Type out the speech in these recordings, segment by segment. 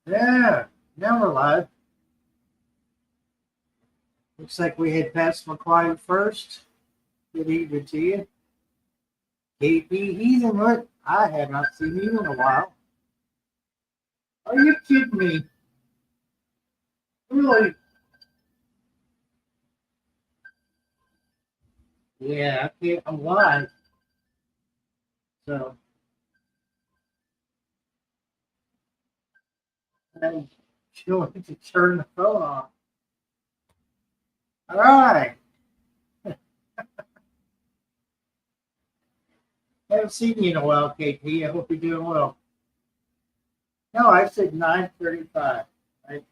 Yeah, now we're live. Looks like we had Pat McQuine first. Good evening to you. KP Heathen, what? I have not seen you in a while. Are you kidding me? Really? Yeah, I can't. I'm live. So I'm going to turn the phone off. All right. Haven't seen you in a while, KP. I hope you're doing well. No, I said 9:35. Right?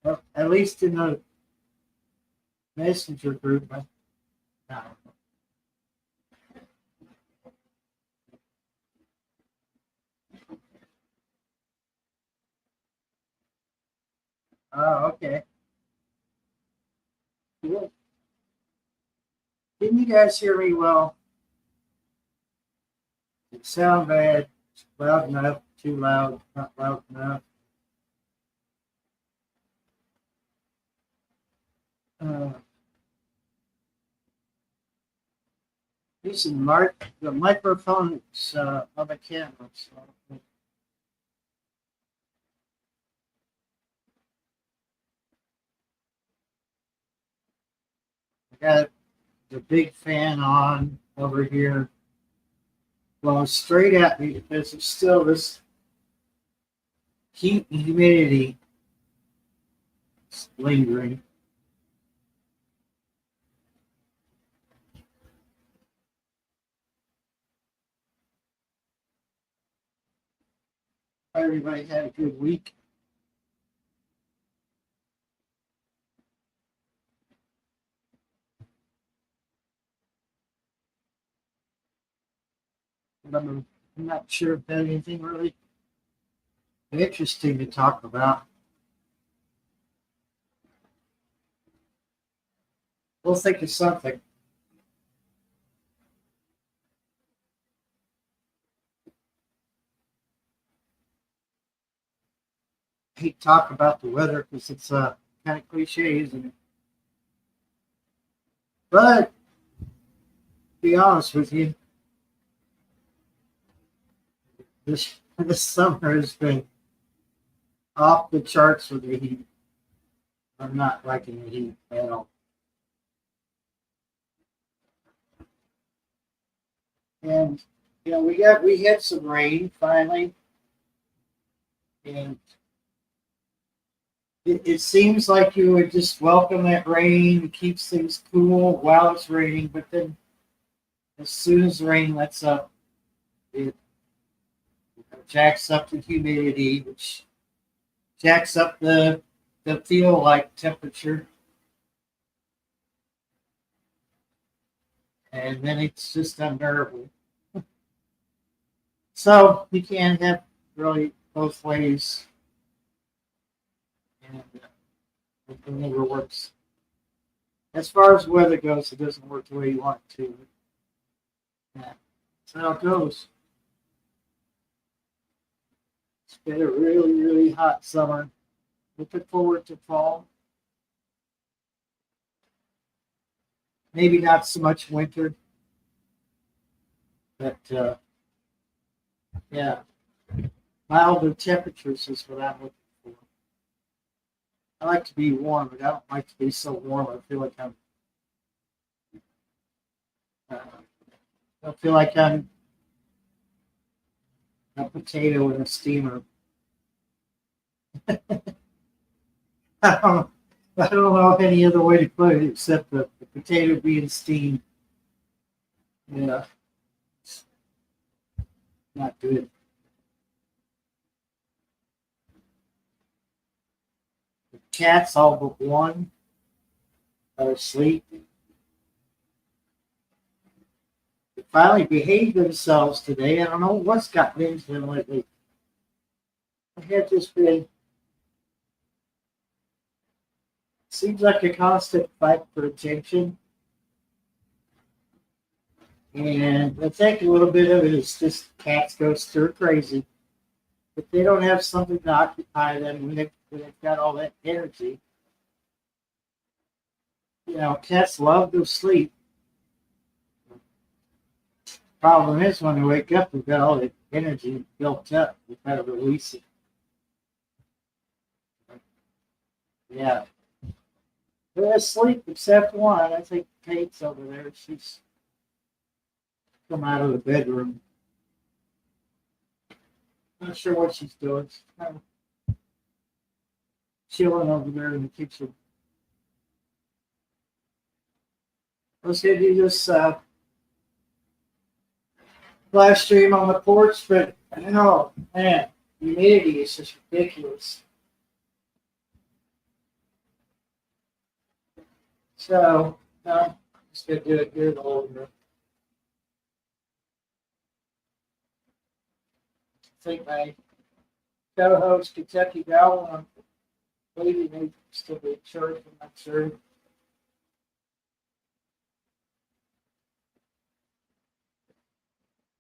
Well, at least in the messenger group. No. Oh, okay. Cool. Can you guys hear me well? It sound bad. It's loud enough, too loud, not loud enough. Uh, using the microphones on the camera. So I got the big fan on over here, blowing straight at me because there's still this heat and humidity lingering. Everybody had a good week. I'm not sure if there's anything really interesting to talk about. We'll think of something. I hate to talk about the weather because it's kind of cliche, isn't it? But to be honest with you, this summer has been off the charts with the heat. I'm not liking the heat at all. And we had some rain finally, and it seems like you would just welcome that rain. It keeps things cool while it's raining, but then as soon as the rain lets up, it jacks up the humidity, which jacks up the feel like temperature, and then it's just unbearable. So you can't have really both ways, and it never works. As far as weather goes, it doesn't work the way you want it to. Yeah, that's how it goes. It's been a really, really hot summer. Looking forward to fall. Maybe not so much winter, but yeah, milder temperatures is what I'm looking for. I like to be warm, but I don't like to be so warm. Uh, I feel like I'm a potato in a steamer. I don't, I don't know any other way to put it except the potato being steamed. Yeah, it's not good. The cats, all but one, are asleep. They finally behaved themselves today. I don't know what's gotten into them lately. I have just been, seems like a constant fight for attention. And I think a little bit of it is just cats go stir crazy. If they don't have something to occupy them when they've got all that energy, cats love to sleep. Problem is when they wake up, they've got all the energy built up. They've got to release it. Yeah. They're asleep except one. I think Kate's over there. She's come out of the bedroom. Not sure what she's doing. She's kind of chilling over there in the kitchen. Let's go do this live stream on the porch, but man, humidity is just ridiculous. So, just gonna do it here the whole year. I think my co-host Kentucky Gowan, maybe may still be at church. I'm not sure.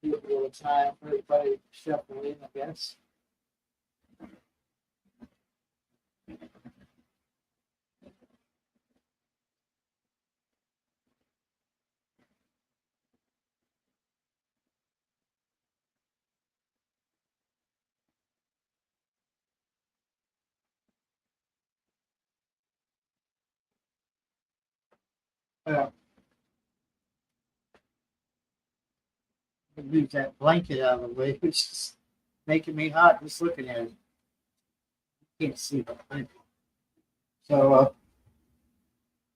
Give a little time for everybody to shuffle in, I guess. Uh, Move that blanket out of the way. It's just making me hot just looking at it. Can't see the blanket. So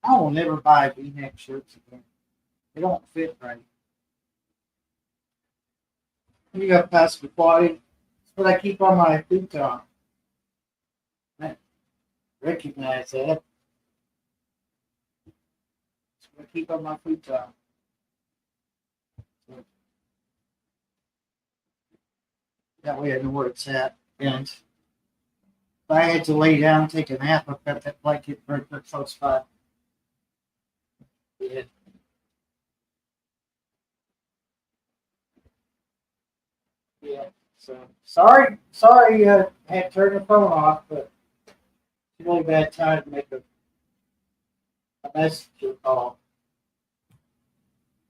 I will never buy V-neck shirts again. They don't fit right. You got Passamaquoddy. That's what I keep on my futon. I recognize that. That's what I keep on my futon. That way I know where it's at. And if I had to lay down and take a nap, I've got that blanket very close by. Yeah. Yeah. So sorry, I had to turn the phone off, but it's a really bad time to make a messenger call.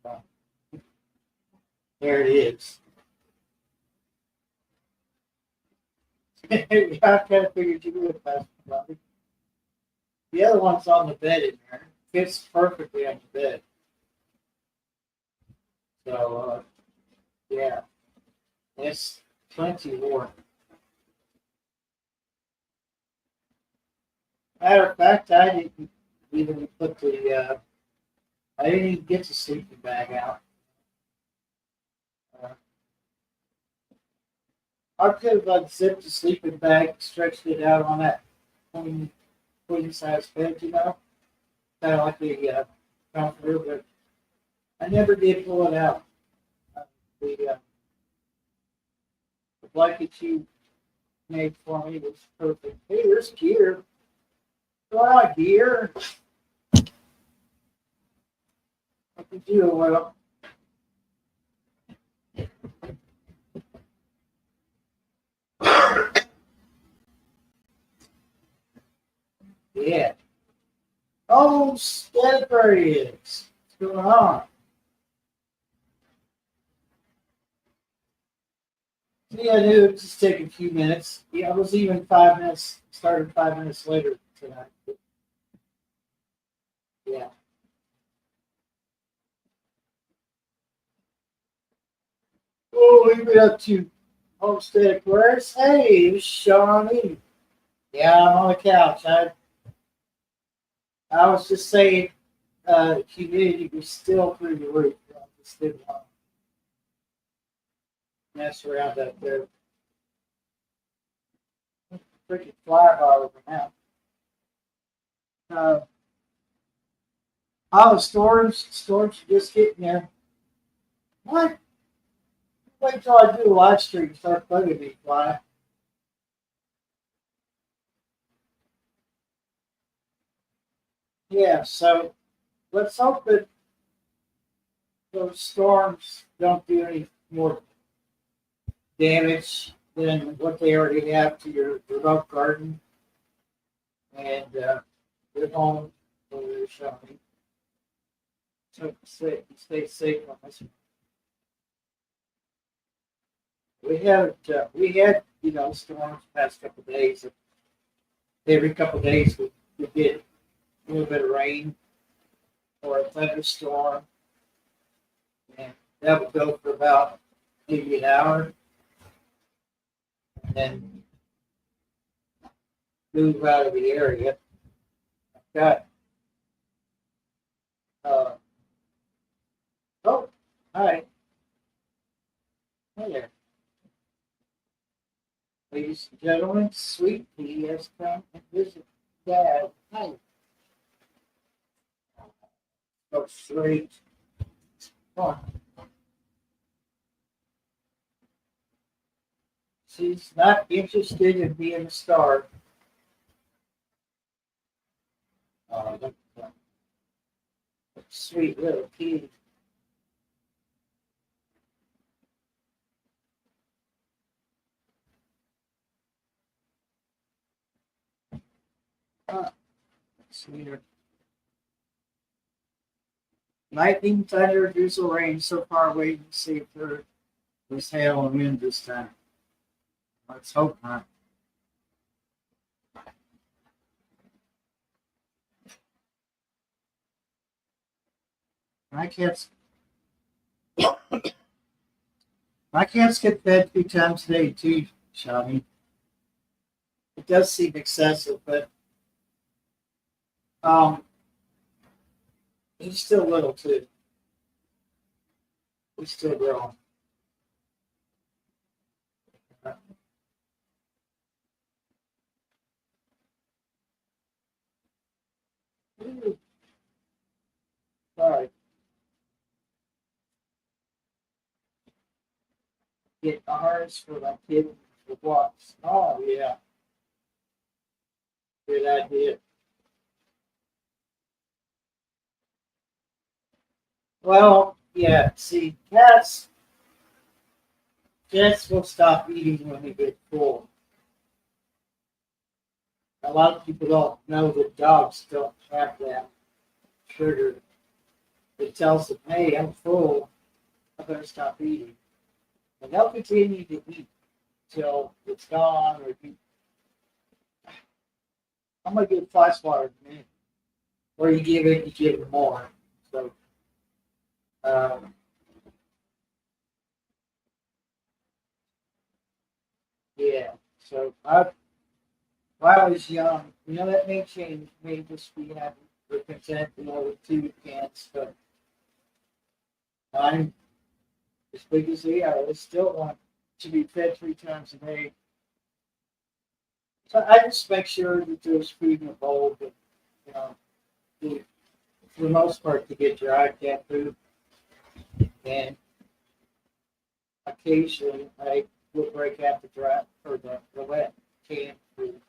So, there it is. I kind of figured you would pass it. The other one's on the bed in there. Fits perfectly on the bed. So yeah, it's plenty warm. Matter of fact, I didn't even put I didn't even get the sleeping bag out. Uh, I could have unzipped the sleeping bag, stretched it out on that queen size bed, kind of like the comforter, but I never did pull it out. Uh, the the blanket you made for me was perfect. Hey, there's gear. Go out, gear. What did you do? Well, yeah. Oh, Stepper is. What's going on? Yeah, I knew it would just take a few minutes. Yeah, I was even 5 minutes, started 5 minutes later tonight. But yeah. Oh, we've been up to Homestead Aquarius. Hey, it's Shawnee. Yeah, I'm on the couch. I was just saying, humidity was still through the roof. I just didn't want to mess around up there. Freaking fly over now. Uh, the storms are just getting there. What? Wait till I do a live stream and start bugging me, fly. Yeah, so let's hope that those storms don't do any more damage than what they already have to your remote garden and your home or your shopping. So stay safe on this. We had storms the past couple of days. Every couple of days we get a little bit of rain or a thunderstorm, and that would go for about maybe an hour, and then move out of the area. I've got oh, hi, hi there, ladies and gentlemen. Sweet Pea has come and visit Dad. Hi. Oh, sweet. Come on. She's not interested in being a star. Oh, look at that sweet little kid. Huh, sweeter. Lightning, thunder, drizzle, rain. So far, waiting to see if there was hail and wind this time. Let's hope not. My cats, my cats get fed 3 times a day too, Shani. It does seem excessive, but um, he's still little too. He's still growing. Sorry. Get the harness for my kid for walks. Oh yeah, good idea. Well, yeah. See, cats will stop eating when they get full. A lot of people don't know that dogs don't have that trigger. It tells them, "Hey, I'm full. I better stop eating," and they'll continue to eat till it's gone. Or I'm gonna give fly swatter in a minute. Or you give it more. So, um, yeah. So if I was young, that may change. May just be happy or content, with 2 cats. But I'm as big as they are. I still want to be fed 3 times a day. So I just make sure that there's food in the bowl. But you know, the- for the most part, to get dry cat food, and occasionally I will break out the dry or the wet canned food.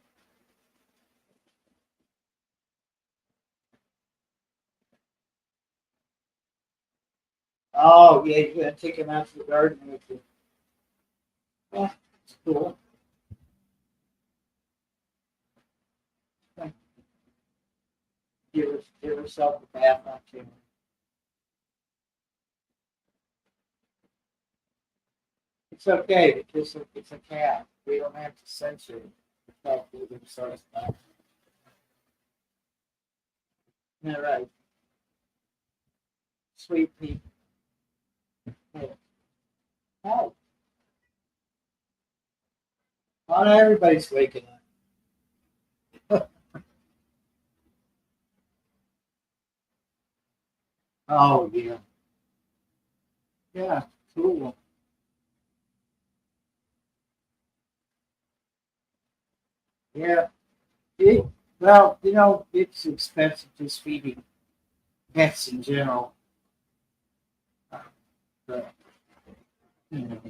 Oh yeah, you gotta take them out to the garden with you. Yeah, it's cool. Give herself a bath on camera. It's okay because it's a cat. We don't have to censor it. Without moving themselves back. Yeah, right. Sweet pea. Yeah. Oh, not everybody's waking up. Oh yeah. Yeah, cool. Yeah. It, well, it's expensive just feeding pets in general. But, you know,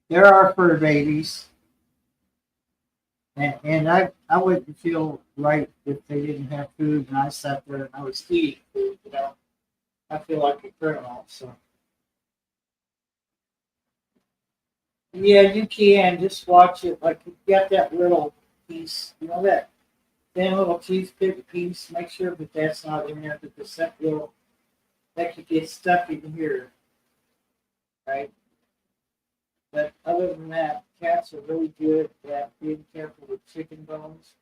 there are fur babies, and I wouldn't feel right if they didn't have food and I sat there and I was eating food. I feel like a criminal. So yeah, you can just watch it. Like you got that little piece, you know that thin little toothpick piece. Make sure that that's not in there because that could get stuck in here, right? But other than that, cats are really good at being careful with chicken bones.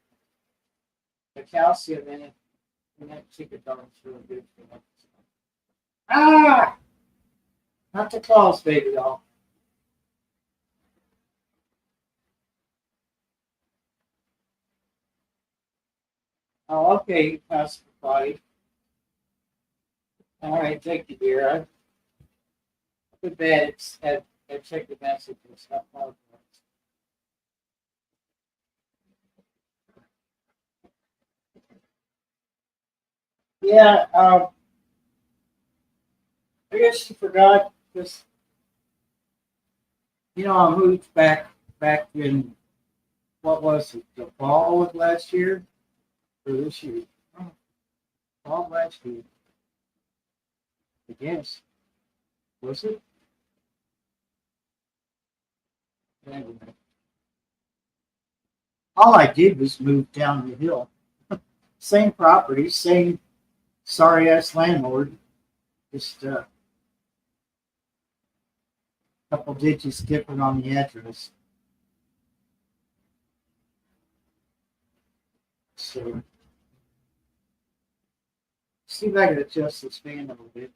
The calcium in that chicken bone is really good for them. Ah! Not the claws, baby doll. Oh, okay, Pastor Body. All right, thank you, dear. I feel bad had checked the messages. I apologize. Yeah, I guess you forgot because I moved back in what was it, the fall of last year or this year? Oh, fall of last year, I guess. Was it? Anyway, all I did was move down the hill. Same property, same sorry ass landlord. Just a couple digits different on the address. So see if I can adjust this fan a little bit.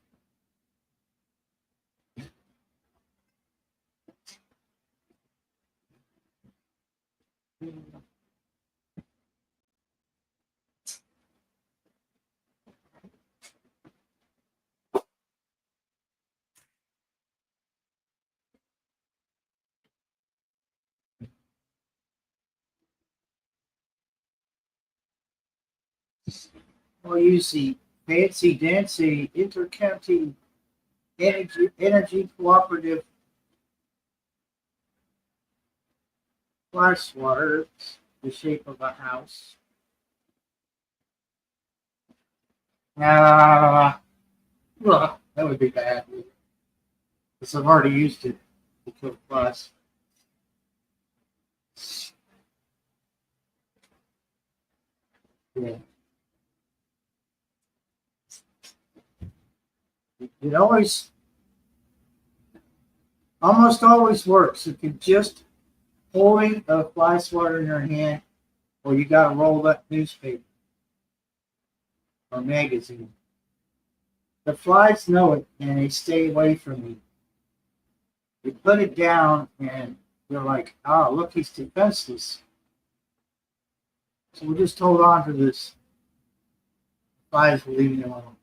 We'll use the fancy dancy intercounty energy cooperative flash water, the shape of a house. Ah, well, that would be bad because I've already used it to kill flies. Yeah. It almost always works if you just holding a fly swatter in your hand, or you got to roll up newspaper or magazine. The flies know it and they stay away from you. You put it down and they're like, oh, look, he's defenseless. So we'll just hold on to this. Flies will leave me alone.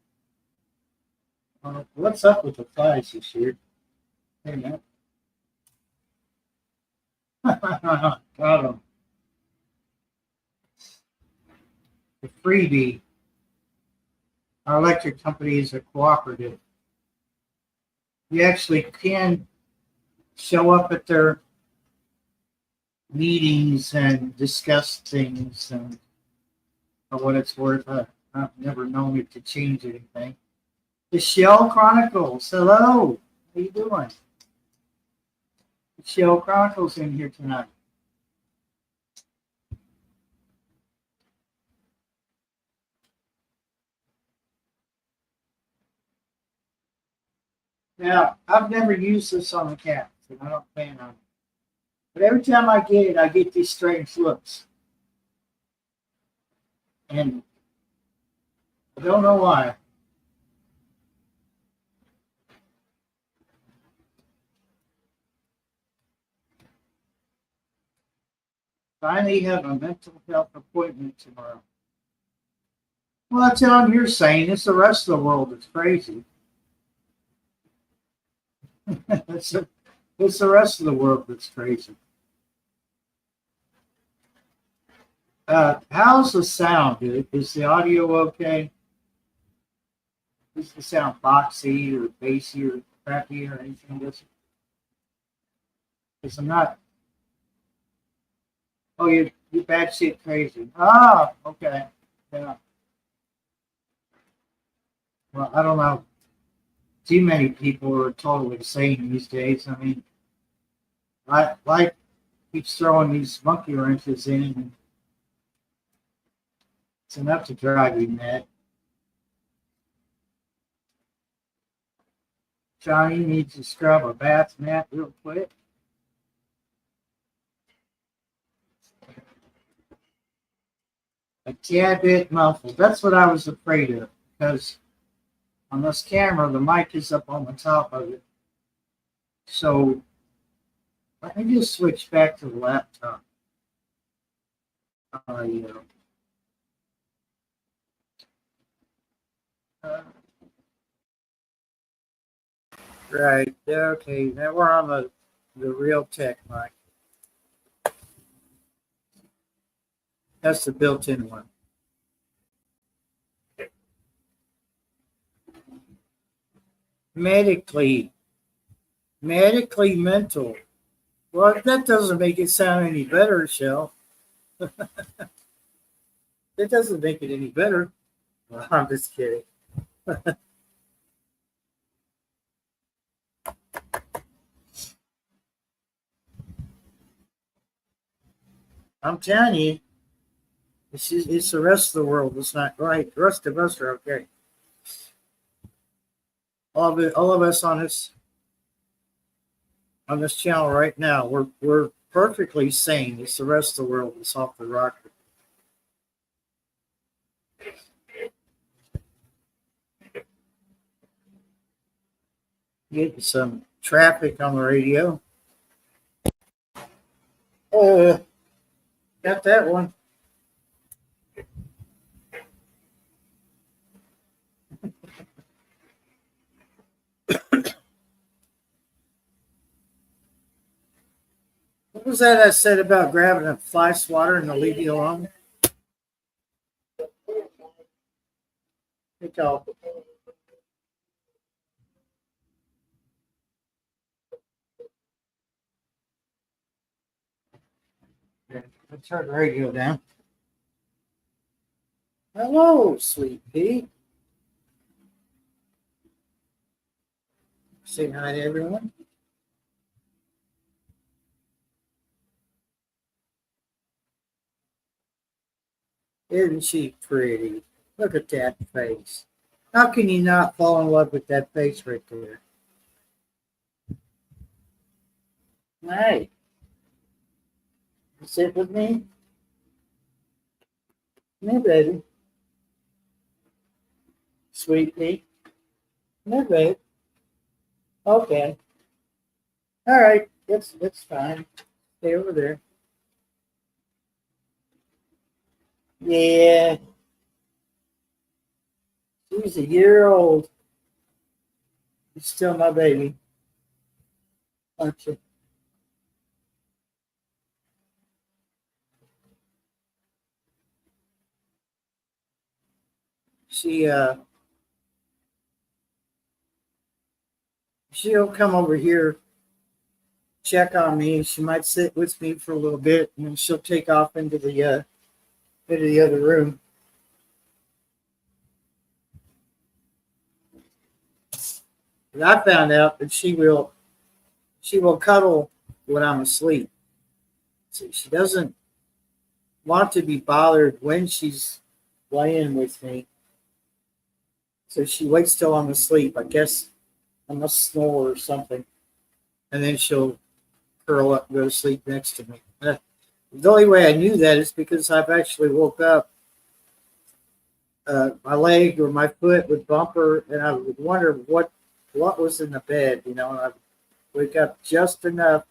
What's up with the flies this year? Hey, man. Got them. The freebie. Our electric company is a cooperative. You actually can show up at their meetings and discuss things, and for what it's worth, I've never known it to change anything. The Shell Chronicles. Hello. How you doing? The Shell Chronicles in here tonight. Now, I've never used this on the cats, and I don't plan on it. But every time I get it, I get these strange looks. And I don't know why. Finally have a mental health appointment tomorrow. Well, that's what you're saying. It's the rest of the world that's crazy. It's the rest of the world that's crazy. How's the sound, dude? Is the audio okay? Does it sound boxy or bassy or crappy or anything? Because I'm not. Oh, you bad shit crazy. Ah, okay. Yeah. Well, I don't know. too many people are totally sane these days. I mean, life keeps throwing these monkey wrenches in, and it's enough to drive you mad. Johnny needs to scrub a bath mat real quick. A tad bit muffled. That's what I was afraid of because on this camera, the mic is up on the top of it. So let me just switch back to the laptop. Yeah. Uh, right. Okay. Now we're on the real tech mic. That's the built-in one. Medically mental. Well, that doesn't make it sound any better, Shell. It doesn't make it any better. Well, I'm just kidding. I'm telling you, it's the rest of the world that's not right. The rest of us are okay. All of us on this channel right now, we're perfectly sane. It's the rest of the world that's off the rocker. Getting some traffic on the radio. Got that one. What was that I said about grabbing a fly swatter and to leave you alone? Good call. Let's turn the radio down. Hello, sweet pea. Say hi to everyone. Isn't she pretty? Look at that face. How can you not fall in love with that face right there? Hey, sit with me? No, baby. Sweet pea. No, babe. Okay. All right. It's fine. Stay over there. Yeah. She's a year old. She's still my baby. Aren't you? She she'll come over here, check on me. She might sit with me for a little bit, and then she'll take off into the other room. And I found out that she will cuddle when I'm asleep. So she doesn't want to be bothered when she's laying with me. So she waits till I'm asleep. I guess I must snore or something. And then she'll curl up and go to sleep next to me. The only way I knew that is because I've actually woke up. My leg or my foot would bump her, and I would wonder what was in the bed, and I would wake up just enough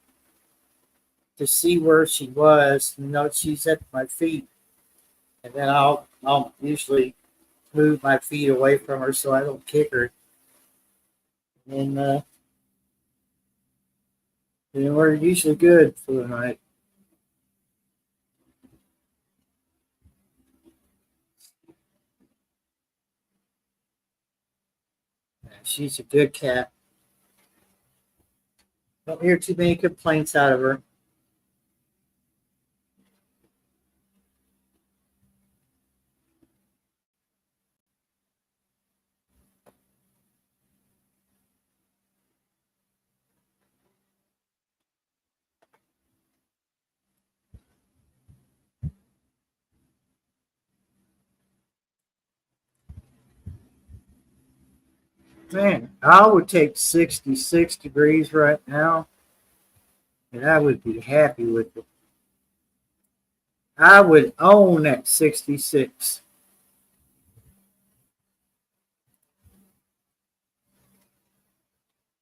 to see where she was, she's at my feet, and then I'll usually move my feet away from her so I don't kick her, and we're usually good for the night. She's a good cat. Don't hear too many complaints out of her. Man, I would take 66 degrees right now, and I would be happy with it. I would own that 66.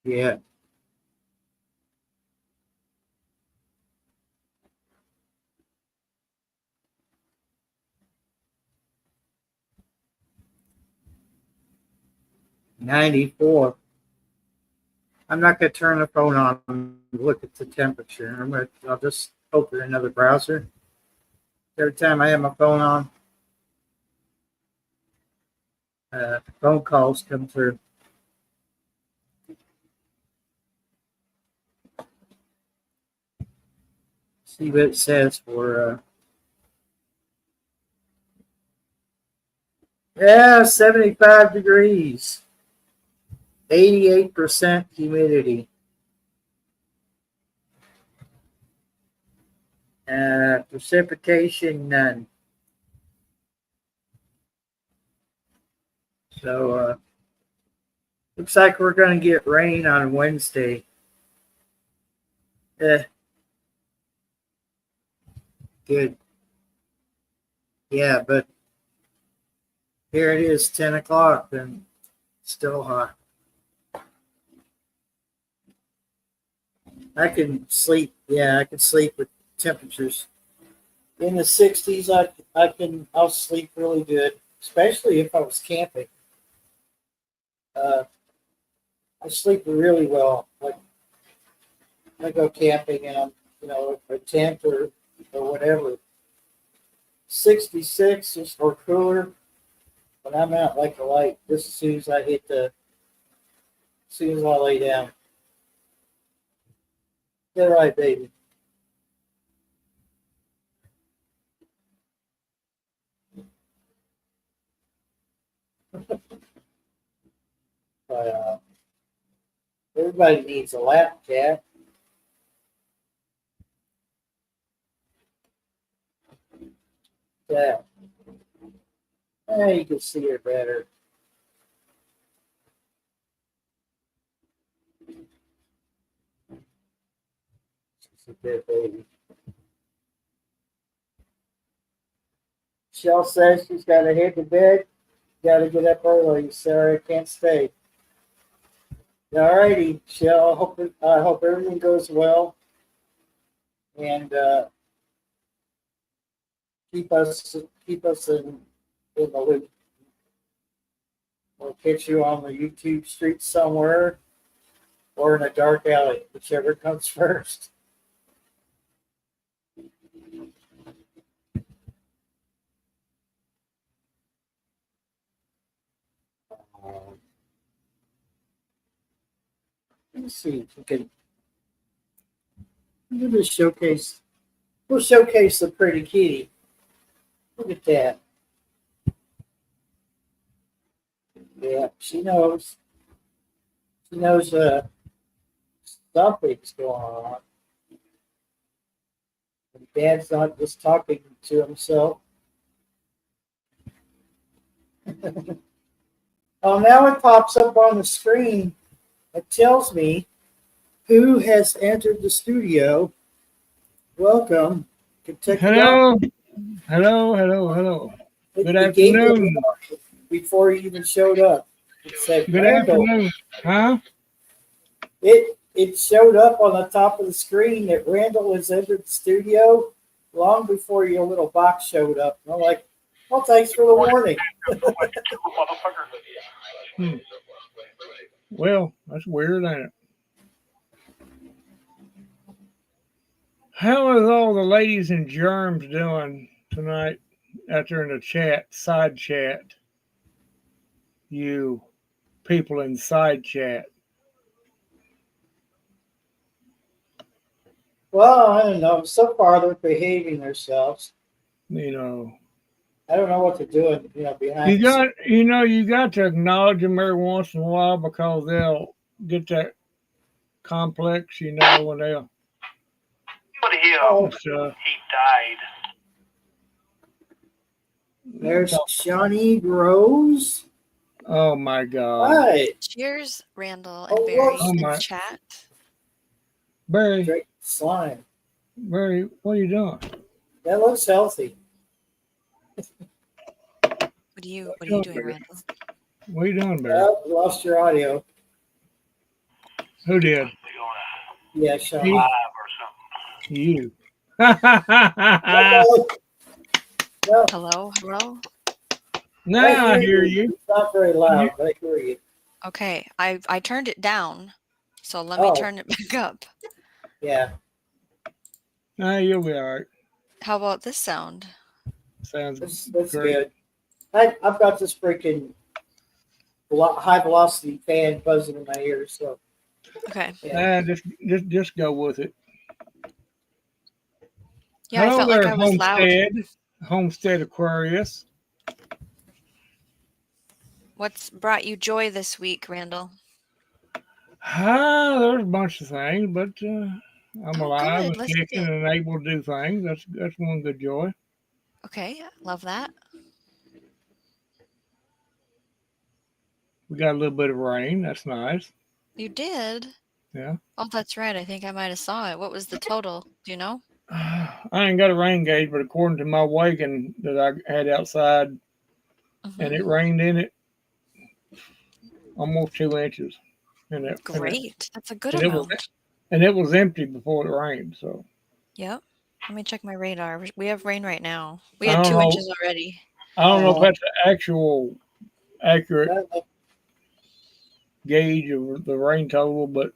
Yeah. '94. I'm not going to turn the phone on and look at the temperature. I'll just open another browser. Every time I have my phone on, phone calls come through. See what it says for. Yeah, 75 degrees, 88% humidity. Precipitation, none. So, looks like we're going to get rain on Wednesday. Good. Yeah, but here it is, 10 o'clock, and still hot. I can sleep. Yeah, I can sleep with temperatures in the 60s. I'll sleep really good, especially if I was camping. I sleep really well. Like I go camping and I'm, a tent or whatever. 66 or cooler. When I'm out like a light, just as soon as I as soon as I lay down. Get right, baby. But, everybody needs a lap cat. Yeah. You can see her better. She's a good baby. Shell says she's got to head to bed. Got to get up early. Sorry, I can't stay. All righty, Shell. I hope everything goes well, and keep us in the loop. We'll catch you on the YouTube street somewhere, or in a dark alley, whichever comes first. Let's see if we can. We'll just showcase. We'll showcase the pretty kitty. Look at that. Yeah, she knows. She knows something's going on. And Dad's not just talking to himself. Oh, now it pops up on the screen. It tells me who has entered the studio. Welcome, Kentucky. Hello. Hello. Good afternoon. Before you even showed up, it said Good Randall. afternoon. Huh? It showed up on the top of the screen that Randall has entered the studio long before your little box showed up. And I'm like, well, thanks for the warning. Well, that's weird, ain't it? How is all the ladies and germs doing tonight out there in the chat, side chat? You people in side chat. Well, I don't know. So far, they're behaving themselves. You know. I don't know what they're doing, behind you got to acknowledge them every once in a while because they'll get that complex, when they'll. He died. There's Shawnee Rose. Oh my God. Right. Cheers, Randall Oh, and Barry look. Oh in my the chat. Barry, Drink slime. Barry, what are you doing? That looks healthy. What are you doing, Randall? What are you doing, Barry? Oh, you lost your audio. Who did? Yeah, Sean. Me? You. Hello. No, Hello? Now I hear you. It's not very loud, but I hear you. Okay, I turned it down, so let me Oh. turn it back up. Yeah. Nah, you'll be all right. How about this sound? Sounds That's great. good. I've got this freaking high velocity fan buzzing in my ears. So Okay. yeah. Just go with it. Yeah, I Hello felt there, like I was loud. Homestead Aquarius. What's brought you joy this week, Randall? There's a bunch of things, but I'm alive Good. and Let's kicking get. and able to do things. That's one good joy. Okay, love that. We got a little bit of rain. That's nice. You did? Yeah. Oh, that's right. I think I might have saw it. What was the total? Do you know? I ain't got a rain gauge, but according to my wagon that I had outside, and it rained in it almost 2 inches. Great. That's a good and it was amount. and it was empty before it rained. So Yep. Let me check my radar. We have rain right now. We I had don't 2 know. inches already. I don't know if that's the actual accurate gauge of the rain total, but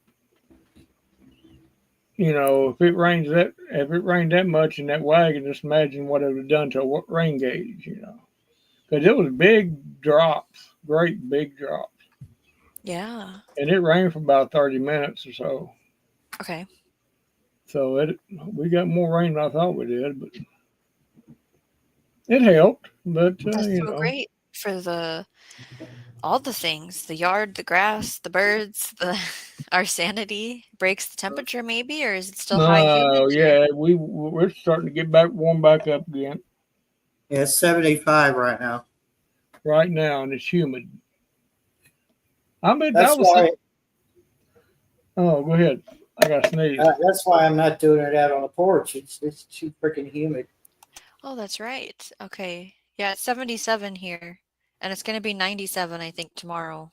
if it rained that much in that wagon, just imagine what it would have done to a rain gauge. Because it was big drops, great big drops. Yeah. And it rained for about 30 minutes or so. Okay. So we got more rain than I thought we did, but it helped. But That's so great for all the things, the yard, the grass, the birds, our sanity. Breaks the temperature maybe, or is it still high humid? yeah, we're starting to get warm back up again Yeah, it's 75 right now. right now, and it's humid. I mean, That's why. Oh, go ahead. I got to sneeze. That's why I'm not doing it out on the porch. It's too freaking humid. Oh, that's right. Okay. Yeah, it's 77 here, and it's going to be 97, I think, tomorrow.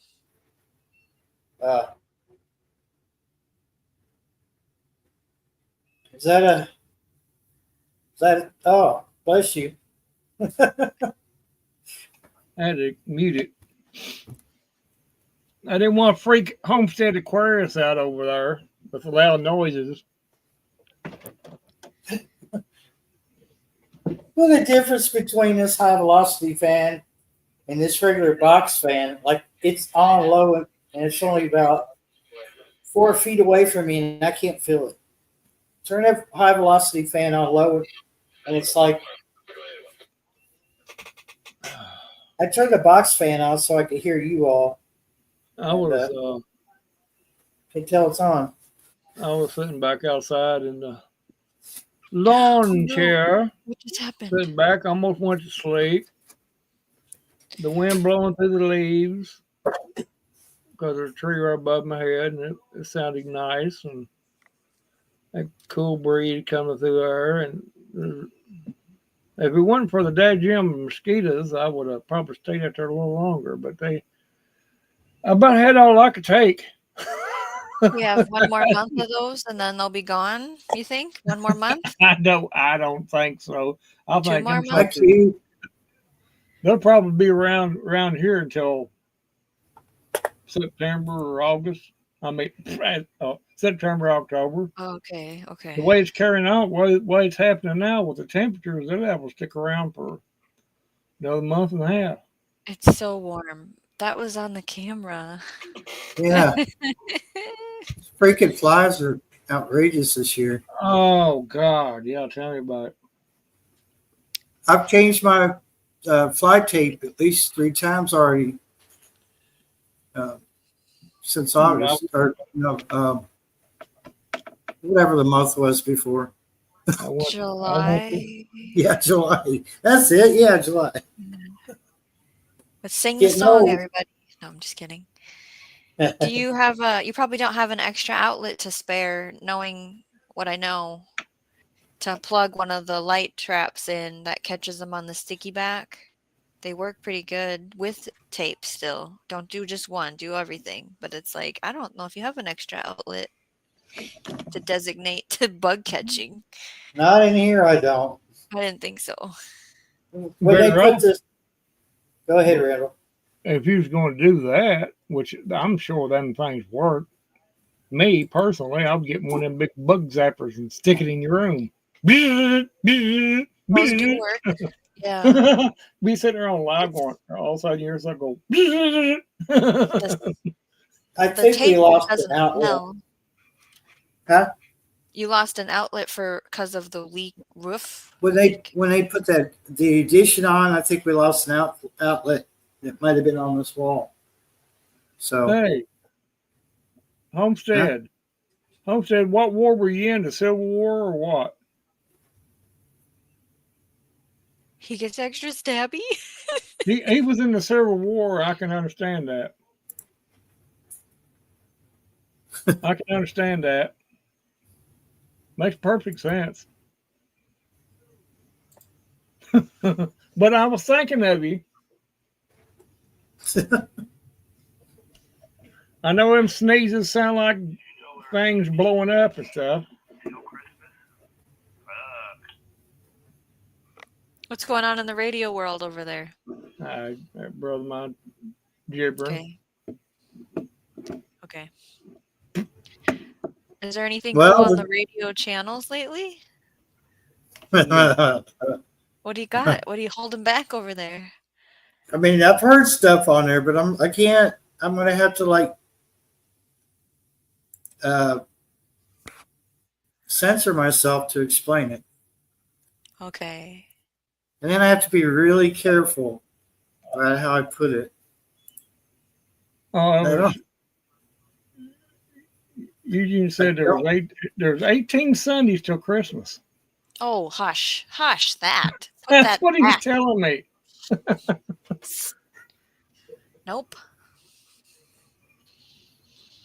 Is that oh, bless you. I had to mute it. I didn't want to freak Homestead Aquarius out over there with the loud noises. Well, the difference between this high velocity fan and this regular box fan, like it's on low and it's only about 4 feet away from me and I can't feel it. Turn that high velocity fan on low and it's like I turned the box fan on so I could hear you all. I was can tell it's on. I was sitting back outside in the lawn chair. What just happened? Sitting back, almost went to sleep. The wind blowing through the leaves because there's a tree right above my head, and it sounded nice, and a cool breeze coming through there. And if it wasn't for the dadgum mosquitoes, I would have probably stayed out there a little longer. But I about had all I could take. We have one more month of those, and then they'll be gone. You think 1 more month? I don't think so. I 2 think more months. They'll probably be around here until September or August. I mean, September, October. Okay. The way it's carrying on, the way it's happening now with the temperatures, they'll have to stick around for another month and a half. It's so warm. That was on the camera. Yeah. Freaking flies are outrageous this year. Oh, God. Yeah, tell me about it. I've changed my fly tape at least 3 times already since August, or whatever the month was before. July. Yeah, July. That's it. Yeah, July. Let's sing the song, everybody. No, I'm just kidding. Do you have you probably don't have an extra outlet to spare, knowing what I know, to plug one of the light traps in that catches them on the sticky back? They work pretty good with tape still. Don't do just one, do everything. But it's like, I don't know if you have an extra outlet to designate to bug catching. Not in here, I don't. I didn't think so. When But they put Ralph, this, go ahead, Randall. if you was going to do that, which I'm sure them things work, me personally, I'll get one of them big bug zappers and stick it in your room. Those do work. Yeah. Be sitting there on live going, all of a sudden yours will go. The, I the think we tape lost doesn't an outlet. smell. Huh? You lost an outlet because of the leak roof. When they put the addition on, I think we lost an outlet that might have been on this wall. So Hey, Homestead. Homestead, what war were you in? The Civil War or what? He gets extra stabby. He was in the Civil War. I can understand that. I can understand that. Makes perfect sense. But I was thinking of you. I know them sneezes sound like things blowing up and stuff. What's going on in the radio world over there? That brother mine gibbering. Okay. Is there anything Well, cool on the radio channels lately? What do you got? What are you holding back over there? I mean, I've heard stuff on there, but I'm gonna have to censor myself to explain it. Okay. And then I have to be really careful about how I put it. Eugene said there's 18 Sundays till Christmas. Oh, hush that. Put That's that what he was back. telling me. Nope.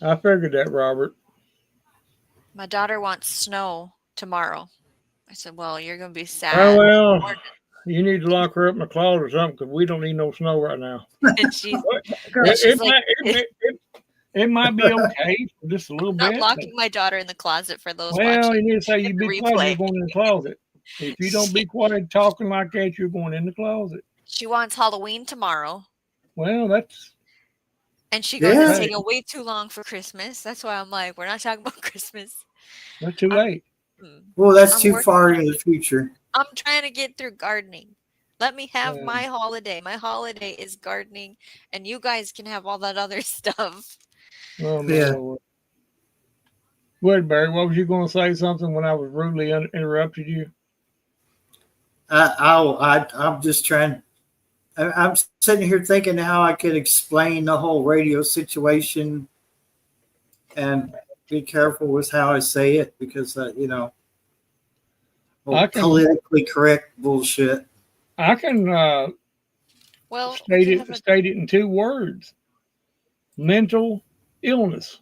I figured that, Robert. My daughter wants snow tomorrow. I said, well, you're going to be sad. Oh, well, you need to lock her up in the closet or something because we don't need no snow right now. And she's it might be okay for just a little I'm bit. not locking my daughter in the closet for those Well, watching. you need to say you be quiet, replay. you're going in the closet. If you don't be quiet talking like that, you're going in the closet. She wants Halloween tomorrow. Well, that's... And she goes, it's taking way too long for Christmas. That's why I'm like, we're not talking about Christmas. That's too late. Well, that's too far into the future. I'm trying to get through gardening. Let me have my holiday. My holiday is gardening, and you guys can have all that other stuff. Oh, yeah. Go ahead, Barry. What was you going to say? Something when I was rudely interrupted you? I'm just trying. I'm sitting here thinking how I could explain the whole radio situation, and be careful with how I say it because politically correct bullshit. I can state it in 2 words: mental illness.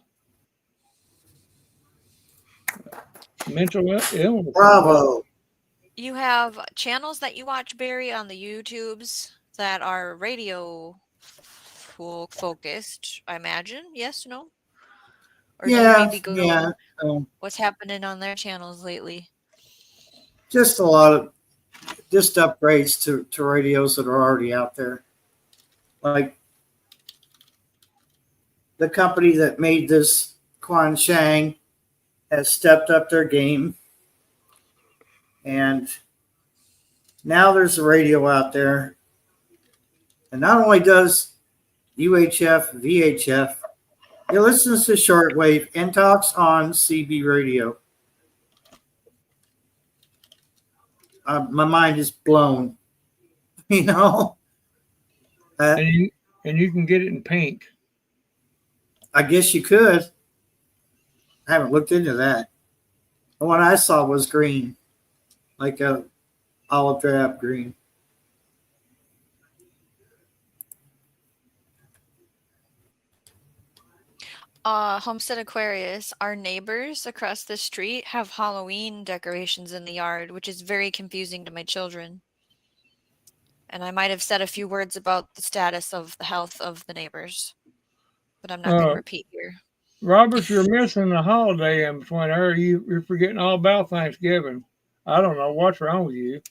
Mental illness. Bravo. You have channels that you watch, Barry, on the YouTubes that are radio focused, I imagine. Yes, no? Or yeah. What's happening on their channels lately? Just a lot of upgrades to radios that are already out there. Like the company that made this, Quan Shang, has stepped up their game. And now there's a radio out there. And not only does UHF, VHF, it listens to shortwave and talks on CB radio. My mind is blown, and you can get it in pink. I guess you could. I haven't looked into that. The one I saw was green, like a olive drab green. Homestead Aquarius, our neighbors across the street have Halloween decorations in the yard, which is very confusing to my children. And I might have said a few words about the status of the health of the neighbors, but I'm not going to Uh, repeat here. Robert, you're missing a holiday in between there. You're forgetting all about Thanksgiving. I don't know what's wrong with you.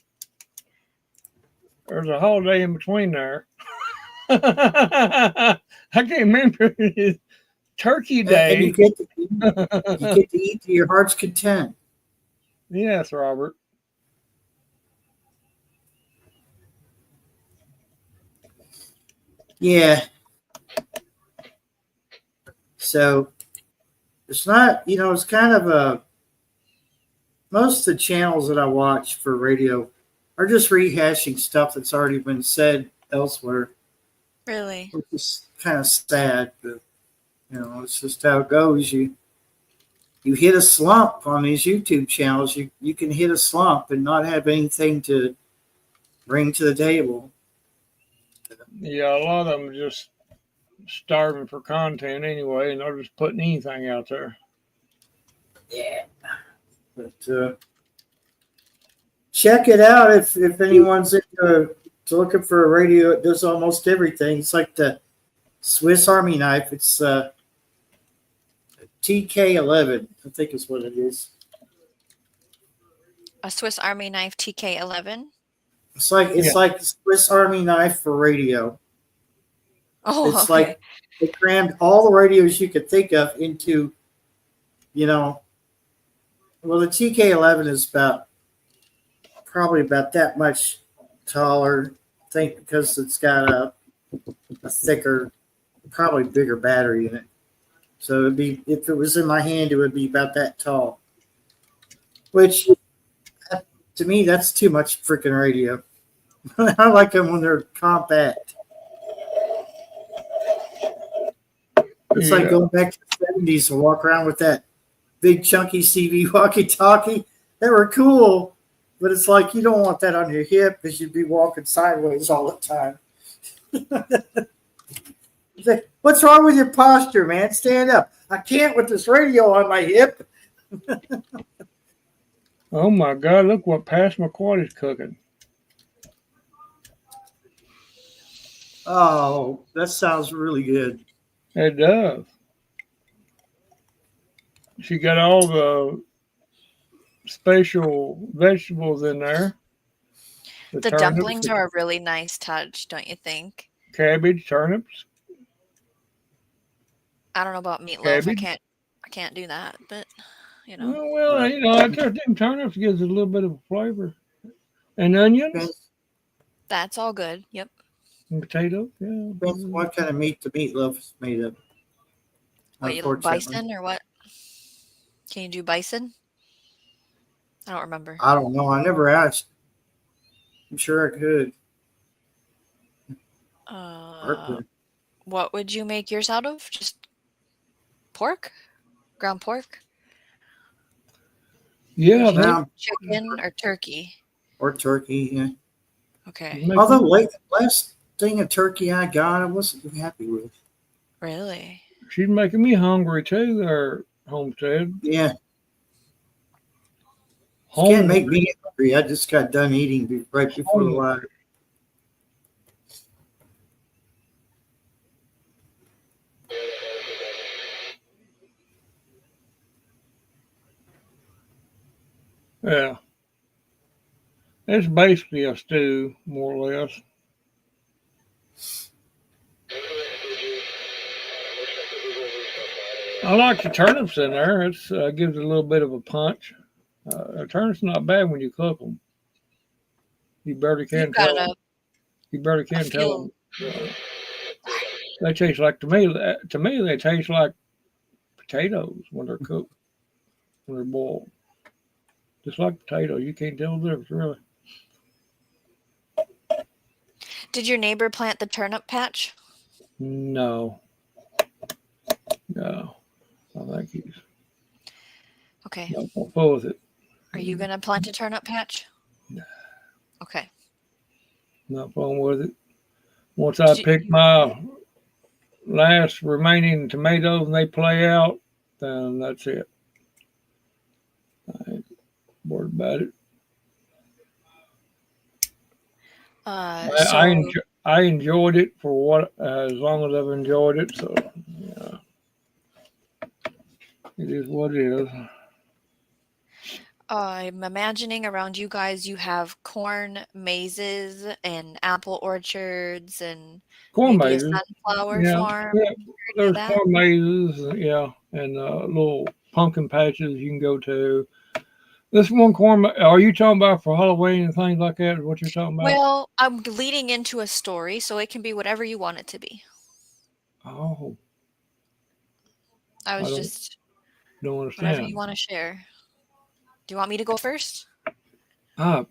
There's a holiday in between there. I can't remember. It's Turkey And Day. you get to eat to your heart's content. Yes, Robert. Yeah. So it's not, it's kind of most of the channels that I watch for radio are just rehashing stuff that's already been said elsewhere, Really? which is kind of sad, but it's just how it goes. You hit a slump on these YouTube channels. You can hit a slump and not have anything to bring to the table. Yeah, a lot of them just starving for content anyway, and they're just putting anything out there. Yeah. But check it out if anyone's into looking for a radio. It does almost everything. It's like the Swiss Army knife. It's TK11, I think is what it is. A Swiss Army knife TK11? It's like Swiss Army knife for radio. Oh, It's okay. like they crammed all the radios you could think of into, well, the TK11 is probably about that much taller, I think, because it's got a thicker, probably bigger battery in it. So it'd be, if it was in my hand, it would be about that tall. Which, to me, that's too much freaking radio. I like them when they're compact. It's like going back to the 70s and walk around with that big chunky CV walkie-talkie. They were cool, but it's like you don't want that on your hip because you'd be walking sideways all the time. What's wrong with your posture, man? Stand up. I can't with this radio on my hip. Oh my God! Look what Pass McQuad is cooking. Oh, that sounds really good. It does. She got all the special vegetables in there. The dumplings are a really nice touch, don't you think? Cabbage, turnips. I don't know about meatloaf. Cabbage. I can't do that, but Oh, well, I think turnips gives it a little bit of a flavor. And onions. That's all good. Yep. And potatoes. Yeah. Depends on what kind of meat the meatloaf is made of. What, you like bison or what? Can you do bison? I don't remember. I don't know. I never asked. I'm sure I could. What would you make yours out of? Just pork? Ground pork? Yeah. Chicken or turkey? Or turkey, yeah. Okay. Although last thing of turkey I got, I wasn't happy with. Really? She's making me hungry too, there, Homestead. Yeah. You can't make me hungry. I just got done eating right before the live. Yeah. It's basically a stew, more or less. I like the turnips in there. It gives it a little bit of a punch. Turnips not bad when you cook them. You barely can tell. You barely can tell them. They taste like to me. They taste like potatoes when they're cooked, when they're boiled. Just like potatoes, you can't tell the difference really. Did your neighbor plant the turnip patch? No. I think he's okay. Not full with it. Are you gonna plant a turnip patch? No. Okay. Not fun with it. Once I pick my last remaining tomatoes and they play out, then that's it. I ain't bored about it. So I enjoyed it for what as long as I've enjoyed it. So yeah, it is what it is. I'm imagining around you guys you have corn mazes and apple orchards and Corn maybe a mazes, sunflower yeah, farm. yeah. Any of There's that? corn mazes, yeah, and little pumpkin patches you can go to. This one are you talking about for Halloween and things like that? Is what you're talking about? Well, I'm leading into a story, so it can be whatever you want it to be. Oh, I I was don't just don't whatever you understand. want to share. Do you want me to go first? Ah,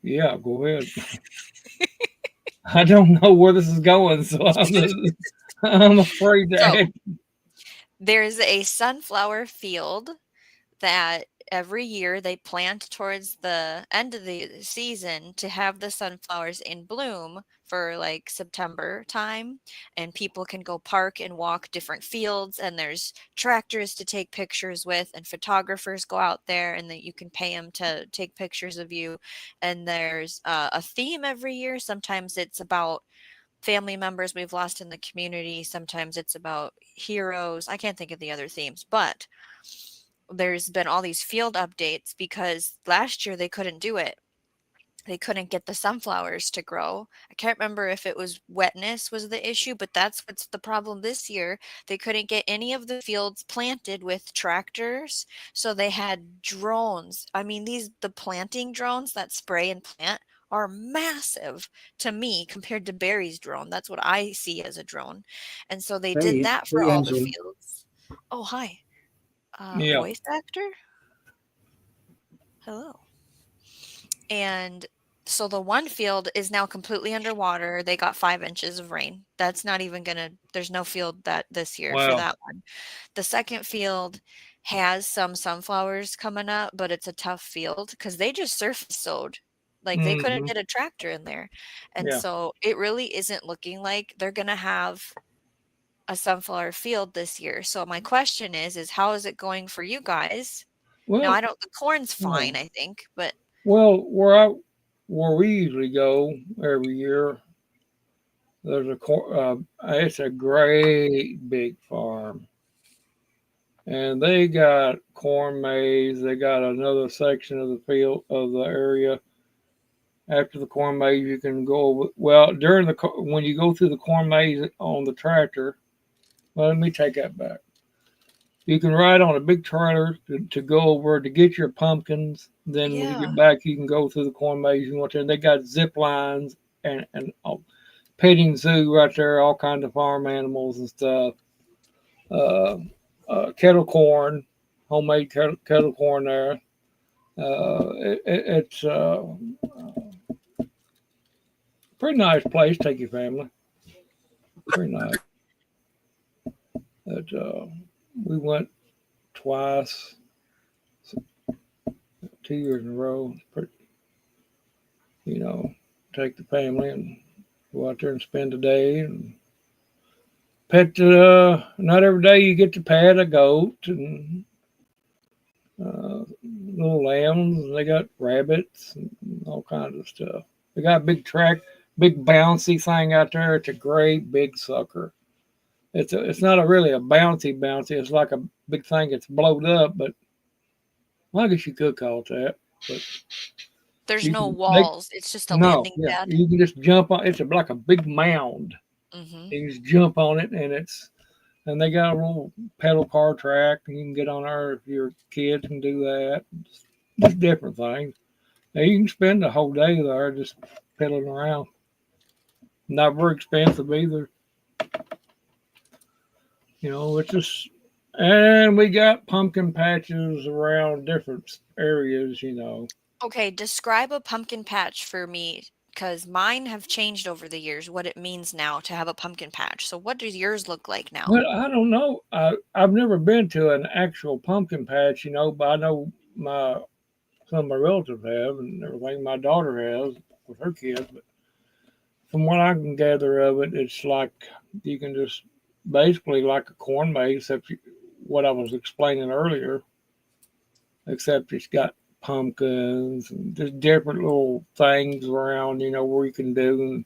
yeah, go ahead. I don't know where this is going, so I'm afraid to So, ask. there's a sunflower field that every year they plant towards the end of the season to have the sunflowers in bloom for like September time, and people can go park and walk different fields, and there's tractors to take pictures with, and photographers go out there and that you can pay them to take pictures of you. And there's a theme every year. Sometimes it's about family members we've lost in the community. Sometimes it's about heroes. I can't think of the other themes, but there's been all these field updates because last year they couldn't do it. They couldn't get the sunflowers to grow. I can't remember if it was wetness was the issue, but that's what's the problem this year. They couldn't get any of the fields planted with tractors, so they had drones. I mean, the planting drones that spray and plant are massive to me compared to Barry's drone. That's what I see as a drone. And so they did Hey, that for hey, all the Angela. fields. Oh, hi. Yeah, Voice actor? Hello. And so the one field is now completely underwater. They got 5 inches of rain. That's not even gonna there's no field that this year for wow. that one. The second field has some sunflowers coming up, but it's a tough field because they just surface sowed. Like, they couldn't Hmm. get a tractor in there. And Yeah. so it really isn't looking like they're gonna have a sunflower field this year. So my question is how is it going for you guys? Now, I Well, don't the corn's yeah. fine, I think, but Well, where we usually go every year, there's it's a great big farm, and they got corn maze. They got another section of the field of the area. After the corn maze, you can go. Well, when you go through the corn maze on the tractor. Well, let me take that back. You can ride on a big trailer to go over to get your pumpkins. Then when you yeah. get back, you can go through the corn maze you want to. And they got zip lines and petting zoo right there, all kinds of farm animals and stuff. Uh, kettle corn, homemade kettle corn there. It's a pretty nice place. Take your family. Pretty nice. But, we went twice, 2 years in a row. Pretty, you know, take the family and go out there and spend a day and pet. Not every day you get to pet a goat and little lambs, and they got rabbits and all kinds of stuff. They got a big bouncy thing out there. It's a great big sucker. It's not really a bouncy. It's like a big thing that's blowed up, but well, I guess you could call it that. But There's you no can they walls, it's just a no, landing yeah, pad? you can just jump on. It's like a big mound. Mhm. You just jump on it, and they got a little pedal car track, and you can get on there if your kids can do that. Just different things. Now you can spend the whole day there just pedaling around. Not very expensive either. It's just, and we got pumpkin patches around different areas. Okay, describe a pumpkin patch for me, because mine have changed over the years, what it means now to have a pumpkin patch. So what does yours look like now? Well, I don't know. I've never been to an actual pumpkin patch, but I know some of my relatives have and everything. My daughter has with her kids, but from what I can gather of it, it's like you can just basically like a corn maze, except what I was explaining earlier, except it's got pumpkins and just different little things around, where you can do and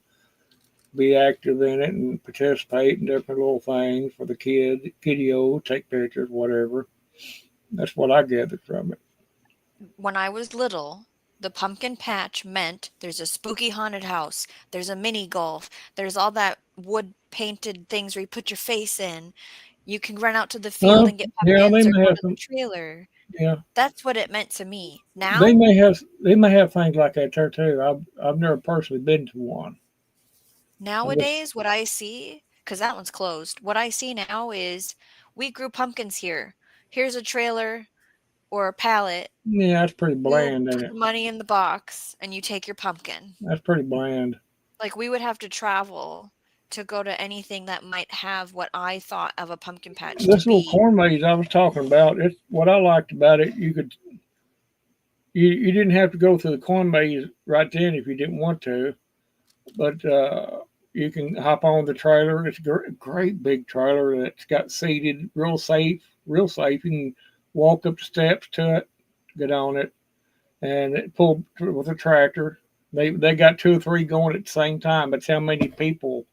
be active in it and participate in different little things for the kiddo, take pictures, whatever. That's what I gathered from it. When I was little, the pumpkin patch meant there's a spooky haunted house, there's a mini golf, there's all that wood painted things where you put your face in. You can run out to the field and get Yeah, they pumpkins or may go have to the some. trailer. Yeah, That's what it meant to me. they Now, may have they may have things like that there too. I've never personally been to one. I just nowadays, what I see, because that one's closed, what I see now is we grew pumpkins here. Here's a trailer or a pallet. Yeah, that's pretty You bland, ain't put it? the money in the box and you take your pumpkin. That's pretty bland. Like we would have to travel to go to anything that might have what I thought of a pumpkin patch to This little be. corn maze I was talking about, it's what I liked about it. You didn't have to go through the corn maze right then if you didn't want to, but you can hop on the trailer. It's a great big trailer that's got seated, real safe, real safe. You can walk up the steps to it, get on it, and it pulled with a tractor. They got 2 or 3 going at the same time. That's how many people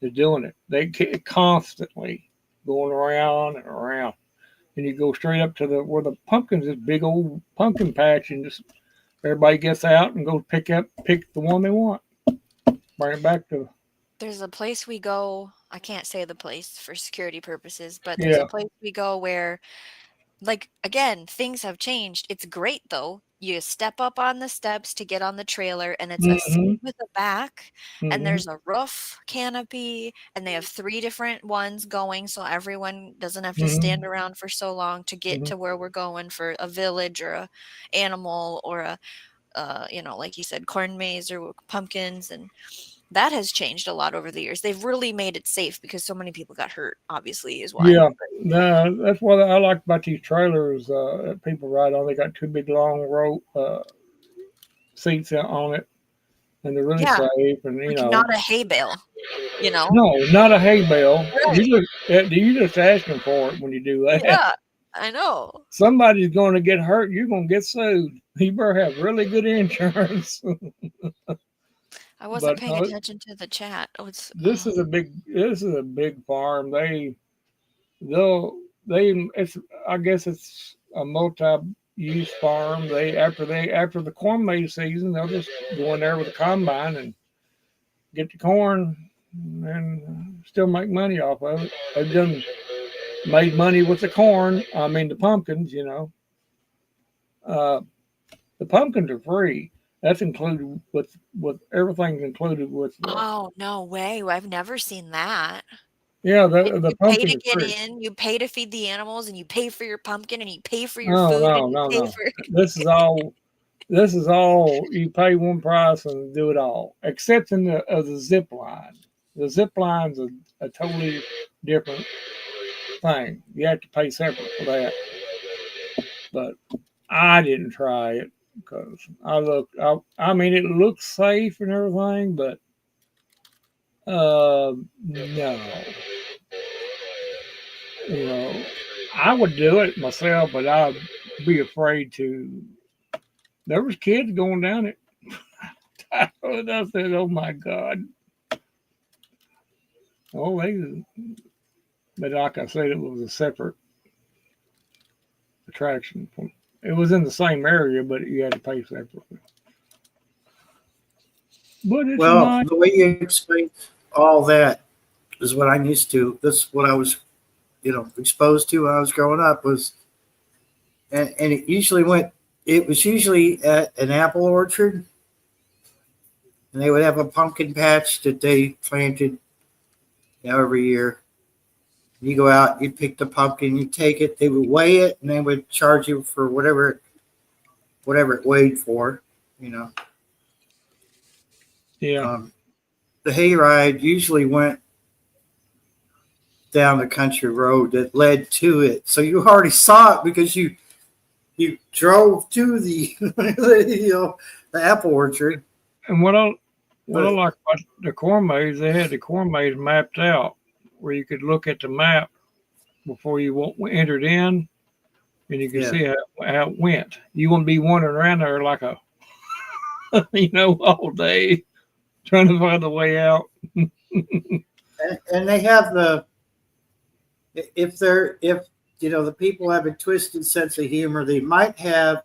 is doing it. They constantly going around and around, and you go straight up to the where the pumpkins is, big old pumpkin patch, and just everybody gets out and goes pick the one they want, bring it back to. There's a place we go, I can't say the place for security purposes, but there's a Yeah. place we go where, like, again, things have changed. It's great though. You step up on the steps to get on the trailer, and it's a seat Mm-hmm. with a back, and Mm-hmm. there's a roof canopy, and they have 3 different ones going, so everyone doesn't have to stand Mm-hmm. around for so long to get Mm-hmm. to where we're going for a village or a animal or a, like you said, corn maze or pumpkins, and that has changed a lot over the years. They've really made it safe because so many people got hurt, obviously, is why. Yeah. No, that's what I like about these trailers that people ride on. They got 2 big long rope seats on it, and they're really Yeah, safe. And like not a hay bale, you know? no, not a hay bale. Right. You just asking for it when you do that. Yeah, I know. Somebody's going to get hurt. You're going to get sued. You better have really good insurance. I But wasn't paying no, attention to the chat. Oh, it's this is a big farm. They'll they it's I guess it's a multi-use farm. After the corn maze season, they'll just go in there with a combine and get the corn and still make money off of it. They've done made money with the corn. I mean the pumpkins. Uh, the pumpkins are free. That's included with everything's included with the. oh, no way. I've never seen that. Yeah, And the you pay pumpkin to is get free. in, you pay to feed the animals, and you pay for your pumpkin, and you pay for your No, food, no, and you no, pay no. for This is all. This is all. You pay one price and do it all, except in the zip line. The zip line's a totally different thing. You have to pay separate for that. But I didn't try it because I mean, it looks safe and everything, but no. You know, I would do it myself, but I'd be afraid to. There was kids going down it. I said, "Oh my God!" Oh, but like I said, it was a separate attraction. It was in the same area, but you had to pay separately. But it's Well, nice. the way you explained all that is what I'm used to. That's what I was, exposed to when I was growing up and it was usually at an apple orchard, and they would have a pumpkin patch that they planted, every year. You go out, you pick the pumpkin, you take it, they would weigh it, and they would charge you for whatever it weighed for, you know. Yeah. The hayride usually went down the country road that led to it, so you already saw it because you drove to the the apple orchard. And what I like about the corn maze, they had the corn maze mapped out where you could look at the map before you entered in, and you could see how it went. You wouldn't be wandering around there like a, all day trying to find a way out. And they have if the people have a twisted sense of humor, they might have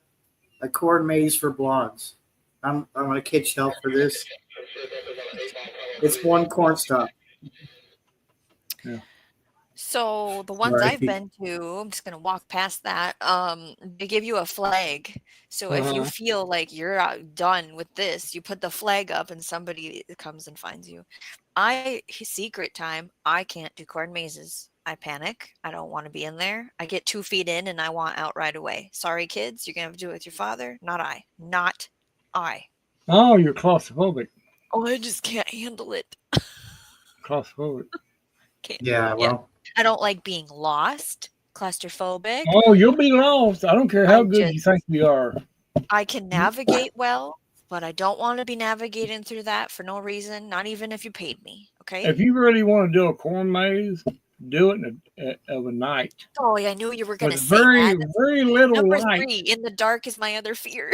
a corn maze for blondes. I'm gonna catch hell for this. It's one corn stalk. Yeah. So the ones I've been to, I'm just gonna walk past that. They give you a flag. So if you feel like you're done with this, you put the flag up, and somebody comes and finds you. Secret time. I can't do corn mazes. I panic. I don't want to be in there. I get 2 feet in, and I want out right away. Sorry, kids. You're gonna have to do it with your father. Not I. Not I. Oh, you're claustrophobic. Oh, I just can't handle it. Claustrophobic. Can't. Yeah, well. I don't like being lost, claustrophobic. Oh, you'll be lost. I don't care how good you think you are. I can navigate well, but I don't want to be navigating through that for no reason, not even if you paid me, okay? If you really want to do a corn maze, do it of a night. Oh, yeah, I knew you were going to say very, that. very little Number light. 3, in the dark is my other fear.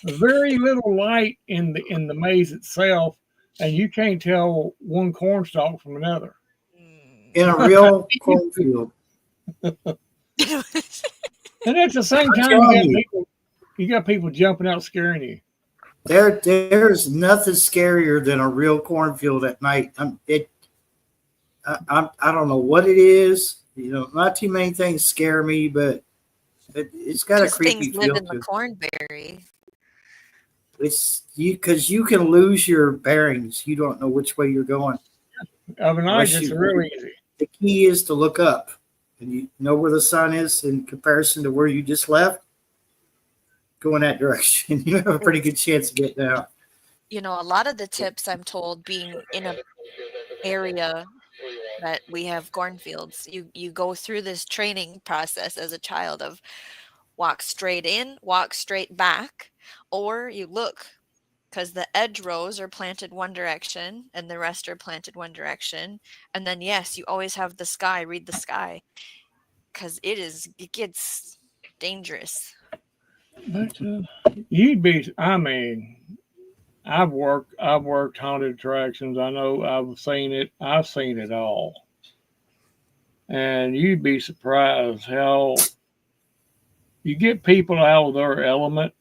Very little light in the maze itself, and you can't tell one corn stalk from another. In a real cornfield. And at the same time, you got people jumping out scaring you. There's nothing scarier than a real cornfield at night. I don't know what it is. Not too many things scare me, but it's got a creepy feel. Things live in the cornberry. It's because you can lose your bearings. You don't know which way you're going. Of a night, it's really easy. The key is to look up, and you know where the sun is in comparison to where you just left. Go in that direction. You have a pretty good chance of getting out. A lot of the tips I'm told, being in an area that we have cornfields, you go through this training process as a child of walk straight in, walk straight back, or you look, because the edge rows are planted one direction and the rest are planted one direction. And then, yes, you always have the sky, read the sky, because it gets dangerous. But I've worked haunted attractions. I know I've seen it all. And you'd be surprised how you get people out of their element.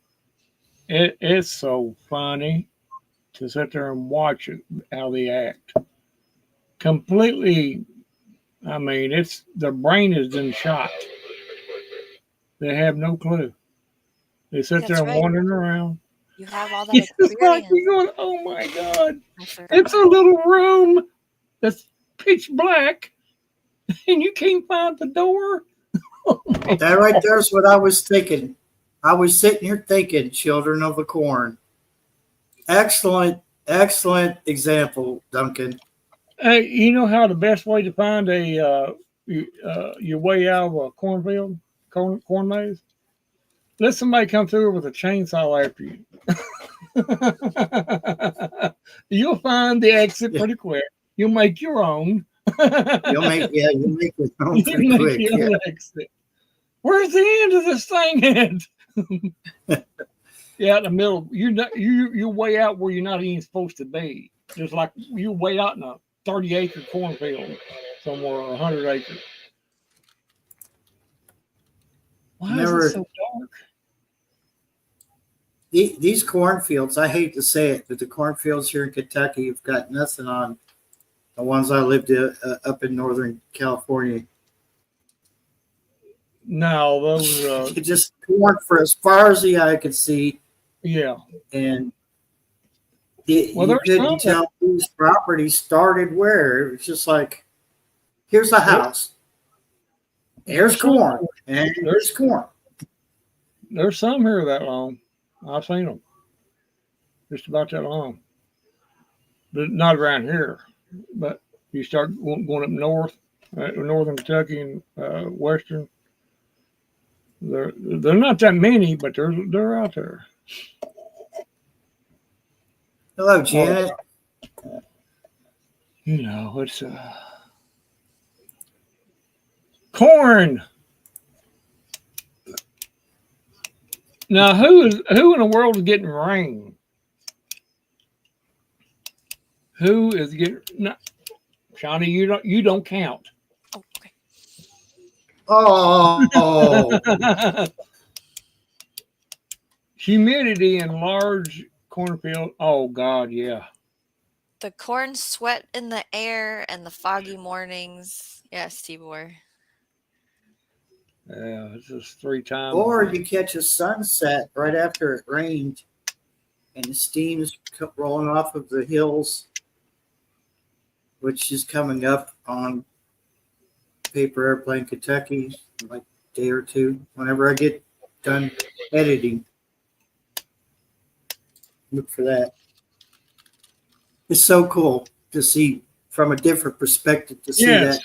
It's so funny to sit there and watch it, how they act. Completely, it's their brain is in shot. They have no clue. They sit there and wandering around. You have all that experience. It's like you're going, oh my God. It's a little room that's pitch black and you can't find the door. That right there is what I was thinking. I was sitting here thinking, Children of the Corn. Excellent example, Duncan. You know how the best way to find your way out of a cornfield, corn maze? Let somebody come through with a chainsaw after you. You'll find the exit pretty quick. You'll make your own. You'll make your own pretty quick. Yeah. Exit. Where's the end of this thing at? Yeah, in the middle. You're way out where you're not even supposed to be. It's like you're way out in a 30-acre cornfield somewhere, or 100 acres. Why is it so dark? These cornfields, I hate to say it, but the cornfields here in Kentucky have got nothing on the ones I lived up in Northern California. No, those just corn for as far as the eye could see. Yeah, and you couldn't tell whose property started where. It was just like, here's a house, there's corn, and there's corn. There's some here that long. I've seen them. Just about that long. But not around here. But you start going up north, northern Kentucky and western. They're not that many, but they're out there. Hello, Janet. It's Corn. Now, who in the world is getting rain? Who is getting? No, Shawnee, you don't count. Oh, okay. Oh, Humidity in large cornfield. Oh God, yeah. The corn sweat in the air and the foggy mornings. Yes, Tibor. Yeah, it's just 3 times. or you catch a sunset right after it rained, and the steam's rolling off of the hills, which is coming up on Paper Airplane, Kentucky, in like a day or two. Whenever I get done editing, look for that. It's so cool to see from a different perspective to see Yes, that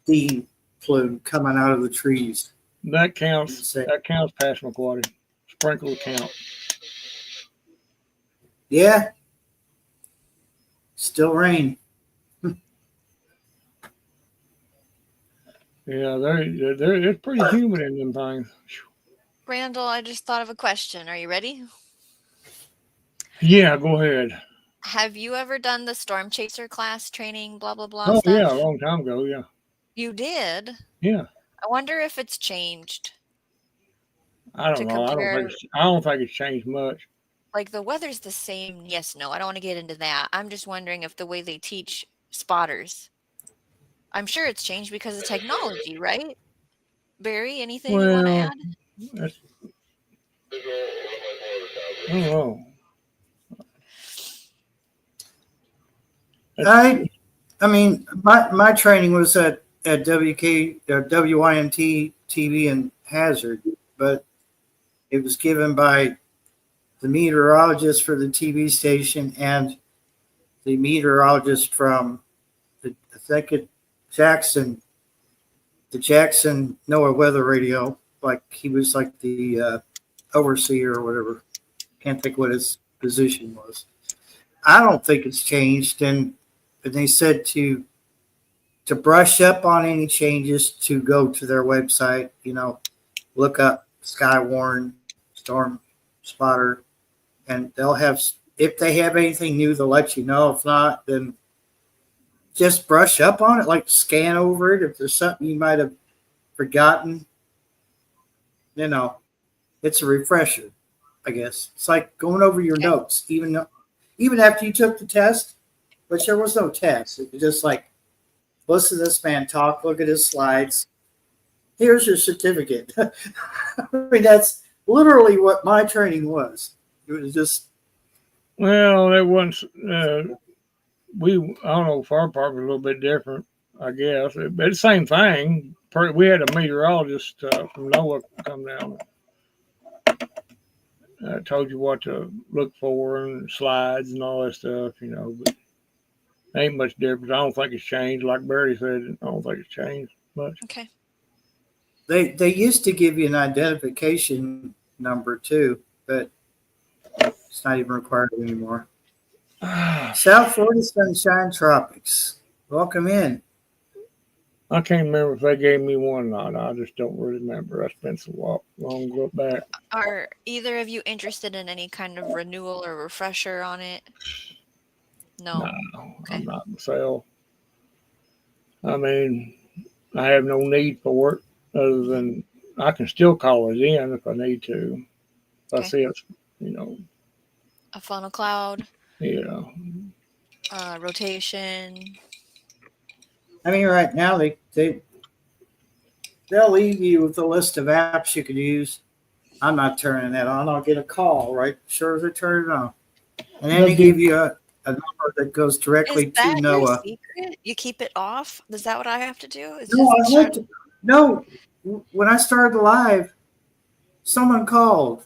steam plume coming out of the trees. that counts. Insane. That counts. Passamaquoddy. Sprinkle count. Yeah, still rain. Yeah, it's pretty humid in them things. Randall, I just thought of a question. Are you ready? Yeah, go ahead. Have you ever done the storm chaser class training, blah, blah, blah Oh stuff? yeah, a long time ago. Yeah, You did? yeah. I wonder if it's changed I don't to know. compare. I don't think it's changed much. Like the weather's the same. Yes, no, I don't want to get into that. I'm just wondering if the way they teach spotters, I'm sure it's changed because of technology, right? Barry, anything you want to Well, add? that's, I don't know. I mean, my training was at WYMT TV and Hazard, but it was given by the meteorologist for the TV station and the meteorologist from I think it Jackson, the Jackson NOAA weather radio. Like he was like the overseer or whatever. Can't think what his position was. I don't think it's changed, and they said to brush up on any changes to go to their website. Look up Skywarn Storm Spotter, and they'll have if they have anything new, they'll let you know. If not, then just brush up on it, like scan over it. If there's something you might have forgotten, it's a refresher. I guess it's like going over your Okay. notes, even after you took the test, which there was no test. It was just like listen to this man talk, look at his slides. Here's your certificate. I mean, that's literally what my training was. It was just Well, it once I don't know. For our part, was a little bit different, I guess. But the same thing. We had a meteorologist from NOAA come down. Told you what to look for and slides and all that stuff, But ain't much difference. I don't think it's changed. Like Barry said, I don't think it's changed much. Okay. they used to give you an identification number too, but it's not even required anymore. South Florida Sunshine Tropics. Welcome in. I can't remember if they gave me one or not. I just don't really remember. That's been so long back. Are either of you interested in any kind of renewal or refresher on it? No. No, Okay. I'm not myself. I mean, I have no need for it other than I can still call it in if I need to. If I Okay. see it's, A funnel cloud, yeah. rotation. I mean, right now they'll leave you with a list of apps you could use. I'm not turning that on. I'll get a call, right? Sure as I turn it on. And then they give you a number that goes directly Is that to your NOAA. secret? You keep it off? Is that what I have to do? Is No, just I had to. No, when I started the live, someone called,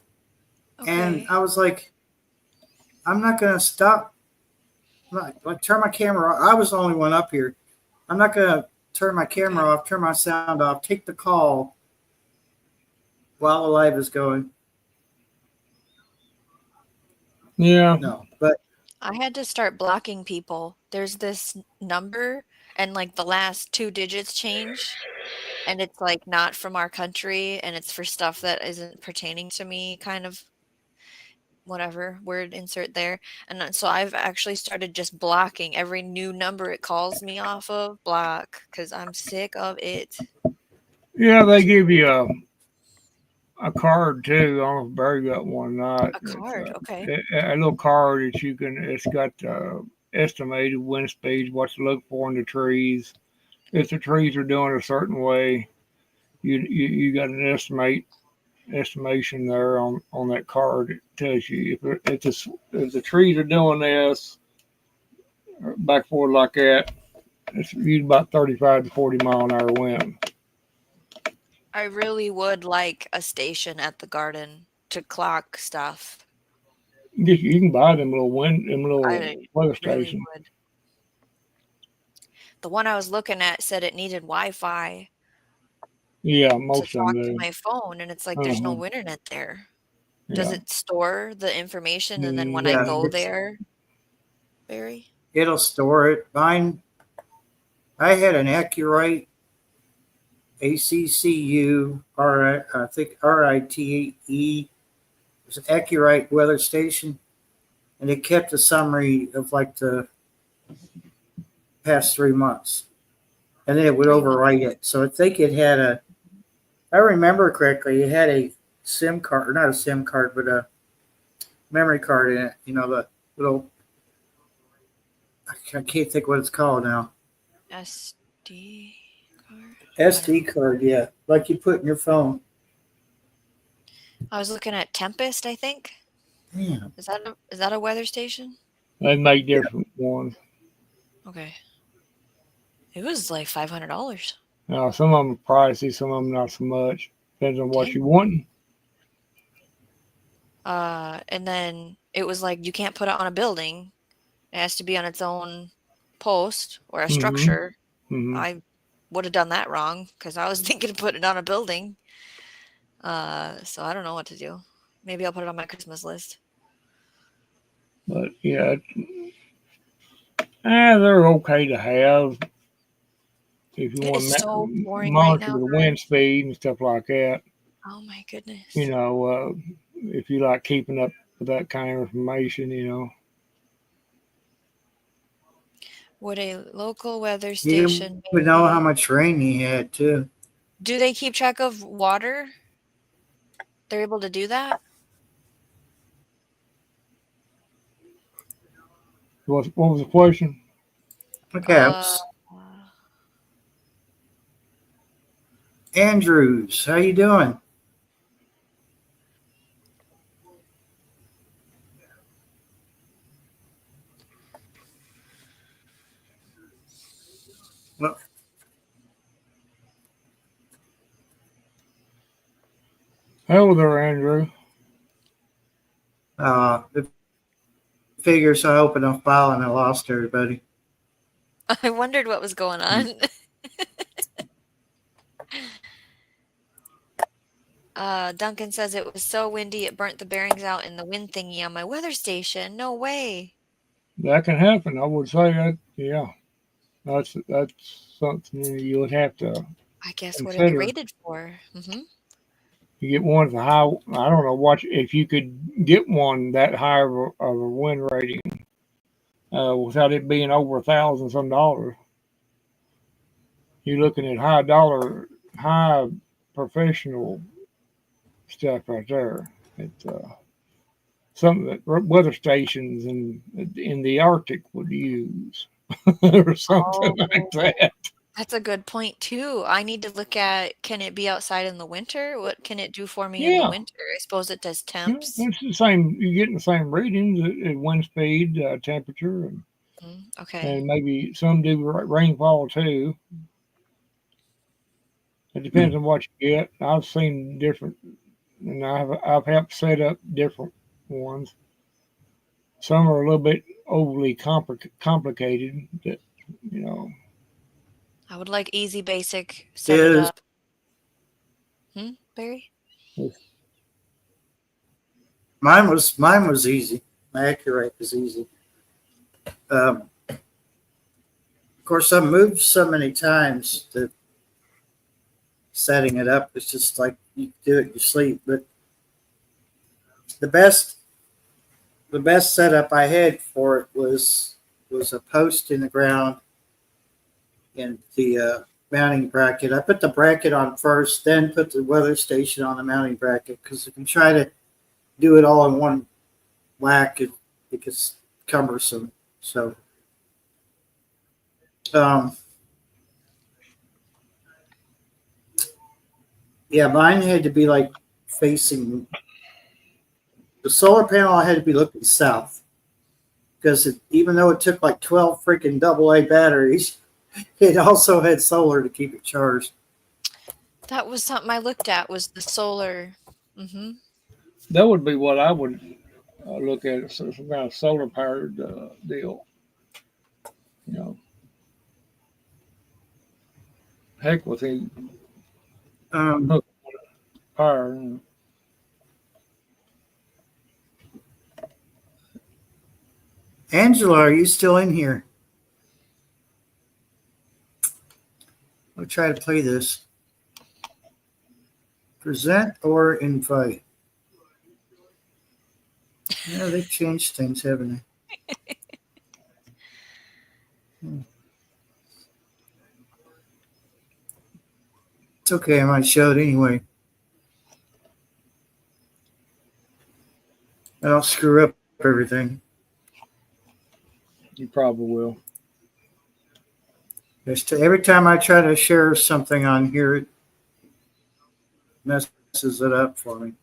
and Okay. I was like, I'm not going to stop. Like turn my camera off. I was the only one up here. I'm not going to turn my camera Okay. off, turn my sound off, take the call while the live is going. Yeah. No, but I had to start blocking people. There's this number, and like the last 2 digits change. and it's like not from our country, and it's for stuff that isn't pertaining to me, kind of whatever word insert there. And so I've actually started just blocking every new number it calls me off of, block, because I'm sick of it. Yeah, they give you a card too. I don't know if Barry got one or not. A It's card, okay. a little card that you can. It's got estimated wind speeds, what to look for in the trees. If the trees are doing a certain way, you got an estimation there on that card. It tells you if the trees are doing this back forward like that, it's usually about 35 to 40 mile an hour wind. I really would like a station at the garden to clock stuff. You can buy them little I weather really stations. would. The one I was looking at said it needed Wi-Fi Yeah, to most of them talk to do. my phone, and it's like there's Uh-huh. no internet there. Does Yeah. it store the information, and then when I Yeah, go there, Barry? it'll store it. Mine, I had an Accurate ACCU, I think RITE, it was an Accurate weather station, and it kept a summary of like the past 3 months, and then it would 3 months. overwrite it. So I think it had a, if I remember correctly, it had a SIM card, or not a SIM card, but a memory card in it. You know, the little, I can't think what it's called now. SD card? SD card, yeah, like you put in your phone. I was looking at Tempest, I think. Damn. Is that a weather station? They make different ones. Okay. It was like $500. Now, some of them are pricey, some of them not so much. Depends on what Dang. you want. And then it was like you can't put it on a building. It has to be on its own post or a Mm-hmm. structure. Mm-hmm. I would have done that wrong because I was thinking of putting it on a building. So I don't know what to do. Maybe I'll put it on my Christmas list. But yeah, they're okay to have if you It want is to so boring right monitor now, the guys. wind speed and stuff like that. Oh my goodness. You know, if you like keeping up with that kind of information, you know. Would a local weather You station would know how maybe... much rain you had too. Do they keep track of water? They're able to do that? What was the question? Okay, Uh, Andrews, how you doing? Well, Hello there, Andrew. the figures I opened a file and I lost everybody. I wondered what was going on. Duncan says it was so windy it burnt the bearings out in the wind thingy on my weather station. No way. That can happen. I would say that. Yeah, that's something you would have to I guess what are they consider. rated for? Mm-hmm. You get one for high. I don't know what if you could get one that high of a wind rating without it being over $1,000 some dollars. You're looking at high professional stuff right there. It's something that weather stations in the Arctic would use or something like that. That's a good point too. I need to look at, can it be outside in the winter? What can it do for me in the Yeah. winter? I suppose it does Yeah, temps. it's the same. You're getting the same readings at wind speed, temperature, Okay. and maybe some do rainfall too. It depends on what you get. I've seen different, and I've helped set up different ones. Some are a little bit overly complicated. That you know. I would like easy, basic, set it up. Barry? Mine was easy. My Accurate was easy. Of course, I moved so many times that setting it up. It's just like you do it in your sleep. But the best setup I had for it was a post in the ground and the mounting bracket. I put the bracket on first, then put the weather station on the mounting bracket, because if you try to do it all in one whack, it gets cumbersome. So yeah, mine had to be like facing the solar panel. I had to be looking south, because even though it took like 12 freaking AA batteries, it also had solar to keep it charged. That was something I looked at, was the solar. Mm-hmm. That would be what I would look at, some kind of solar powered deal. You know, heck with the power. Angela, are you still in here? I'll try to play this. Present or invite? Yeah, they've changed things, haven't they? It's okay, I might show it anyway. I don't screw up everything. You probably will. Every time I try to share something on here, it messes it up for me.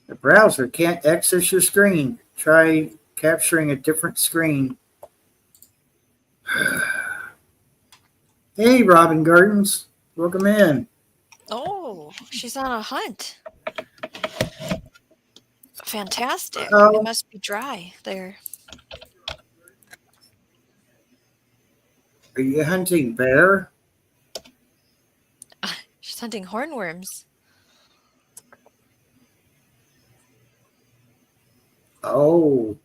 The browser can't access your screen. Try capturing a different screen. Hey, Robin Gardens. Welcome in. Oh, she's on a hunt. Fantastic. Oh. It must be dry there. Are you hunting bear? She's hunting hornworms. Oh.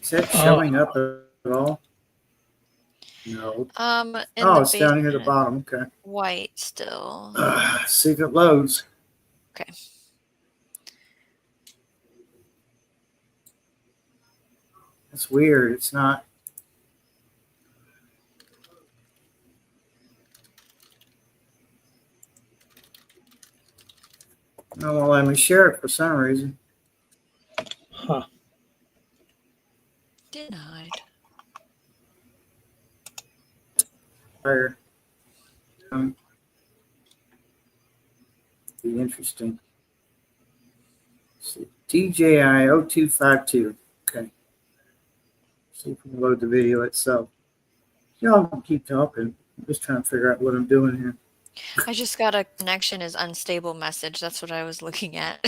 Is that showing up at all? No. It's down here at the bottom. Okay. White still. See if it loads. Okay. It's weird. It's not. No, well, let me share it for some reason. Huh. Denied. Fire. Be interesting. Let's see. DJI 0252. Okay. See if we can load the video itself. Y'all can keep talking. I'm just trying to figure out what I'm doing here. I just got a connection is unstable message. That's what I was looking at.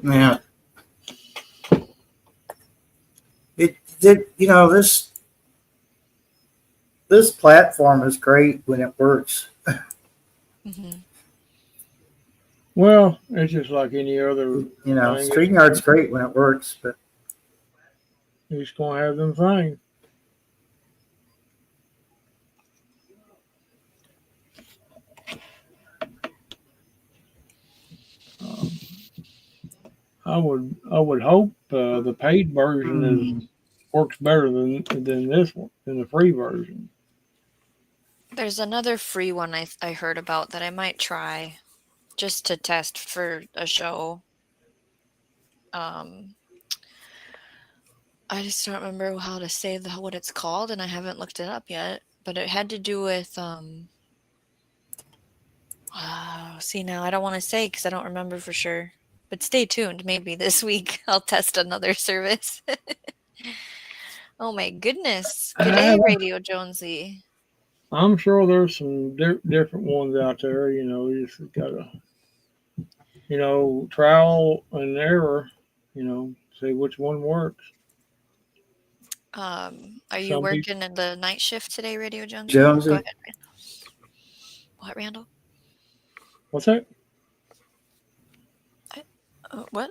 Yeah. It did, this platform is great when it works. Mm-hmm. Well, it's just like any other. StreamYard's great when it works, but you're just gonna have them things. I would hope the paid version works better than this one, than the free version. There's another free one I heard about that I might try just to test for a show. I just don't remember how to say what it's called, and I haven't looked it up yet. But it had to do with see, now I don't want to say because I don't remember for sure. But stay tuned. Maybe this week I'll test another service. Oh my goodness! Good day, Radio Jonesy. I'm sure there's some different ones out there. You just gotta, trial and error. See which one works. Are you Some people, working in the night shift today, Radio Jonesy? Jonesy. Go ahead. What, Randall? what's that? What?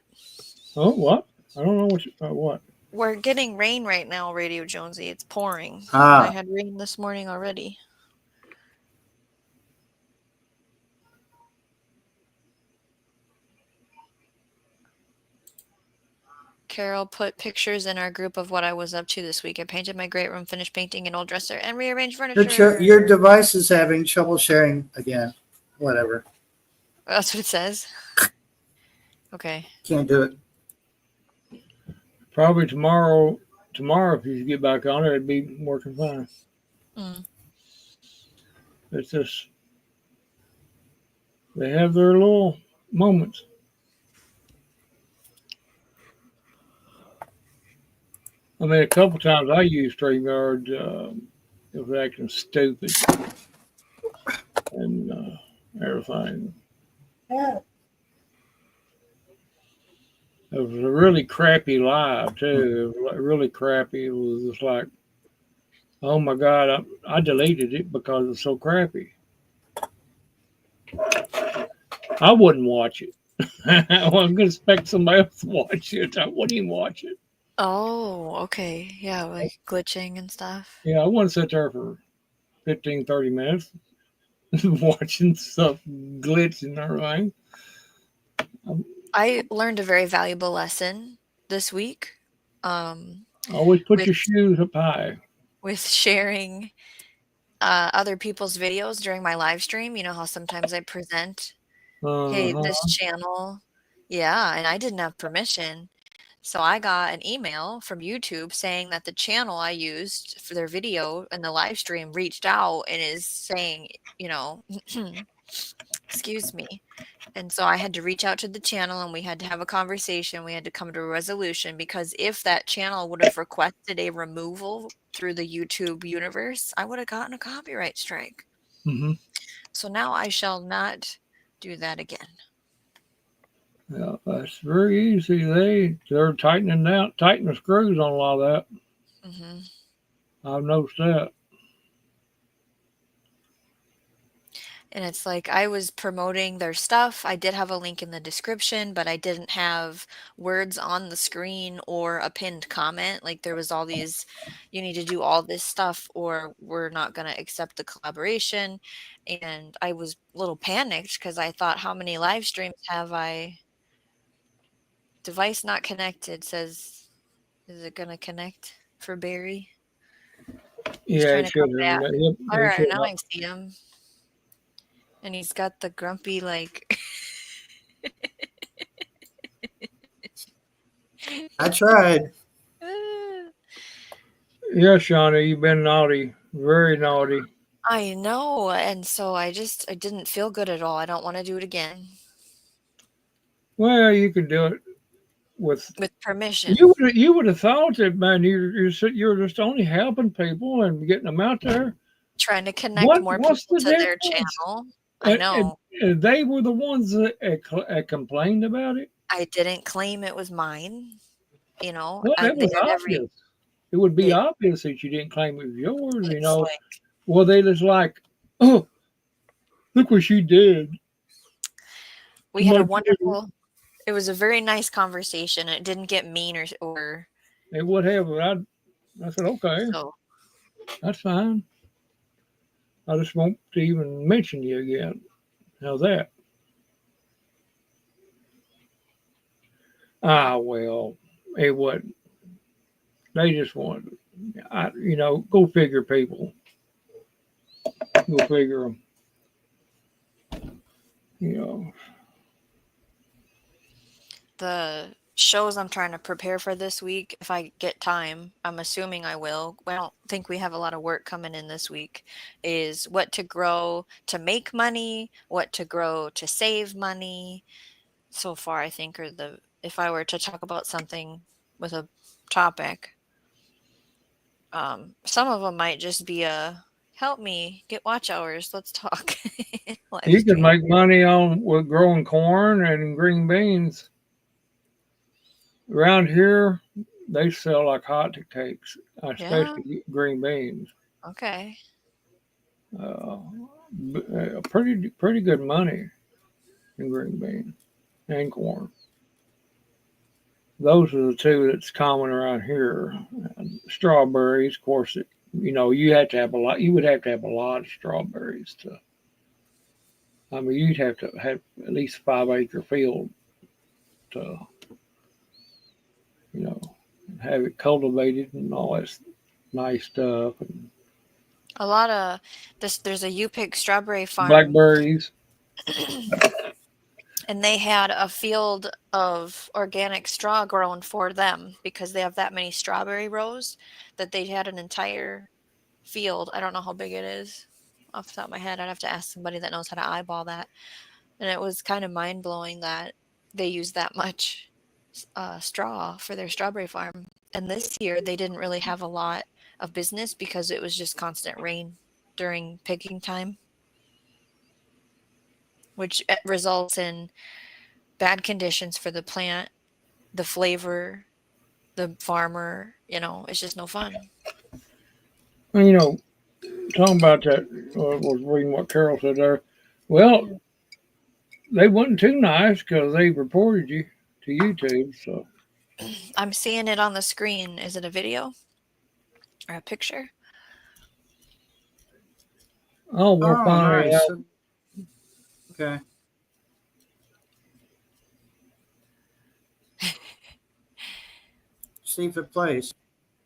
Oh, what? I don't know what. We're getting rain right now, Radio Jonesy. It's pouring. Ah. I had rain this morning already. Carol put pictures in our group of what I was up to this week. I painted my great room, finished painting an old dresser, and rearranged furniture. Your device is having trouble sharing again. Whatever. That's what it says. Okay. Can't do it. Probably tomorrow, if you get back on it, it'd be working fine. It's just, they have their little moments. I mean, a couple times I used StreamYard, it was acting stupid and everything. Yeah. It was a really crappy live too. It was really crappy. It was just like, oh my God, I deleted it because it's so crappy. I wouldn't watch it. I wasn't going to expect somebody else to watch it. I wouldn't even watch it. Oh, okay. Yeah, like glitching and stuff. Yeah, I wouldn't sit there for 15, 30 minutes watching stuff glitch and everything. I learned a very valuable lesson this week. Always put your shoes up high. With sharing other people's videos during my live stream. You know how sometimes I present, hey, this channel. Yeah, and I didn't have permission. So I got an email from YouTube saying that the channel I used for their video and the live stream reached out and is saying, you know, excuse me. And so I had to reach out to the channel and we had to have a conversation. We had to come to a resolution because if that channel would have requested a removal through the YouTube universe, I would have gotten a copyright strike. Mm-hmm. So now I shall not do that again. Yeah, that's very easy. They're tightening the screws on a lot of that. Mm-hmm. I've noticed that. And it's like I was promoting their stuff. I did have a link in the description, but I didn't have words on the screen or a pinned comment. Like there was all these, you need to do all this stuff or we're not going to accept the collaboration. And I was a little panicked because I thought, how many live streams have I? Device not connected says, is it going to connect for Barry? He's Yeah, trying it to come should. back. Yep, All right, now I see him. And he's got the grumpy, like... I tried. Yeah, Shawnee, you've been naughty. Very naughty. I know. And so I didn't feel good at all. I don't want to do it again. Well, you could do it with permission. You would have thought that, man, you're just only helping people and getting them out there. Trying to connect more people to their channel. I know. And they were the ones that complained about it. I didn't claim it was mine. You know, well, that was obvious. It would be obvious that you didn't claim it was yours. You know, well, they just like, oh, look what she did. We had a wonderful. It was a very nice conversation. It didn't get mean or. It would have. I said, okay, that's fine. I just won't even mention you again. How's that? Well, it wasn't. They just wanted, go figure, people. Go figure them. The shows I'm trying to prepare for this week, if I get time, I'm assuming I will. I don't think we have a lot of work coming in this week, is what to grow to make money, what to grow to save money. So far, I think if I were to talk about something with a topic, some of them might just be help me get watch hours. Let's talk. You can make money with growing corn and green beans. Around here, they sell like hotcakes, Yeah. especially green beans. Okay. Uh, pretty good money in green beans and corn. Those are the two that's common around here. And strawberries, of course, you have to have a lot. You would have to have a lot of strawberries to. I mean, you'd have to have at least 5 acre field to, you know, have it cultivated and all that nice stuff. And A lot of this. There's a U-Pick strawberry farm, blackberries. and they had a field of organic straw grown for them because they have that many strawberry rows that they had an entire field. I don't know how big it is off the top of my head. I'd have to ask somebody that knows how to eyeball that. And it was kind of mind blowing that they used that much straw for their strawberry farm. And this year they didn't really have a lot of business because it was just constant rain during picking time, which results in bad conditions for the plant, the flavor, the farmer. It's just no fun. And, talking about that, I was reading what Carol said there. Well, they wasn't too nice because they reported you to YouTube. So I'm seeing it on the screen. Is it a video or a picture? oh, we'll Oh, find nice. out. Okay. See if it plays.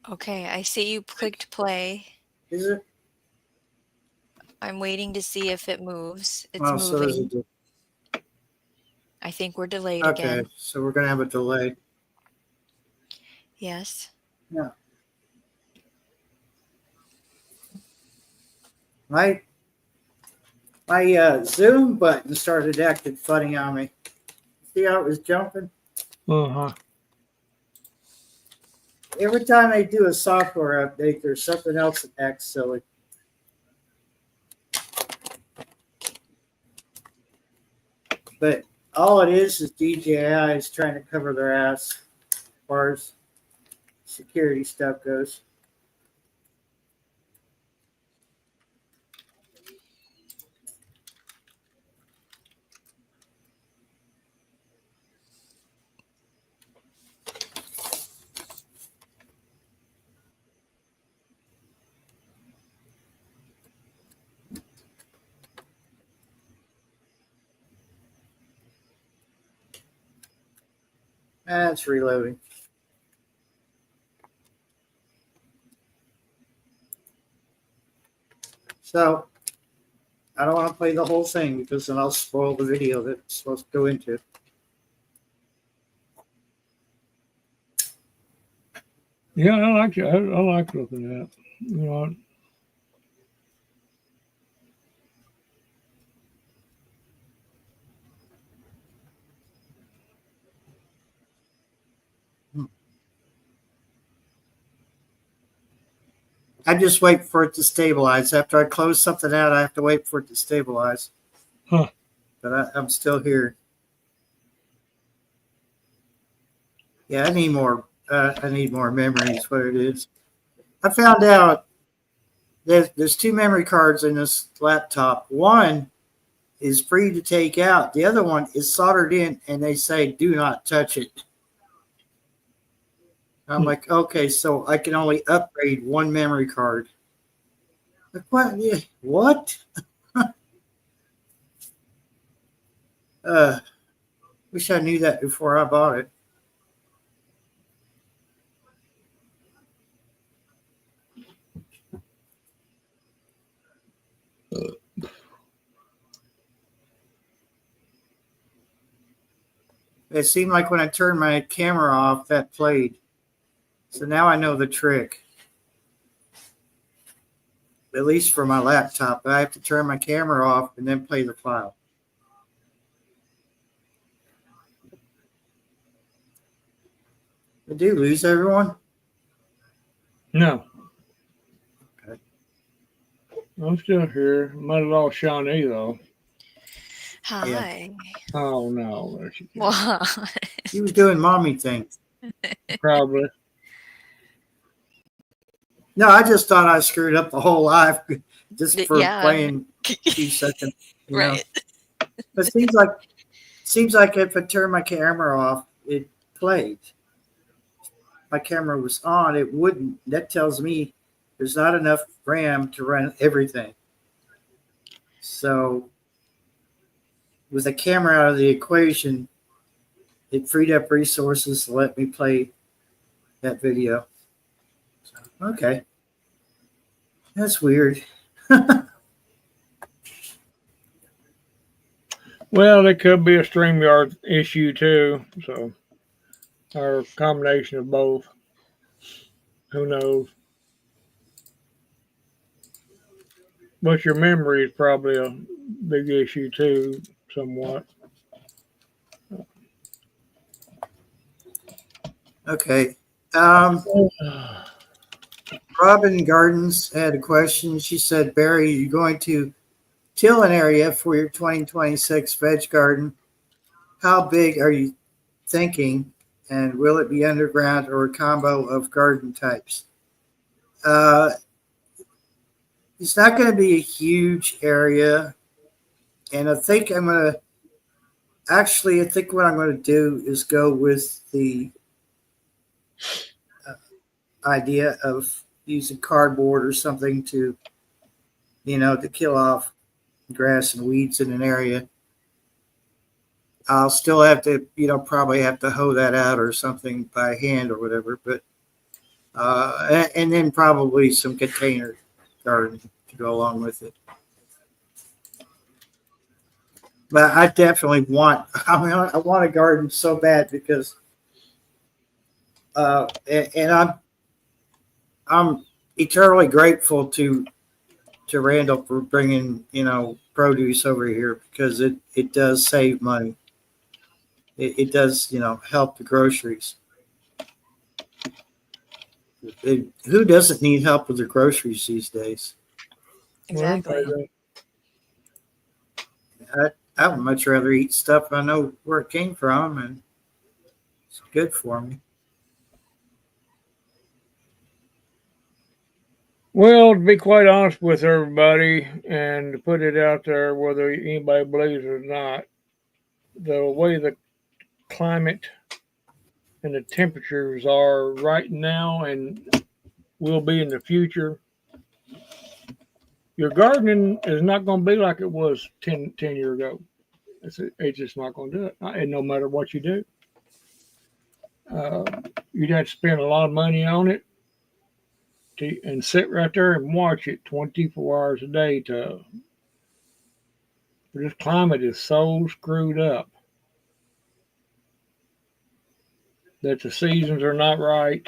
Okay, I see you clicked play. Is it? I'm waiting to see if it moves. It's Oh, so there's moving. I think we're delayed okay, again. so we're gonna have a delay. Yes. Yeah. My Zoom button started acting funny on me. See how it was jumping? Uh-huh. Every time they do a software update, there's something else that acts silly. But all it is DJI is trying to cover their ass as far as security stuff goes. That's reloading. So I don't want to play the whole thing because then I'll spoil the video that it's supposed to go into. Yeah, I like it. I like looking at it. You know. I just wait for it to stabilize. After I close something out, I have to wait for it to stabilize. Huh. But I'm still here. Yeah, I need more. I need more memory. Is what it is. I found out there's two memory cards in this laptop. One is free to take out. The other one is soldered in, and they say do not touch it. I'm like, okay, so I can only upgrade one memory card. Like, what? What? Wish I knew that before I bought it. It seemed like when I turned my camera off, that played. So now I know the trick. At least for my laptop, I have to turn my camera off and then play the file. Did you lose everyone? No. Okay. I'm still here. Might have lost Shawnee though. Hi. Yeah. Oh no, there she goes. What? She was doing mommy things. Probably. No, I just thought I screwed up the whole life just for Yeah, playing a few seconds, you know. right. But seems like if I turn my camera off, it played. My camera was on, it wouldn't. That tells me there's not enough RAM to run everything. So with the camera out of the equation, it freed up resources to let me play that video. So, okay, that's weird. Well, it could be a StreamYard issue too. So, or a combination of both. Who knows? But your memory is probably a big issue too, somewhat. Okay. Robin Gardens had a question. She said, Barry, you're going to till an area for your 2026 veg garden. How big are you thinking? And will it be underground or a combo of garden types? Uh, it's not going to be a huge area. And I think I think what I'm going to do is go with the uh, idea of using cardboard or something to, to kill off grass and weeds in an area. I'll still have to, probably have to hoe that out or something by hand or whatever, but, and then probably some container garden to go along with it. But I definitely I want a garden so bad because, and I'm eternally grateful to Randall for bringing, produce over here because it does save money. It does, help the groceries. Who doesn't need help with their groceries these days? Exactly. I would much rather eat stuff I know where it came from and it's good for me. Well, to be quite honest with everybody and to put it out there, whether anybody believes it or not, the way the climate and the temperatures are right now and will be in the future, your gardening is not going to be like it was 10 years ago. It's just not going to do it. And no matter what you do, uh, you'd have to spend a lot of money on it and sit right there and watch it 24 hours a day. This climate is so screwed up that the seasons are not right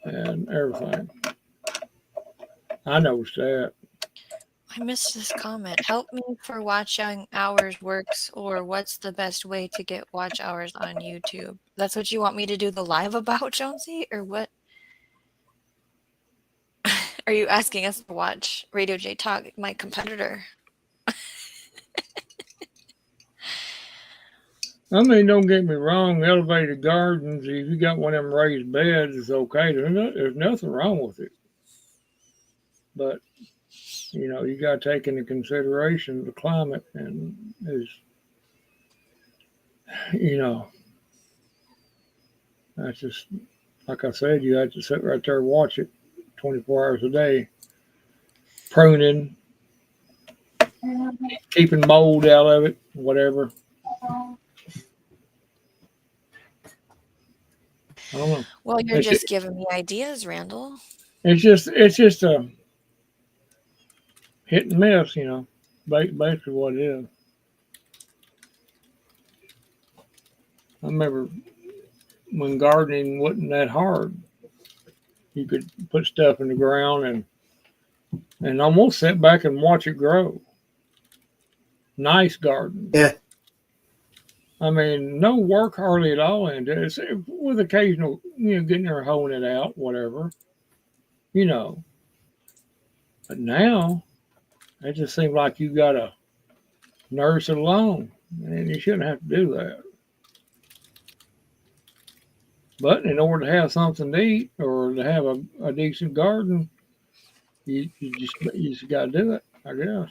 and everything. I noticed that. I missed this comment. Help me for watching hours works, or what's the best way to get watch hours on YouTube? That's what you want me to do the live about, Jonesy, or what? Are you asking us to watch Radio J Talk, my competitor? I mean, don't get me wrong. Elevated gardens, if you got one of them raised beds, it's okay. There's nothing wrong with it. But you got to take into consideration the climate and is, that's just like I said. You have to sit right there and watch it 24 hours a day, pruning, keeping mold out of it, whatever. I don't know. Well, you're just giving me ideas, Randall. It's just a hit and miss, basically what it is. I remember when gardening wasn't that hard. You could put stuff in the ground and almost sit back and watch it grow. Nice garden. Yeah. I mean, no work hardly at all into it. It's with occasional, getting there, hoeing it out, whatever, But now, it just seems like you got to nurse it along, and you shouldn't have to do that. But in order to have something to eat or to have a decent garden, you just got to do it. I guess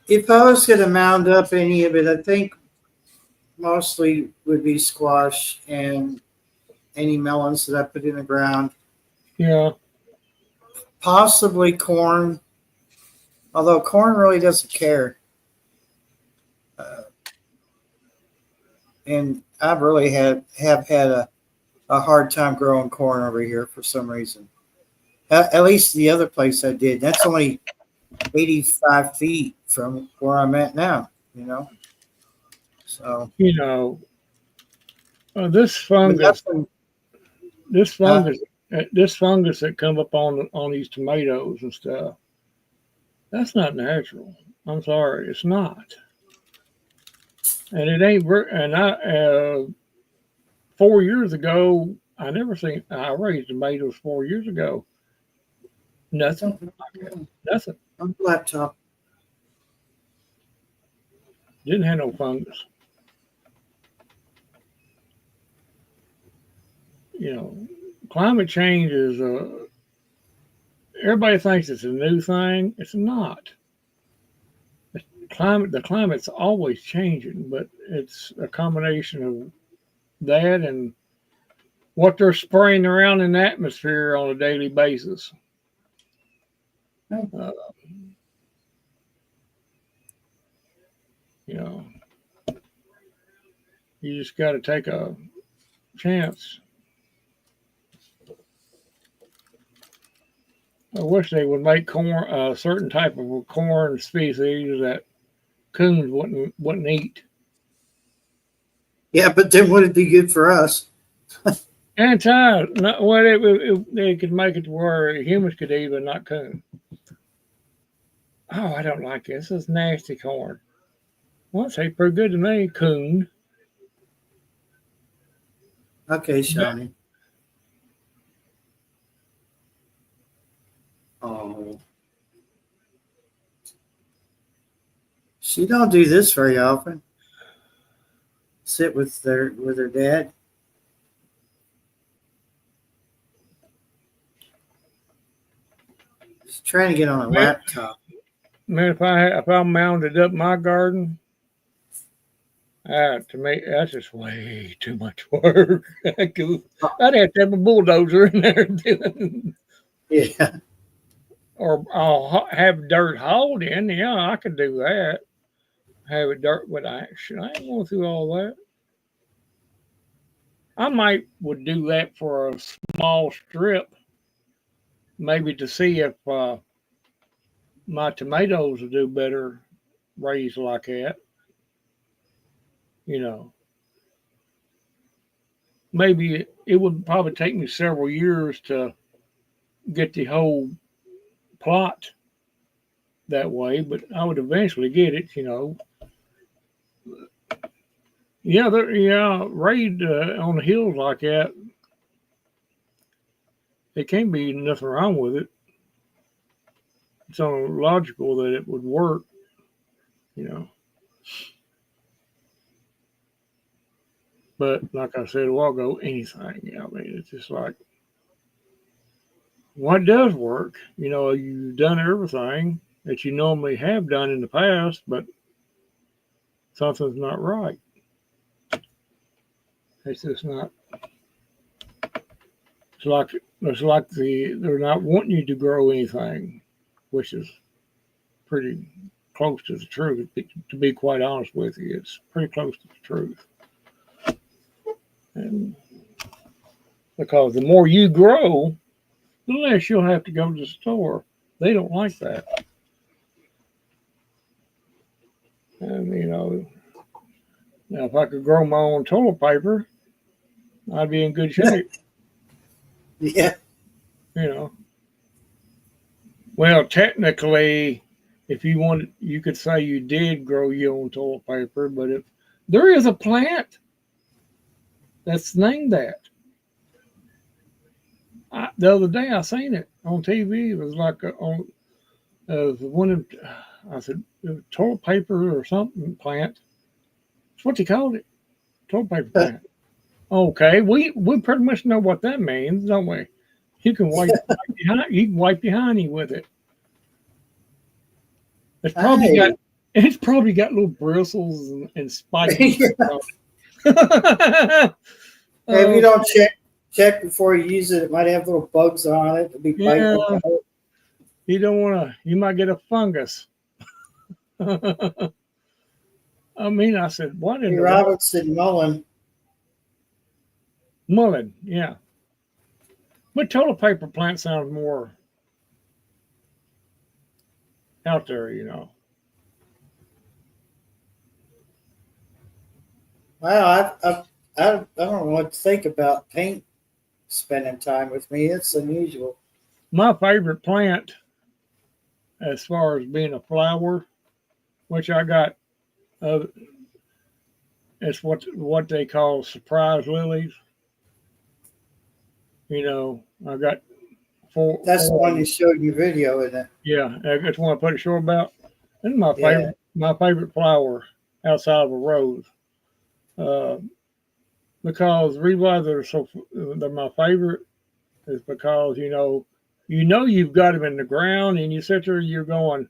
If I was going to mound up any of it, I think mostly would be squash and any melons that I put in the ground. Yeah, Possibly corn, although corn really doesn't care. Uh, and I've really have had a hard time growing corn over here for some reason. At least the other place I did. That's only 85 feet from where I'm at now, So, you know, this but fungus, nothing. this Uh, fungus, this fungus that come up on these tomatoes and stuff. That's not natural. I'm sorry, it's not. And it ain't. And 4 years ago, I never seen. I raised tomatoes 4 years ago. Nothing like that. Nothing. on the laptop. Didn't have no fungus. Climate change is. Everybody thinks it's a new thing. It's not. The climate's always changing, but it's a combination of that and what they're spraying around in the atmosphere on a daily basis. Uh, you know, you just got to take a chance. I wish they would make corn a certain type of a corn species that coons wouldn't eat. Yeah, but then would it be good for us? They could make it to where humans could eat, but not coon. Oh, I don't like this. This is nasty corn. Well, it tastes pretty good to me, coon. Okay, Shawnee. Oh. She don't do this very often. Sit with her dad. She's trying to get on a laptop. Man, if I mounded up my garden, to me that's just way too much work. I'd have to have a bulldozer in there, Yeah. or I'll have dirt hauled in. Yeah, I could do that. Have it dirt, but I ain't going through all that. I would do that for a small strip, maybe to see if my tomatoes would do better raised like that. You know, maybe it would probably take me several years to get the whole plot that way, but I would eventually get it. Raised on the hills like that, there can't be nothing wrong with it. It's logical that it would work. But like I said a while ago, anything. I mean, it's just like what does work. You've done everything that you normally have done in the past, but something's not right. It's just not. It's like they're not wanting you to grow anything, which is pretty close to the truth. To be quite honest with you, it's pretty close to the truth. And because the more you grow, the less you'll have to go to the store. They don't like that. And now if I could grow my own toilet paper, I'd be in good shape. Yeah. Well, technically, if you wanted, you could say you did grow your own toilet paper, but if there is a plant that's named that. The other day I seen it on TV. It was like one of, I said, toilet paper or something plant. That's what they called it. Toilet paper plant. Okay, we pretty much know what that means, don't we? You can wipe your hiney with it. It's probably got Hey, it's probably got little bristles and spikes. Oh, if you don't check before you use it, it might have little bugs on it to be biting yeah, it. you don't want to. You might get a fungus. I mean, I said, what in Hey, the world? Robinson Mullen. Mullen, yeah. But toilet paper plant sounds more out there, you know. Wow, I don't know what to think about paint spending time with me. It's unusual. My favorite plant, as far as being a flower, which I got, uh, it's what they call surprise lilies. You know, I got That's the four of one you them. showed in your video, isn't it? Yeah, that's one I put a short about. This is Yeah. my favorite flower outside of a rose. Uh, because the reason why they're my favorite is because you've got them in the ground and you sit there you're going,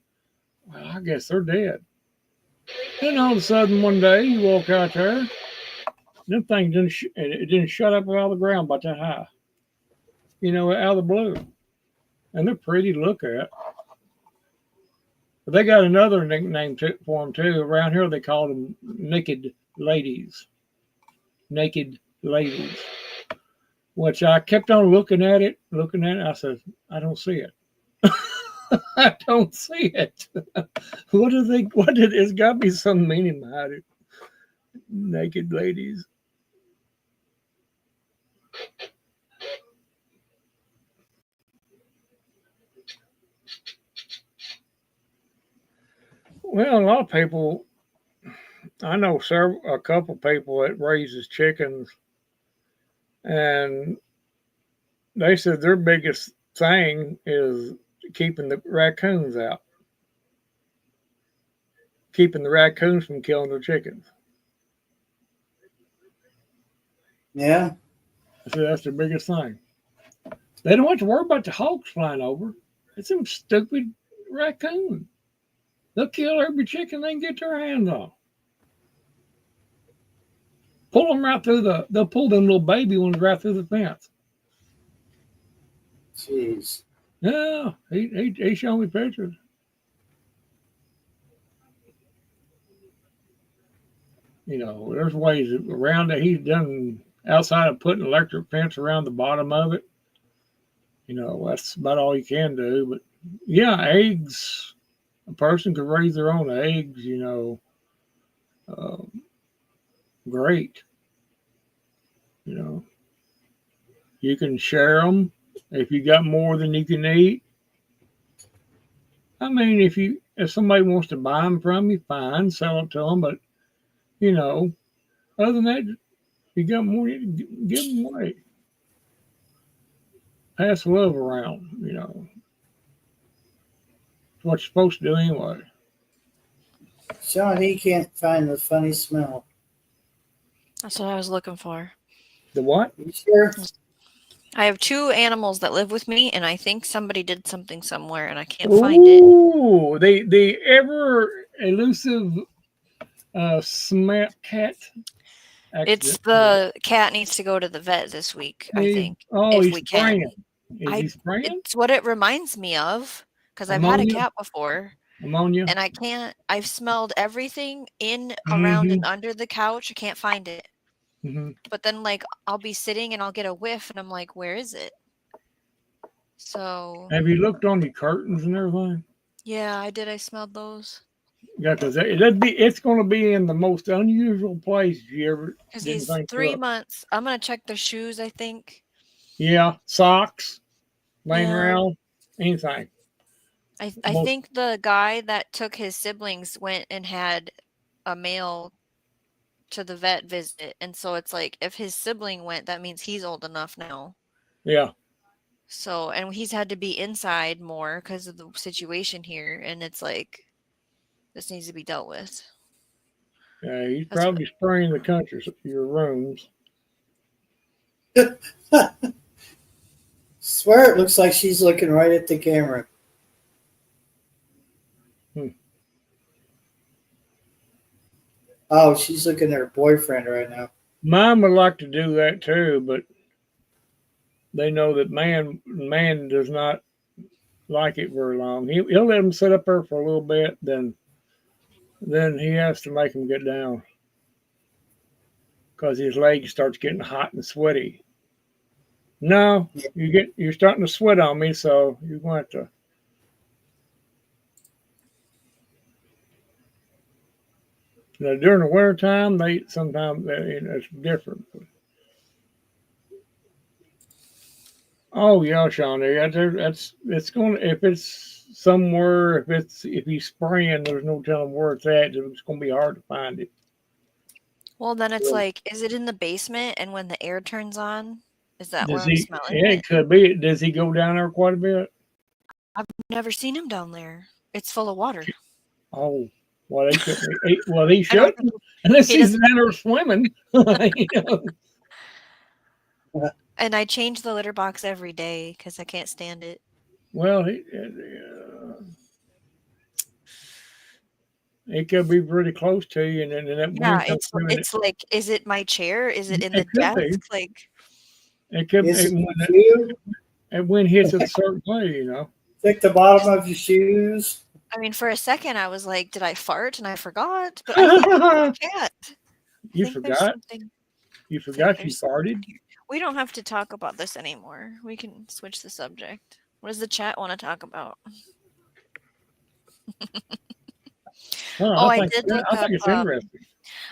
well, I guess they're dead. Then all of a sudden one day you walk out there, them things it didn't shut up out of the ground about that high, out of the blue, and they're pretty to look at. But they got another nickname for them too. Around here they call them naked ladies. Naked ladies. Which I kept on looking at it. I said, I don't see it. I don't see it. What do they? What did? It's got to be some meaning behind it. Naked ladies. Well, a lot of people. I know a couple people that raises chickens, and they said their biggest thing is keeping the raccoons out, keeping the raccoons from killing their chickens. Yeah. I said that's their biggest thing. They don't have to worry about the hawks flying over. It's them stupid raccoons. They'll kill every chicken they can get their hands on. Pull them right through they'll pull them little baby ones right through the fence. Jeez. Yeah, he showed me pictures. There's ways around it. He's done outside of putting electric fence around the bottom of it. That's about all you can do. But yeah, eggs. A person could raise their own eggs. Um, great. You can share them if you got more than you can eat. I mean, if somebody wants to buy them from you, fine, sell it to them. But other than that, you got more, give them away. Pass love around. It's what you're supposed to do anyway. Sean, he can't find the funny smell. That's what I was looking for. The what? You sure? I have two animals that live with me, and I think somebody did something somewhere, and I can't find it. Ooh, the ever elusive cat. It's the cat needs to go to the vet this week, I think. Oh, if he's we can. spraying. Is he spraying? It's what it reminds me of, because I've had a cat before. Ammonia. And I've smelled everything in, around, and under the couch. I can't find it. Mm-hmm. But then, I'll be sitting and I'll get a whiff, and I'm like, where is it? So. Have you looked on the curtains and everything? Yeah, I did. I smelled those. Yeah, because it's going to be in the most unusual place you ever. Because he's 3 months. I'm gonna check the shoes, I think. Yeah, socks, laying around, anything. I think the guy that took his siblings went and had a male to the vet visit, and so it's like if his sibling went, that means he's old enough now. Yeah. So, and he's had to be inside more because of the situation here, and it's like this needs to be dealt with. Yeah, he's That's probably spraying the country, your rooms. Swear it looks like she's looking right at the camera. Hmm. Oh, she's looking at her boyfriend right now. Mine would like to do that too, but they know that man does not like it very long. He'll let him sit up there for a little bit, then he has to make him get down because his leg starts getting hot and sweaty. No, Yeah. you're starting to sweat on me, so you're going to have to. Now, during the winter time, sometimes it's different. Oh yeah, Sean, that's it's going to if it's somewhere if he's spraying, there's no telling where it's at. It's going to be hard to find it. well, then it's like, is it in the basement? And when the air turns on, is that where Does I'm he? smelling Yeah, it? it could be. Does he go down there quite a bit? I've never seen him down there. It's full of water. Oh, well, they shouldn't. Well, he I don't think shouldn't unless he he's doesn't. down there swimming. You know? And I change the litter box every day because I can't stand it. Well, it could be pretty close to you, and then that Yeah, wind comes through, and it's like, is it my chair? Is it in the it could desk? be. Like, It could. Is It, it when you? that wind hits it a certain way, you know. Take the bottom of your shoes. I mean, for a second I was like, did I fart and I forgot? But I think I can't. I You think there's forgot. something. You I think forgot you there's something farted. here. We don't have to talk about this anymore. We can switch the subject. What does the chat want to talk about? Huh, Oh, I think it's interesting.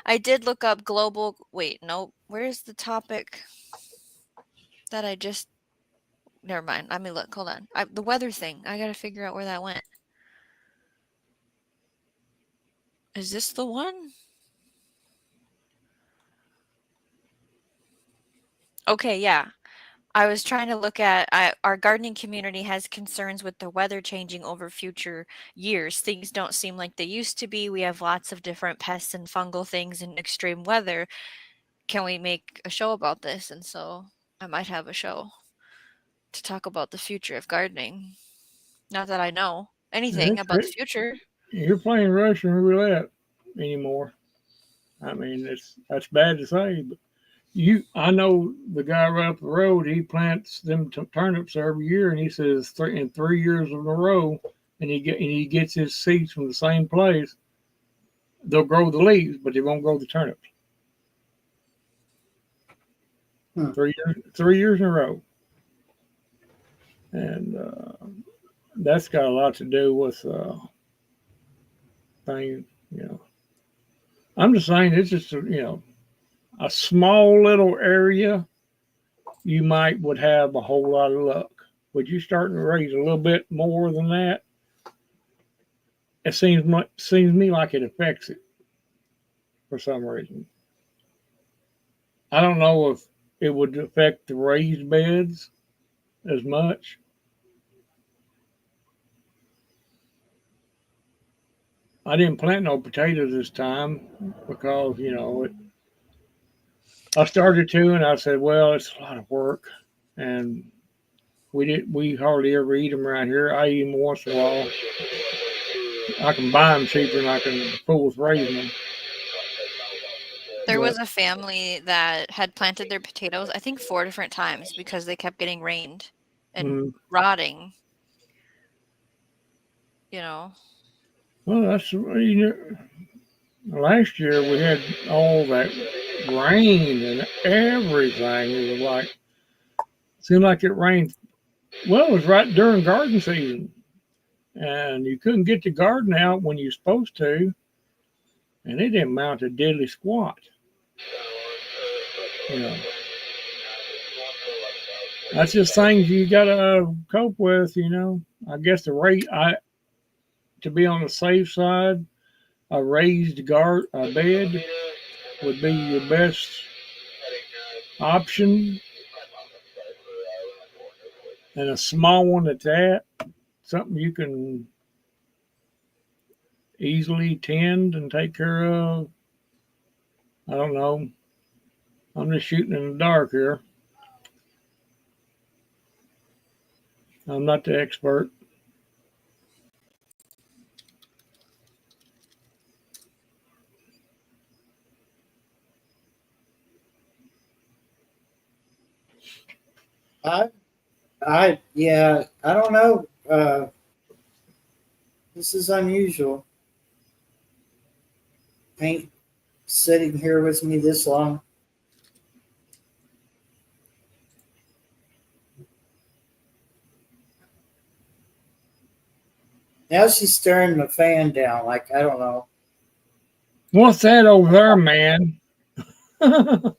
I did look up global. Wait, no. Where's the topic that I just? Never mind. Let me look. Hold on. The weather thing. I gotta figure out where that went. Is this the one? Okay, yeah. I was trying to look at our gardening community has concerns with the weather changing over future years. Things don't seem like they used to be. We have lots of different pests and fungal things in extreme weather. Can we make a show about this? And so I might have a show to talk about the future of gardening. Not that I know anything about the future. You're playing Russian roulette anymore. I mean, that's bad to say, but I know the guy right up the road. He plants them turnips every year, and he says in 3 years in a row, and he gets his seeds from the same place. They'll grow the leaves, but they won't grow the turnips. 3 years in a row, and that's got a lot to do with things. You know, I'm just saying it's just a small little area. You would have a whole lot of luck. Would you start to raise a little bit more than that? It seems to me like it affects it for some reason. I don't know if it would affect the raised beds as much. I didn't plant no potatoes this time because I started to, and I said, well, it's a lot of work, and we hardly ever eat them around here. I eat them once in a while. I can buy them cheaper than I can fool with raising them. There was a family that had planted their potatoes, I think 4 different times because they kept getting rained and rotting. Well, that's last year we had all that rain and everything. It was like seemed like it rained. Well, it was right during garden season, and you couldn't get the garden out when you're supposed to, and it didn't amount to diddly squat. That's just things you gotta cope with. I guess to be on the safe side, a raised bed would be your best option, and a small one at that, something you can easily tend and take care of. I don't know. I'm just shooting in the dark here. I'm not the expert. Yeah, I don't know. This is unusual. Paint sitting here with me this long. Now she's stirring the fan down. Like, I don't know. What's that over there, man? I'm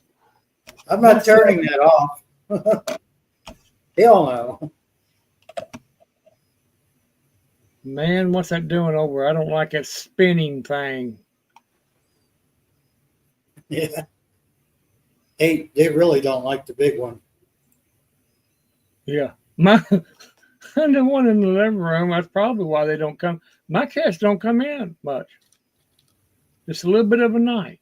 not What's turning that off. Hell no. Man, what's that doing over? I don't like that spinning thing. Yeah. They really don't like the big one. Yeah. My the one in the living room, that's probably why they don't come. My cats don't come in much. Just a little bit of a night.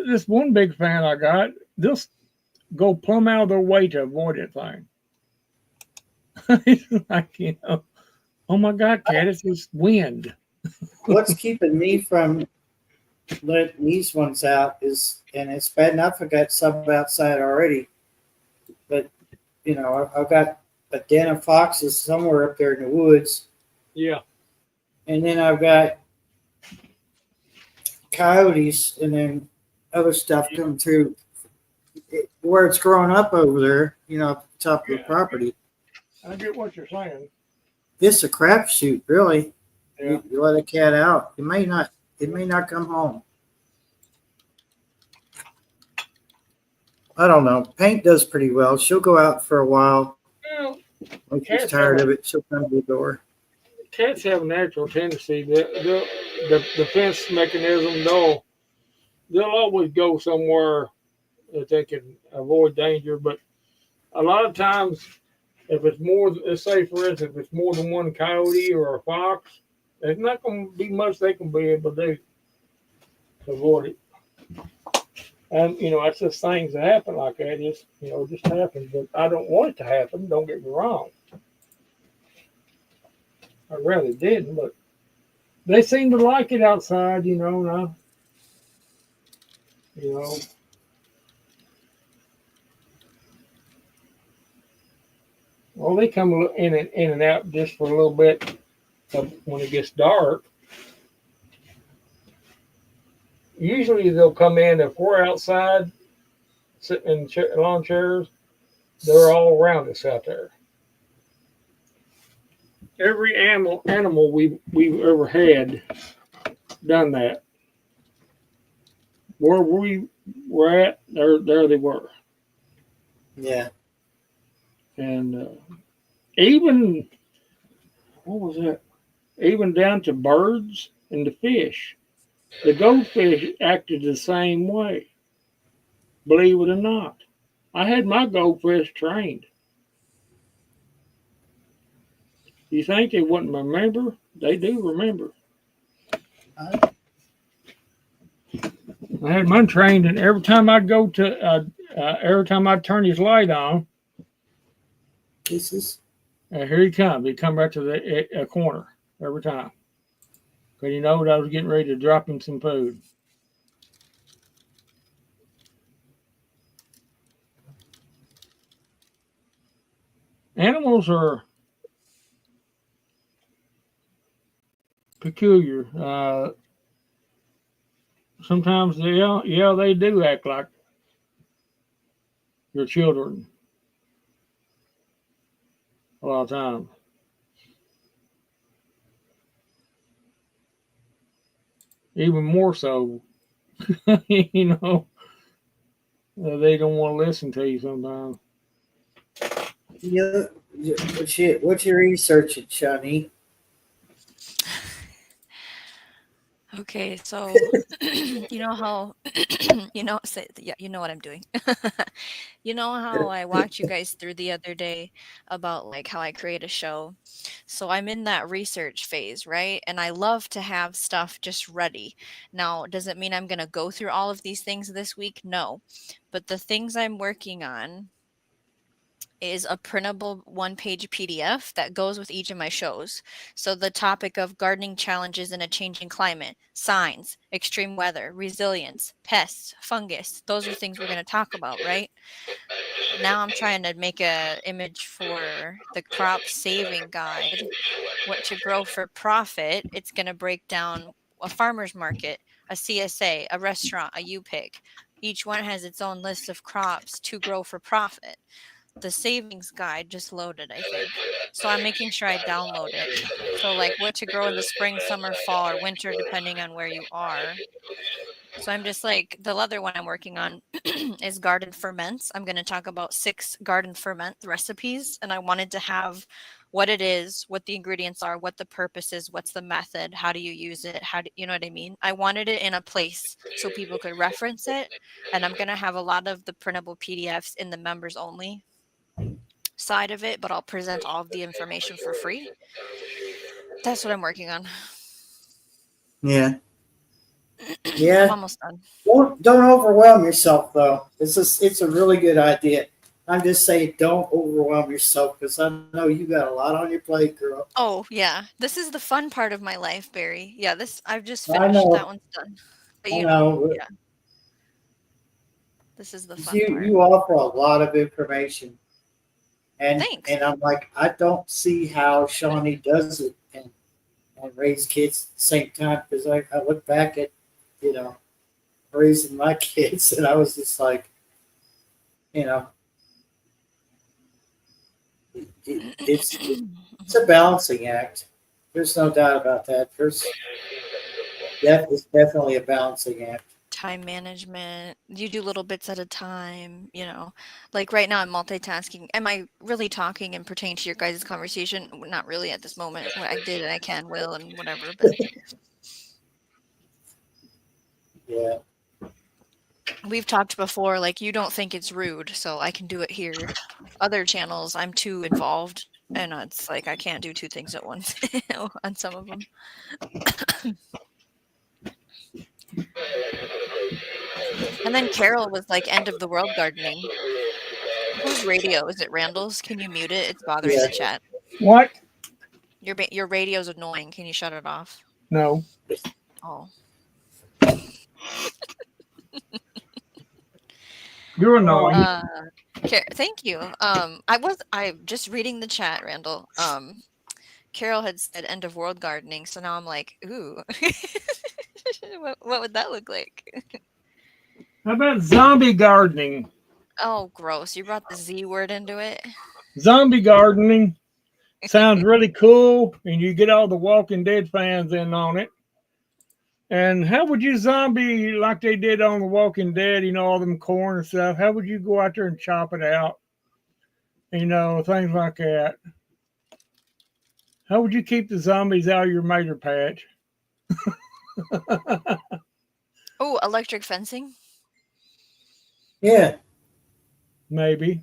This one big fan I got, they'll go plumb out of their way to avoid that thing. It's like, oh my God, cat, it's just wind. What's keeping me from letting these ones out is, and it's bad enough I got some outside already, but I've got a den of foxes somewhere up there in the woods, Yeah. and then I've got coyotes, and then other stuff coming through where it's growing up over there, at the top of the property. I get what you're saying. It's a crapshoot, really. Yeah. You let a cat out, it may not come home. I don't know. Paint does pretty well. She'll go out for a while. Well, When she's tired of it, she'll come to the door. cats have a natural tendency. The defense mechanism, they'll always go somewhere that they can avoid danger. But a lot of times, if it's more, let's say for instance, if it's more than one coyote or a fox, there's not going to be much they can be able to do to avoid it. And that's just things that happen like that. Just just happens. But I don't want it to happen. Don't get me wrong. I really didn't, but they seem to like it outside. Now. Well, they come in and out just for a little bit when it gets dark. Usually they'll come in if we're outside sitting in lawn chairs. They're all around us out there. Every animal we've ever had done that. Where we were at, there they were. Yeah. And even what was that? Even down to birds and the fish. The goldfish acted the same way. Believe it or not. I had my goldfish trained. You think they wouldn't remember? They do remember. I had mine trained, and every time I'd go to, every time I'd turn his light on, here he comes. He'd come right to the corner every time. Because he knew that I was getting ready to drop him some food. Animals are peculiar. Sometimes they do act like your children. A lot of times. Even more so. They don't want to listen to you sometimes. Yeah. What you researching, Shani? Okay, so you know how you know what I'm doing. You know how I walked you guys through the other day about like how I create a show. So I'm in that research phase, right? And I love to have stuff just ready. Now, does it mean I'm going to go through all of these things this week? No. But the things I'm working on is a printable one-page PDF that goes with each of my shows. So the topic of gardening challenges in a changing climate, signs, extreme weather, resilience, pests, fungus, those are things we're going to talk about, right? Now I'm trying to make a image for the crop saving guide, what to grow for profit. It's going to break down a farmer's market, a CSA, a restaurant, a U-Pick. Each one has its own list of crops to grow for profit. The savings guide just loaded, I think. So I'm making sure I download it. So like what to grow in the spring, summer, fall, or winter, depending on where you are. So I'm just like the other one I'm working on is garden ferments. I'm going to talk about 6 garden ferment recipes, and I wanted to have what it is, what the ingredients are, what the purpose is, what's the method, how do you use it, how do you know what I mean? I wanted it in a place so people could reference it, and I'm going to have a lot of the printable PDFs in the members only side of it, but I'll present all of the information for free. That's what I'm working on. Yeah. I'm Yeah. almost done. Don't overwhelm yourself though. It's a really good idea. I'm just saying don't overwhelm yourself because I know you got a lot on your plate, girl. Oh, yeah. This is the fun part of my life, Barry. Yeah, this I've just I finished. That know. one's done. But I you know, know. yeah, this is the fun You part. you offer a lot of information, Thanks. and I'm like I don't see how Shawnee does it and raise kids at the same time because I look back at you know raising my kids and I was just like you know it's a balancing act. There's no doubt about that. It's definitely a balancing act. Time management. You do little bits at a time, Like right now I'm multitasking. Am I really talking and pertaining to your guys' conversation? Not really at this moment. What I did and I will and whatever, but Yeah. we've talked before, like you don't think it's rude, so I can do it here. Other channels, I'm too involved, and it's like I can't do 2 things at once on some of them. And then Carol was like, "End of the world gardening." Whose radio is it? Randall's? Can you mute it? It's bothering Yeah. the chat. What? Your radio's annoying. Can you shut it off? No. Oh, You're annoying. thank you. I'm just reading the chat, Randall. Carol had said end of world gardening, so now I'm like, ooh, what would that look like? How about zombie gardening? Oh, gross! You brought the Z word into it. Zombie gardening sounds really cool, and you get all the Walking Dead fans in on it. And how would you zombie like they did on The Walking Dead, all them corn and stuff? How would you go out there and chop it out? Things like that. How would you keep the zombies out of your mater patch? Oh, electric fencing. Yeah. Maybe.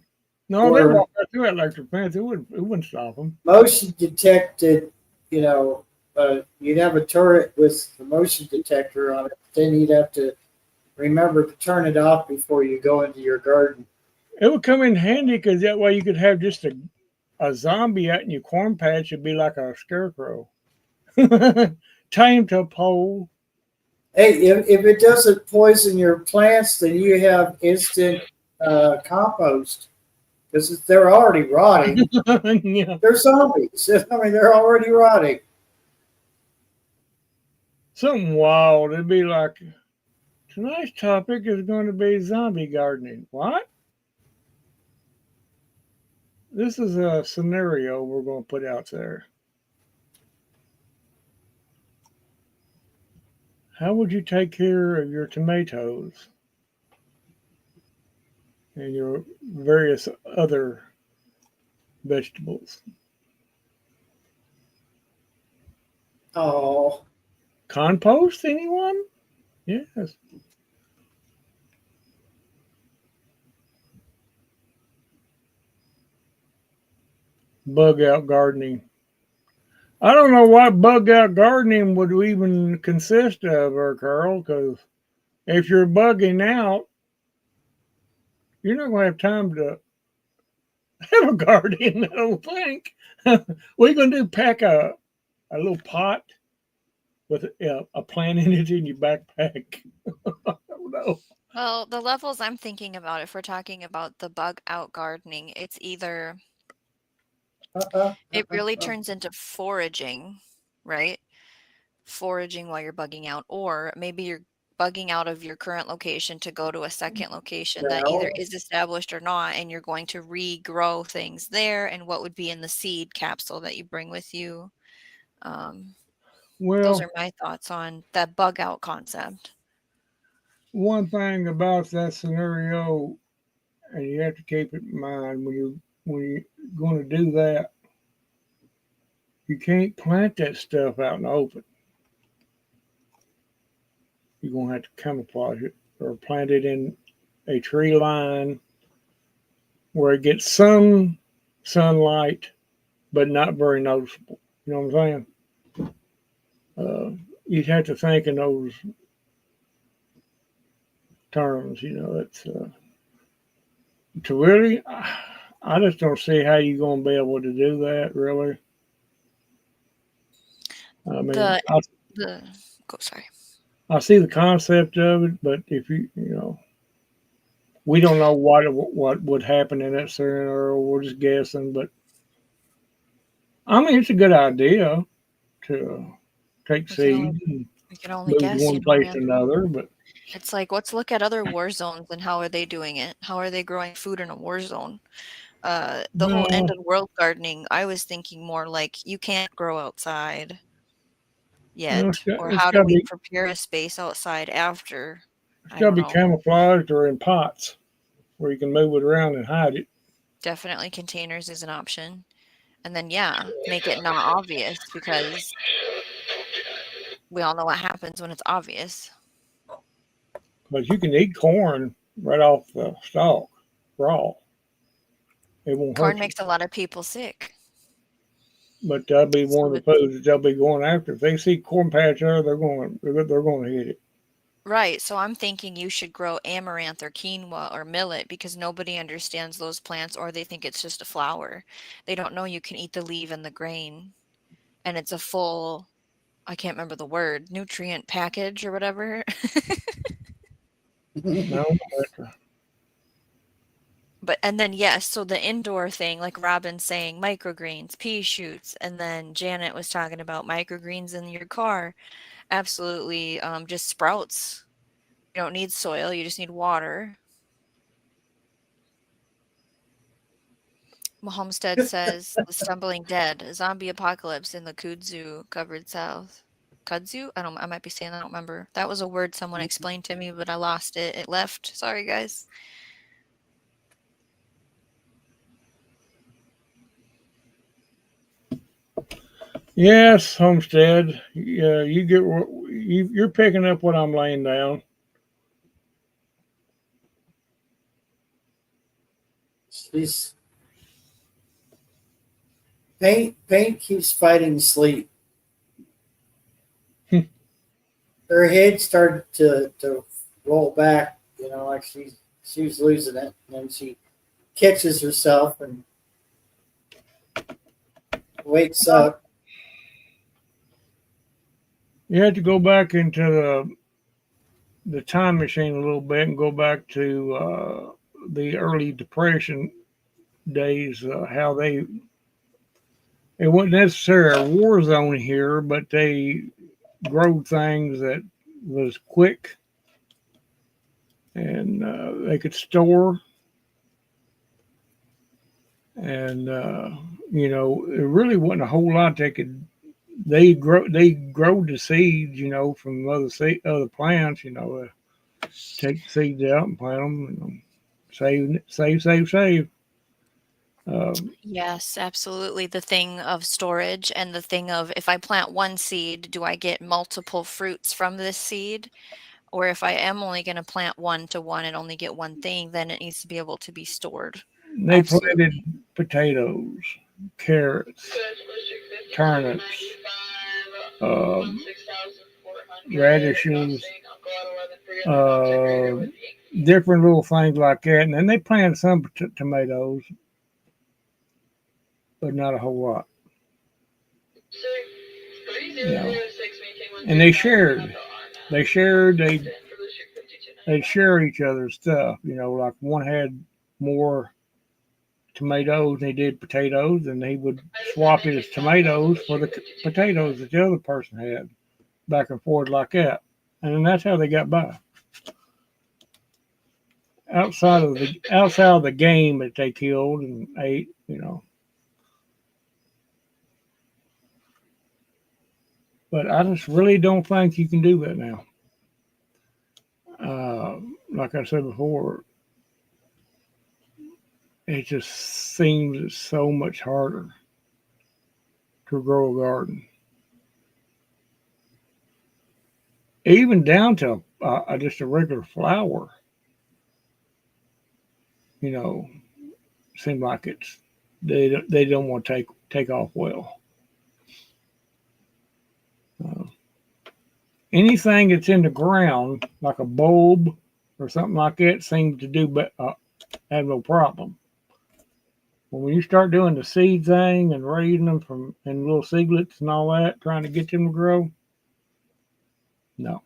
No, they Or walk right through that electric fence. It wouldn't stop them. motion detected, you'd have a turret with a motion detector on it. Then you'd have to remember to turn it off before you go into your garden. It would come in handy because that way you could have just a zombie out in your corn patch. It'd be like a scarecrow. Tamed to a pole. Hey, if it doesn't poison your plants, then you have instant compost because they're already rotting. Yeah. They're zombies. I mean, they're already rotting. Something wild. It'd be like, tonight's topic is going to be zombie gardening. What? This is a scenario we're going to put out there. How would you take care of your tomatoes and your various other vegetables? Oh, Compost, anyone? Yes. Bug out gardening. I don't know what bug out gardening would even consist of, or Carl, because if you're bugging out, you're not going to have time to have a garden, I don't think. What are you going to do? Pack a little pot with a plant in it in your backpack? I don't know. Well, the levels I'm thinking about, if we're talking about the bug out gardening, it's either it really turns into foraging, right? Foraging while you're bugging out, or maybe you're bugging out of your current location to go to a second location that either Well, is established or not, and you're going to regrow things there, and what would be in the seed capsule that you bring with you. Those Well, are my thoughts on that bug out concept. one thing about that scenario, and you have to keep it in mind when you're going to do that, you can't plant that stuff out in the open. You're going to have to camouflage it or plant it in a tree line where it gets some sunlight, but not very noticeable. You know what I'm saying? You'd have to think in those terms. It's to really. I just don't see how you're going to be able to do that. Really, I mean, The the go sorry. I see the concept of it, but if we don't know what would happen in that scenario. We're just guessing, but I mean, it's a good idea to take We can only seeds and we can only move to guess, one place to man. another. But It's like, let's look at other war zones and how are they doing it? How are they growing food in a war zone? The whole end well, of world gardening, I was thinking more like you can't grow outside yet, or it's how got do to we be prepare a space outside after? it's I got to don't be know. camouflaged or in pots where you can move it around and hide it. Definitely containers is an option. And then, yeah, make it not obvious because we all know what happens when it's obvious. But you can eat corn right off the stalk, raw. It won't Corn hurt you. makes a lot of people sick. But that'll be one So of the it's foods that they'll be going after. If they see corn patch there, they're going to hit it. right. So I'm thinking you should grow amaranth or quinoa or millet because nobody understands those plants or they think it's just a flower. They don't know you can eat the leaf and the grain. And it's a full, I can't remember the word, nutrient package or whatever. No, But and then yes, so the indoor thing, like Robin's saying, microgreens, pea shoots, and then Janet was talking about microgreens in your car. Absolutely, just sprouts. You don't need soil, you just need water. Homestead says the stumbling dead, a zombie apocalypse in the kudzu covered south. Kudzu? I might be saying that, I don't remember. That was a word someone explained to me, but I lost it. It left. Sorry guys. yes, Homestead. Yeah, you're picking up what I'm laying down. she's paint keeps fighting sleep. Her head started to roll back, like she was losing it. And then she catches herself and wakes up. You have to go back into the time machine a little bit and go back to the early Depression days. How it wasn't necessarily a war zone here, but they growed things that was quick and they could store and it really wasn't a whole lot they grow the seeds from other plants take the seeds out and plant them, save. Yes, absolutely. The thing of storage and the thing of if I plant one seed, do I get multiple fruits from this seed? Or if I am only going to plant one to one and only get one thing, then it needs to be able to be stored. They planted Absolutely. potatoes, carrots, turnips, um, radishes, uh, different little things like that. And then they planted some tomatoes, but not a whole lot. You know. And they shared. They shared. They share each other's stuff. You know, like one had more tomatoes than he did potatoes, and he would swap his tomatoes for the potatoes that the other person had, back and forth like that. And then that's how they got by. Outside of the game that they killed and ate, you know. But I just really don't think you can do that now. Like I said before, it just seems so much harder to grow a garden, even down to just a regular flower. You know, seem like they don't want to take off well. Uh, Anything that's in the ground, like a bulb or something like that, seems to have no problem. But when you start doing the seed thing and raising them from in little seedlets and all that, trying to get them to grow, no,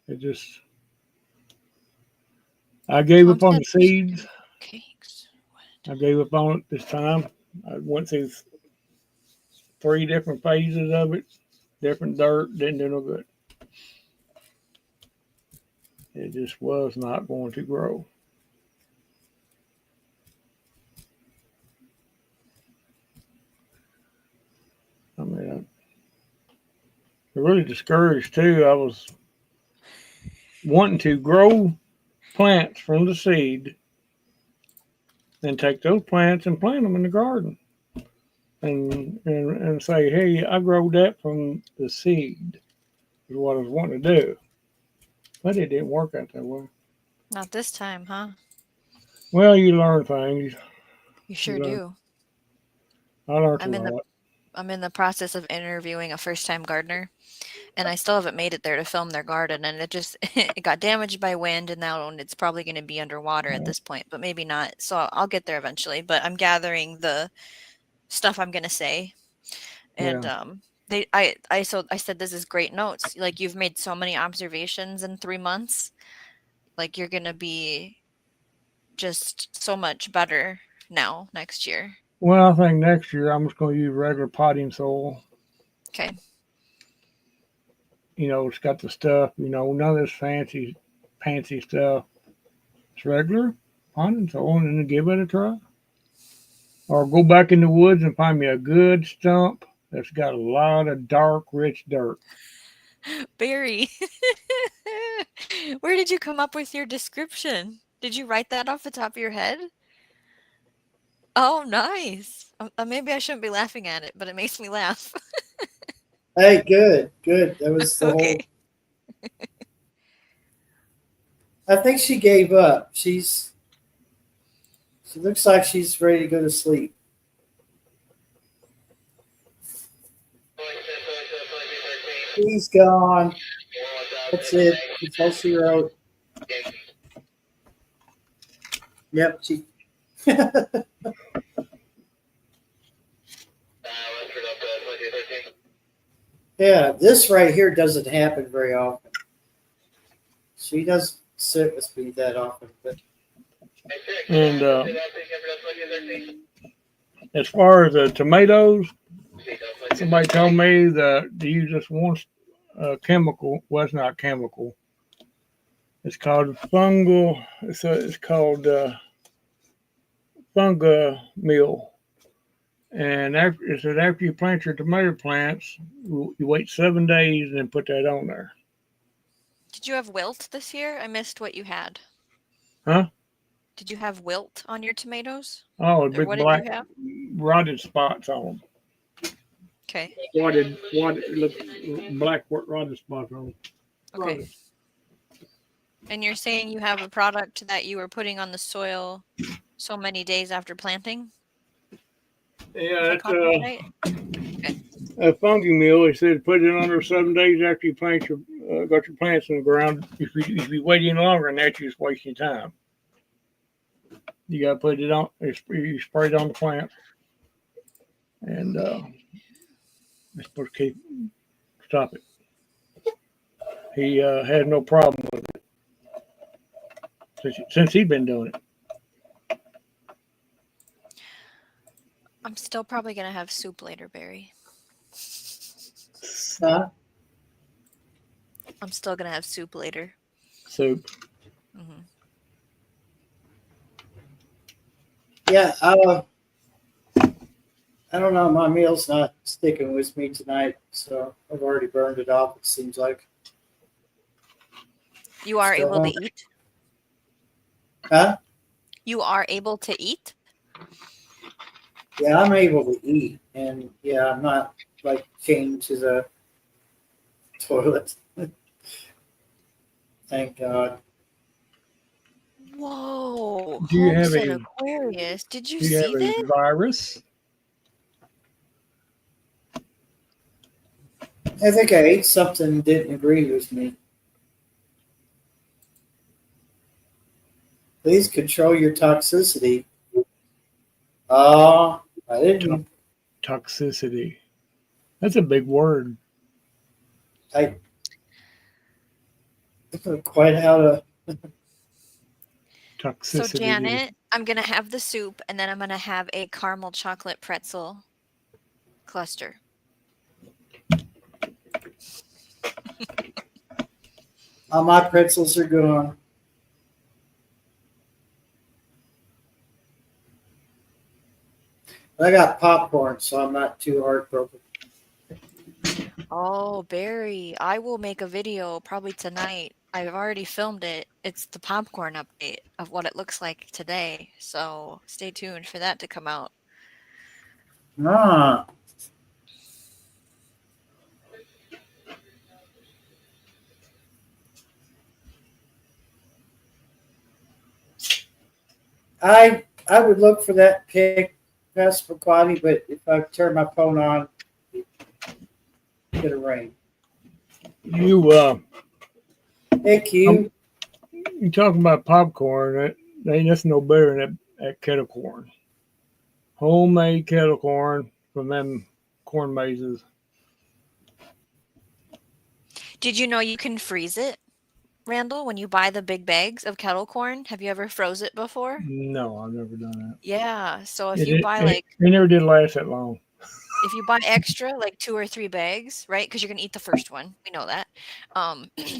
it just I gave up on the seeds. Cakes. I gave up on it this time. I went through 3 different phases of it, different dirt, didn't do no good. It just was not going to grow. I mean, I really discouraged too. I was wanting to grow plants from the seed and take those plants and plant them in the garden and say, hey, I grew that from the seed is what I was wanting to do. But it didn't work out that way. Not this time, huh? Well, you learn things. You sure do. I learned a I'm in the lot. I'm in the process of interviewing a first-time gardener, and I still haven't made it there to film their garden, and it got damaged by wind, and now it's probably going to be underwater at this point, but maybe not. So I'll get there eventually. But I'm gathering the stuff I'm going to say, and Yeah. I said this is great notes. Like you've made so many observations in 3 months, like you're going to be just so much better now next year. Well, I think next year I'm just going to use regular potting soil. Okay. You know, it's got the stuff. You know, none of this fancy stuff. It's regular potting soil, and then give it a try. Or go back in the woods and find me a good stump that's got a lot of dark, rich dirt. Barry, where did you come up with your description? Did you write that off the top of your head? Oh, nice. Maybe I shouldn't be laughing at it, but it makes me laugh. Hey, good, good. That was the Okay. whole. I think she gave up. She looks like she's ready to go to sleep. She's gone. That's it. That's all she wrote. Yep. She. Yeah, this right here doesn't happen very often. She doesn't sit with me that often, but And as far as the tomatoes, somebody told me that to use this one chemical. Well, it's not chemical. It's called fungal. It's called funga meal. And it said after you plant your tomato plants, you wait 7 days and then put that on there. Did you have wilt this year? I missed what you had. Huh? Did you have wilt on your tomatoes? Oh, Or big what did black you have? rotted spots on them. Okay. Look, black rotted spots on them. Okay. And you're saying you have a product that you were putting on the soil so many days after planting? Yeah, If I it's caught that right? Okay. a fungi meal. They said put it under 7 days after you plant your got your plants in the ground. If you wait any longer than that, you're just wasting time. You got to put it on. You spray it on the plant, and it's supposed to stop it. He had no problem with it since he'd been doing it. I'm still probably going to have soup later, Barry. Huh? I'm still going to have soup later. Soup. Mm-hmm. Yeah, I don't know. My meal's not sticking with me tonight, so I've already burned it off. It seems like. You are Still able to hungry. eat? Huh? You are able to eat? Yeah, I'm able to eat, and yeah, I'm not like chained to the toilet. Thank God. Whoa. Do you have Homestead a Aquarius. Did you Do you have see a this? virus? I think I ate something that didn't agree with me. Please control your toxicity. Oh, I didn't. Toxicity. That's a big word. I don't know quite how to. So, Toxicity. Janet, I'm going to have the soup and then I'm going to have a caramel chocolate pretzel cluster. All my pretzels are gone. I got popcorn, so I'm not too heartbroken. Oh, Barry, I will make a video probably tonight. I've already filmed it. It's the popcorn update of what it looks like today. So stay tuned for that to come out. Ah, I would look for that pic, Passamaquoddy, but if I turn my phone on, it's gonna rain. You Heck you. you talking about popcorn? That's no better than that kettle corn. Homemade kettle corn from them corn mazes. Did you know you can freeze it, Randall, when you buy the big bags of kettle corn? Have you ever froze it before? No, I've never done that. Yeah. So if you buy It never did last that long. if you buy extra, like 2 or 3 bags, right? Because you're gonna eat the first one. We know that.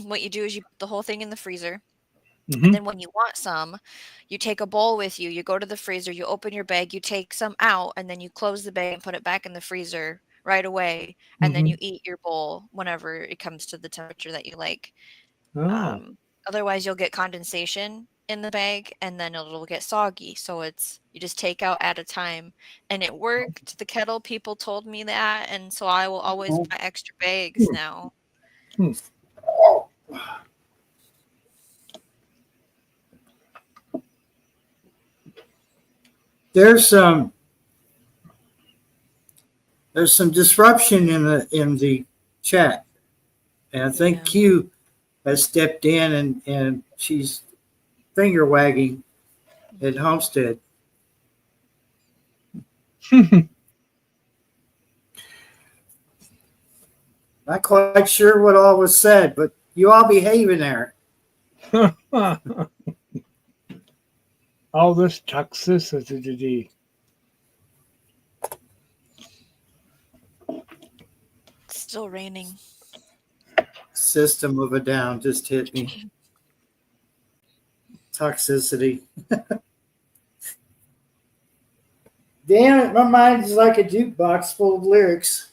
What you do is you put the whole thing in the freezer. And Mm-hmm. then when you want some, you take a bowl with you, you go to the freezer, you open your bag, you take some out, and then you close the bag and put it back in the freezer right away. And then Mm-hmm. you eat your bowl whenever it comes to the temperature that you like. Oh. Um, Otherwise, you'll get condensation in the bag and then it'll get soggy. So you just take out at a time. And it worked. The kettle people told me that. And so I will always buy extra bags now. Hmm. There's some disruption in the chat, and I think Yeah. Q has stepped in and she's finger wagging at Homestead. Not quite sure what all was said, but you all behaving there. All this toxicity. It's still raining. System of a Down just hit me. Toxicity. Damn it, my mind is like a jukebox full of lyrics.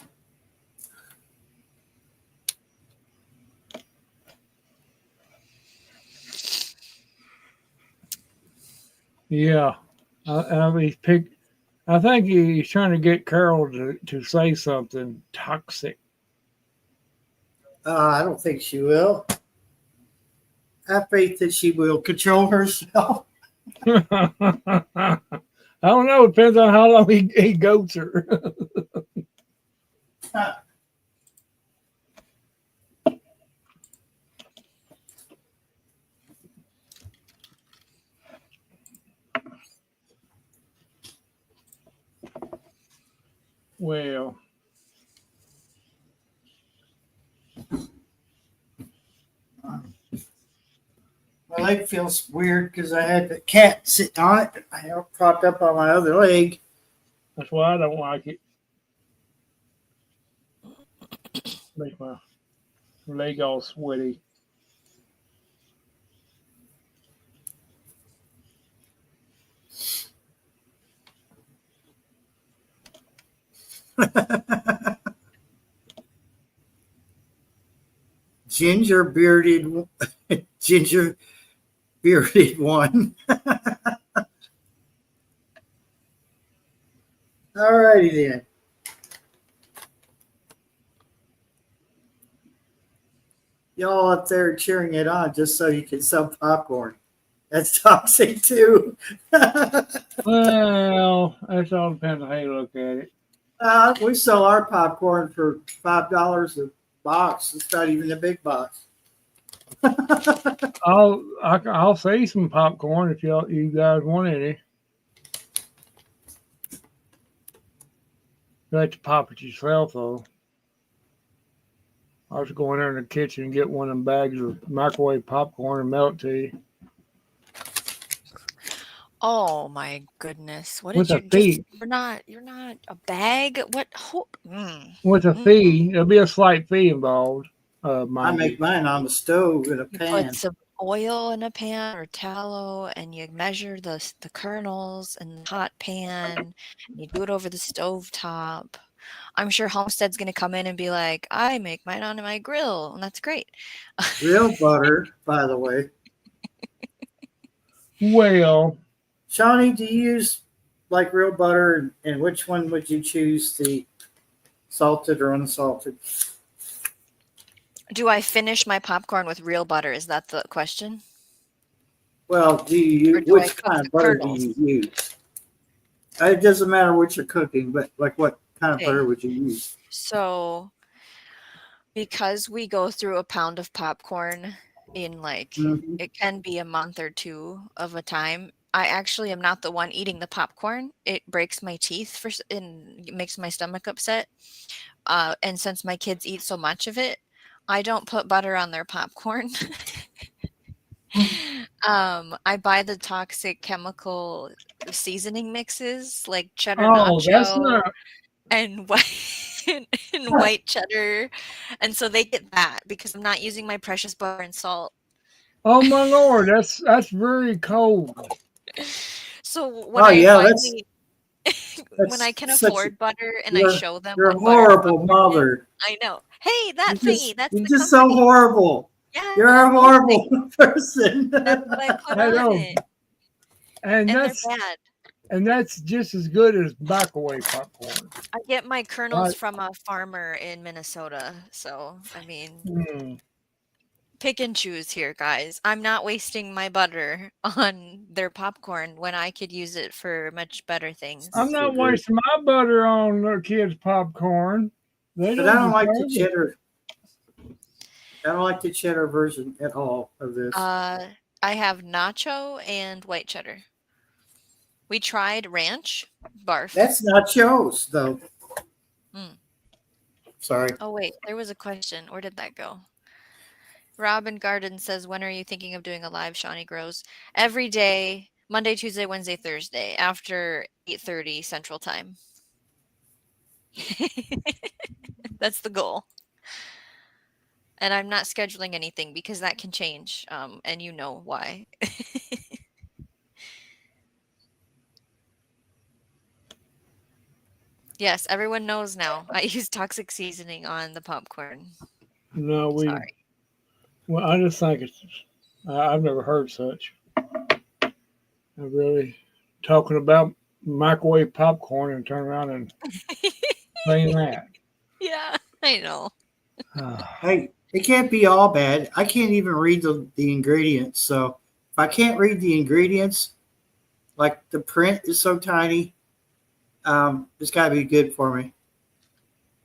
Yeah. I think he's trying to get Carol to say something toxic. I don't think she will. I have faith that she will control herself. I don't know. It depends on how long he goats her. Well, My leg feels weird because I had the cat sitting on it. I have it propped up on my other leg. that's why I don't like it. Make my leg all sweaty. ginger bearded, ginger bearded one. All righty then. Y'all up there cheering it on just so you can sell popcorn. That's toxic too. Well, that all depends on how you look at it. We sell our popcorn for $5 a box. It's not even a big box. I'll say some popcorn if you guys want any. You have to pop it yourself though. I'll just go in there in the kitchen and get one of them bags of microwave popcorn and melt it to you. Oh my goodness! What With did a you just? fee. You're not a bag. What? With a fee. There'll be a slight fee involved. I Mind make you. mine on the stove in a You pan. put some oil in a pan or tallow, and you measure the kernels in the hot pan. And you do it over the stove top. I'm sure Homestead's going to come in and be like, "I make mine on my grill," and that's great. Real butter, by the way. Well, Shawnee, do you use like real butter, and which one would you choose, the salted or unsalted? Do I finish my popcorn with real butter? Is that the question? Well, Or do I which cook kind the of butter do kernels? you use? It doesn't matter what you're cooking, but like what kind of Okay. butter would you use? So, because we go through a pound of popcorn in like, Mhm. it can be a month or two of a time. I actually am not the one eating the popcorn. It breaks my teeth and it makes my stomach upset. And since my kids eat so much of it, I don't put butter on their popcorn. I buy the toxic chemical seasoning mixes like cheddar that's nacho not. and white cheddar, and so they get that because I'm not using my precious butter and salt. Oh my lord, that's very cold. So when Oh I yeah, finally when I that's can such. afford butter and I You're show them you're a what butter and horrible popcorn is, mother. I know. Hey, that thingy, that's You're the just so company. horrible. Yeah, You're a those horrible things. person. That's what I put I on know, it, and and they're bad. that's just as good as microwave popcorn. I get my kernels Right? from a farmer in Minnesota, so I mean, Hmm. pick and choose here, guys. I'm not wasting my butter on their popcorn when I could use it for much better I'm things. not wasting my butter on the kids' popcorn. They But I don't don't like the deserve it. cheddar. I don't like the cheddar version at all of this. I have nacho and white cheddar. We tried ranch, barf. That's nachos, though. Mm. Sorry. Oh wait, there was a question. Where did that go? Robin Garden says, "When are you thinking of doing a live Shawnee Grows?" Every day, Monday, Tuesday, Wednesday, Thursday, after 8:30 Central Time. That's the goal. And I'm not scheduling anything because that can change, and you know why. Yes, everyone knows now. I use toxic seasoning on the popcorn. No, Sorry. well, I just think I've never heard such. I really, talking about microwave popcorn and turn around and saying that. Yeah, I know. Hey, it can't be all bad. I can't even read the ingredients. So if I can't read the ingredients, like the print is so tiny, it's got to be good for me.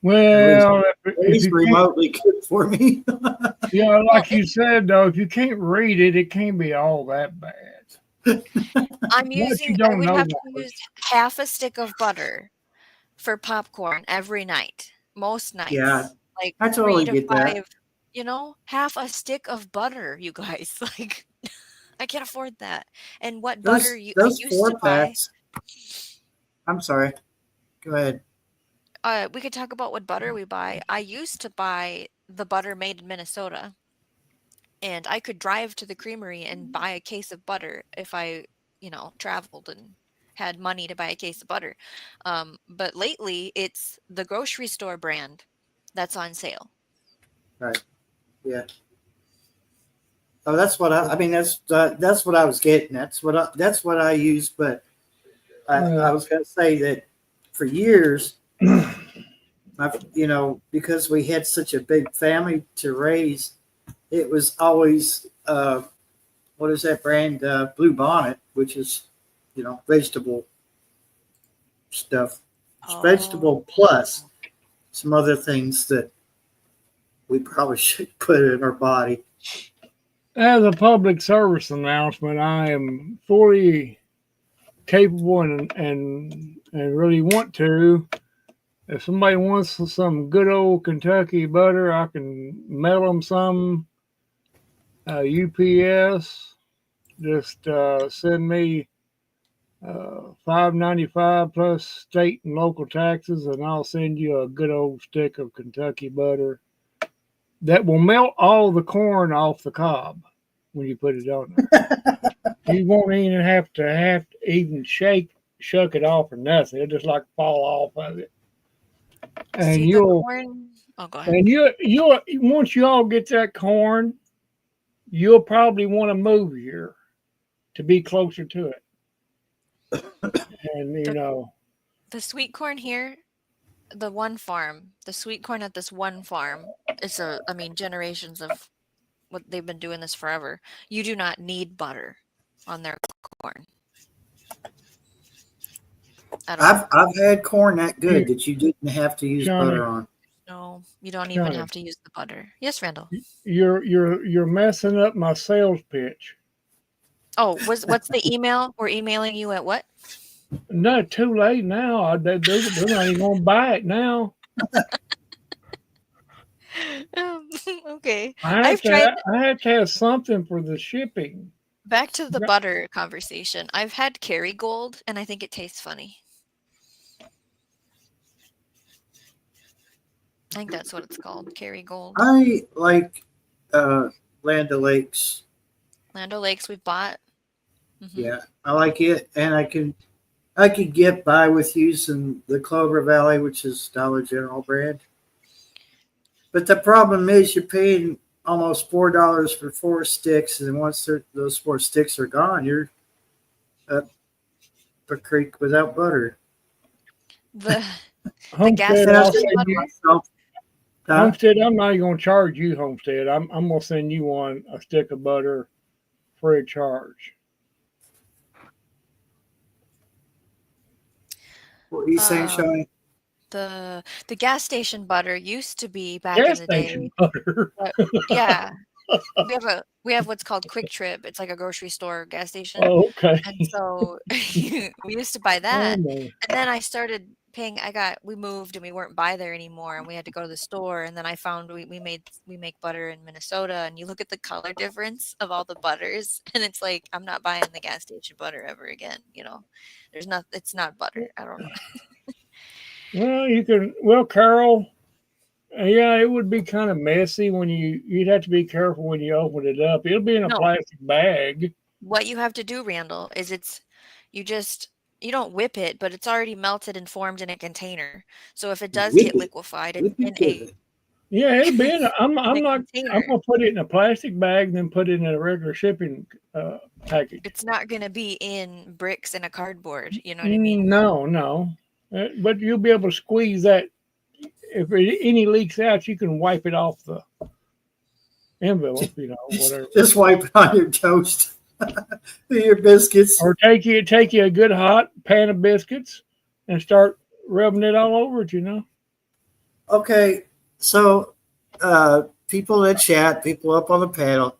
Well, At if least you can't, remotely good for me. yeah, Well, like you said though, if you can't read it, it can't be all that bad. What you I don't would know have to much. use half a stick of butter for popcorn every night, most Yeah, nights, like I three totally to get that. five. Half a stick of butter, you guys. Like, I can't afford that. And what butter I Those used to four buy. packs. I'm sorry. Go ahead. We could talk about what butter we buy. I used to buy the butter made in Minnesota, and I could drive to the creamery and buy a case of butter if I, traveled and had money to buy a case of butter. But lately, it's the grocery store brand that's on sale. Right. Yeah. Oh, that's what I mean. That's what I was getting. That's what I use. But I was going to say that for years, because we had such a big family to raise, it was always what is that brand? Blue Bonnet, which is vegetable stuff. It's Oh, vegetable plus some other things that we probably should put in our body. As a public service announcement, I am fully capable and really want to. If somebody wants some good old Kentucky butter, I can mail them some. UPS, just send me $5.95 plus state and local taxes, and I'll send you a good old stick of Kentucky butter that will melt all the corn off the cob when you put it on there. You won't even have to even shuck it off or nothing. It'll just like fall off of it, and see the corn. Oh, go ahead. you'll once you all get that corn, you'll probably want to move here to be closer to it. And The the sweet corn here, the sweet corn at this one farm, I mean, generations of what they've been doing this forever. You do not need butter on their corn at all. I've had corn that good you, that you didn't have to use butter Johnny, on. No, you don't even Johnny, have to use the butter. Yes, Randall. you're messing up my sales pitch. Oh, what's the email? We're emailing you at what? No, too late now. They're not even gonna buy it now. Um, okay. I have I've tried to I have to have something for the shipping. back to the butter conversation. I've had Kerrygold, and I think it tastes funny. I think that's what it's called, Kerrygold. I like Land O'Lakes. Land O'Lakes we've bought. Yeah, I like it, and I could get by with using the Clover Valley, which is Dollar General brand. But the problem is you're paying almost $4 for 4 sticks, and once those 4 sticks are gone, you're up a creek without butter. The gas Homestead, And I was I'll station thinking send to butter. you. myself, huh? Homestead, I'm not even gonna charge you, Homestead. I'm gonna send you a stick of butter free of charge. What are you saying, Um, Shawnee? the gas station butter used to be back in Gas the station day. butter. But yeah, we have what's called Quick Trip. It's like a grocery store gas station. Oh, okay. And so we used to buy Oh that. man. And then I started paying we moved and we weren't by there anymore and we had to go to the store. And then I found we make butter in Minnesota, and you look at the color difference of all the butters and it's like, I'm not buying the gas station butter ever again. It's not butter. I don't know. Well, you can. Well, Carol. Yeah, it would be kind of messy when you'd have to be careful when you open it up. It'll be in a No, plastic bag. what you have to do, Randall, is you just you don't whip it, but it's already melted and formed in a container. So if it does Whip get it. liquefied, it's Whip it in a good. Yeah, it'll be in. I'm In a not. I'm container. gonna put it in a plastic bag, and then put it in a regular shipping package. It's not gonna be in bricks and a cardboard. You know what I mean? No, no. But you'll be able to squeeze that. If any leaks out, you can wipe it off the envelope. Whatever. Just wipe it on your toast, your biscuits. Or take you a good hot pan of biscuits, and start rubbing it all over it. Okay, so people in the chat, people up on the panel,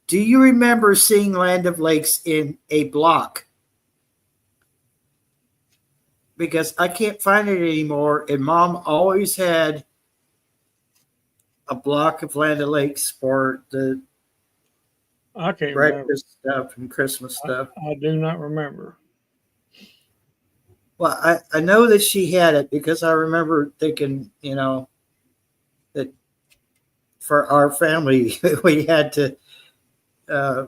do you remember seeing Land of Lakes in a block? Because I can't find it anymore, and Mom always had a block of Land of Lakes for the I can't remember. breakfast stuff and Christmas stuff. I do not remember. Well, I know that she had it because I remember thinking, that for our family, we had to, I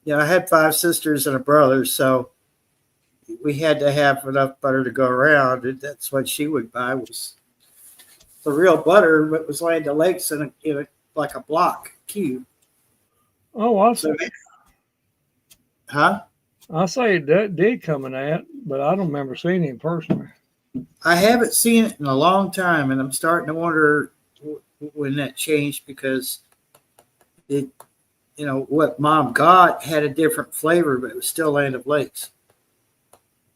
had 5 sisters and a brother, so we had to have enough butter to go around. And that's what she would buy was the real butter, but was Land Lakes in a like a block cube. Oh, Huh? I'll say that did come in that, but I don't remember seeing him personally. I haven't seen it in a long time, and I'm starting to wonder when that changed because it, what Mom got had a different flavor, but it was still Land of Lakes.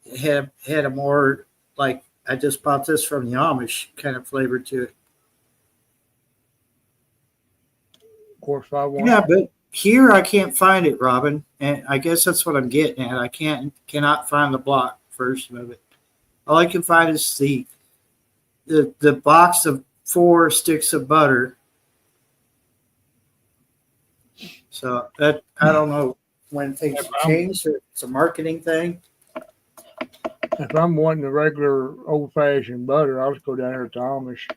It had a more like I just bought this from the Amish kind of flavor to it. Of course, I want. Yeah, but here I can't find it, Robin, and I guess that's what I'm getting at. I cannot find the block version of it. All I can find is the box of 4 sticks of butter. So that I don't know when things change or it's a marketing thing. If I'm wanting the regular old fashioned butter, I'll just go down here to Amish.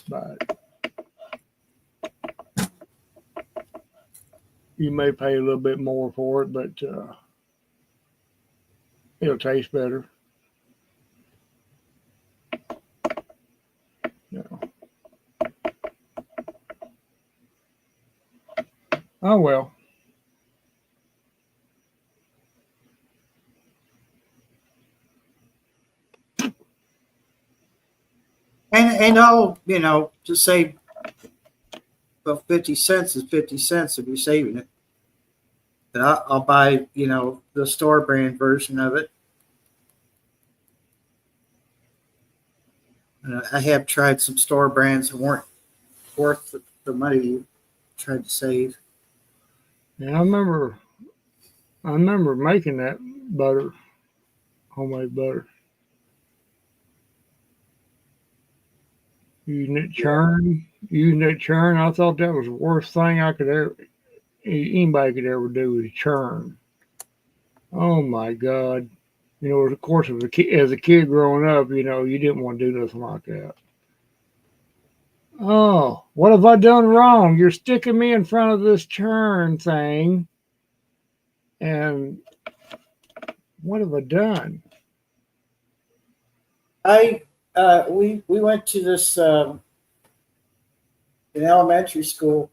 But you may pay a little bit more for it, but it'll taste better. Oh well. And I'll, just say, well, 50 cents is 50 cents if you're saving it. But I'll buy, the store brand version of it. I have tried some store brands that weren't worth the money you tried to save. Yeah, I remember making that butter, homemade butter. Using it churn. I thought that was the worst thing anybody could ever do is churn. Oh my God. Of course, as a kid growing up, you didn't want to do nothing like that. Oh, what have I done wrong? You're sticking me in front of this churn thing. And what have I done? We went to this in elementary school.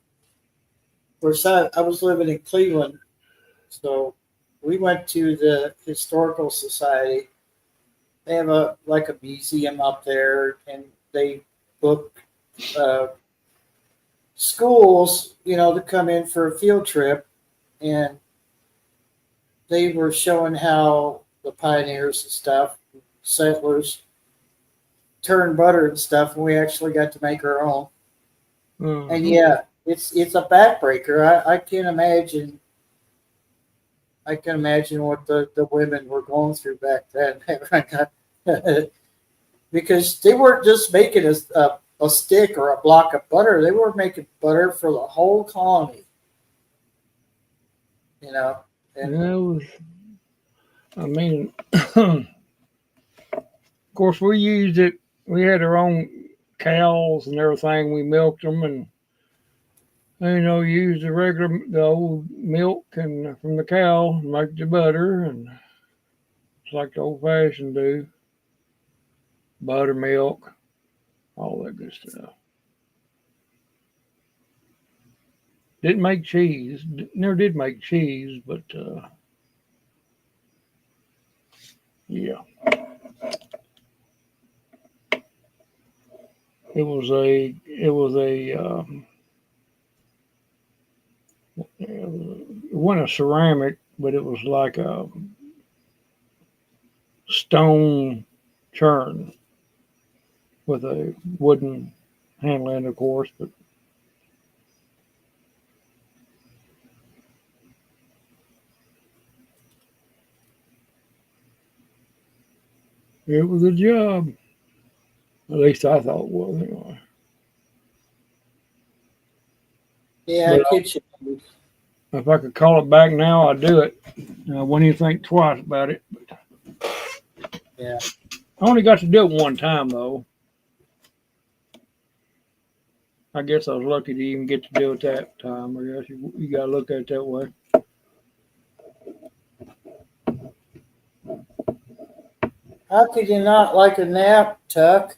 I was living in Cleveland, so we went to the Historical Society. They have a museum up there, and they book schools, to come in for a field trip, and they were showing how the pioneers and stuff, settlers, turned butter and stuff, and we actually got to make our own. Mm-hmm. And yeah, it's a backbreaker. I can imagine. I can imagine what the women were going through back then, because they weren't just making a stick or a block of butter; they were making butter for the whole colony. And of course, we used it. We had our own cows and everything. We milked them and used the old milk and from the cow to make the butter, and it's like the old fashioned do. Buttermilk, all that good stuff. Didn't make cheese. Never did make cheese, but yeah, it wasn't a ceramic, but it was like a stone churn with a wooden handle, of course. But it was a job. At least I thought it was anyway. Yeah, But kitchen. if I could call it back now, I'd do it. I wouldn't even think twice about it. Yeah. I only got to do it one time though. I guess I was lucky to even get to do it that time. I guess you got to look at it that way. How could you not like a nap, Tuck?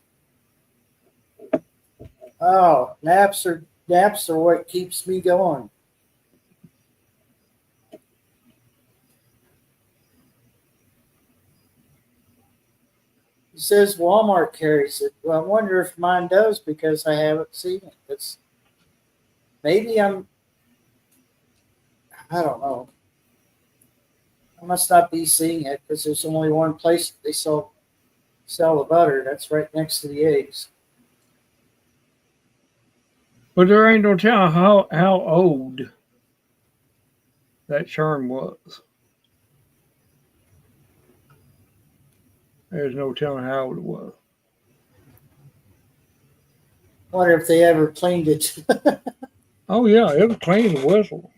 Oh, naps are what keeps me going. It says Walmart carries it. Well, I wonder if mine does because I haven't seen it. Maybe I don't know. I must not be seeing it because there's only one place that they sell the butter. That's right next to the eggs. But there ain't no telling how old that churn was. There's no telling how old it was. Wonder if they ever cleaned it. Oh yeah, it was clean as a whistle.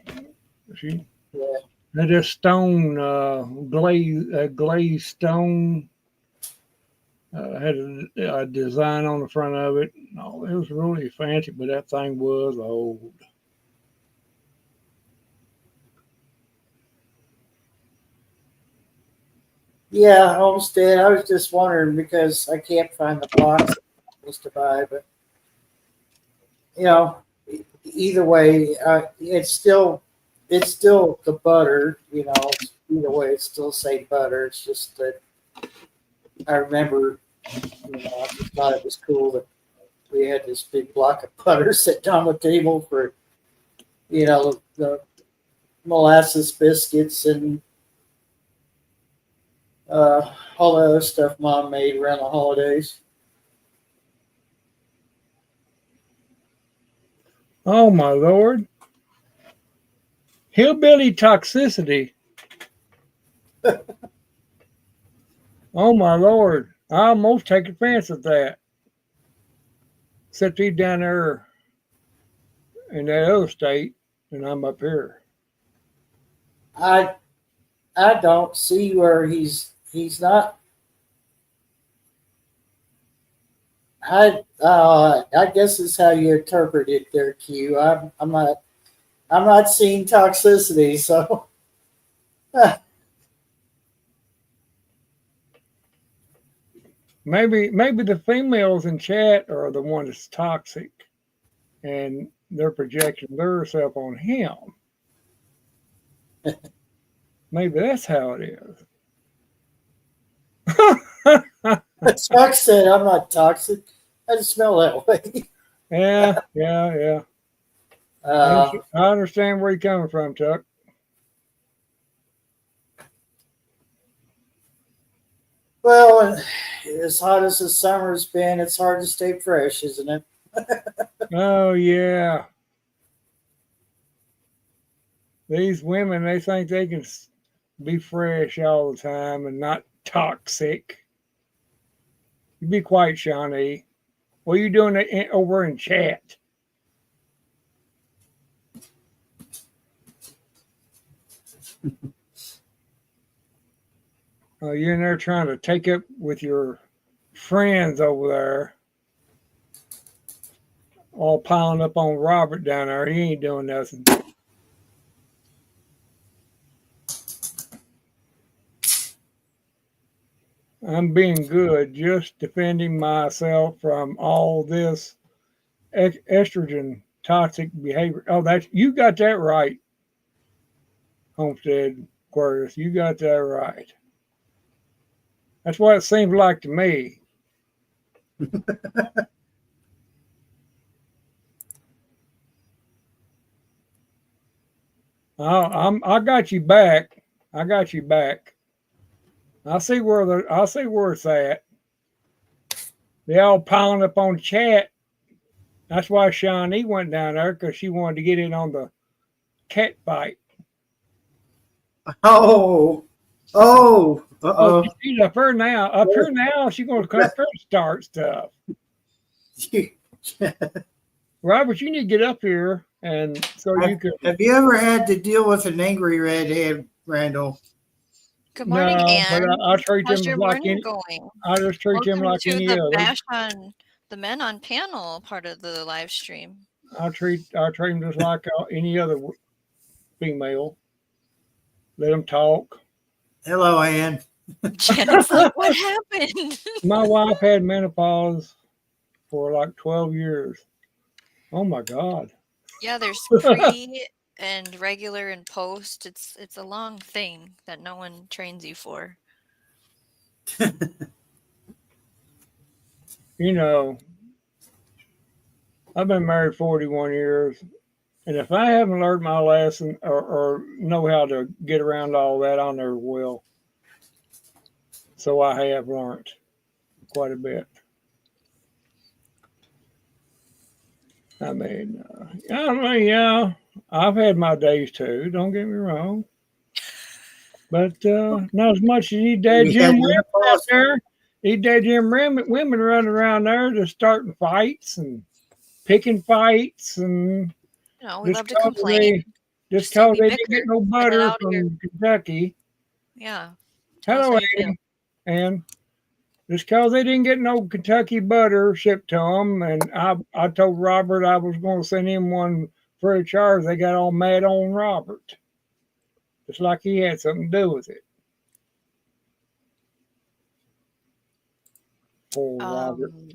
She Yeah. had this stone glazed stone. Had a design on the front of it. No, it was really fancy, but that thing was old. Yeah, Homestead. I was just wondering because I can't find the box I'm supposed to buy, but either way, it's still the butter. Either way, it's still say butter. It's just that I remember, I just thought it was cool that we had this big block of butter sitting on the table for, the molasses biscuits and all the other stuff Mom made around the holidays. Oh my lord! Hillbilly toxicity. Oh my lord! I almost take offense at that. Except he's down there in that other state, and I'm up here. I don't see where he's not. I guess is how you interpret it there, Q. I'm not seeing toxicity, so Maybe the females in chat are the one that's toxic, and they're projecting themselves on him. Maybe that's how it is. Chuck said I'm not toxic. I just smell that way. Yeah. I understand where you're coming from, Chuck. Well, as hot as the summer's been, it's hard to stay fresh, isn't it? Oh yeah. These women, they think they can be fresh all the time and not toxic. You be quiet, Shawnee. What are you doing over in chat? You're in there trying to take up with your friends over there. All piling up on Robert down there. He ain't doing nothing. I'm being good, just defending myself from all this estrogen toxic behavior. Oh, that's you got that right, Homestead Aquarius. You got that right. That's what it seems like to me. I got you back. I got you back. I see where it's at. They all piling up on the chat. That's why Shawnee went down there because she wanted to get in on the cat fight. Oh, oh, Oh, uh she's up here now. Up here now, she's going to come up here and start stuff. oh. Robert, you need to get up here and so you can. Have you ever had to deal with an angry redhead, Randall? Good morning, No, but Anne. I treat How's them your like morning any. going? I just treat them Welcome like to any the other. bash on the men on panel part of the live stream. I treat them just like any other female. Let them talk. Hello, Ann. Janet's like, what happened? My wife had menopause for like 12 years. Oh my God. Yeah, there's pre and regular and post. It's a long thing that no one trains you for. You know, I've been married 41 years. And if I haven't learned my lesson or know how to get around all that, I never will. So I have learned quite a bit. Yeah, I've had my days too. Don't get me wrong, but not as much as these dad You Jim had women out menopause? there. These dad Jim women running around there just starting fights and picking fights and You know, we just love to cause complain. just So cause we they didn't bicker. get no Get it butter out of your from Kentucky. yeah. Tell us Hello, how you feel. Annie. And just cause they didn't get no Kentucky butter shipped to them, and I told Robert I was going to send him one free of charge. They got all mad on Robert, just like he had something to do with it. Poor Robert. Um,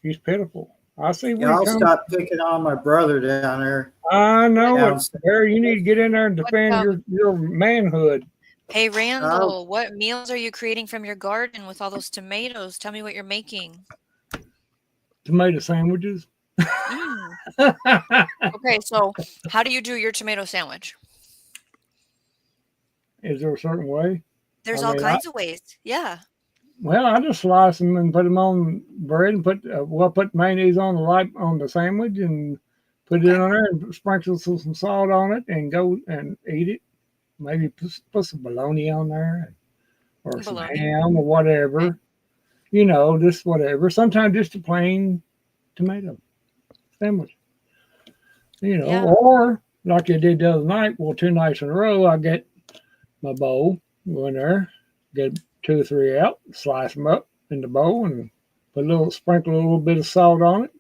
He's pitiful. I see where he Y'all comes. stop picking on my brother down there. I know it. Downstairs. Barry, you need to get in there and what defend your manhood. Hey Oh, Randall, what meals are you creating from your garden with all those tomatoes? Tell me what you're making. Tomato sandwiches. Mm. Okay, so how do you do your tomato sandwich? Is there a certain way? There's I all mean, kinds of ways. Yeah. well, I just slice them and put them on bread and put mayonnaise on the sandwich and put it Okay. on there and sprinkle some salt on it and go and eat it. Maybe put some bologna on there or some Bologna. ham or Okay. whatever. You know, just whatever. Sometimes just a plain tomato sandwich. You know, Yeah. or like I did the other night. Well, 2 nights in a row, I get my bowl, go in there, get 2 or 3 out, slice them up in the bowl, and sprinkle a little bit of salt on it.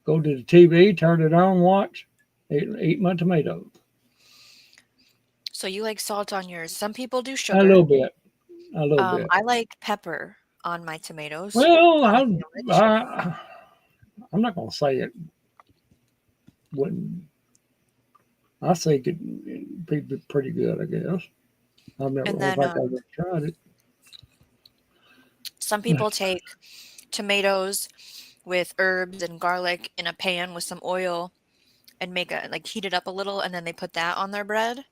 Go to the TV, turn it on, watch, eat my tomatoes. So you like salt on yours. Some people do A sugar. little bit, a little bit. I like pepper on my tomatoes. Well, Sandwich. I'm not gonna say it wouldn't. I think it'd be pretty good. I guess I don't And think then I've ever tried it. some people take tomatoes with herbs and garlic in a pan with some oil and heat it up a little, and then they put that on their bread,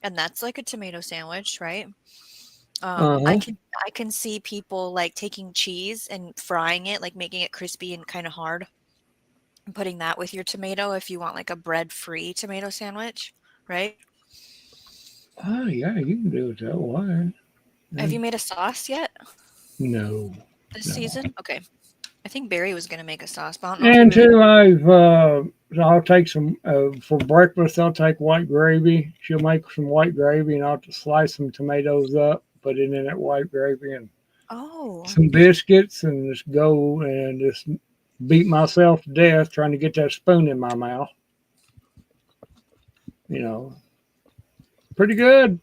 and that's like a tomato sandwich, right? I Uh-huh. can see people like taking cheese and frying it, like making it crispy and kind of hard, and putting that with your tomato if you want like a bread-free tomato sandwich, right? Oh yeah, you can do it that way. Have Yeah. you made a sauce yet No, this no. season? Okay. I think Barry was going to make a sauce, but I don't know if he And really. too, I'll take some for breakfast. I'll take white gravy. She'll make some white gravy, and I'll just slice some tomatoes up, put it in that white gravy, and Oh, some biscuits, and just go and just beat myself to death trying to get that spoon in my mouth. You know, pretty good.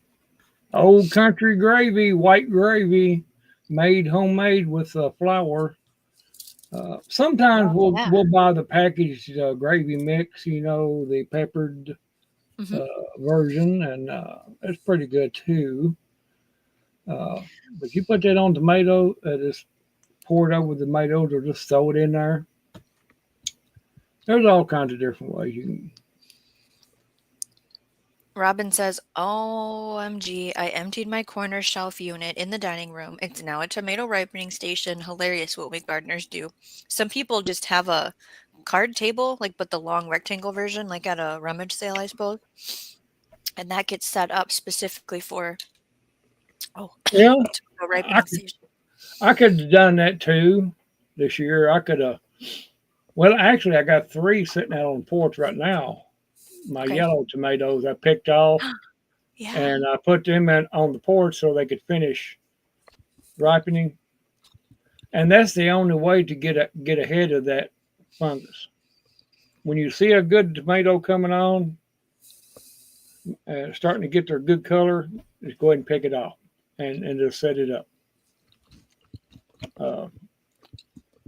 Old country gravy, white gravy, made homemade with flour. Sometimes we'll Yeah. we'll buy the packaged gravy mix, the peppered Hmm. version, and it's pretty good too. Uh, but you put that on tomato, just pour it over the tomatoes, or just throw it in there. There's all kinds of different ways you can. Robin says, OMG, I emptied my corner shelf unit in the dining room. It's now a tomato ripening station. Hilarious what we gardeners do. Some people just have a card table, like, but the long rectangle version, like at a rummage sale, I suppose. And that gets set up specifically for, oh, Yeah, a tomato I ripening could, station. I could have done that too this year. I could have. Well, actually, I got three sitting out on the porch right now. My Okay. yellow tomatoes I picked off, Yeah. and I put them on the porch so they could finish ripening. And that's the only way to get ahead of that fungus. When you see a good tomato coming on, starting to get their good color, just go ahead and pick it off and just set it up. Uh,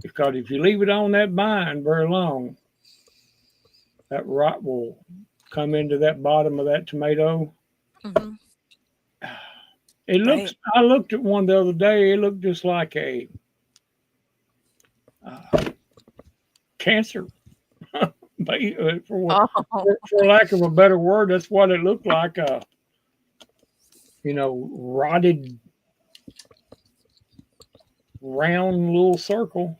because if you leave it on that vine very long, that rot will come into that bottom of that tomato. Hmm. It looks. Right. I looked at one the other day. It looked just like a uh, cancer. For, Oh, for lack of a better word, that's what it looked like. Rotted round little circle.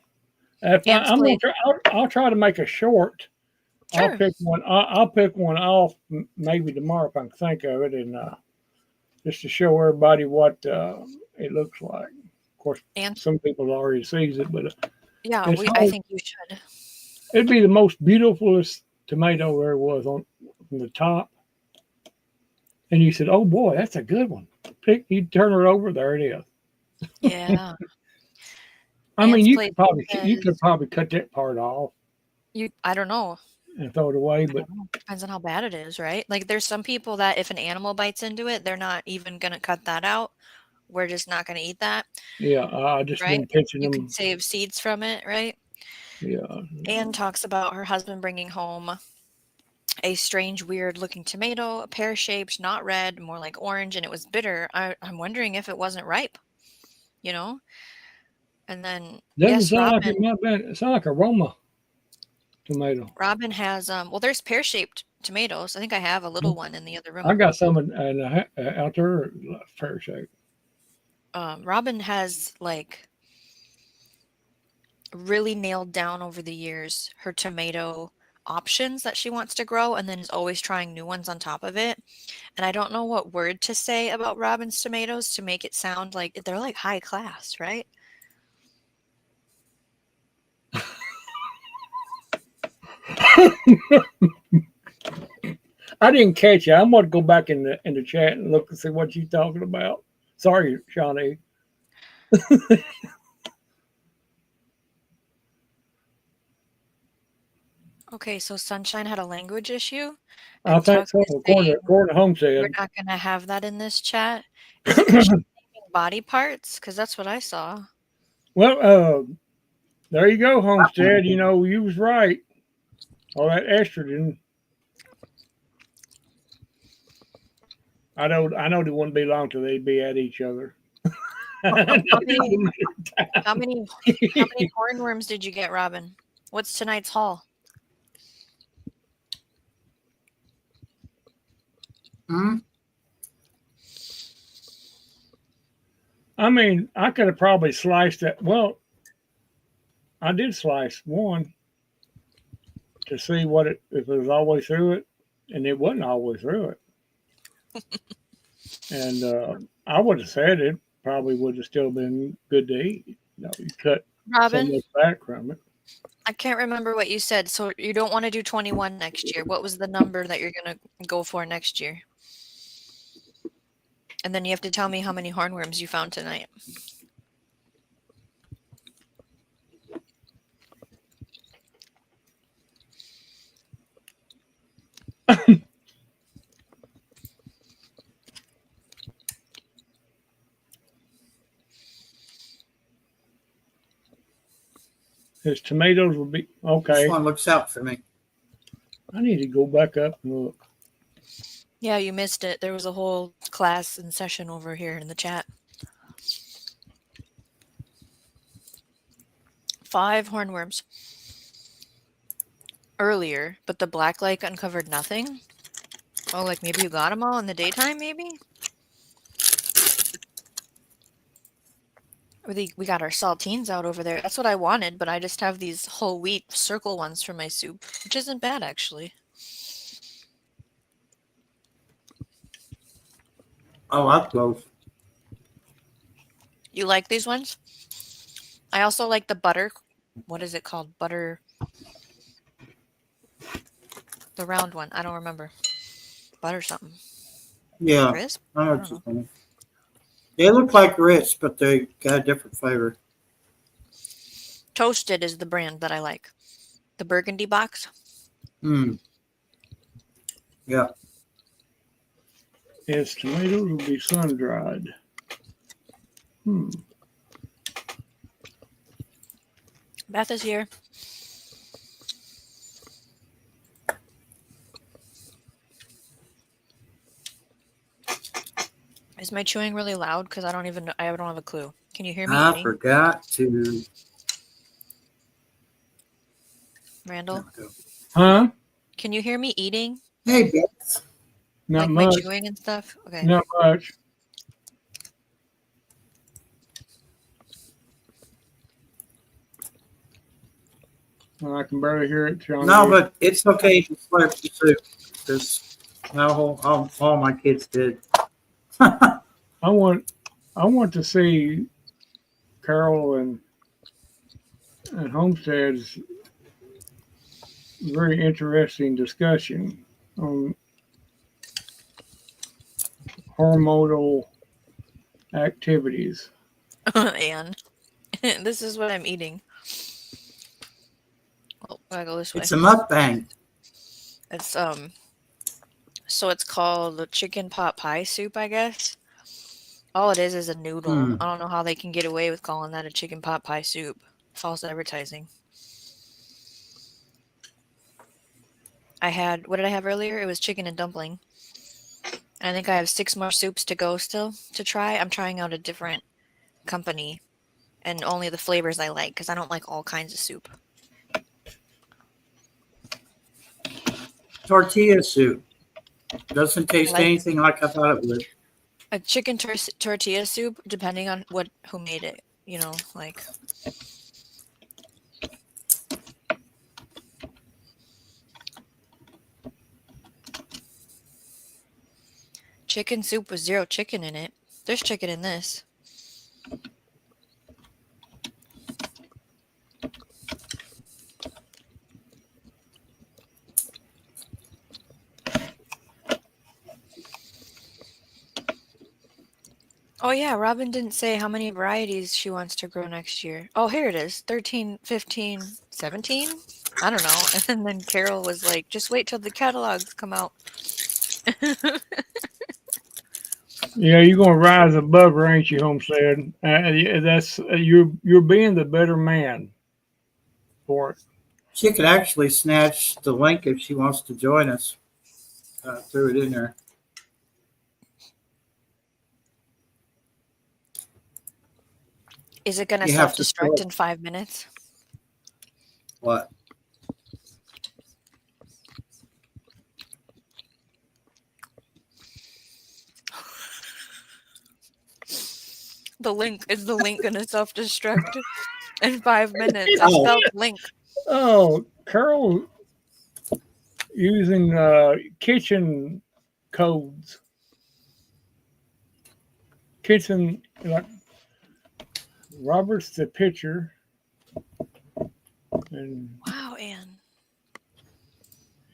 If ants I'm gonna play. try, I'll try to make a short. I'll Sure. pick one. I'll pick one off maybe tomorrow if I can think of it, and just to show everybody what it looks like. Of course, Ants. some people already sees it, but Yeah, it's I hard. think you should. It'd be the most beautifulest tomato there was on from the top. And you said, "Oh boy, that's a good one." You turn it over, there it is. Yeah. I mean, Ants play you could defense. probably cut that part off I don't know. and throw it away, I but don't know. Depends on how bad it is, right? Like there's some people that if an animal bites into it, they're not even gonna cut that out. We're just not gonna eat that, yeah, I just right? been pitching You could them. save seeds from it, right? Yeah, Anne talks about her husband bringing home a strange, weird looking tomato, pear shaped, not red, more like orange, and it was bitter. I'm wondering if it wasn't ripe, you know? And then, doesn't yes, sound like it might be. It sounds like a Roma tomato. Robin has, well, there's pear shaped tomatoes. I think I have a little one in the other I room. got some out there fair shape. Robin has like really nailed down over the years her tomato options that she wants to grow and then is always trying new ones on top of it. And I don't know what word to say about Robin's tomatoes to make it sound like they're like high class, right? I didn't catch it. I'm going to go back in the chat and look and see what you're talking about. Sorry, Shawnee. Okay, so Sunshine had a language issue I and think Tuck so. is saying According to we're Homestead. not going to have that in this chat. Is it because she's naming body parts? Because that's what I saw. Well, there you go, Homestead. You was right. All that estrogen. I know they wouldn't be long till they'd be at each other. How many how many how many hornworms did you get, Robin? What's tonight's haul? Hmm? I mean, I could have probably sliced it. Well, I did slice one to see if it was all the way through it, and it wasn't all the way through it. And I would have said it probably would have still been good to eat. You cut so Robin, much back from it. I can't remember what you said. So you don't want to do 21 next year. What was the number that you're going to go for next year? And then you have to tell me how many hornworms you found tonight. His tomatoes will be okay. This one looks out for me. I need to go back up and look. Yeah, you missed it. There was a whole class in session over here in the chat. 5 hornworms. Earlier, but the black light uncovered nothing. Oh, like maybe you got them all in the daytime, maybe? We got our saltines out over there. That's what I wanted, but I just have these whole wheat circle ones for my soup, which isn't bad, actually. I like those. You like these ones? I also like the butter. What is it called? Butter. The round one. I don't remember. Butter something. Yeah. Crisp? I know I what don't you're know. saying. They look like Ritz, but they got a different flavor. Toasted is the brand that I like. The burgundy box. Yeah. His tomatoes will be sun dried. Beth is here. Is my chewing really loud? Because I don't have a clue. Can you hear me I eating, forgot to. Randall? Huh? Can you hear me eating? Hey, Beth. Not Like much. my chewing and stuff? Okay. Not much. I can barely hear it. John. No, but it's okay to slurp the soup because all my kids did. I want to see Carol and Homestead's very interesting discussion on hormonal activities. And this is what I'm eating. Oh, I go this way. It's a mukbang. It's so it's called chicken pot pie soup, I guess. All it is a noodle. I don't know how they can get away with calling that a chicken pot pie soup. False advertising. What did I have earlier? It was chicken and dumpling. And I think I have 6 more soups to go still to try. I'm trying out a different company and only the flavors I like because I don't like all kinds of soup. Tortilla soup. Doesn't taste anything like I thought it would. A chicken tortilla soup, depending on who made it, like. Chicken soup with 0 chicken in it. There's chicken in this. Oh yeah, Robin didn't say how many varieties she wants to grow next year. Oh, here it is. 13, 15, 17? I don't know. And then Carol was like, just wait till the catalogs come out. Yeah, you're gonna rise above her, ain't you, Homestead? That's you're being the better man for it. She could actually snatch the link if she wants to join us. Threw it in there. Is it going to You have to self-destruct scroll. in 5 minutes? What? Is the link going to self-destruct in 5 minutes? I Oh. spelled link. Oh, Carol using kitchen codes. Kitchen, like Robert's the pitcher, and Wow, Anne.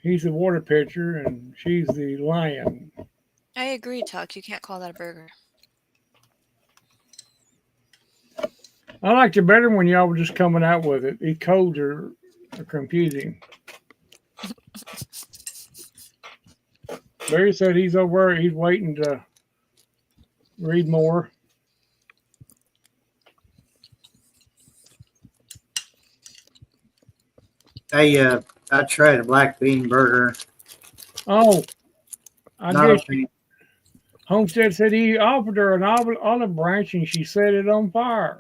he's the water pitcher, and she's the lion. I agree, Tuck. You can't call that a burger. I liked it better when y'all were just coming out with it. These codes are confusing. Barry said he's over there. He's waiting to read more. I tried a black bean burger. Oh, I Not a guess fan. Homestead said he offered her an olive branch and she set it on fire.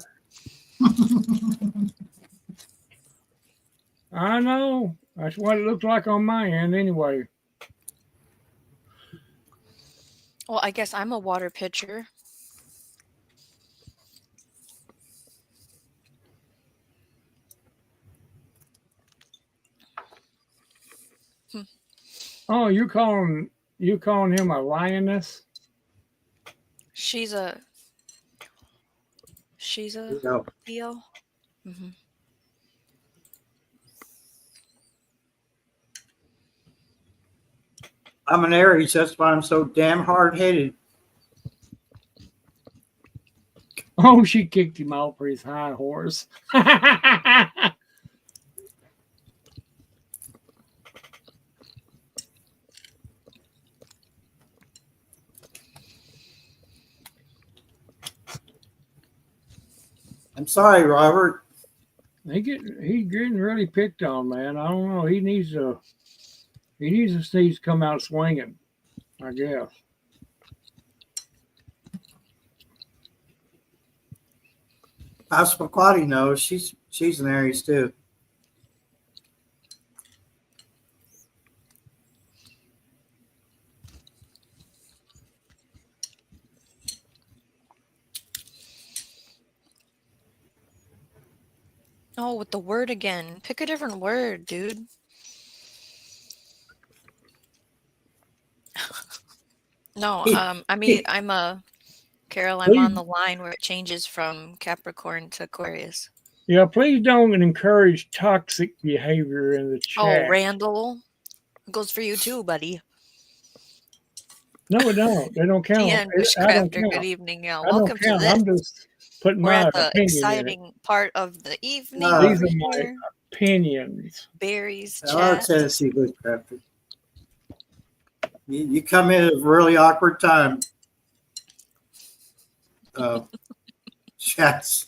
I know. That's what it looks like on my end anyway. Well, I guess I'm a water pitcher. Oh, you calling him a lioness? She's a No. Leo. Hmm. I'm an Aries. That's why I'm so damn hard headed. Oh, she kicked him out for his high horse. I'm sorry, Robert. He getting really picked on, man. I don't know. He needs to come out swinging, I guess. Pasquale knows she's an Aries too. Oh, with the word again. Pick a different word, dude. No, I mean, Carol, I'm on the line where it changes from Capricorn to Aquarius. Yeah, please don't encourage toxic behavior in the Oh, chat. Randall. It goes for you too, buddy. No, it don't. They don't count. TN I don't Bushcrafter, count. good evening. Yeah, I don't welcome to count. this. I'm just putting We're my at the opinion in it. exciting part of the evening. These over are my here. opinions. Barry's Hello, chat. Tennessee Bushcrafter. You come in at a really awkward time. Chat's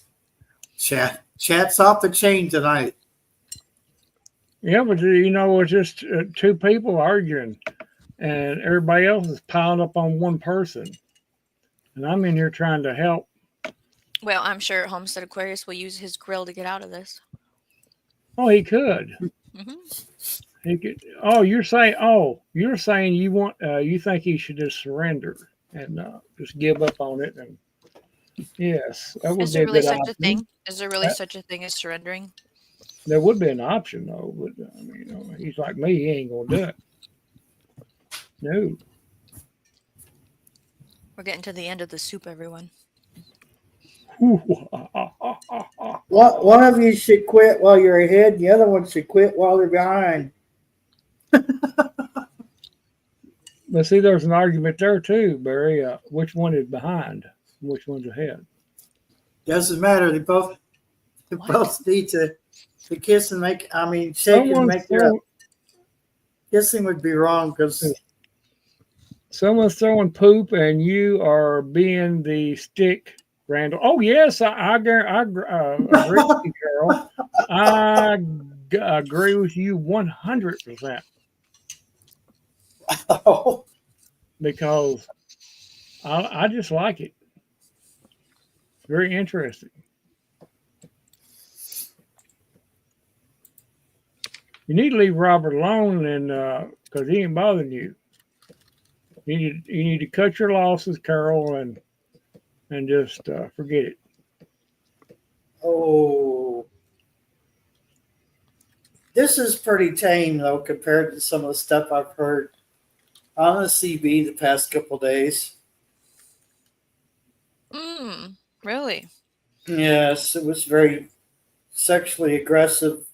off the chain tonight. Yeah, but it's just two people arguing, and everybody else is piled up on one person, and I'm in here trying to help. Well, I'm sure Homestead Aquarius will use his grill to get out of this. Oh, he could. Mm-hmm. He could. Oh, you're saying you want you think he should just surrender and just give up on it. And yes, that would Is be there a really good such option. a thing? Is there really such a thing as surrendering? There would be an option though, but I mean, he's like me; he ain't gonna do it. No. We're getting to the end of the soup, everyone. One of you should quit while you're ahead. The other one should quit while they're behind. But see, there's an argument there too, Barry. Which one is behind? Which one's ahead? Doesn't matter. They both need to kiss and make. I mean, shake and make it up. Kissing would be wrong because someone's throwing poop and you are being the stick, Randall. Oh yes, I agree with you, Carol. I agree with you 100%. Oh. Because I just like it. Very interesting. You need to leave Robert alone, and because he ain't bothering you. You need to cut your losses, Carol, and just forget it. Oh, this is pretty tame though compared to some of the stuff I've heard on the CB the past couple days. Really? Yes, it was very sexually aggressive,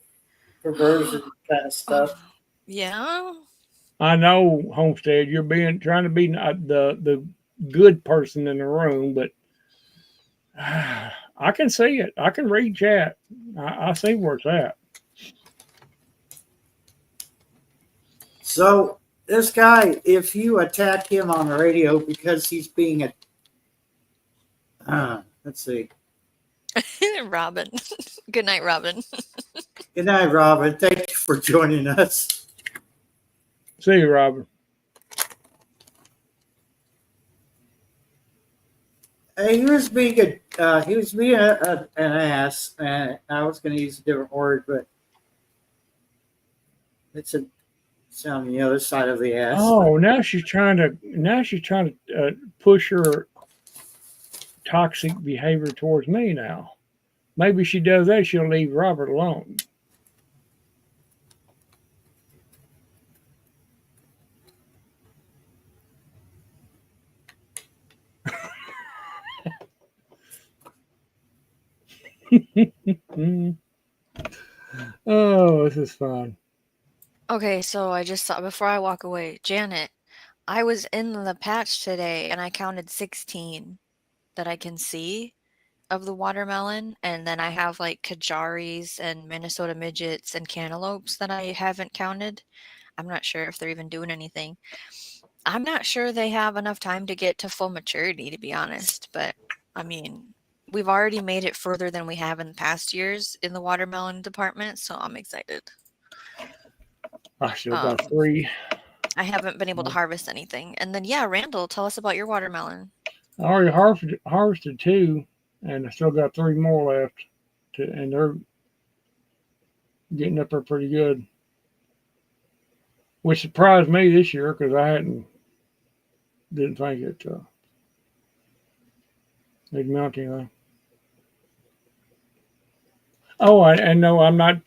perversion kind of stuff. Yeah. I know, Homestead, you're trying to be the good person in the room, but I can see it. I can read chat. I see where it's at. So this guy, if you attack him on the radio because he's being let's see. Robin. Good night, Robin. Good night, Robin. Thank you for joining us. See you, Robin. He was being an ass, and I was going to use a different word, but it's on the other side of the ass. Oh, now she's trying to push her toxic behavior towards me now. Maybe she does that, she'll leave Robert alone. Oh, this is fun. Okay, so I just saw before I walk away, Janet, I was in the patch today and I counted 16 that I can see of the watermelon, and then I have like kajaris and Minnesota midgets and cantaloupes that I haven't counted. I'm not sure if they're even doing anything. I'm not sure they have enough time to get to full maturity, to be honest, but I mean, we've already made it further than we have in past years in the watermelon department, so I'm excited. I still got 3. I haven't been able to harvest anything. And then, yeah, Randall, tell us about your watermelon. I already harvested 2, and I still got 3 more left, and they're getting up there pretty good. Which surprised me this year because I didn't think they'd mount anything. Oh, and no, I'm not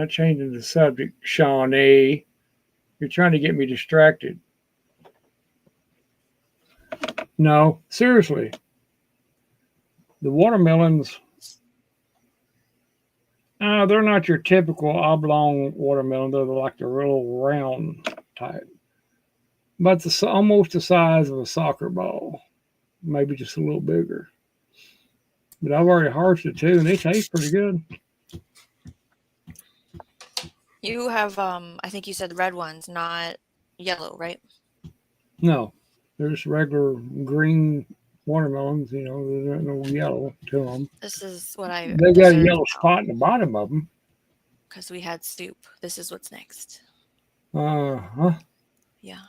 changing the subject, Shawnee. You're trying to get me distracted. No, seriously. The watermelons, they're not your typical oblong watermelon. They're like the real round type. But almost the size of a soccer ball. Maybe just a little bigger. But I've already harvested 2, and they taste pretty good. You have, I think you said red ones, not yellow, right? No, they're just regular green watermelons. There's no yellow to them. This is what I. They got a yellow spot in the bottom of them. Because we had soup. This is what's next. Uh-huh. Yeah.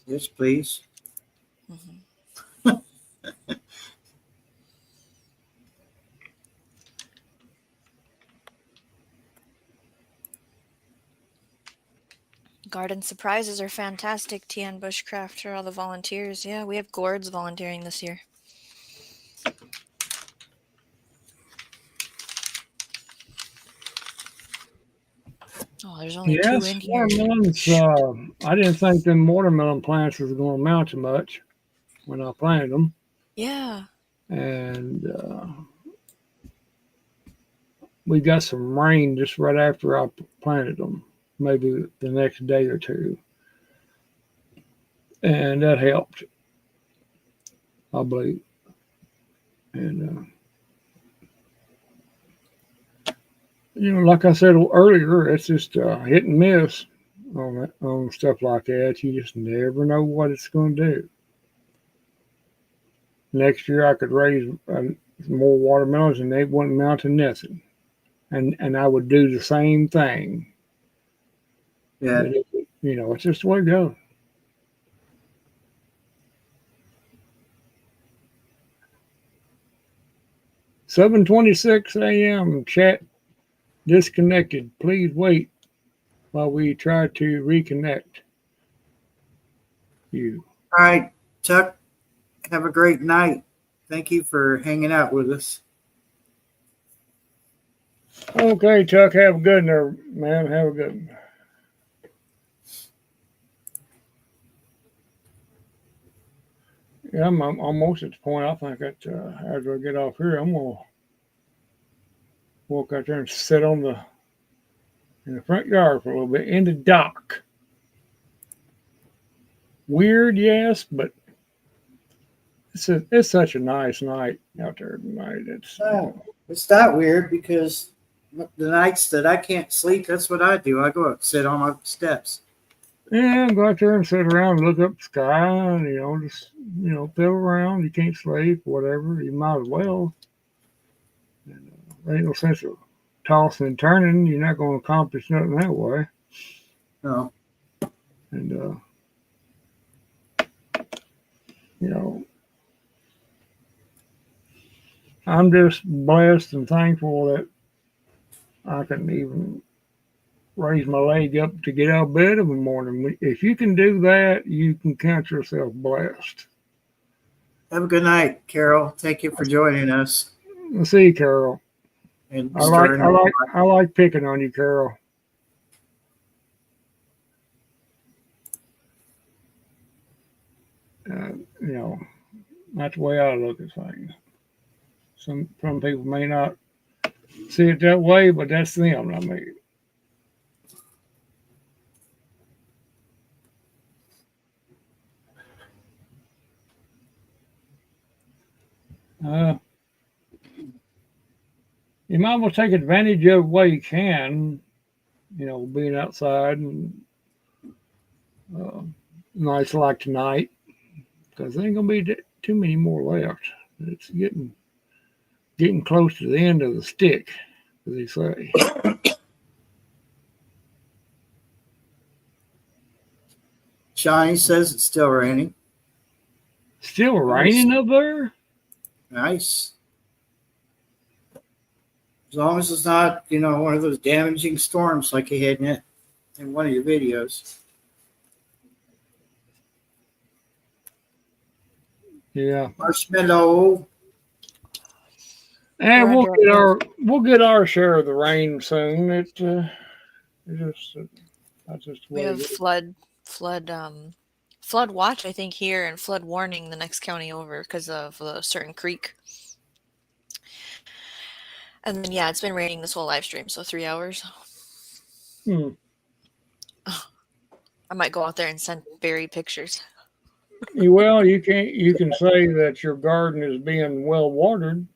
Yes, please. Mm-hmm. Garden surprises are fantastic. Tian Bushcraft for all the volunteers. Yeah, we have gourds volunteering this year. Oh, there's only 2 in here. Watermelons. I didn't think them watermelon plants was going to amount to much when I planted them. Yeah. And we got some rain just right after I planted them, maybe the next day or 2. And that helped, I believe. And, like I said earlier, it's just hit and miss on stuff like that. You just never know what it's going to do. Next year, I could raise more watermelons and they wouldn't amount to nothing. And I would do the same thing. Yeah. It's just the way it goes. $7:26 a.m. Chat disconnected. Please wait while we try to reconnect you. All right, Chuck. Have a great night. Thank you for hanging out with us. Okay, Chuck. Have a good one, man. Have a good one. Yeah, I'm almost at the point. I think that after I get off here, I'm gonna walk out there and sit in the front yard for a little bit in the dock. Weird, yes, but it's such a nice night out there tonight. It's not weird because the nights that I can't sleep, that's what I do. I go up, sit on my steps. Yeah, go out there and sit around and look up the sky and, just, fiddle around. You can't sleep, whatever. You might as well. And, there ain't no sense of tossing and turning, you're not going to accomplish nothing that way. No. And, you know, I'm just blessed and thankful that I can even raise my leg up to get out of bed in the morning. If you can do that, you can count yourself blessed. Have a good night, Carol. Thank you for joining us. Let's see, Carol. And I like picking on you, Carol. You know, that's the way I look at things. Some people may not see it that way, but that's them, not me. You might well take advantage of it while you can, you know, being outside and nights like tonight, because there ain't gonna be too many more left. It's getting close to the end of the stick, as they say. Johnny says it's still raining. Still raining up there? Nice. As long as it's not, one of those damaging storms like you had in one of your videos. Yeah. Marshmallow. And we'll get our share of the rain soon. That's just We have flood watch, I think, here, and flood warning the next county over because of a certain creek. And then it's been raining this whole live stream, so 3 hours. I might go out there and send Barry pictures. Well, you can say that your garden is being well watered.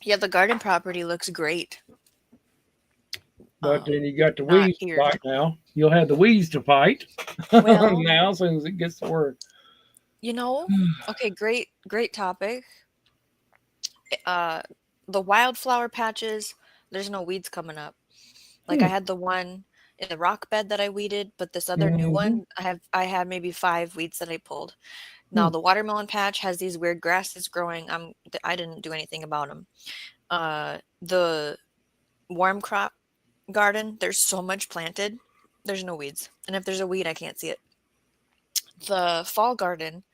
Yeah, the garden property looks great. But then you got the weeds to fight now. You'll have the weeds to fight now as soon as it gets to work. Okay, great topic. The wildflower patches, there's no weeds coming up. Like I had the one in the rock bed that I weeded, but this other new one, I had maybe 5 weeds that I pulled. Now the watermelon patch has these weird grasses growing. I didn't do anything about them. The warm crop garden, there's so much planted, there's no weeds, and if there's a weed, I can't see it. The fall garden,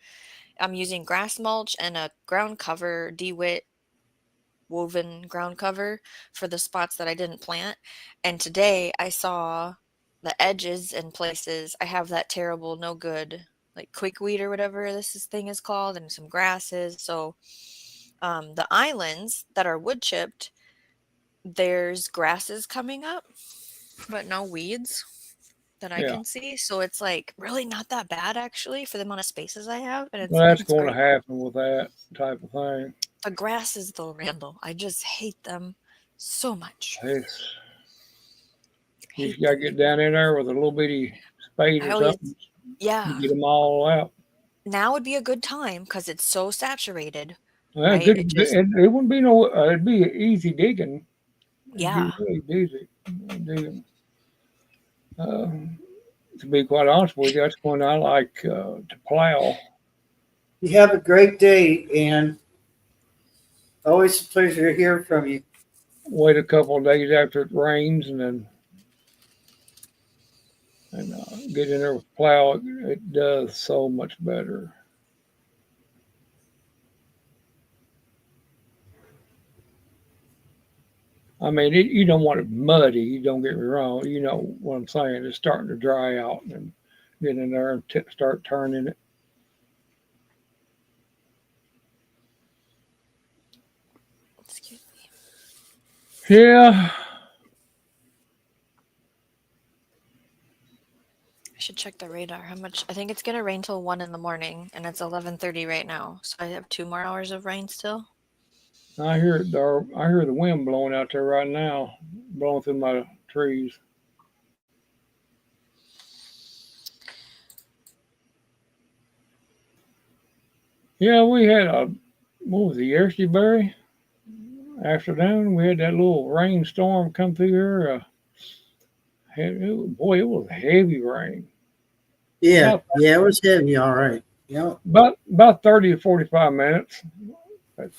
I'm using grass mulch and a ground cover, DeWitt woven ground cover for the spots that I didn't plant. And today I saw the edges and places I have that terrible, no good, like quickweed or whatever this thing is called, and some grasses. So the islands that are wood chipped, there's grasses coming up, but no weeds that I can see. So it's like really not that bad actually for the amount of spaces I have. And that's going to happen with that type of thing. The grasses though, Randall, I just hate them so much. You got to get down in there with a little bitty spade or something. Yeah. Get them all out. Now would be a good time because it's so saturated. Well, right? It wouldn't be it'd be easy digging. Yeah. It'd be really easy digging. To be quite honest with you, that's when I like to plow. You have a great day, and always a pleasure to hear from you. Wait a couple of days after it rains, and then get in there with plow. It does so much better. I mean, you don't want it muddy. Don't get me wrong. You know what I'm saying. It's starting to dry out, and get in there and start turning it. Excuse me. Yeah. I should check the radar. How much? I think it's gonna rain till 1 a.m, and it's 11:30 right now. So I have 2 more hours of rain still. I hear it, Darb. I hear the wind blowing out there right now, blowing through my trees. Yeah, we had what was it, yesterday, Barry? afternoon, we had that little rainstorm come through here. Boy, it was heavy rain. Yeah, About, yeah, it was heavy, all right. Yep. about 30 to 45 minutes. But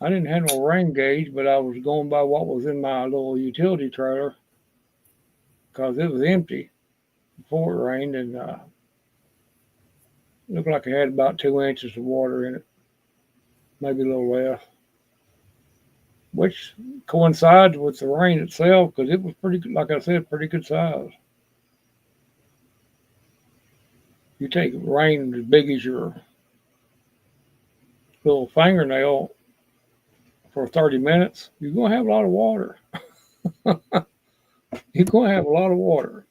I didn't have no rain gauge, but I was going by what was in my little utility trailer because it was empty before it rained, and looked like it had about 2 inches of water in it, maybe a little less, which coincides with the rain itself because it was pretty, like I said, pretty good size. You take rain as big as your little fingernail for 30 minutes, you're going to have a lot of water. You're going to have a lot of water.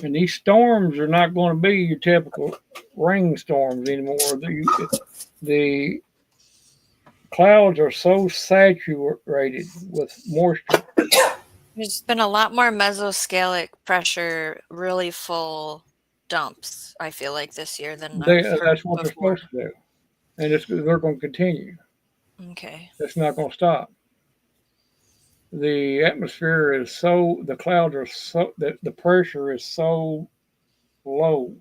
And these storms are not going to be your typical rainstorms anymore. The clouds are so saturated with moisture. There's been a lot more mesoscalic pressure, really full dumps, I feel like, this year than I've heard That's what they're before. supposed to do. And they're going to continue. Okay. It's not going to stop. The atmosphere is so, the clouds are so, the pressure is so low.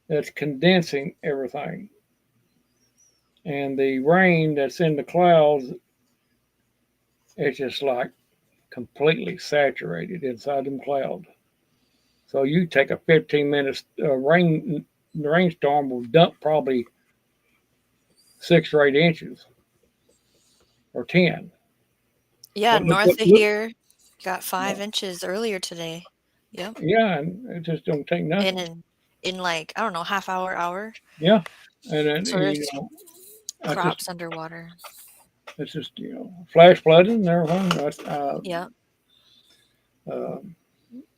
That's condensing everything. And the rain that's in the clouds, it's just like completely saturated inside them clouds. So you take a 15-minute rainstorm will dump probably 6 or 8 inches or 10. Yeah, But north of here got 5 inches earlier today. Yep. Yeah, and it just don't take nothing. In like, I don't know, half hour. Yeah, and then So there's crops underwater. It's just flash flooding and everything. Yeah.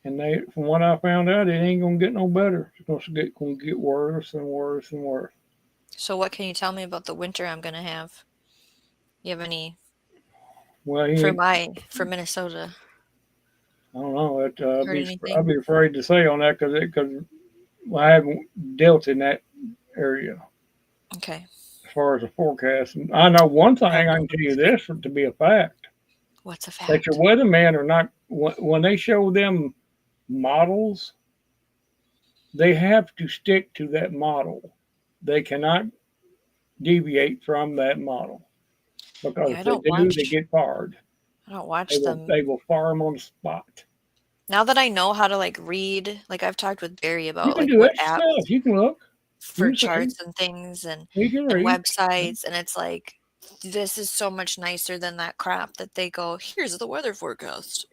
And from what I found out, it ain't gonna get no better. It's gonna get worse and worse and worse. So what can you tell me about the winter I'm gonna have? You have any? Well, for Minnesota. I don't know. Heard I'd be afraid to say on that because I haven't dealt in that area. Okay. As far as the forecast, and I know one thing. I can tell you this to be a fact. What's a fact? That your weathermen are not, when they show them models, they have to stick to that model. They cannot deviate from that model because if they do, they get fired. I don't watch them. They will fire them on the spot. Now that I know how to read, I've talked with Barry about you can do what that apps stuff. You can look for charts and things and websites, and it's like, this is so much nicer than that crap that they go, here's the weather forecast,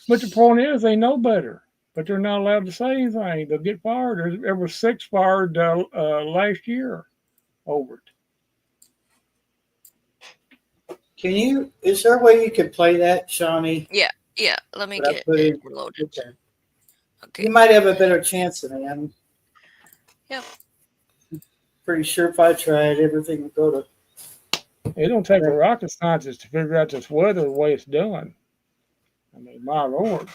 But the point is, they know better, but they're not allowed to say anything. They'll get fired. There were 6 fired last year over it. Is there a way you can play that, Shawnee? Yeah. Let me get it loaded. Okay. You might have a better chance than I am. Yep. Pretty sure if I tried, everything would go to. It don't take a rocket scientist to figure out this weather the way it's done. I mean, my Lord.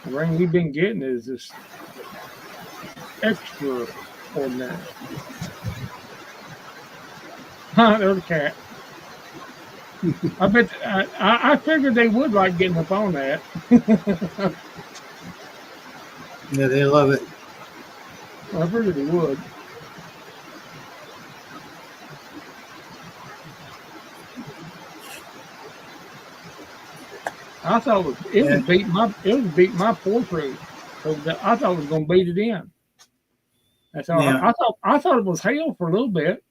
The rain we've been getting is just extraordinary. There's a cat. I bet. I figured they would like getting up on that. Yeah, they love it. I figured they would. I thought it was beating my porch roof. I thought it was going to beat it in. That's all. Yeah. I thought it was hail for a little bit.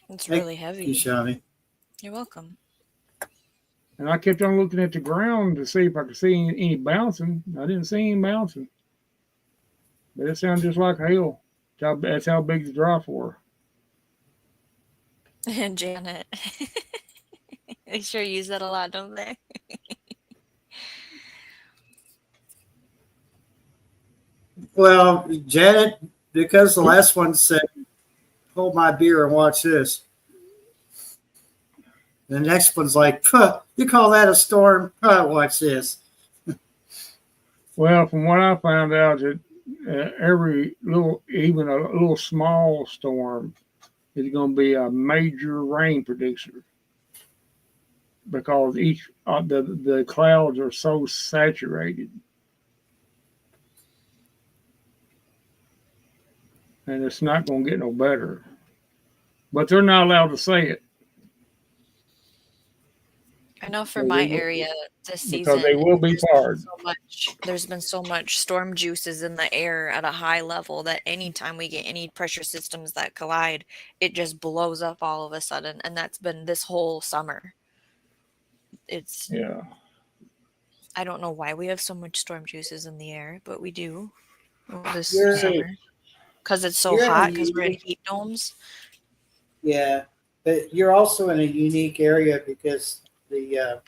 It's really heavy. Shawnee. You're welcome. And I kept on looking at the ground to see if I could see any bouncing. I didn't see any bouncing. But it sounded just like hail. That's how big the drops were. And Janet. They sure use that a lot, don't they? Well, Janet, because the last one said, hold my beer and watch this. The next one's like, you call that a storm? Watch this. Well, from what I found out, that every little, even a little small storm, is going to be a major rain producer because each the clouds are so saturated, and it's not going to get no better. But they're not allowed to say it. I know for So my area this because they season, will be fired. there's been so much storm juices in the air at a high level that anytime we get any pressure systems that collide, it just blows up all of a sudden. And that's been this whole summer. It's Yeah. I don't know why we have so much storm juices in the air, but we do this You're summer because it's so you're in a hot because we're in unique, heat domes. yeah, but you're also in a unique area because the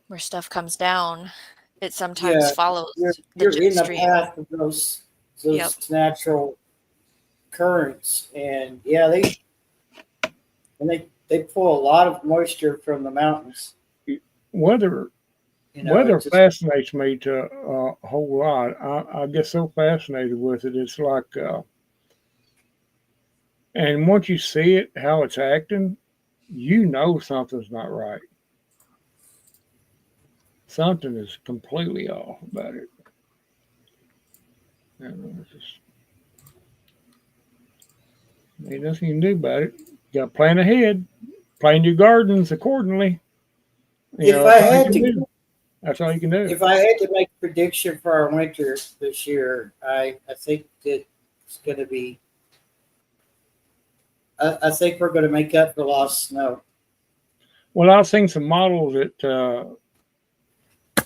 Where stuff comes down, it sometimes yeah, follows the you're jet in the stream. path of those Yep. natural currents, and yeah, they pull a lot of moisture from the mountains. Weather You know, weather it just fascinates me to a whole lot. I get so fascinated with it. It's like, and once you see it, how it's acting, you know something's not right. Something is completely off about it. And it's just ain't nothing you can do about it. You got to plan ahead, plan your gardens accordingly. You if know, I that's all you had can to do. That's all you can do. if I had to make a prediction for our winter this year, I think that it's going to be. I think we're going to make up for lost snow. Well, I've seen some models that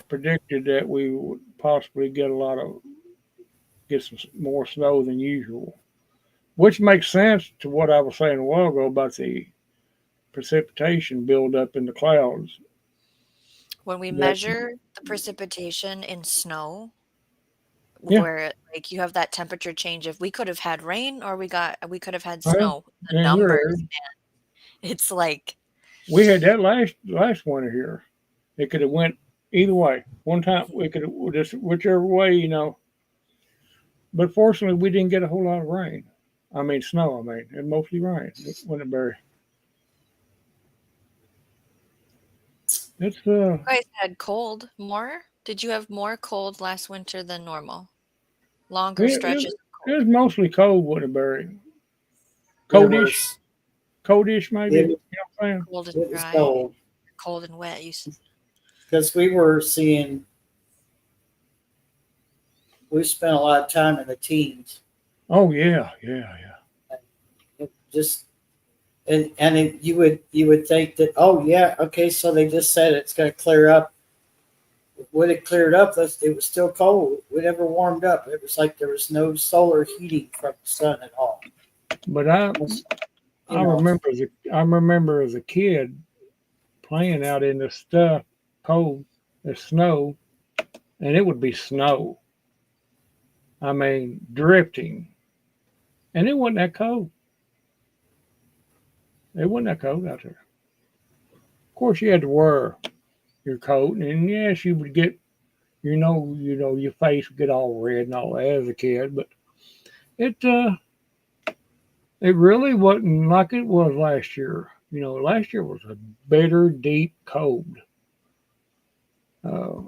predicted that we would possibly get some more snow than usual, which makes sense to what I was saying a while ago about the precipitation buildup in the clouds. When we That measure the precipitation in snow, yeah, where like you have that temperature change, if we could have had rain or we could have had well, snow, the in your area, numbers, it's like we had that last winter here. It could have went either way. One time we could have just whichever way, But fortunately, we didn't get a whole lot of rain. I mean, snow. I mean, it mostly rained. It wasn't very. It's you guys had cold more. Did you have more cold last winter than normal? Longer it, it, stretches of it cold. was mostly cold, Wouldn't There Coldish, was coldish maybe. You know it, what I'm saying? Cold and it was dry, cold cold and wet. You said. because we spent a lot of time in the teens. Oh yeah, yeah, yeah. It just you would think that, oh yeah, okay, so they just said it's going to clear up. When it cleared up, it was still cold. We never warmed up. It was like there was no solar heating from the sun at all. But You know, I remember as a kid playing out in the stuff, cold, the snow, and it would be snow. I mean, drifting, and it wasn't that cold. It wasn't that cold out there. Of course, you had to wear your coat, and yes, you would get, your face would get all red and all that as a kid. But it, uh, it really wasn't like it was last year. Last year was a bitter, deep cold. Uh,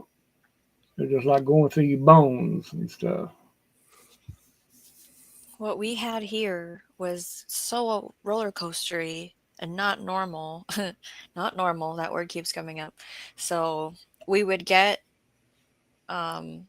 it's just like going through your bones and stuff. What we had here was so roller coastery and not normal. Not normal. That word keeps coming up. So we would um,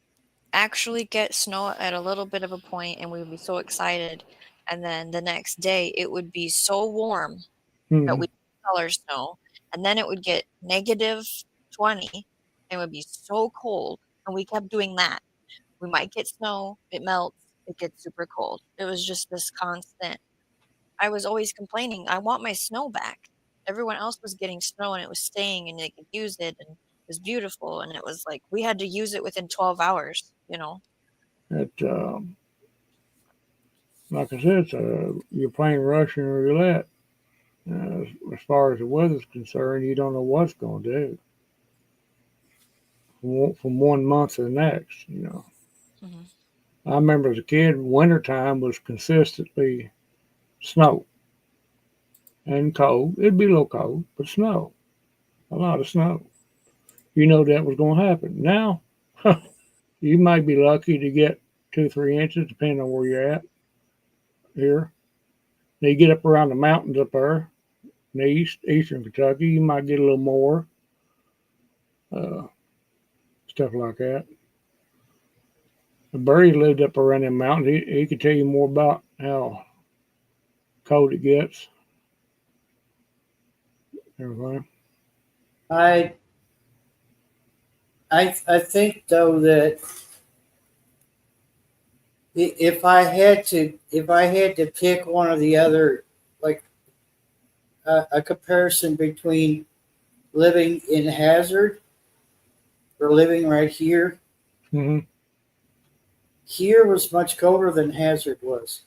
actually get snow at a little bit of a point, and we would be so excited. And then the next day, it would be so warm that Hmm. we color snow, and then it would get -20 and would be so cold, and we kept doing that. We might get snow, it melts, it gets super cold. It was just this constant. I was always complaining, "I want my snow back." Everyone else was getting snow and it was staying and they could use it and it was beautiful, and it was like we had to use it within 12 hours, you know? It, like I said, you're playing Russian roulette. As far as the weather's concerned, you don't know what's going to do. from one month to the next. Hmm. I remember as a kid, wintertime was consistently snow and cold. It'd be a little cold, but snow, a lot of snow. That was going to happen. Now, you might be lucky to get 2 or 3 inches, depending on where you're at here. Now you get up around the mountains up there in the eastern Kentucky, you might get a little more uh, stuff like that. Barry lived up around them mountains. He could tell you more about how cold it gets. Everything. I I think though that if I had to pick one or the other, like a comparison between living in Hazard or living right here, Mm-hmm. here was much colder than Hazard was,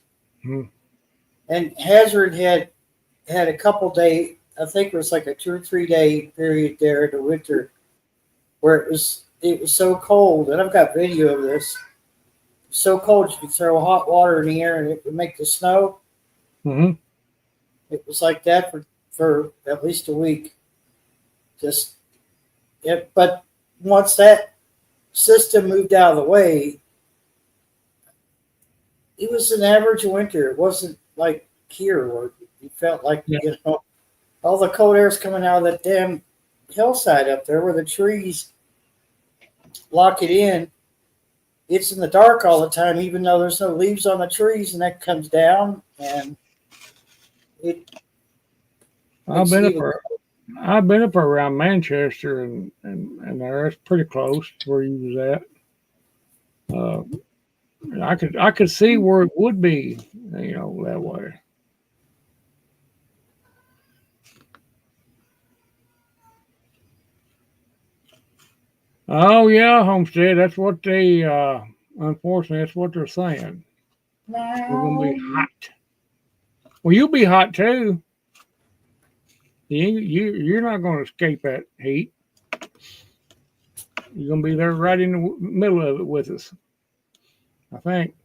Mm-hmm. and Hazard had a couple day. I think it was like a 2 or 3 day period there in the winter where it was so cold, and I've got video of this. So cold you could throw hot water in the air and it would make the snow. Mm-hmm. It was like that for at least a week. Just but once that system moved out of the way, it was an average winter. It wasn't like here where you felt like Yeah. all the cold air is coming out of that damn hillside up there where the trees lock it in. It's in the dark all the time, even though there's no leaves on the trees, and that comes down and it I've makes it been up even. I've been up around Manchester and there. It's pretty close to where you was at. I could see where it would be, that way. Oh yeah, Homestead. That's what they. Unfortunately, that's what they're saying. We're gonna be hot. Well, you'll be hot too. You're not gonna escape that heat. You're gonna be there right in the middle of it with us. I think.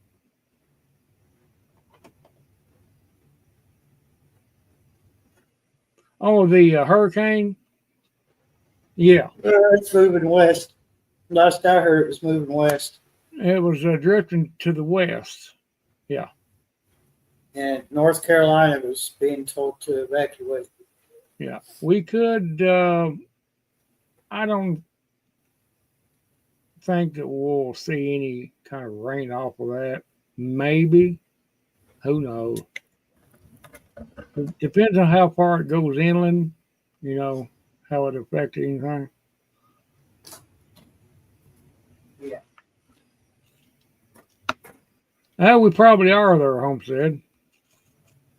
Oh, the hurricane. Yeah, It's moving west. Last I heard, it was moving west, it was drifting to the west. Yeah. and North Carolina was being told to evacuate. Yeah, we could. I don't think that we'll see any kind of rain off of that. Maybe. Who knows? It depends on how far it goes inland. You know how it affects anything. Yeah. We probably are there, Homestead.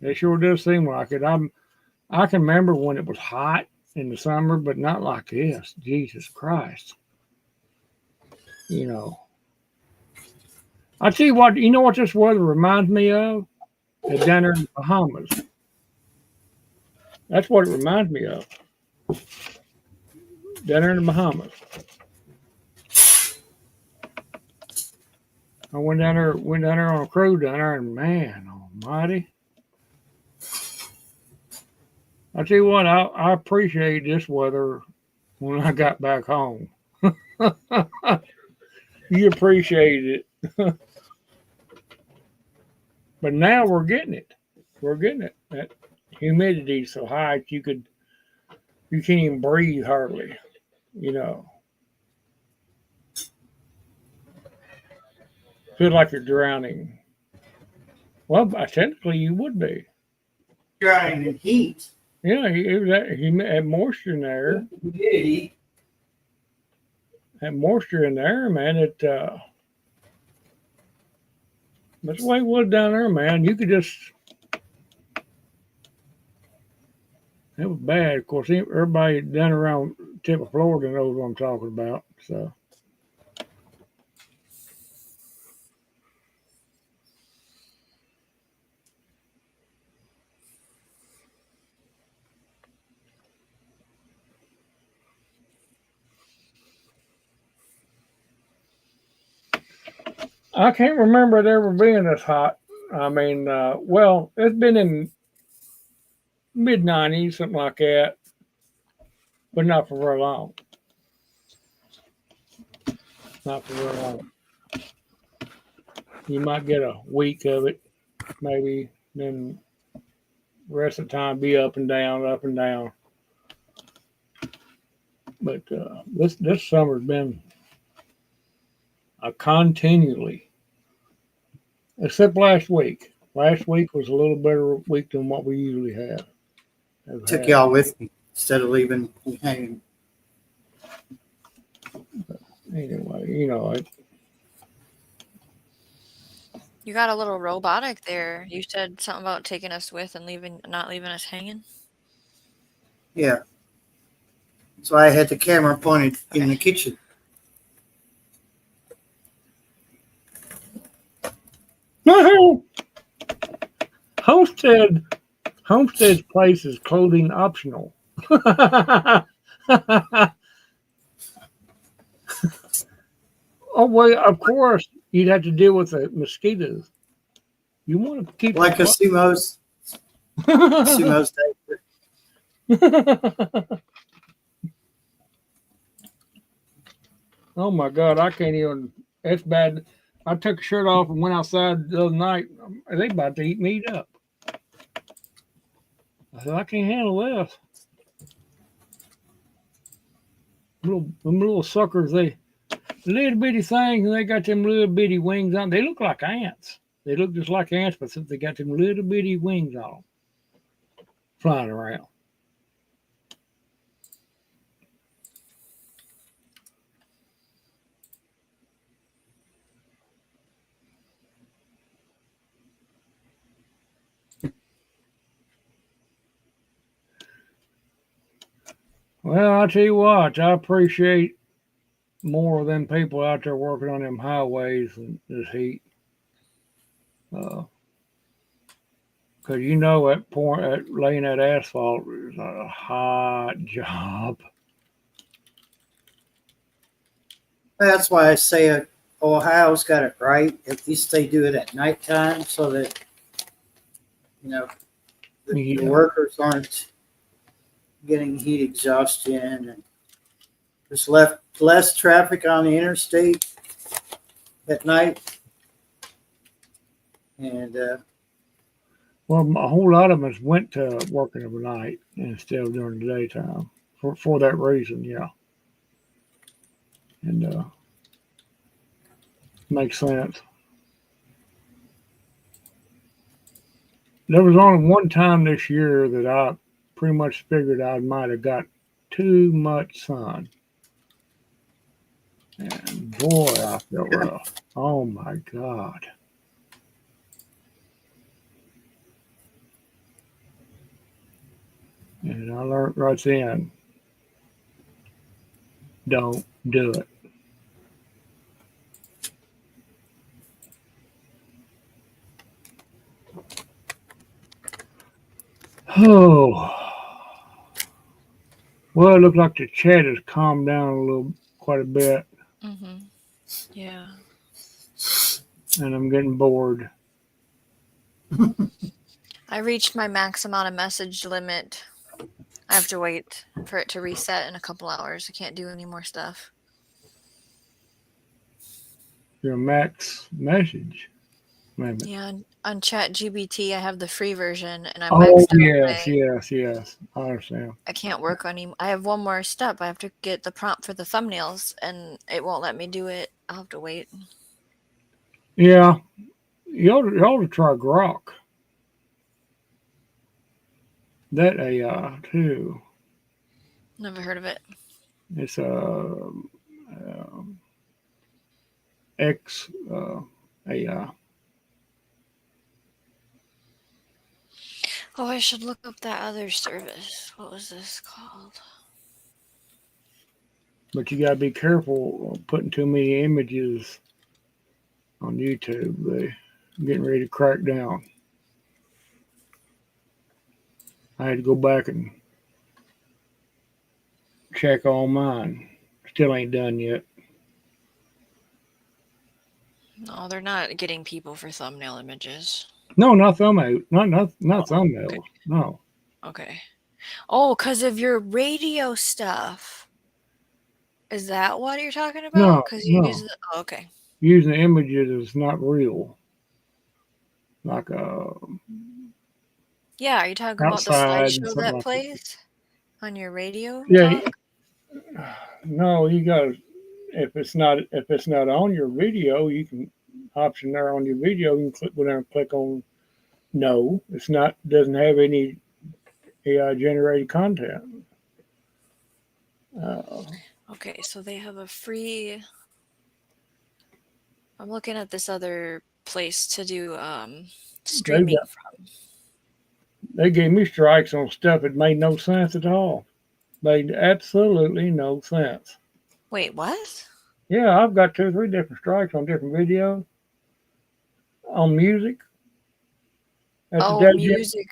It sure does seem like it. I can remember when it was hot in the summer, but not like this. Jesus Christ. You know. I tell you what. You know what this weather reminds me of? Down there in the Bahamas. That's what it reminds me of. Down there in the Bahamas. I went down there on a cruise down there, and man, almighty. I tell you what, I appreciate this weather when I got back home. You appreciate it. But now we're getting it. We're getting it. That humidity's so high you can't even breathe hardly, you know. Feel like you're drowning. Well, technically you would be. Drying in heat, Yeah, that moisture in there. humidity. That moisture in there, man, that's the way it was down there, man. You could just it was bad. Of course, everybody down around tip of Florida knows what I'm talking about. So I can't remember it ever being this hot. I mean, well, it's been in mid 90s, something like that, but not for very long. Not for very long. You might get a week of it, maybe. Then the rest of the time be up and down, up and down. But this summer's been continually, except last week. Last week was a little better week than what we usually have. Took y'all with me instead of leaving you hanging. Anyway, you know, You got a little robotic there. You said something about taking us with and not leaving us hanging. Yeah. So I had the camera pointed in the kitchen. Homestead's place is clothing optional. Oh well, of course you'd have to deal with the mosquitoes. You want to keep like a sumo's diaper. Oh my God, I can't even. It's bad. I took a shirt off and went outside the other night. They about to eat me up. I said I can't handle this. Them little suckers, they little bitty things, and they got them little bitty wings on. They look like ants. They look just like ants, but they got them little bitty wings on them, flying around. Well, I tell you what, I appreciate more of them people out there working on them highways and this heat. Because you know that laying that asphalt is a hot job. That's why I say Ohio's got it right. At least they do it at nighttime so that, the workers aren't getting heat exhaustion, and there's less traffic on the interstate at night. And well, a whole lot of us went to working overnight instead of during the daytime for that reason, yeah. And makes sense. There was only one time this year that I pretty much figured I might have got too much sun. And boy, I felt rough. Oh my God. And I learned right then, don't do it. Oh. Well, it looks like the chat has calmed down quite a bit. Mm-hmm. Yeah. And I'm getting bored. I reached my max amount of message limit. I have to wait for it to reset in a couple hours. I can't do any more stuff. Your max message limit. Yeah, on ChatGPT, I have the free version, and I'm Oh, maxed out. yes. I understand. I can't work on any. I have one more step. I have to get the prompt for the thumbnails, and it won't let me do it. I'll have to wait. Yeah, you ought to try Grok. That AI too. Never heard of it. It's X AI. Oh, I should look up that other service. What was this called? But you gotta be careful of putting too many images on YouTube. They're getting ready to crack down. I had to go back and check all mine. Still ain't done yet. No, they're not getting people for thumbnail images. No, not thumbnail, not Oh, thumbnails. No, okay. Oh, because of your radio stuff. Is that what you're talking about? no, Because you use no. the. Oh, okay. Using images is not real. Like Yeah, are you talking about the outside and slideshow something that like that. plays on your radio Yeah, talk? no, you got if it's not on your video, you can option there on your video. You can go down and click on no. It's not doesn't have any AI generated content. Uh, Okay, so they have a free. I'm looking at this other place to do they streaming got from. they gave me strikes on stuff that made no sense at all. Made absolutely no sense. Wait, what? Yeah, I've got 2 or 3 different strikes on different videos on music. That's a Oh, dead Jim. music.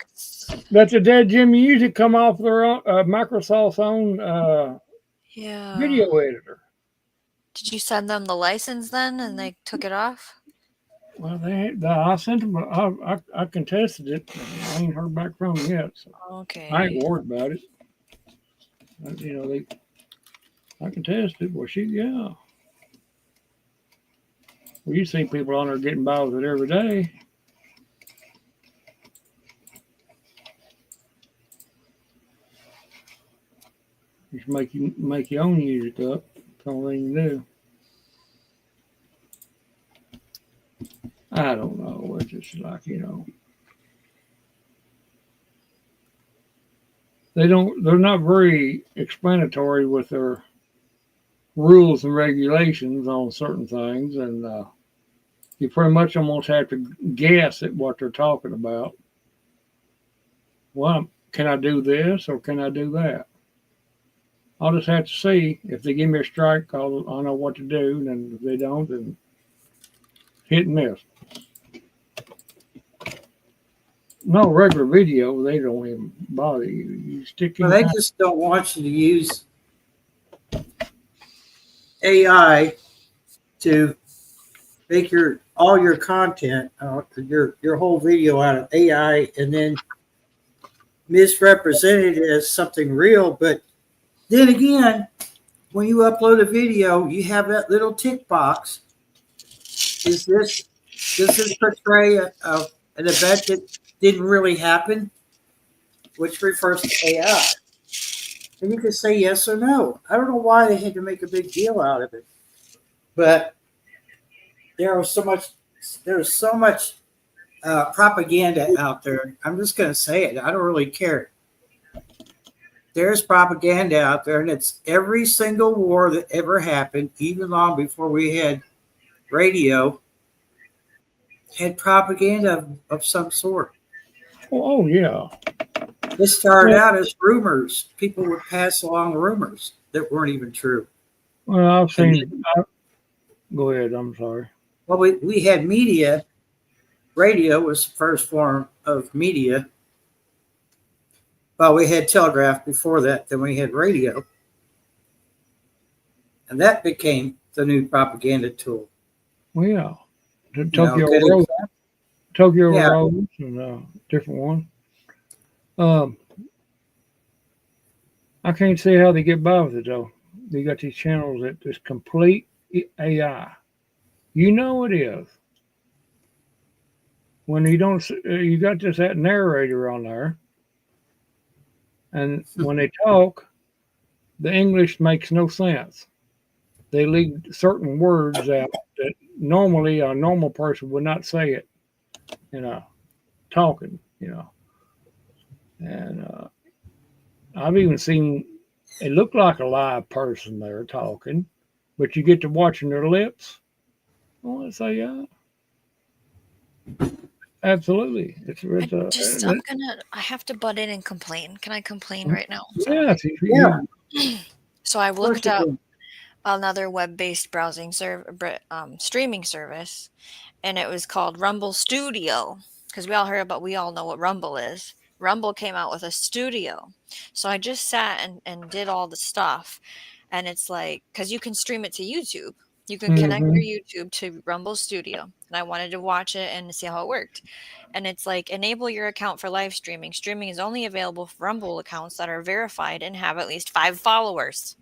That's a dead Jim music come off their own, Microsoft's own Yeah. video editor. Did you send them the license then and they took it off? Well, I sent them. I contested it. I ain't heard back from them yet, so I ain't Okay. worried about it. I contested. Well, yeah. Well, you see people on there getting by with it every day. Just make your own music up. That's the only thing you do. I don't know. It's just like they're not very explanatory with their rules and regulations on certain things, and you pretty much almost have to guess at what they're talking about. Well, can I do this or can I do that? I'll just have to see. If they give me a strike, I'll know what to do, and if they don't, then hit and miss. No regular video, they don't even bother you. You stick Well, in they time. just don't want you to use AI to make all your content, your whole video out of AI, and then misrepresent it as something real. But then again, when you upload a video, you have that little tick box. Does this portray an event that didn't really happen, which refers to AI? And you can say yes or no. I don't know why they had to make a big deal out of it, but there was so much. There's so much propaganda out there. I'm just going to say it. I don't really care. There's propaganda out there, and it's every single war that ever happened, even long before we had radio, had propaganda of some sort. Oh yeah. It started Well, out as rumors. People would pass along rumors that weren't even true. well, I've And seen. Go ahead. I'm sorry. well, we had media. Radio was the first form of media. Well, we had telegraph before that, then we had radio. And that became the new propaganda tool. Well, yeah. You know, Tokyo good Road, example. Tokyo Yeah, Roads, and different one. Um, I can't see how they get by with it though. They got these channels that just complete AI. You know it is. When you don't, you got just that narrator on there, and when they talk, the English makes no sense. They leave certain words out that normally a normal person would not say it. You know, talking. And I've even seen it look like a live person there talking, but you get to watching their lips. I want to say, yeah, absolutely. I have to butt in and complain. Can I complain right now? Yeah, Sorry. yeah, So I of course looked you up can. another web-based streaming service, and it was called Rumble Studio, because we all know what Rumble is. Rumble came out with a studio, so I just sat and did all the stuff, and it's like, because you can stream it to YouTube. You can connect Mhm. your YouTube to Rumble Studio. And I wanted to watch it and see how it worked. And it's like, enable your account for live streaming. Streaming is only available for Rumble accounts that are verified and have at least 5 followers.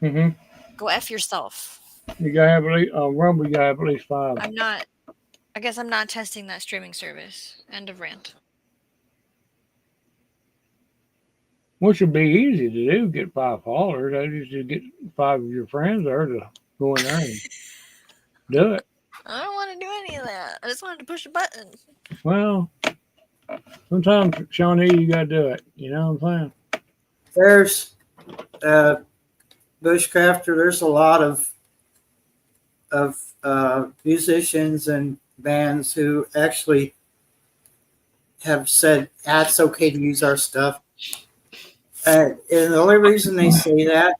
Mhm. Go F yourself. You gotta have at least Rumble. You gotta have at least 5. I guess I'm not testing that streaming service. End of rant. Which would be easy to do. Get 5 followers. I just get 5 of your friends there to go in there and do it. I don't want to do any of that. I just wanted to push a button. Well, sometimes, Shawnee, you gotta do it. You know what I'm saying? There's Bushcrafter. There's a lot of musicians and bands who actually have said it's okay to use our stuff. And the only reason they say that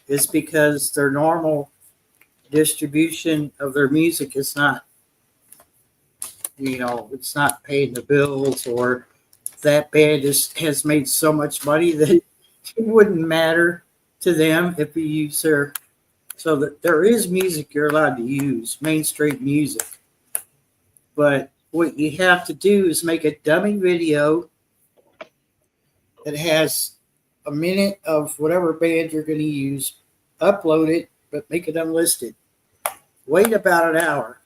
is because their normal distribution of their music is not, it's not paying the bills, or that band has made so much money that it wouldn't matter to them if you use their. So that there is music you're allowed to use, mainstream music. But what you have to do is make a dummy video that has a minute of whatever band you're going to use, upload it, but make it unlisted. Wait about an hour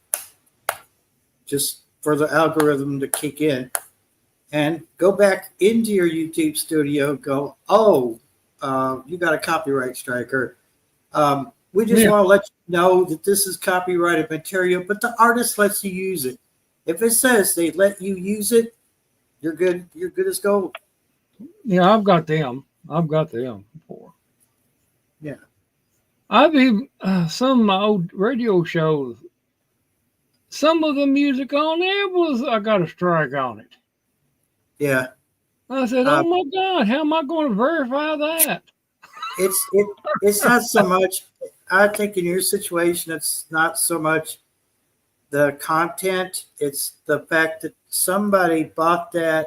just for the algorithm to kick in, and go back into your YouTube studio. Go, you got a copyright strike, or we just want to let you know that this is copyrighted material, but the artist lets you use it. If it says they let you use it, you're good. You're good as gold. Yeah, I've got them. Before. Yeah. I've even some of my old radio shows. Some of the music on there I got a strike on it. Yeah. I said, "Oh my God, how am I going to verify that?" It's not so much. I think in your situation, it's not so much the content. It's the fact that somebody bought them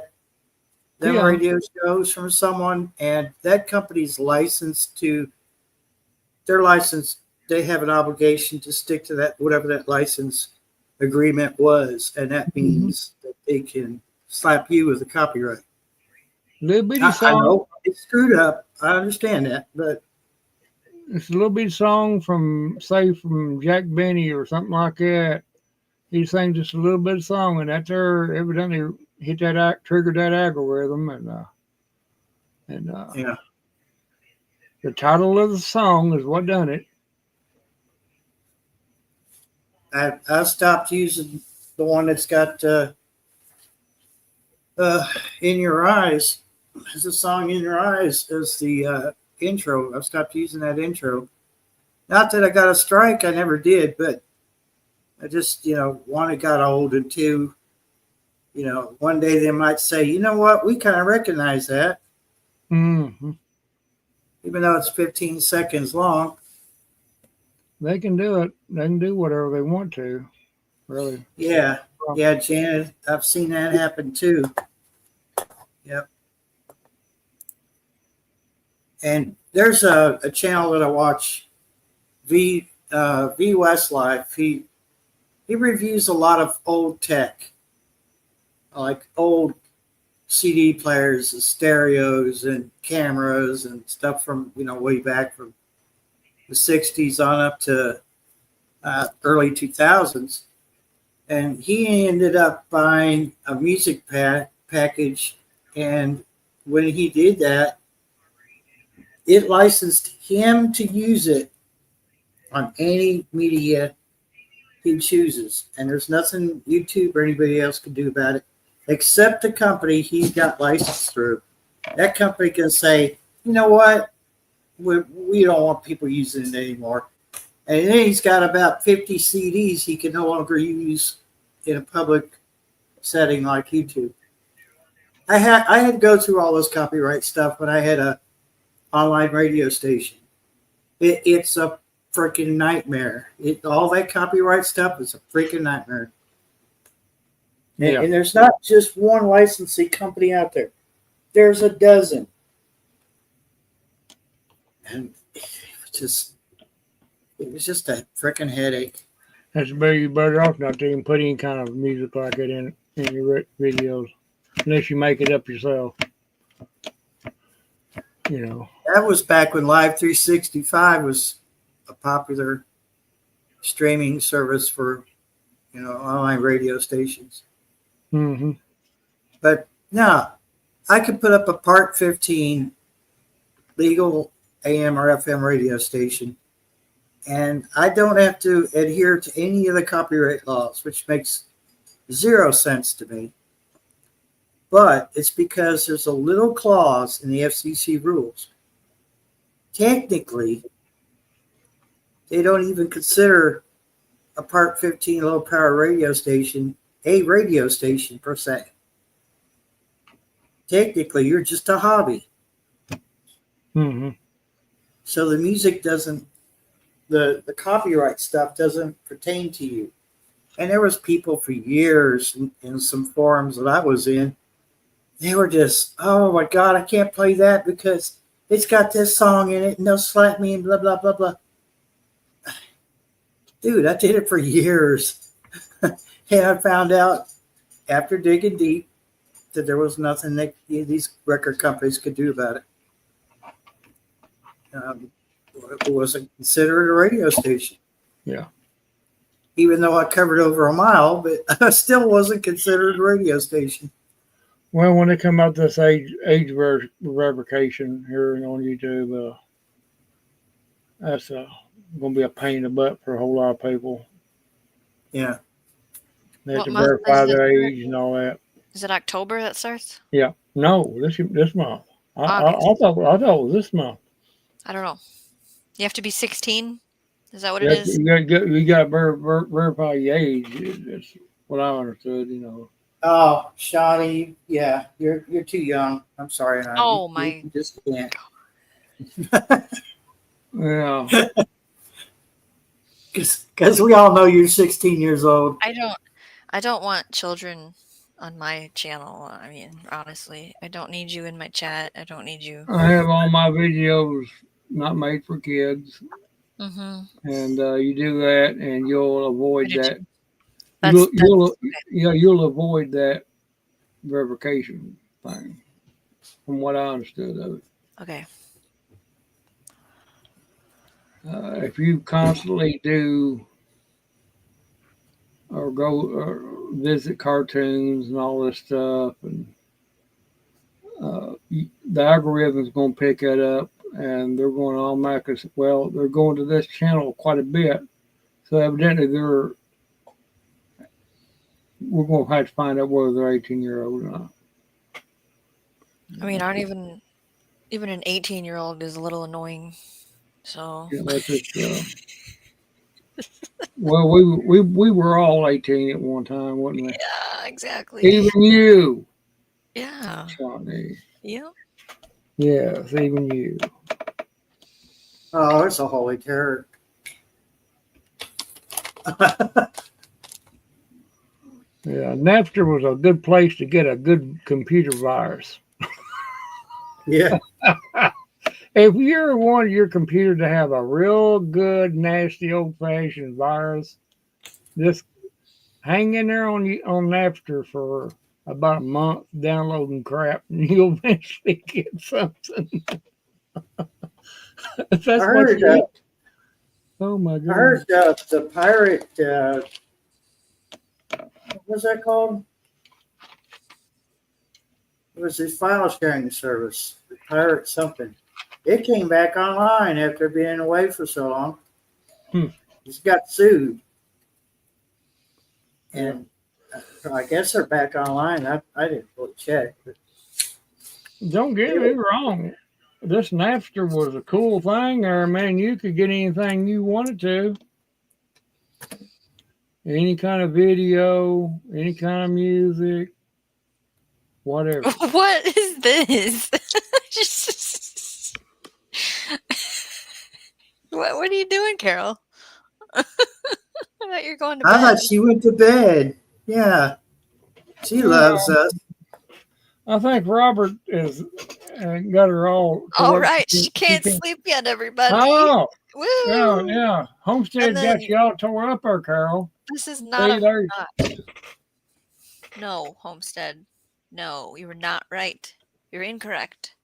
radio shows from someone, and that company's licensed to. Their license, they have an obligation to stick to that, whatever that license agreement was, and that means that they can slap you with a copyright. Little bitty song. I know it's screwed up. I understand that, but it's a little bitty song from Jack Benny or something like that. He sang just a little bit of song, and that there evidently triggered that algorithm, and yeah. The title of the song is what done it. I stopped using the one that's got In Your Eyes. There's a song In Your Eyes as the intro. I stopped using that intro. Not that I got a strike, I never did, but I just, one, it got old, and two, one day they might say, you know what, we kind of recognize that. Mm-hmm. Even though it's 15 seconds long. They can do it. They can do whatever they want to, really. Yeah. Yeah, Janet, I've seen that happen too. Yep. And there's a channel that I watch, V Westlife. He reviews a lot of old tech, like old CD players and stereos and cameras and stuff from, way back from the 60s on up to early 2000s. And he ended up buying a music package. And when he did that, it licensed him to use it on any media he chooses. And there's nothing YouTube or anybody else can do about it, except the company he got licensed through. That company can say, you know what, we don't want people using it anymore. And then he's got about 50 CDs he can no longer use in a public setting like YouTube. I had to go through all this copyright stuff when I had a online radio station. It's a freaking nightmare. All that copyright stuff is a freaking nightmare. Yeah. And there's not just one licensing company out there. There's a dozen. And just, It was just a freaking headache. That's you better off not to even put any kind of music like that in your videos, unless you make it up yourself. You know. That was back when Live 365 was a popular streaming service for, online radio stations. Mm-hmm. But no, I could put up a Part 15 legal AM or FM radio station, and I don't have to adhere to any of the copyright laws, which makes zero sense to me. But it's because there's a little clause in the FCC rules. Technically, they don't even consider a Part 15 low power radio station a radio station per se. Technically, you're just a hobby. Mm-hmm. So the music doesn't, the copyright stuff doesn't pertain to you. And there was people for years in some forums that I was in. They were just, oh my God, I can't play that because it's got this song in it and they'll slap me and blah, blah, blah, blah. Dude, I did it for years. And I found out after digging deep that there was nothing that these record companies could do about it. It wasn't considered a radio station. Yeah. Even though I covered over a mile, but I still wasn't considered a radio station. Well, when they come out this age verification here on YouTube, that's going to be a pain in the butt for a whole lot of people. Yeah. They have What to month verify is it? their age and all that. Is it October that starts? Yeah. No, this month. I August. thought it was this month. I don't know. You have to be 16? Is that what Yeah, it is? you got to verify your age. That's what I understood. Oh, Shawty, yeah, you're too young. I'm sorry. Hon. Oh, You just can't. Yeah. Because we all know you're 16 years old. I don't want children on my channel. I mean, honestly, I don't need you in my chat. I don't need you. I have all my videos not made for kids, Mm-hmm. and you do that, and you'll avoid that. That's You'll avoid that verification thing, from what I understood of it. okay. If you constantly do or go or visit cartoons and all this stuff, and the algorithm is going to pick that up, and they're going to automatically, well, they're going to this channel quite a bit, so evidently we're going to have to find out whether they're 18-year-old or not. I mean, aren't even an 18-year-old is a little annoying. So Yeah, that's just, well, we were all 18 at one time, wasn't we? yeah, exactly. Even you. Yeah. Shawnee. Yeah. Yes, even you. Oh, it's a holy terror. Yeah, Napster was a good place to get a good computer virus. Yeah. If you wanted your computer to have a real good, nasty, old-fashioned virus, just hang in there on Napster for about a month, downloading crap, and you'll eventually get something. That's I heard what oh my God! I heard the pirate. What was that called? It was his file sharing service, Pirate something. It came back online after being away for so long. He's got sued. And I guess they're back online. I didn't really check. But Don't get me wrong. This Napster was a cool thing there, man. You could get anything you wanted to. Any kind of video, any kind of music, whatever. What is this? What are you doing, Carol? I thought you were going to bed. I thought she went to bed. Yeah. She loves us. I think Robert got her all. to All where right, she can't can- sleep yet, everybody. Oh, Woo! yeah. And Homestead then got you all tore up there, Carol. this is not a There's no, Homestead. No, you were not right. You're incorrect.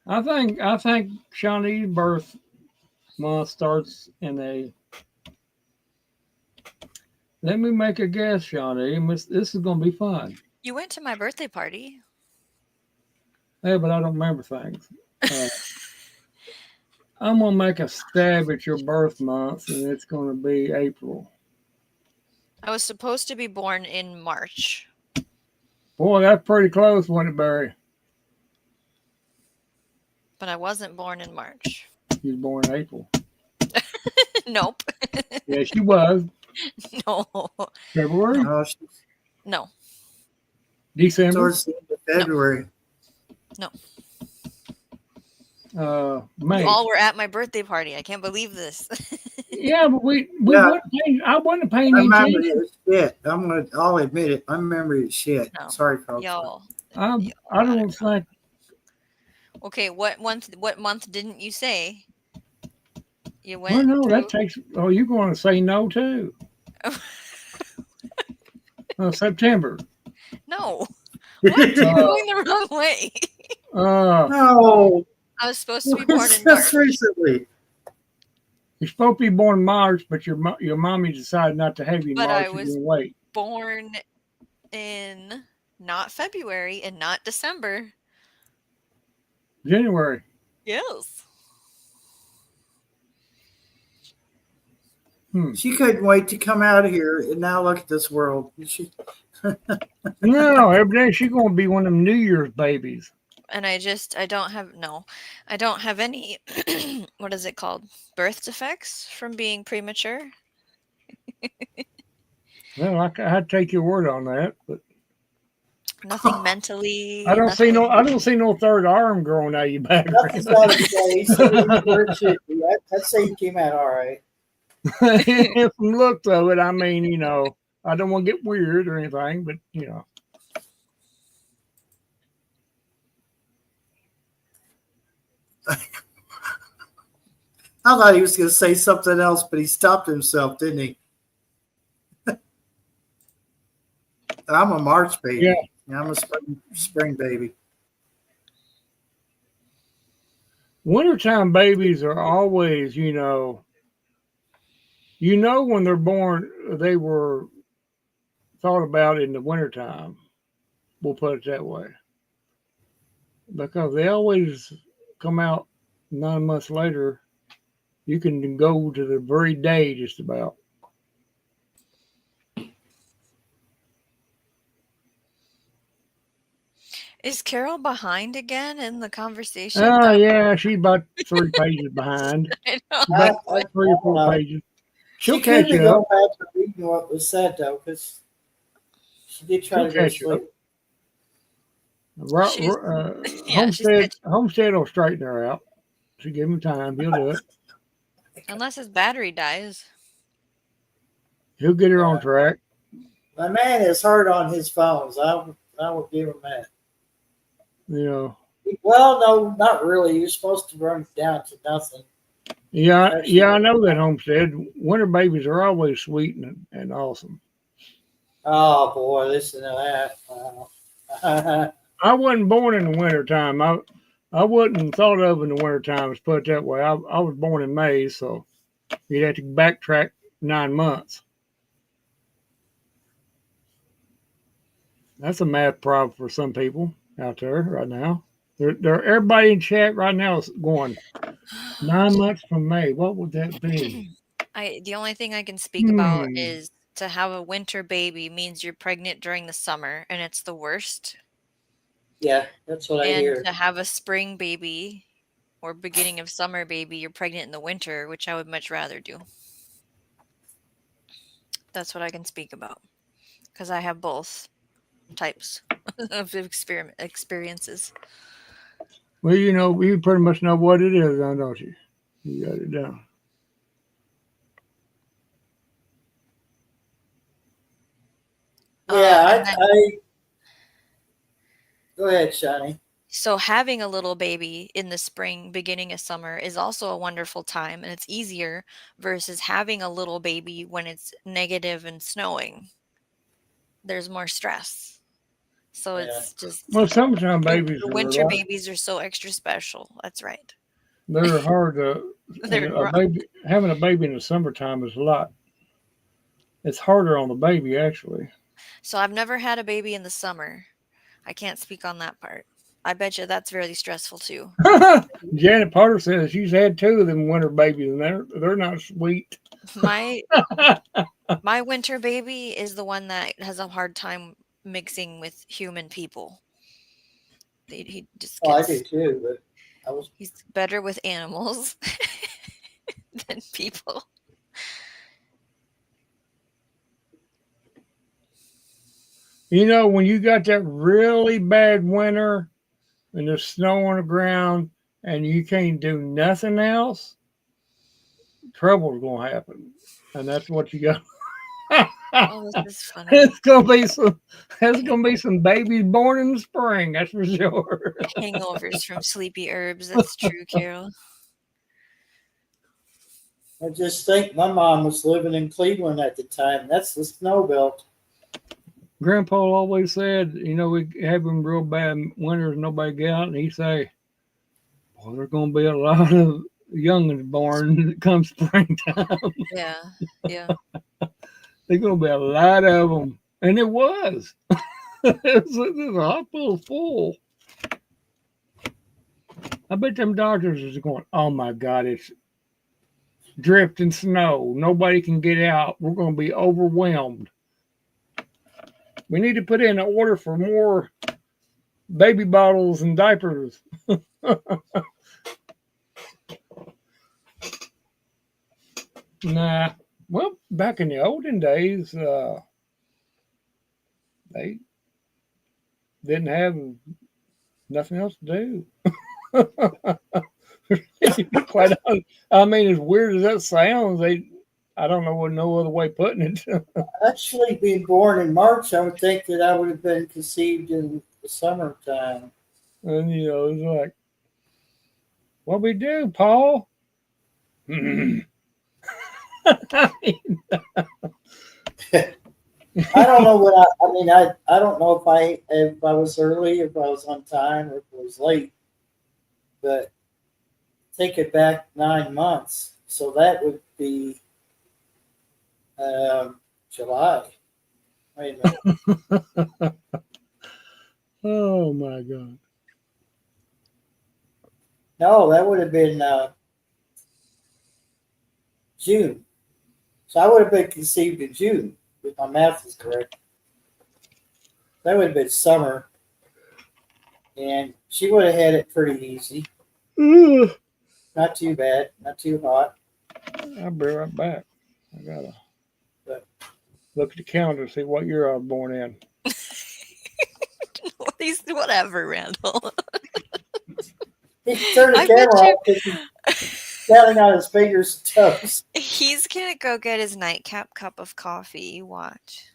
I think Shawnee's birth month starts in a. Let me make a guess, Shawnee. This is going to be fun. You went to my birthday party. Yeah, but I don't remember things. I'm going to make a stab at your birth month, and it's going to be April. I was supposed to be born in March. Boy, that's pretty close, wasn't it, Barry? But I wasn't born in March. You was born in April. Nope. Yeah, she was. No. February? No, No. December? towards the end of February. May. You all were at my birthday party. I can't believe this. Yeah, but we Yeah. I wasn't paying My any memory attention. is shit. I'll admit it. My memory is shit. No. Sorry, folks. Y'all. I I don't think. Okay, what month didn't you say? You Well, went no, that through- takes. Oh, you're going to say no too. September. No. What? You're Uh, going the wrong way. No, I was supposed to be born in just March. recently. You're supposed to be born in March, but your mommy decided not to have you in But March. I was- You're gonna wait. Born in not February and not December. January. Yes. She couldn't wait to come out of here, and now look at this world. No, every day she's gonna be one of them New Year's babies. And I don't have any what is it called? Birth defects from being premature. Well, I had to take your word on that, but Nothing mentally. I don't see nothing- no third arm growing out of your back. Nothing's out of place. Where it should be. I'd say you came out all right. From looks of it, I mean, I don't want to get weird or anything, but I thought he was going to say something else, but he stopped himself, didn't he? I'm a March baby. Yeah. I'm a spring baby. Wintertime babies are always, when they're born, they were thought about in the wintertime. We'll put it that way. Because they always come out 9 months later. You can go to the very day just about. Is Carol behind again in the conversation? Oh, yeah, she's about 3 pages behind. I know. About I 3 or 4 don't know. pages. She'll She catch could you go up. back to reading what was said, though, because she did try She'll to go to catch you up. sleep. Homestead will straighten her out. So give him time. He'll do it. Unless his battery dies. He'll get her on track. My man is hard on his phones. I will give him that. Well, no, not really. You're supposed to run it down to nothing. Yeah, I know that, Homestead. Winter babies are always sweet and awesome. Oh boy, listen to that. I wasn't born in the wintertime. I wasn't thought of in the wintertime, let's put it that way. I was born in May, so you'd have to backtrack 9 months. That's a math problem for some people out there right now. Everybody in chat right now is going 9 months from May. What would that be? The only thing I can speak about is to have a winter baby means you're pregnant during the summer and it's the worst. Yeah, that's what I And hear. to have a spring baby or beginning of summer baby, you're pregnant in the winter, which I would much rather do. That's what I can speak about because I have both types of experiences. Well, you pretty much know what it is, don't you? You got it down. Yeah, I go ahead, Shani. So having a little baby in the spring, beginning of summer is also a wonderful time, and it's easier versus having a little baby when it's negative and snowing. There's more stress. So Yeah. it's just Well, summertime the babies are a winter lot. babies are so extra special. That's right. They're hard to, and They're a baby having a baby in the summertime is a lot. It's harder on the baby actually. So I've never had a baby in the summer. I can't speak on that part. I bet you that's really stressful too. Janet Potter says she's had two of them winter babies, and they're not sweet. My my winter baby is the one that has a hard time mixing with human people. He just Oh, I do gets too, but I was he's better with animals than people. You know, when you got that really bad winter and there's snow on the ground and you can't do nothing else, trouble's gonna happen, and that's what you got. Oh, this is funny. It's gonna be some. There's gonna be some babies born in the spring. That's for sure. Hangovers from sleepy herbs. That's true, Carol. I just think my mom was living in Cleveland at the time. That's the snow belt. Grandpa always said, you know, we have them real bad winters, nobody get out, and he say, "Well, there's gonna be a lot of youngins born come springtime. Yeah, yeah. There's gonna be a lot of them," and it was. It was a hospital full. I bet them doctors is going, "Oh my God, it's drifting snow. Nobody can get out. We're going to be overwhelmed. We need to put in an order for more baby bottles and diapers." Nah. Well, back in the olden days, they didn't have nothing else to do. Quite honest. I mean, as weird as that sounds, I don't know what no other way of putting it. Actually, being born in March, I would think that I would have been conceived in the summertime. And you know, it's like, what we do, Paul? I don't know what I mean. I don't know if I was early, if I was on time, or if I was late. But take it back 9 months, so that would be July. Wait a minute. Oh my God. No, that would have been June. So I would have been conceived in June, if my math is correct. That would have been summer, and she would have had it pretty easy. Ugh. Not too bad, not too hot. I'll be right back. I gotta But look at the calendar and see what year I was born in. Whatever, Randall. he turned the I bet camera you- off because he's counting on his fingers and toes. He's gonna go get his nightcap cup of coffee. Watch.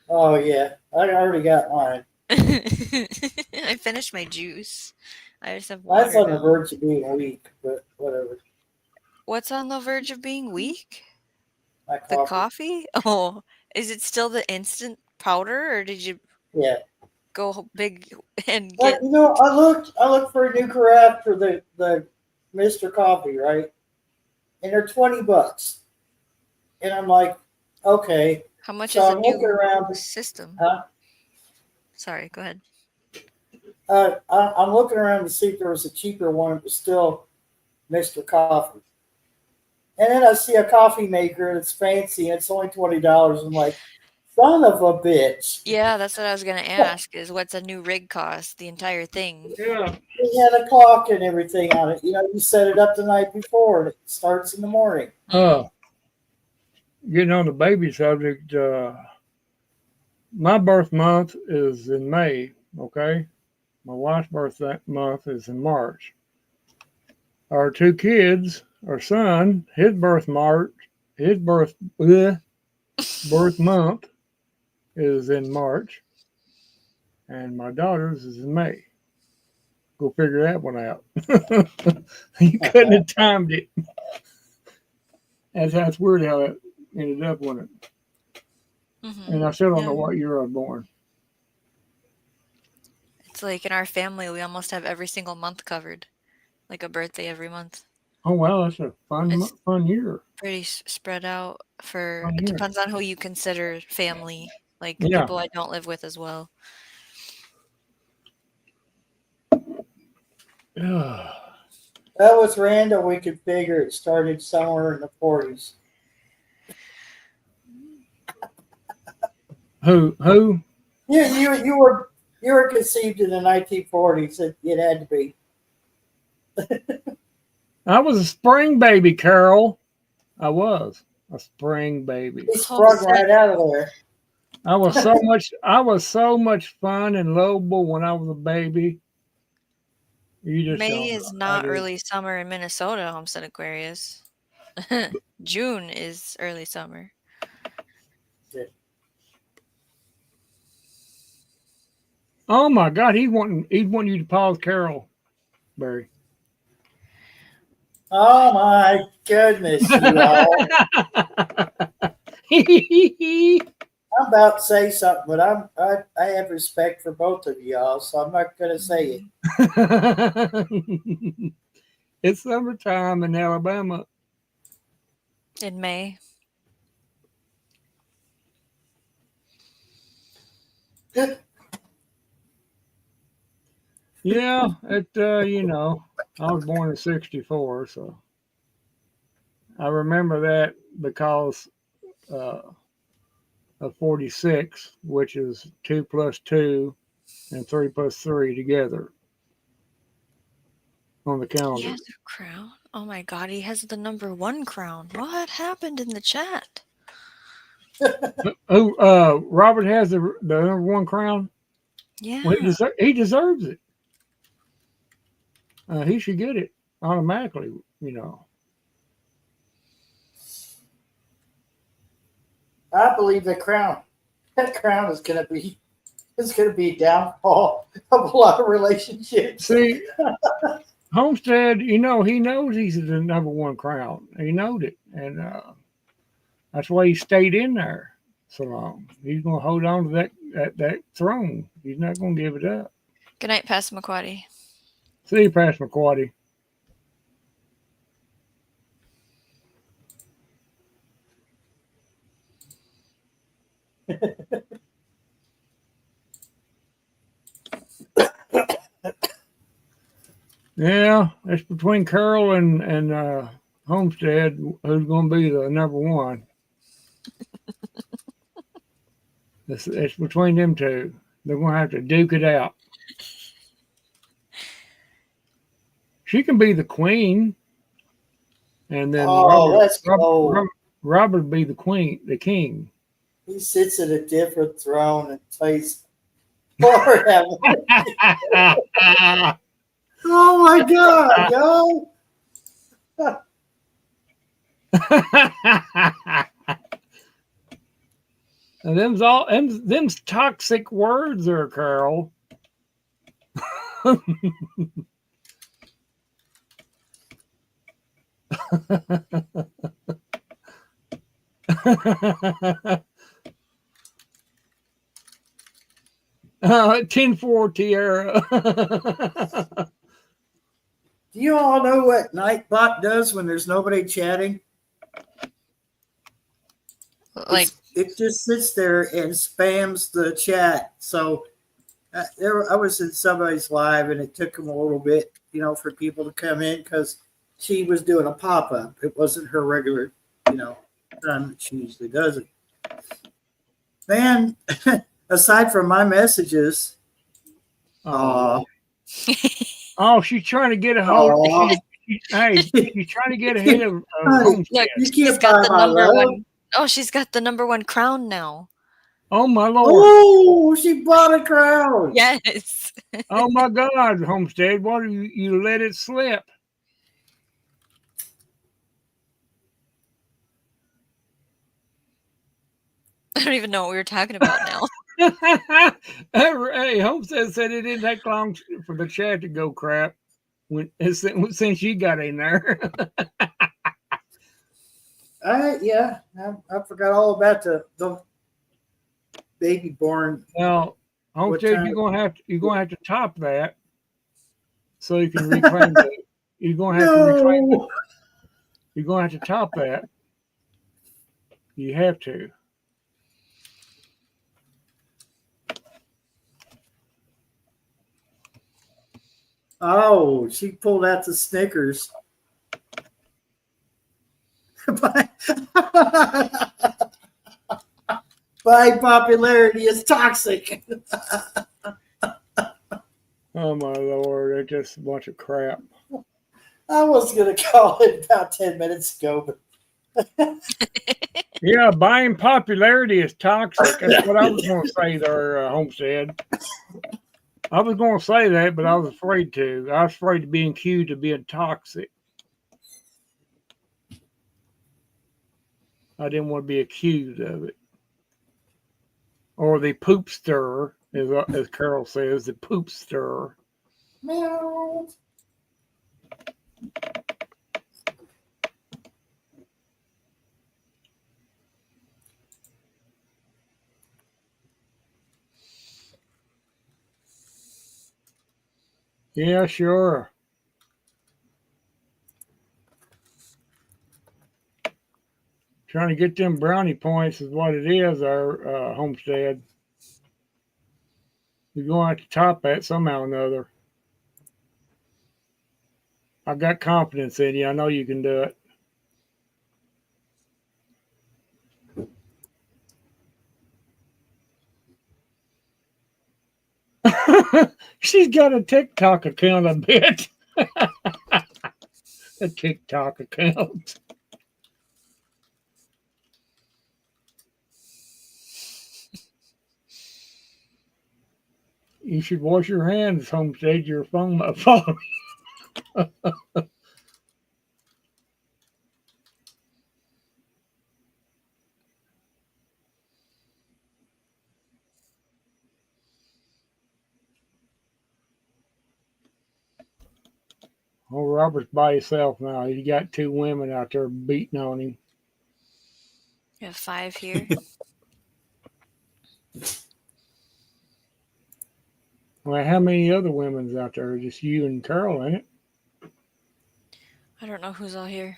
Oh yeah, I already got mine. I finished my juice. I just have Mine's water on the now. verge of being weak, but whatever. What's on the verge of being weak? My The coffee. coffee? Oh, is it still the instant powder, or did you Yeah. go big and But get? you know, I looked for a new carafe for the Mr. Coffee, right? And they're $20. And I'm like, okay. How much So is a I'm looking new around. system? Huh? Sorry, go ahead. I'm looking around to see if there was a cheaper one. It was still Mr. Coffee. And then I see a coffee maker that's fancy and it's only $20. I'm like, son of a bitch. Yeah, that's what I was gonna ask. Is what's a new rig cost? The entire thing. Yeah. It had a clock and everything on it. You know, you set it up the night before and it starts in the morning. Getting on the baby subject, my birth month is in May, okay? My wife's birth month is in March. Our two kids, our son, his birth month is in March, and my daughter's is in May. Go figure that one out. You couldn't have timed it. That's weird how it ended up on it. And I still don't know what year I was born. It's like in our family, we almost have every single month covered, like a birthday every month. Oh wow, that's a fun year. Pretty spread out for. Fun It year. depends on who you consider family, like Yeah. people I don't live with as well. That was random. We could figure it started somewhere in the 40s. Who? You were conceived in the 1940s. It had to be. I was a spring baby, Carol. I was a spring baby. He sprung right out of there. I was so much fun and lovable when I was a baby. You just May don't is know. not early summer in Minnesota, Homestead Aquarius. June is early summer. Oh my God, he'd want you to pause Carol, Barry. Oh my goodness, you all. I'm about to say something, but I have respect for both of y'all, so I'm not going to say it. It's summertime in Alabama. In May. Yeah, you know, I was born in '64, so I remember that because of 46, which is 2 plus 2 and 3 plus 3 together on the calendar. He has a crown? Oh my God, he has the #1 crown. What happened in the chat? Robert has the #1 crown? Yeah. Well, he deserves it. He should get it automatically, you know. I believe that crown is going to be a downfall of a lot of relationships. See, Homestead, you know, he knows he's the #1 crown. He knows it, and that's why he stayed in there so long. He's going to hold on to that throne. He's not going to give it up. Good night, Pastor McQuaddy. See you, Pastor McQuaddy. Yeah, it's between Carol and Homestead who's going to be the #1. It's between them two. They're going to have to duke it out. She can be the queen, and then Robert be the king. He sits at a different throne and plays. Lord have mercy. Oh my God, yo! And them's toxic words there, Carol. Tinfoil Tiara. Do you all know what Nightbot does when there's nobody chatting? Like it just sits there and spams the chat. So I was in somebody's live, and it took them a little bit, you know, for people to come in because she was doing a pop up. It wasn't her regular, you know, time that she usually does it. Man, aside from my messages, oh, she's trying to get a hold. She's trying to get ahead of Homestead. She's got the #1. Oh, she's got the #1 crown now. Oh my Lord! Oh, she bought a crown. Yes. Oh my God, Homestead! Why do you let it slip? I don't even know what we were talking about now. Hey, Hey, Homestead said it didn't take long for the chat to go crap since you got in there. Yeah, I forgot all about the baby born. Now, What Homestead, time? you're gonna have to top that so you can reclaim it. You're gonna have to reclaim it. No. You're gonna have to top that. You have to. Oh, she pulled out the Snickers. By popularity is toxic. Oh my lord, that's just a bunch of crap. I was gonna call it about 10 minutes ago, but Yeah, buying popularity is toxic. That's what I was going to say there, Homestead. I was going to say that, but I was afraid to. I was afraid of being accused of being toxic. I didn't want to be accused of it. Or the poop stirrer, as Carol says, the poop stirrer. meow. Yeah, sure. Trying to get them brownie points is what it is, our Homestead. You're going to have to top that somehow or another. I've got confidence in you. I know you can do it. She's got a TikTok account, I bet. A TikTok account. You should wash your hands, Homestead. Your phone might fall. Oh, Robert's by himself now. He got two women out there beating on him. You have 5 here. Well, how many other women's out there? Just you and Carol, ain't it? I don't know who's all here.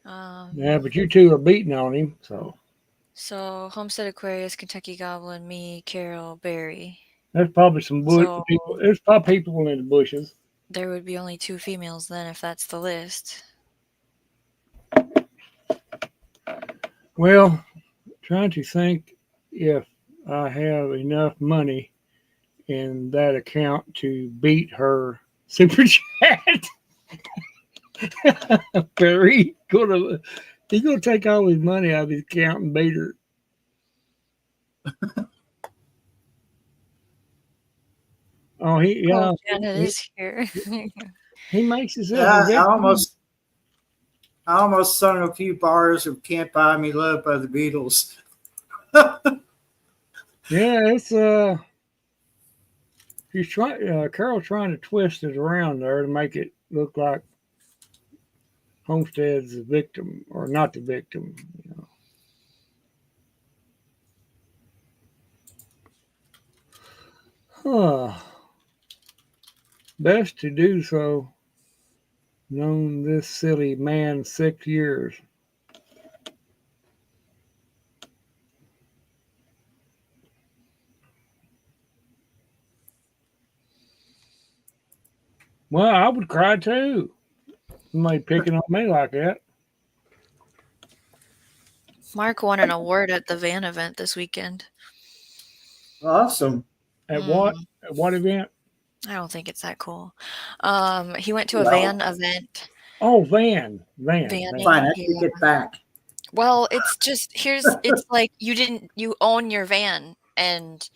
Yeah, but you two are beating on him, so. So Homestead Aquarius, Kentucky Goblin, me, Carol, Barry. There's probably some So people. There's probably people in the bushes. there would be only 2 females then if that's the list. Well, trying to think if I have enough money in that account to beat her super chat. Barry he's gonna take all his money out of his account and beat her. Oh, Janet is here. He makes himself. I almost sung a few bars of "Can't Buy Me Love" by the Beatles. Yeah, it's she's trying. Carol's trying to twist it around there to make it look like Homestead's the victim or not the victim. Huh. Best to do so. Known this silly man 6 years. Well, I would cry too. Somebody picking on me like that. Mark won an award at the van event this weekend. Awesome. At what? At what event? I don't think it's that cool. He went to a van event. Oh, van. Fine, I take it back. Well, it's just it's like you own your van and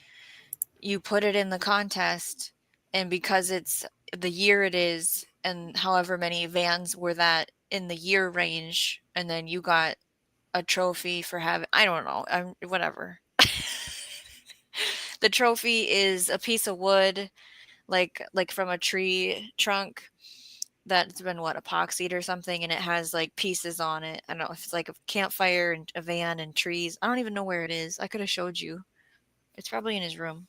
you put it in the contest, and because it's the year it is and however many vans were that in the year range, and then you got a trophy for having, I don't know, whatever. The trophy is a piece of wood, like from a tree trunk that's been epoxied or something, and it has like pieces on it. I don't know if it's like a campfire and a van and trees. I don't even know where it is. I could have showed you. It's probably in his room.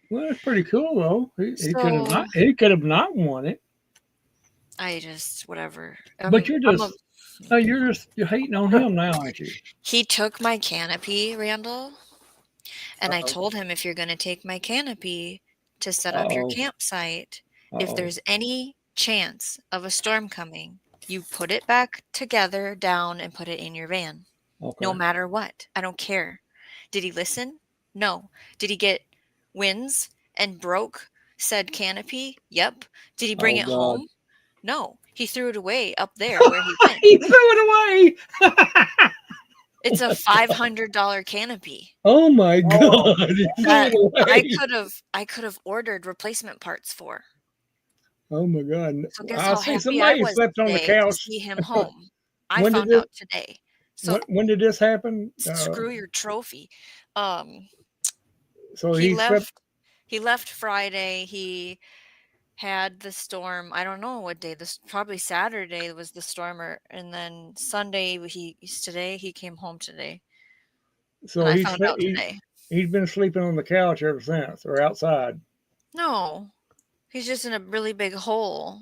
Well, that's pretty cool though. He could have So not. He could have not won it. I just whatever. But you're I'm a, just. Oh, you're hating on him now, aren't you? he took my canopy, Randall, and I Uh-oh. told him if you're going to take my canopy to set up your Uh-oh. campsite, if Uh-oh. there's any chance of a storm coming, you put it back together down and put it in your van. Okay. No matter what. I don't care. Did he listen? No. Did he get winds and broke said canopy? Yep. Did he bring Oh, it God. home? No. He threw it away up there where he went. He threw it away. It's a $500 canopy. Oh my God! He threw That it away. I could have ordered replacement parts for. Oh my God! So guess I how see happy I somebody was slept on the today to couch. see him home. I When did found it? out today. So When did this happen? screw your trophy. So He he slept. left Friday. He had the storm. I don't know what day. This probably Saturday was the stormer, and then Sunday he came home today, and So I found out today. he's been sleeping on the couch ever since, or outside. No, he's just in a really big hole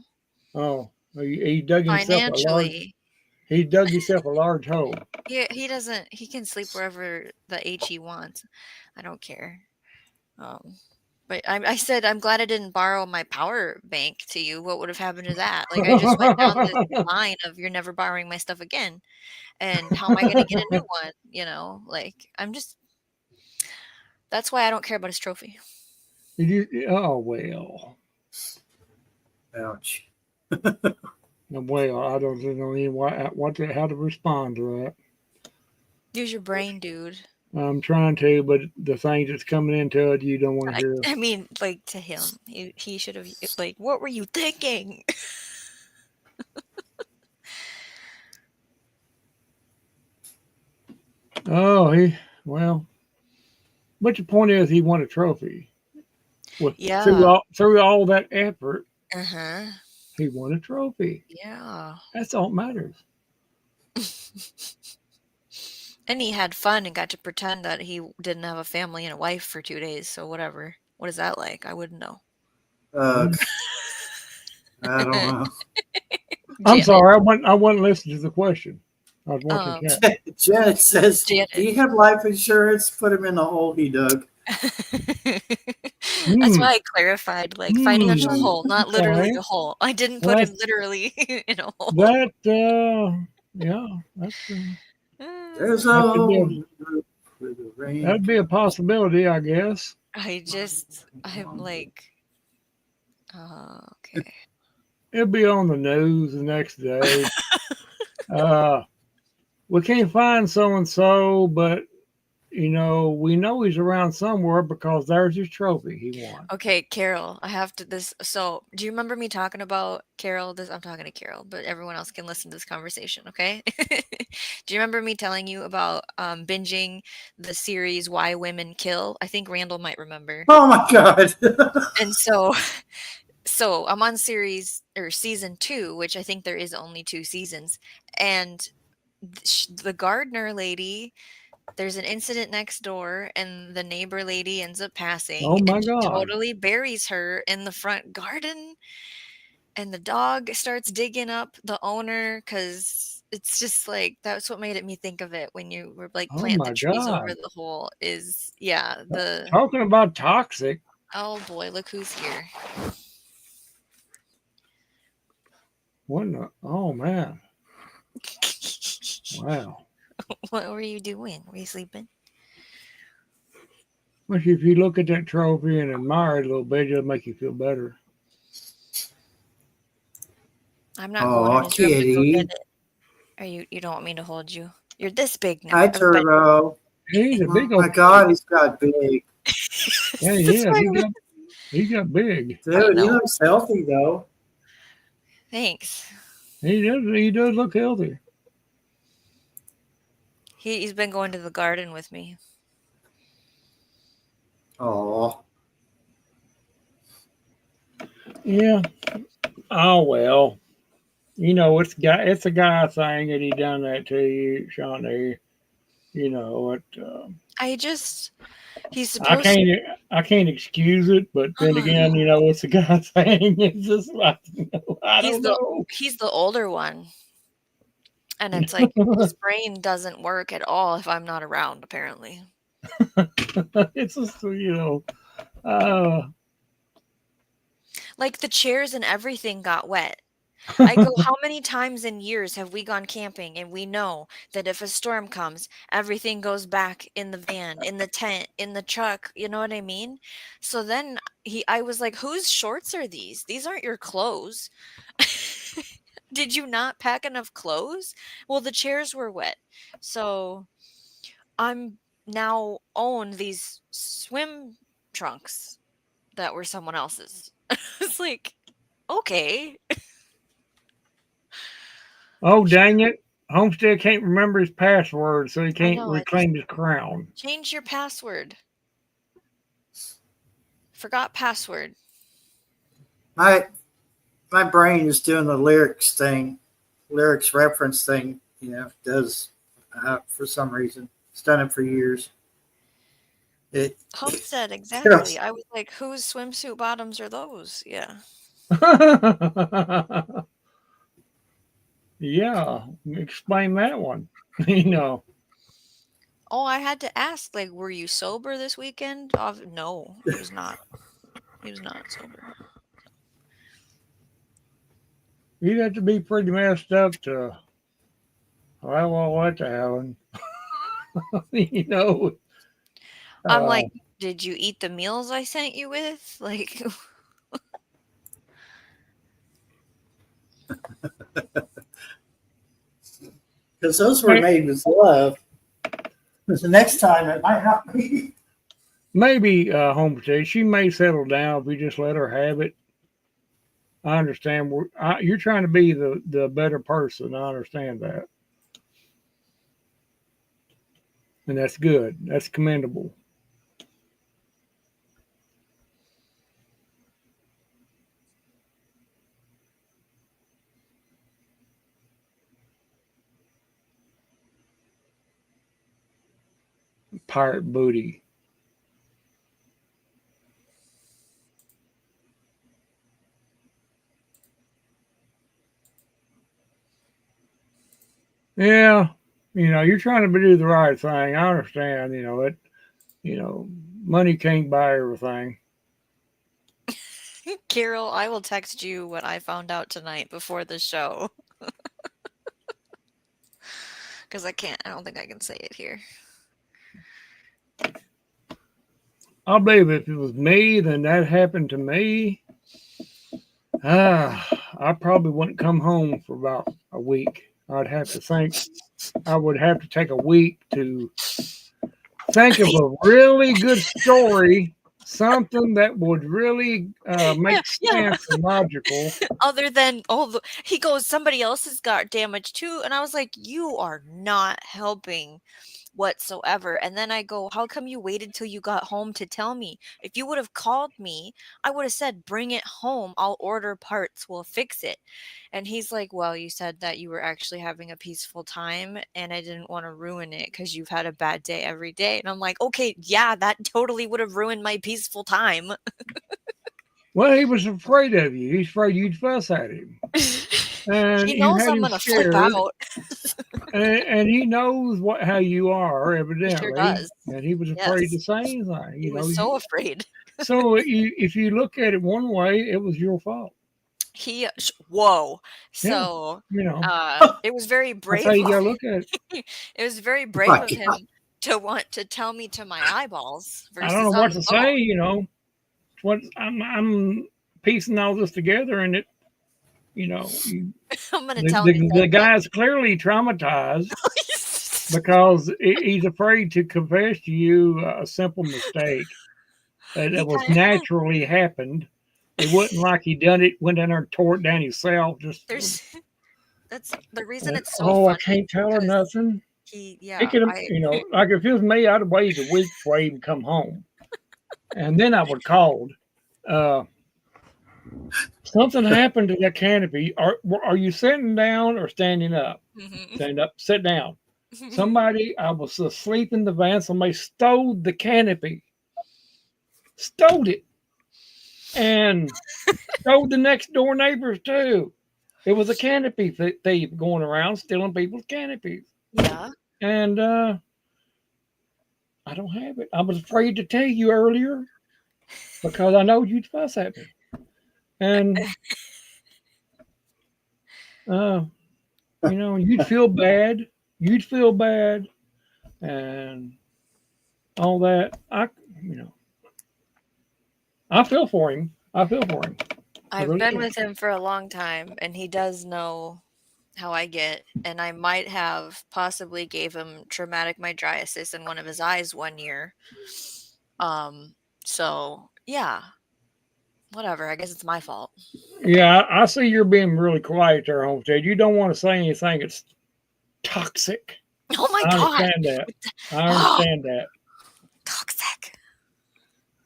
Oh, he dug himself a large. financially. He dug himself a large hole. He doesn't. He can sleep wherever the H he wants. I don't care. But I said I'm glad I didn't borrow my power bank to you. What would have happened to that? Like I just went down this line of you're never borrowing my stuff again, and how am I going to get a new one? You know, like that's why I don't care about his trophy. Oh well. Ouch. Well, I don't know even how to respond to that. Use your brain, dude. I'm trying to, but the things that's coming into it, you don't want to hear. I mean, like to him, he should have like, what were you thinking? Oh, well. But the point is, he won a trophy. Yeah. Through all that effort, Uh-huh. he won a trophy. Yeah. That's all that matters. And he had fun and got to pretend that he didn't have a family and a wife for 2 days. So whatever. What is that like? I wouldn't know. I don't know. I'm sorry, I wasn't listening to the question. I was watching chat. Janet says, Janet. "Do you have life insurance? Put him in the hole he dug." That's why I clarified, like financial hole, not literally okay. a hole. I didn't put him literally in a hole. Yeah, that's. There's a hole. That'd be a possibility, I guess. I'm like, okay. It'll be on the news the next day. We can't find so and so, but we know he's around somewhere because there's his trophy he won. Okay, Carol, I have to this. So, do you remember me talking about Carol? I'm talking to Carol, but everyone else can listen to this conversation, okay? Do you remember me telling you about binging the series Why Women Kill? I think Randall might remember. Oh my God. And so I'm on season 2, which I think there is only 2 seasons. And the gardener lady, there's an incident next door, and the neighbor lady ends up passing. Oh my and God. totally buries her in the front garden. And the dog starts digging up the owner because it's just like that's what made me think of it when you were like planting the trees over the hole. Talking about toxic. Oh boy, look who's here. Oh man. Wow. What were you doing? Were you sleeping? Well, if you look at that trophy and admire it a little bit, it'll make you feel better. I'm not going in his room to go get it. Are you don't want me to hold you? You're this big now. Hi, Turbo. He's a big Oh my God, he's got big. Yeah, he got big. Dude, he looks healthy though. Thanks. He does look healthy. He's been going to the garden with me. Oh, Yeah. Oh well. It's a guy thing that he done that to you, Shawnee. You know it. I just he's I supposed can't. I can't excuse it, but then again, it's a guy thing. It's just like I he's don't the know. he's the older one. And it's like his brain doesn't work at all if I'm not around, apparently. It's just uh, Like the chairs and everything got wet. I go, how many times in years have we gone camping and we know that if a storm comes, everything goes back in the van, in the tent, in the truck, you know what I mean? So then I was like, whose shorts are these? These aren't your clothes. Did you not pack enough clothes? Well, the chairs were wet. So I'm now own these swim trunks that were someone else's. It's like, okay. oh dang it! Homestead can't remember his password, so he I can't know. I just reclaim his crown. change your password. Forgot password. My brain is doing the lyrics reference thing. Does for some reason. It's done it for years. It Homestead, exactly. just I was like, whose swimsuit bottoms are those? Yeah. Yeah, explain that one. you know, Oh, I had to ask, like, were you sober this weekend? No, he was not. He was not sober. you'd have to be pretty messed up to allow what to happen. you know, I'm uh, like, did you eat the meals I sent you with? Like, because those were made with love. Because the next time it might not be. maybe Homestead, she may settle down if we just let her have it. I understand. You're trying to be the better person. I understand that, and that's good. That's commendable. Pirate booty. Yeah, you're trying to do the right thing. I understand. Money can't buy everything. Carol, I will text you what I found out tonight before the show. Because I don't think I can say it here. I believe if it was me, then that happened to me. I probably wouldn't come home for about a week. I'd have to think. I would have to take a week to think of a really good story, something that would really Yeah, make yeah. sense and logical. Other than he goes, somebody else has got damage too, and I was like, you are not helping whatsoever. And then I go, how come you waited till you got home to tell me? If you would have called me, I would have said, bring it home. I'll order parts. We'll fix it. And he's like, well, you said that you were actually having a peaceful time and I didn't want to ruin it because you've had a bad day every day. And I'm like, okay, yeah, that totally would have ruined my peaceful time. Well, he was afraid of you. He's afraid you'd fuss at him. And He you knows had I'm him gonna flip scared, out. and he knows how you are, He sure evidently, does. and he was afraid to Yes. say anything. He was so afraid. So if you look at it one way, it was your fault. Whoa. Yeah, So, you know it was very that's how brave you of gotta look at it. it was very brave My of God. him to want to tell me to my eyeballs I don't versus know on what the to phone. say. What I'm piecing all this together, and it you know you, I'm gonna the, tell him the the guy's clearly traumatized because he's afraid to confess to you a simple mistake he that was kind of naturally happened. It wasn't like he done it, went down there and tore it down himself. Just there's that's the reason it's so oh, I funny can't tell her because nothing. He yeah, could, I like if it was me, I'd have waited a week before I even come home, and then I would called. Uh, Something happened to that canopy. Are you sitting down or standing up? Mhm. Stand up, sit down. Somebody, I was asleep in the van. Somebody stole the canopy, stole it, and stole the next door neighbors too. It was a canopy thief going around stealing people's canopies. Yeah. And I don't have it. I was afraid to tell you earlier because I know you'd fuss at me. And uh, you'd feel bad. You'd feel bad, and all that. I feel for him. I feel for him. I've really been do. with him for a long time, and he does know how I get. And I might have possibly gave him traumatic mydriasis in one of his eyes one year. So yeah, whatever. I guess it's my fault. Yeah, I see you're being really quiet there, Homestead. You don't want to say anything. It's toxic. Oh my I god, understand that. I Oh, understand that. toxic.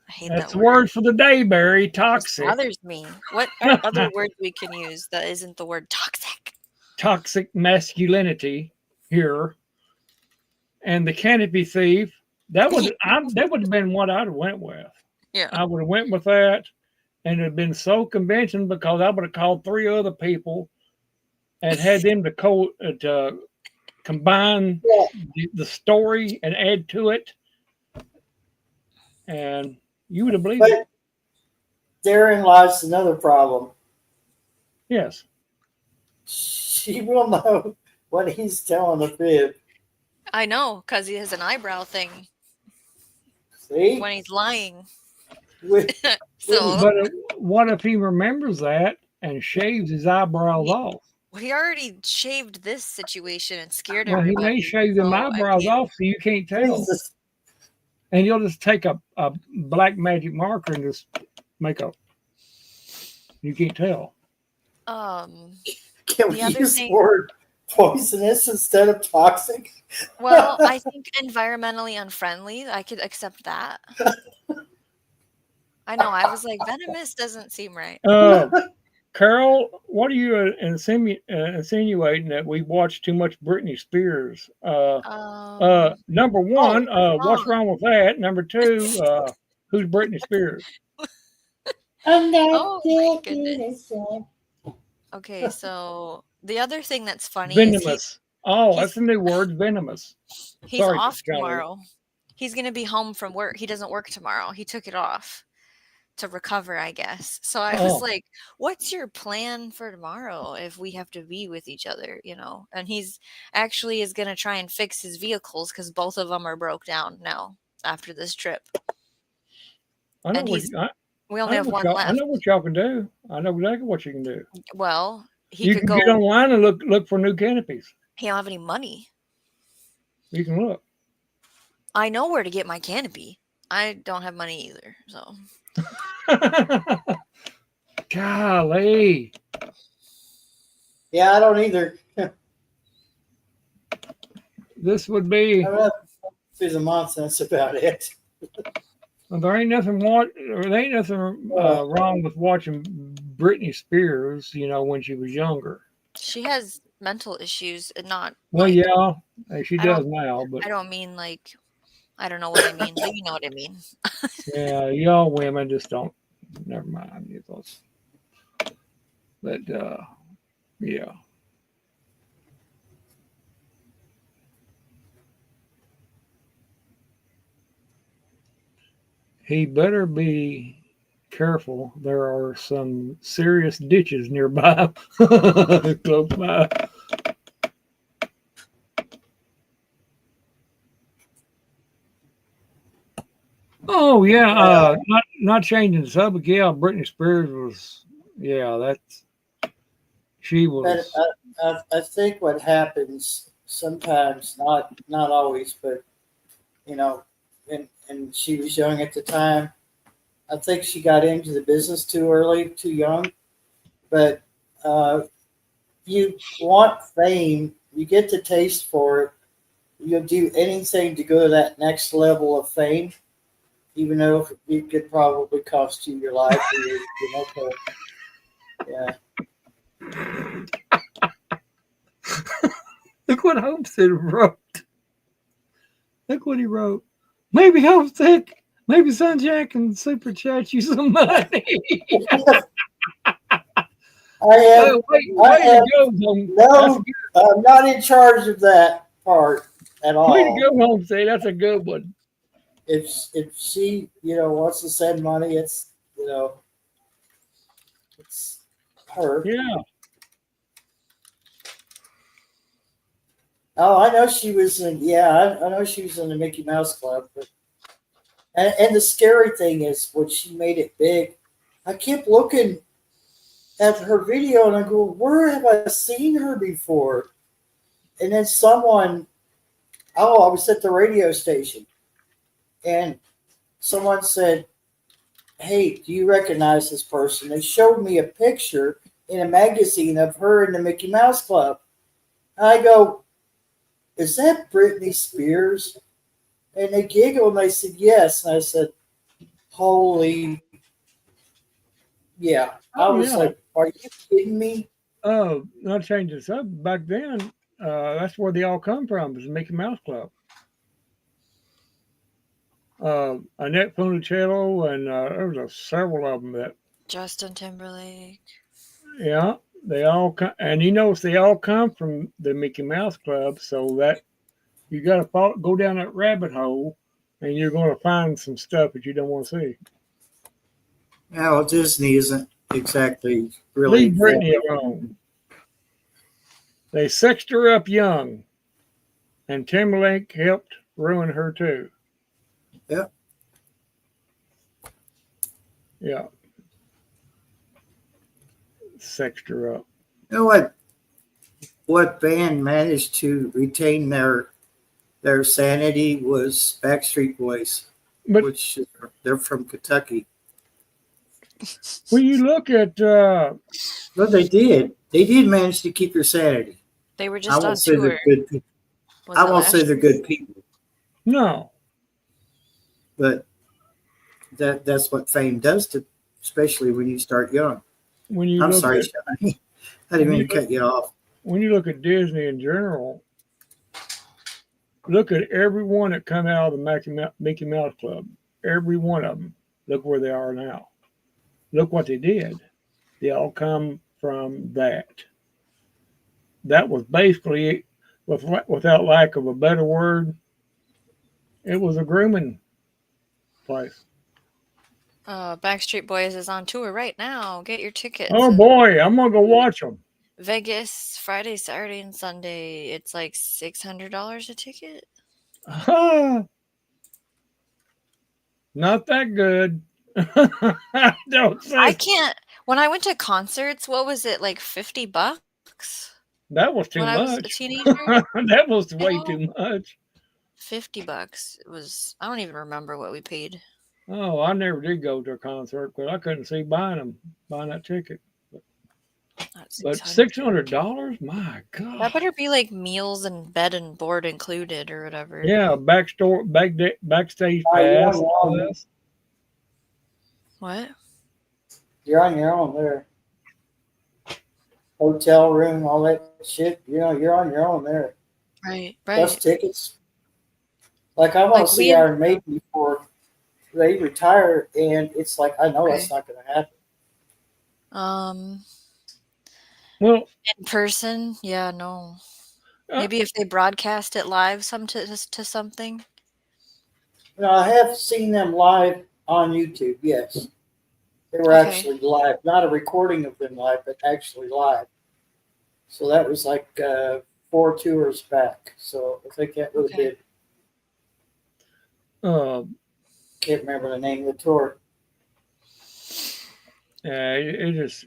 I hate That's that the word. word for the day, Barry. It Toxic. bothers me. What are other words we can use that isn't the word toxic? Toxic masculinity here, and the canopy thief. That would have been what I'd have went with. Yeah. I would have went with that, and it'd been so convincing because I would have called 3 other people and had them to combine the story and add to it, and you would have believed it. But therein lies another problem. Yes. She will know when he's telling a fib. I know, because he has an eyebrow thing See? when he's lying. With, So But what if he remembers that and shaves his eyebrows off? he already shaved this situation and scared Well, he everybody. may shave them So, I eyebrows mean, off so you can't tell. Jesus. And you'll just take a black magic marker and just make you can't tell. Can we the other use the thing- word poisonous instead of toxic? well, I think environmentally unfriendly. I could accept that. I know. I was like, venomous doesn't seem right. Carol, what are you insinuating that we watch too much Britney Spears? Number one, what's wrong with that? Number two, who's Britney Spears? Oh my goodness. Okay, so the other thing that's funny is Venomous. That's a new word, venomous. he's Sorry, off Johnny. tomorrow. He's going to be home from work. He doesn't work tomorrow. He took it off to recover, I guess. So I was like, what's your plan for tomorrow if we have to be with each other, And he's actually is going to try and fix his vehicles because both of them are broke down now after this trip. I know we only have one left. I know what y'all can do. I know exactly what you can do. Well, you can get online and look for new canopies. He don't have any money. You can look. I know where to get my canopy. I don't have money either, so. Golly. Yeah, I don't either. This would be. There's a month. That's about it. Well, there ain't nothing wrong with watching Britney Spears, when she was younger. She has mental issues and not. Well, yeah, she does now, but I don't mean I don't know what I mean, but you know what I mean. Yeah, y'all women just don't. Never mind. But yeah. He better be careful. There are some serious ditches nearby, close by. Oh yeah, not changing the subject. Yeah, Britney Spears was. Yeah, she was. But I think what happens sometimes, not always, but and she was young at the time. I think she got into the business too early, too young. But you want fame, you get the taste for it. You'll do anything to go to that next level of fame, even though it could probably cost you your life. Yeah. Look what Homestead wrote. Look what he wrote. Maybe Homestead, maybe Sunshine can super chat you some money. I have, Oh, wait, I way have to go, Home. That's no, I'm not in charge of that part at way to all. go, Homestead. That's a good one. If she, wants to send money, it's, it's her. Yeah. Oh, I know she was in, I know she was in the Mickey Mouse Club. But, and the scary thing is when she made it big, I kept looking at her video and I go, where have I seen her before? And then I was at the radio station and someone said, hey, do you recognize this person? They showed me a picture in a magazine of her in the Mickey Mouse Club. And I go, is that Britney Spears? And they giggled and they said, yes. And I said, holy, yeah. I Oh, was yeah. like, are you kidding me? Oh, not change this up. Back then, that's where they all come from, is the Mickey Mouse Club. Annette Funicello, and there was several of them that, Justin Timberlake. yeah, they all come, and they all come from the Mickey Mouse Club, so that you got to go down that rabbit hole, and you're going to find some stuff that you don't want to see. Well, Disney isn't exactly really Leave Britney alone. They sexed her up young, and Timberlake helped ruin her too. Yeah. Yeah. Sexed her up. You know what band managed to retain their sanity was Backstreet Boys, But which they're from Kentucky. when you look at, Well, they did. They did manage to keep their sanity. They were I just on won't say tour. they're good people. Was I it won't say last they're year? good people, no, but that's what fame does to, especially when you start young. when you I'm look sorry, at Johnny. I didn't mean to cut you off. when you look at Disney in general, look at every one that come out of the Mickey Mouse Club. Every one of them. Look where they are now. Look what they did. They all come from that. That was basically, without lack of a better word, it was a grooming place. Backstreet Boys is on tour right now. Get your tickets. Oh boy, I'm gonna go watch them. Vegas, Friday, Saturday, and Sunday. It's like $600 a ticket. Not that good. Don't say I can't. When I went to concerts, what was it, like $50 that was too when I was a much. teenager? That was way know? too much. $50. It was. I don't even remember what we paid. Oh, I never did go to a concert because I couldn't see buying that ticket. Not But 600. $600, my That God! better be like meals and bed and board included or whatever. Yeah, backstage Oh, you're pass. on your All own. this. What? You're on your own there. Hotel room, all that shit. You're on your own there. Right. Plus Right. tickets. Like I want Like to see we. Iron Maiden before they retire, and it's like I know that's Okay. not going to happen. Well, In person, yeah, no. uh, Maybe if they broadcast it live to something. I have seen them live on YouTube. Yes, they were Okay. actually live, not a recording of them live, but actually live. So that was like 4 tours back. So I think that would have Okay. been. uh, Can't remember the name of the tour. it just,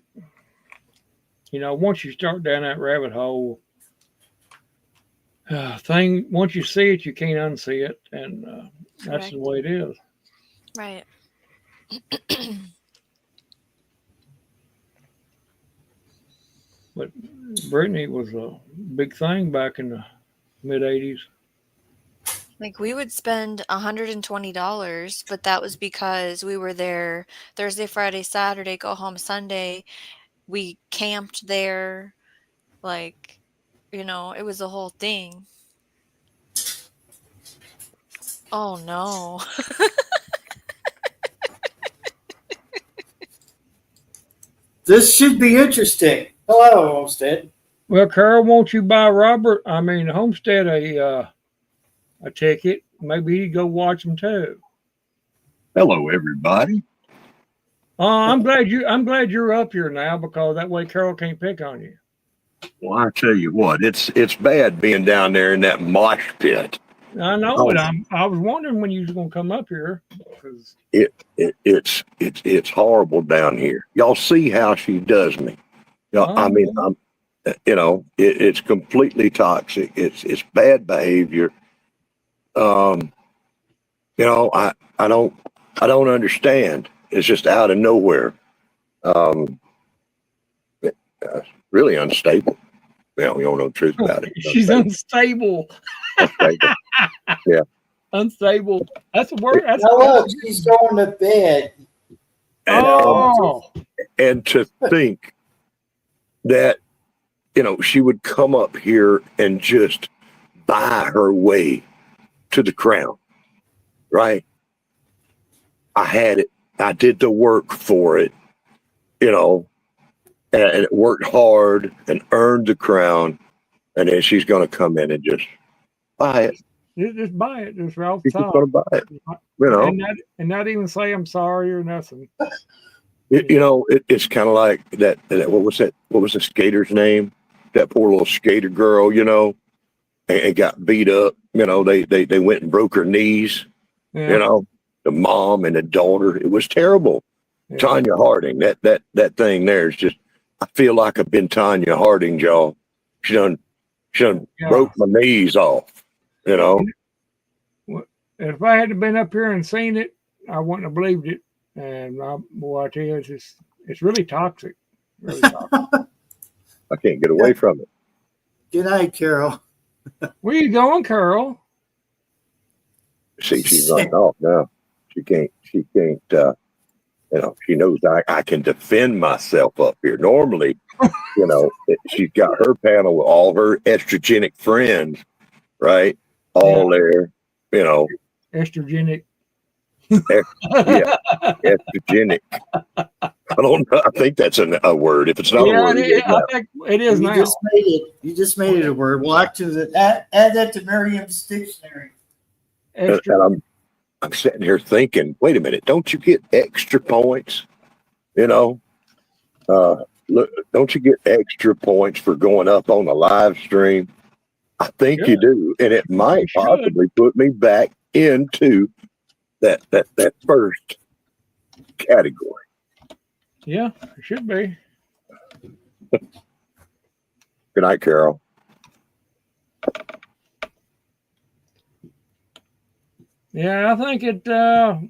once you start down that rabbit hole, once you see it, you can't unsee it, and that's Correct. the way it is. Right. But Brittany was a big thing back in the mid '80s. Like we would spend $120, but that was because we were there Thursday, Friday, Saturday, go home Sunday, we camped there. Like, you know, it was a whole thing. Oh no. This should be interesting. Hello, Homestead. Well, Carol, won't you buy Homestead a ticket? Maybe he'd go watch them too. Hello, everybody. I'm glad you're up here now because that way Carol can't pick on you. Well, I tell you what, it's bad being down there in that mosh pit. I know, but I was wondering when you was gonna come up here. Because It's horrible down here. Y'all see how she does me? It's completely toxic. It's bad behavior. I don't understand. It's just out of nowhere. Really unstable. Well, we don't know the truth about it. She's unstable. Unstable. Yeah. Unstable. That's a word. That's Now look, she's going to bed. And to think that, she would come up here and just buy her way to the crown, right? I had it. I did the work for it, and it worked hard and earned the crown. And then she's going to come in and just buy it. Just buy it. Just right off She's the just top. going to buy it, And not even say I'm sorry or nothing. It's kind of like that. What was that? What was the skater's name? That poor little skater girl, and got beat up. They went and broke her knees. Yeah. The mom and the daughter. It was terrible. Yeah. Tanya Harding. That thing there is just. I feel like I've been Tanya Harding, y'all. She done broke my knees off. If I hadn't been up here and seen it, I wouldn't have believed it. And I tell you, it's really toxic. Really toxic. I can't get away from it. Good night, Carol. Where you going, Carol? See, she's running off now. She can't. She knows I can defend myself up here. Normally, she's got her panel with all her estrogenic friends, right? All there, Estrogenic. Estrogenic. I don't know. I think that's a word. If it's not a word, I think it is now. You just made it a word. We'll add that to Merriam's dictionary. And I'm sitting here thinking, wait a minute, don't you get extra points? Look, don't you get extra points for going up on a live stream? I think you do, and it might possibly put me back into that first category. Yeah, it should be. Good night, Carol. Yeah, I think it.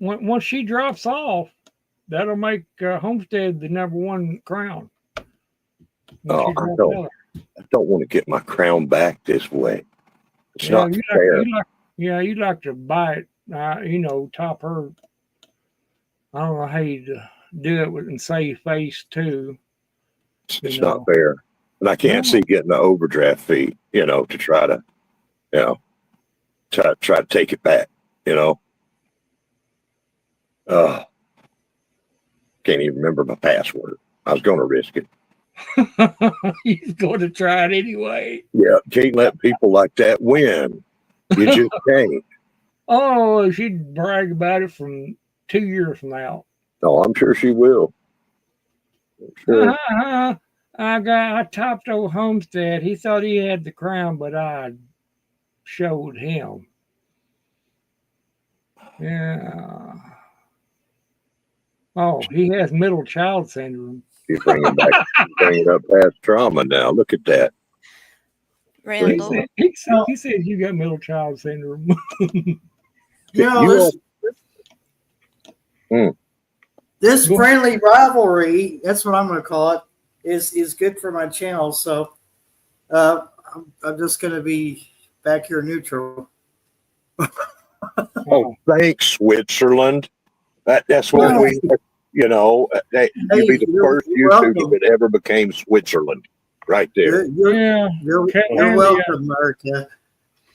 Once she drops off, that'll make Homestead the number 1 crown. I don't want to get my crown back this way. It's not fair. You'd like to buy it. Top her. I don't know how you do it and save face too. It's not fair, and I can't see getting the overdraft fee. To try to, try to take it back. Can't even remember my password. I was going to risk it. He's going to try it anyway. Yeah, can't let people like that win. You just can't. Oh, she'd brag about it from 2 years from now. No, I'm sure she will. Sure. I topped old Homestead. He thought he had the crown, but I showed him. Yeah. Oh, he has middle child syndrome. You're bringing up past trauma now. Look at that. Randall. He says you got middle child syndrome. This friendly rivalry, that's what I'm going to call it, is good for my channel. So I'm just going to be back here neutral. Oh, thanks, Switzerland. That's what You know, you'd be the you're first YouTuber welcome. that ever became Switzerland, right there. Yeah, You're Catlandia, welcome, America.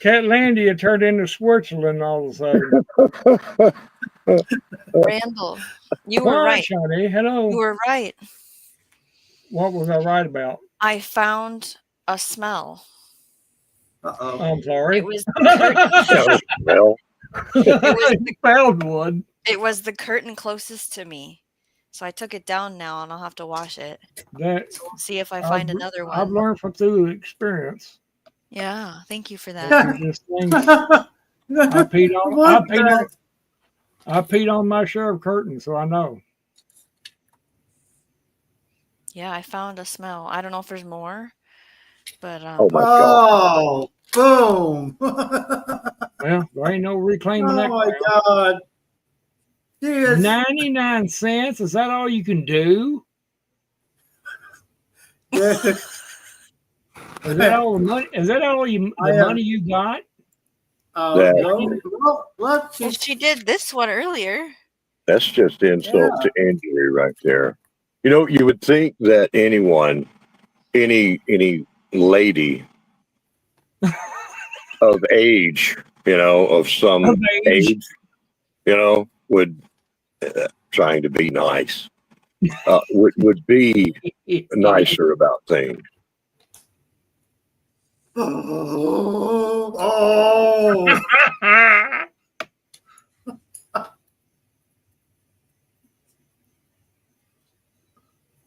Catlandia turned into Switzerland all of a sudden. Randall, you were What, right. Shawnee? You Hello. were right. What was I right about? I found a smell. Uh-oh. I'm sorry. It was the curtain. Well, You found one. It was the curtain closest to me. So I took it down now and I'll have to wash it. That So we'll see if I find another I've one. learned from through the experience. Yeah, thank you for that. There's just things I peed on my share of curtains, so I know. Yeah, I found a smell. I don't know if there's more, but oh my God. Oh, boom. Well, there ain't no reclaiming that Oh my ground. God. Yes. 99 cents? Is that all you can do? Is that all the money? Is that all the money you got? No. Well, well, she did this one earlier. That's just insult to injury right there. You know, you would think that anyone, any lady of age, you know, of some Of age. age, you know, would trying to be nice, would be nicer about things. Oh.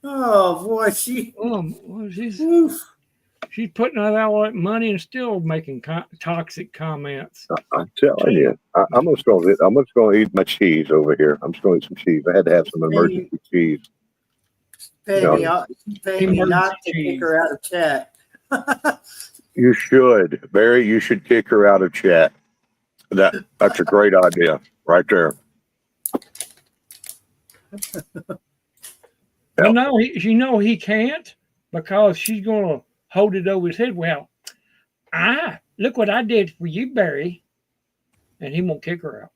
Oh boy, Well, oof. she's putting out all that money and still making toxic comments. I'm telling you, I'm just gonna eat my cheese over here. I'm just gonna eat some cheese. I had to have some emergency cheese. Pay No. me not to Emergency kick her out of chat. You should, Barry. You should kick her out of chat. That's a great idea, right there. But no, he can't because she's gonna hold it over his head. Well, look what I did for you, Barry, and he won't kick her out.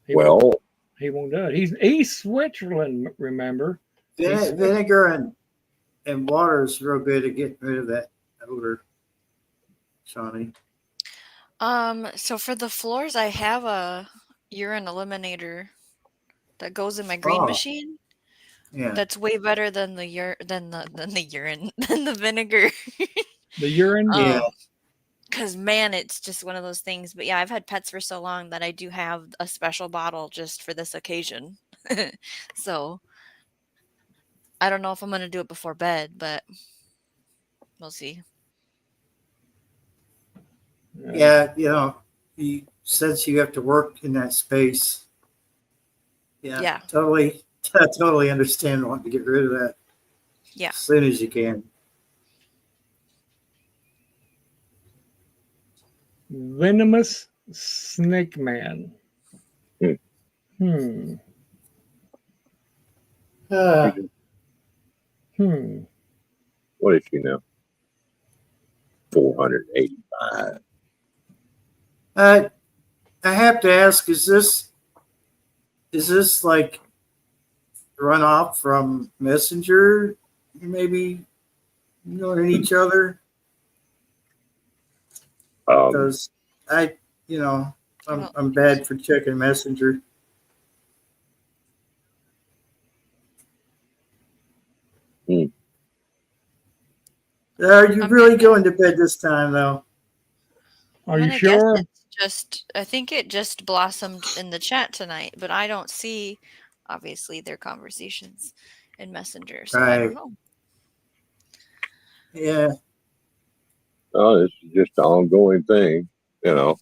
He won't do it. He's Switzerland, remember? Vinegar and water is real good at getting rid of that odor, Shawnee. So for the floors, I have a urine eliminator that goes in my green machine. Yeah. That's way better than the urine than the vinegar. The urine? Yeah. Because man, it's just one of those things. But yeah, I've had pets for so long that I do have a special bottle just for this occasion. So I don't know if I'm gonna do it before bed, but we'll see. Yeah, you know, since you have to work in that space. Yeah. Totally understand wanting to get rid of that. Yeah. As soon as you can. Venomous Snake Man. Hmm. What if you know? 485. I have to ask, is this like runoff from Messenger? Maybe knowing each other? Because I'm bad for checking Messenger. Are you really going to bed this time, though? Are you sure? I think it just blossomed in the chat tonight, but I don't see, obviously, their conversations in Messenger, so I don't know. Yeah. Oh, this is just an ongoing thing, you know.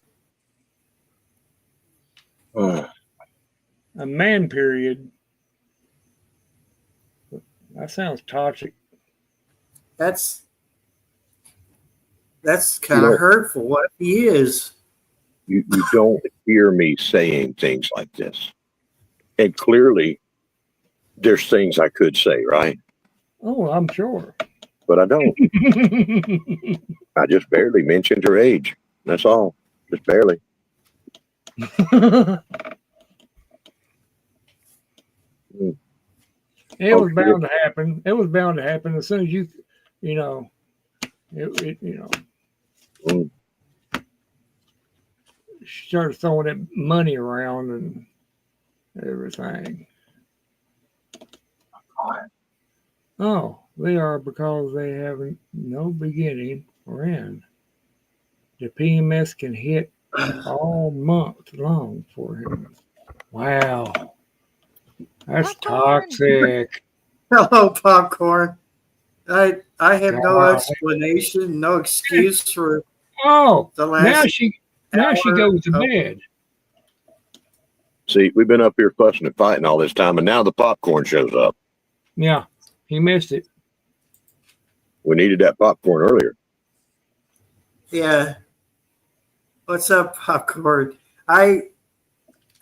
A man period. That sounds toxic. That's kind of hurtful. What he is. You don't hear me saying things like this. And clearly, there's things I could say, right? Oh, I'm sure. But I don't. I just barely mentioned her age. That's all. Just barely. Mm. It was Okay. bound to happen. It was bound to happen as soon as you know, Mm. she started throwing that money around and everything. Oh, they are because they have no beginning or end. The PMS can hit all month long for him. Wow, that's Popcorn. toxic. Hello, popcorn. I have no God. explanation, no excuse for Oh, the now last she hour goes to of bed. See, we've been up here fussing and fighting all this time, and now the popcorn shows up. Yeah, he missed it. We needed that popcorn earlier. yeah. What's up, popcorn? I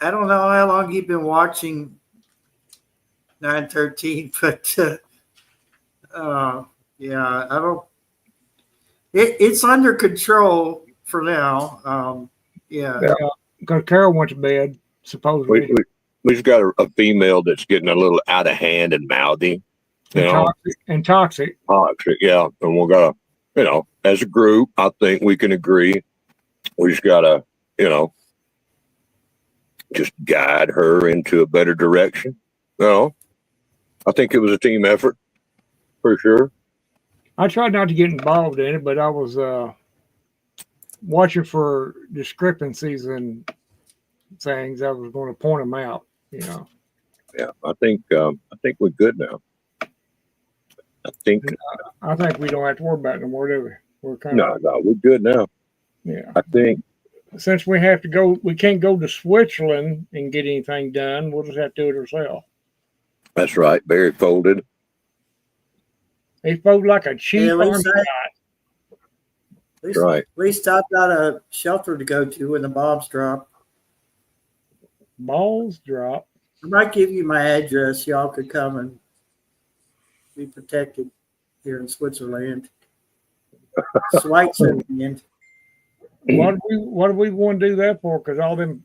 don't know how long you've been watching 913, but yeah, I don't. It's under control for now. Yeah. Yeah, because Carol went to bed We, supposedly. we, we just got a female that's getting a little out of hand and mouthy. You And know, toxic. toxic, yeah. And we're gonna, as a group, I think we can agree. We just gotta, just guide her into a better direction. I think it was a team effort for sure. I tried not to get involved in it, but I was watching for discrepancies and things. I was going to point them out. Yeah, I think we're good now. I think I think we don't have to worry about it no more, do we? We're kind of no, we're good now. yeah. I think Since we have to go, we can't go to Switzerland and get anything done. We'll just have to do it ourselves. that's right. Barry folded. They fold like a cheap Yeah, at army least knot. That's right. At least I've got a shelter to go to when the bombs drop. Balls drop. I might give you my address. Y'all could come and be protected here in Switzerland. Switzerland. What do we want to do that for? Because all them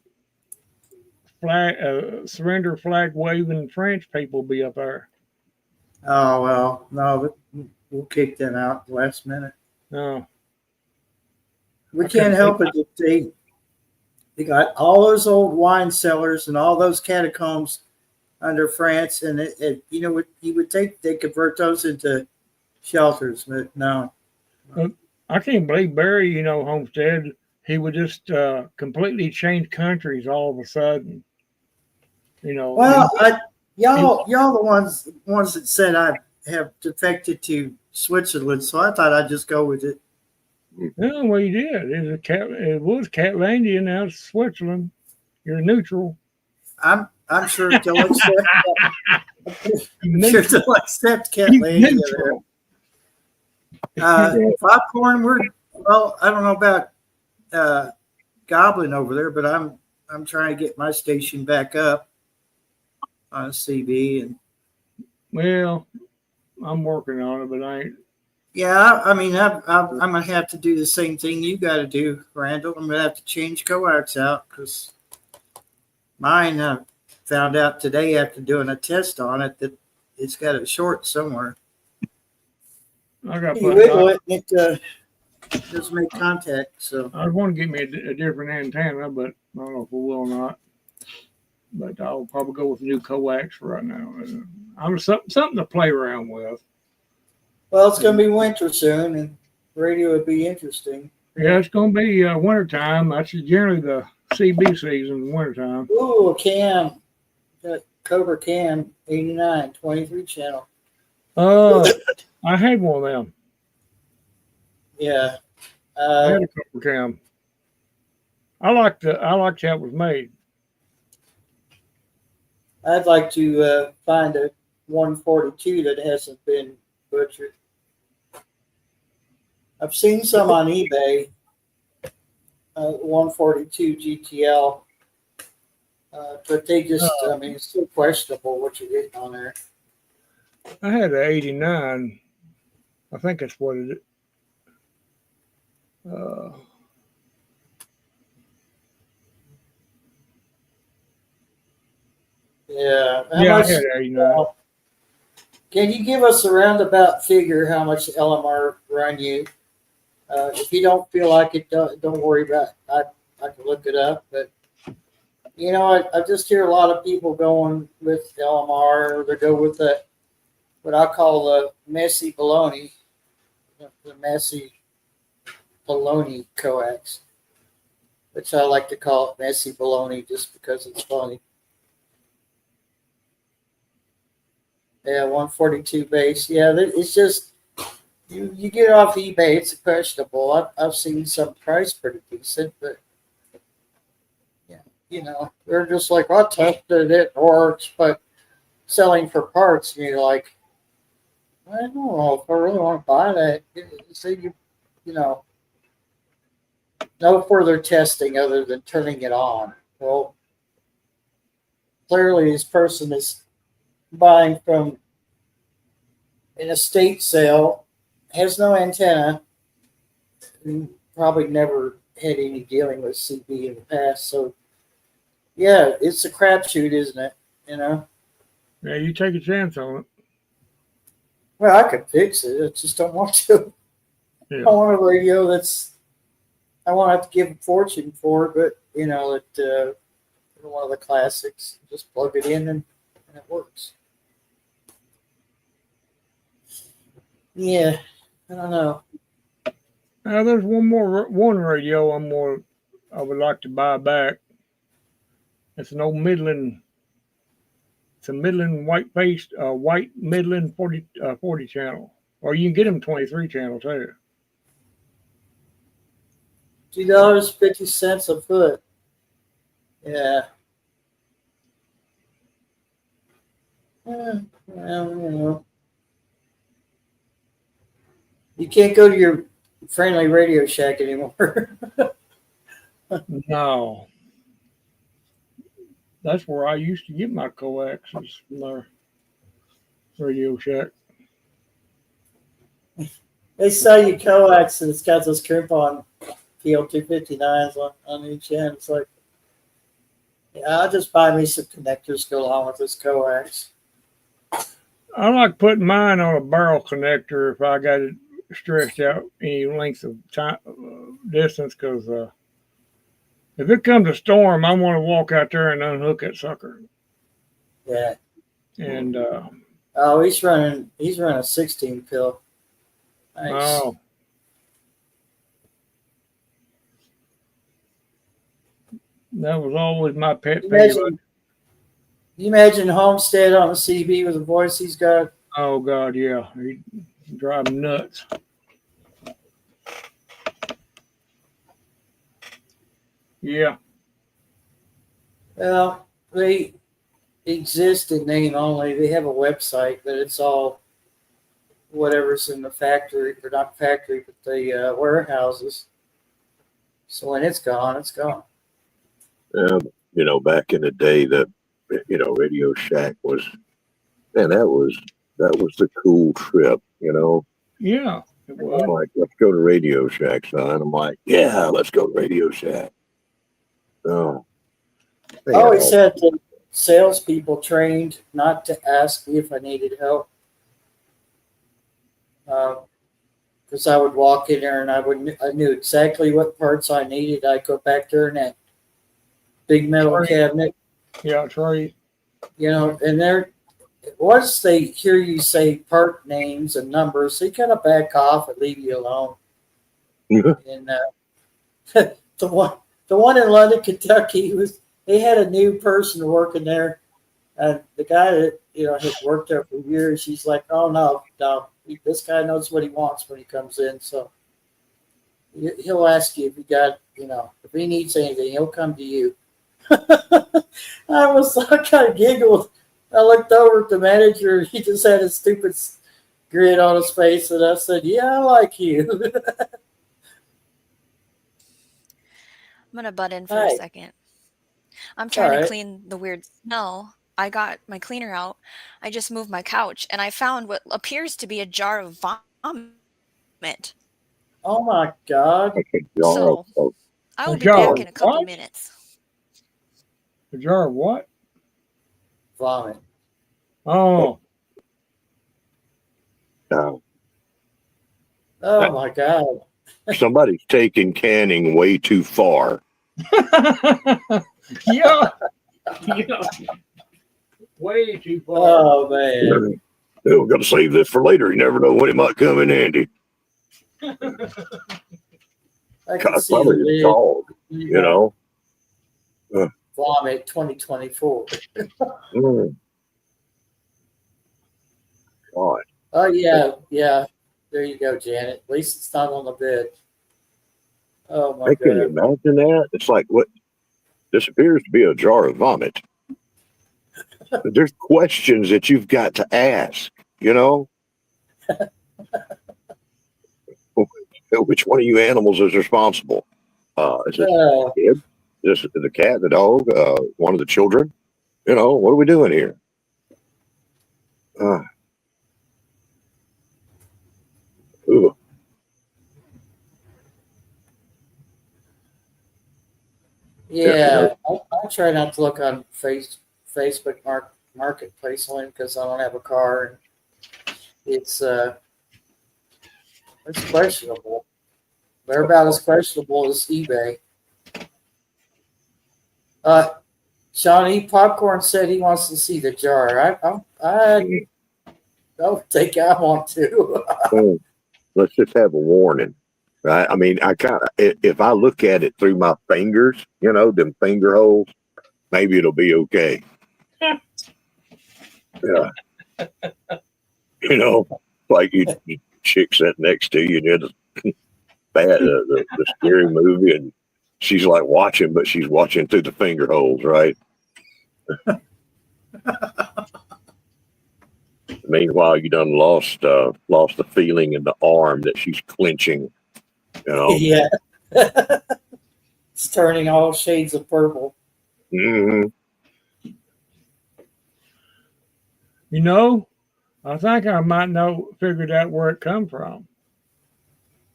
surrender flag waving French people be up there. Oh well, no, we'll kick them out last minute. No, We Okay. can't help it that they got all those old wine cellars and all those catacombs under France, and you would think they convert those into shelters, but no. I can't believe Barry, Homestead, he would just completely change countries all of a sudden. Well, y'all the ones that said I have defected to Switzerland, so I thought I'd just go with it. No, well, you did. It was Catlandia, now it's Switzerland. You're neutral. I'm sure they'll accept. I'm sure Neutral. they'll accept He's Catlandia neutral. there. Popcorn. I don't know about Goblin over there, but I'm trying to get my station back up on CB, and Well, I'm working on it, but I ain't. yeah, I mean, I'm gonna have to do the same thing you got to do, Randall. I'm gonna have to change coax out because mine found out today after doing a test on it that it's got a short somewhere. I got. You wiggle it, and it doesn't make contact. So I want to get me a different antenna, but I don't know if we will or not. But I'll probably go with new coax for right now. I'm something to play around with. well, it's gonna be winter soon, and radio would be interesting. Yeah, it's going to be wintertime. That's generally the CB season, wintertime. Ooh, a cam, Cobra Cam 89, 23 channel. I had one of them. Yeah. I had a Cobra Cam. I liked how it was made. I'd like to find a 142 that hasn't been butchered. I've seen some on eBay, 142 GTL, but they just, it's so questionable what you're getting on there. I had an 89. I think that's what it is. Yeah. How Yeah, I much? had 89. Can you give us a roundabout figure how much LMR run you? If you don't feel like it, don't worry about it. I can look it up. But, I just hear a lot of people going with LMR, or they go with what I call the messy baloney, the messy baloney coax, which I like to call it messy baloney just because it's funny. Yeah, 142 base. Yeah, it's just you get off eBay, it's questionable. I've seen some price pretty decent, but yeah, they're just like, I tested it, works, but selling for parts, and you're like, I don't know if I really want to buy that. So you know, no further testing other than turning it on. Well, clearly this person is buying from an estate sale, has no antenna, and probably never had any dealing with CB in the past. So, yeah, it's a crapshoot, isn't it? Yeah, you take a chance on it. Well, I could fix it. I just don't want to. Yeah. I want a radio I won't have to give a fortune for it, but, one of the classics. Just plug it in and it works. Yeah, I don't know. Now there's one radio I would like to buy back. It's an old Midland. It's a Midland white Midland 40 channel, or you can get them 23 channel too. $2.50 a foot. Yeah. Well, you can't go to your friendly Radio Shack anymore. No, that's where I used to get my coaxes from their Radio Shack. They sell you coax and it's got those coupon PL259s on each end. It's like, yeah, I'll just buy me some connectors to go along with this coax. I like putting mine on a barrel connector if I got it stretched out any length of time distance, because if it comes a storm, I want to walk out there and unhook that sucker. Yeah. And oh, he's running a 16 pill. Nice. Oh, that was always my pet peeve. You imagine Homestead on a CB with the voice he's got? Oh God, yeah, he drive me nuts. Yeah. Well, they exist in name only. They have a website, but it's all whatever's in the factory, or not factory, but the warehouses. So when it's gone, it's gone. Back in the day, Radio Shack was, man, that was the cool trip. Yeah, it was. I'm like, let's go to Radio Shack, son. I'm like, yeah, let's go to Radio Shack. Oh, I always had the salespeople trained not to ask me if I needed help. Because I would walk in there and I knew exactly what parts I needed. I'd go back there in that big metal cabinet. Yeah, Trey. And there, once they hear you say part names and numbers, they kind of back off and leave you alone. And the one in London, Kentucky, they had a new person working there, and the guy that had worked there for years, he's like, oh no, this guy knows what he wants when he comes in, so he'll ask you if you got, if he needs anything, he'll come to you. I kind of giggled. I looked over at the manager. He just had a stupid grin on his face, and I said, "Yeah, I like you." I'm gonna butt in for a second. I'm trying to clean the weird snow. I got my cleaner out. I just moved my couch, and I found what appears to be a jar of vomit. Oh my God! So I will be back in a couple minutes. A jar of what? vomit. Oh, Uh, Oh my God. somebody's taking canning way too far. yeah, yeah, way too far. Oh man. We're going to save this for later. You never know when it might come in handy. I can see Probably the a dog, you know. vomit 2024. Mm. God. Oh yeah, yeah. There you go, Janet. At least it's not on the bed. Oh my Hey, can you God. imagine that? It's like what this appears to be a jar of vomit. There's questions that you've got to ask, you know? Which one of you animals is responsible? Is it Oh, the kid? Is it the cat, the dog, one of the children? You know, what are we doing here? Ooh. yeah. I try not to look on Facebook Marketplace only because I don't have a car. It's questionable. They're about as questionable as eBay. Sean E. Popcorn said he wants to see the jar. I don't think I want to. So let's just have a warning, right? I mean, if I look at it through my fingers, you know, them finger holes, maybe it'll be okay. Yeah. You know, like you chick sat next to you and you had the scary movie and she's like watching, but she's watching through the finger holes, right? Meanwhile, you done lost the feeling in the arm that she's clenching, you know. Yeah. It's turning all shades of purple. Mm-hmm. You know, I think I might figured out where it come from.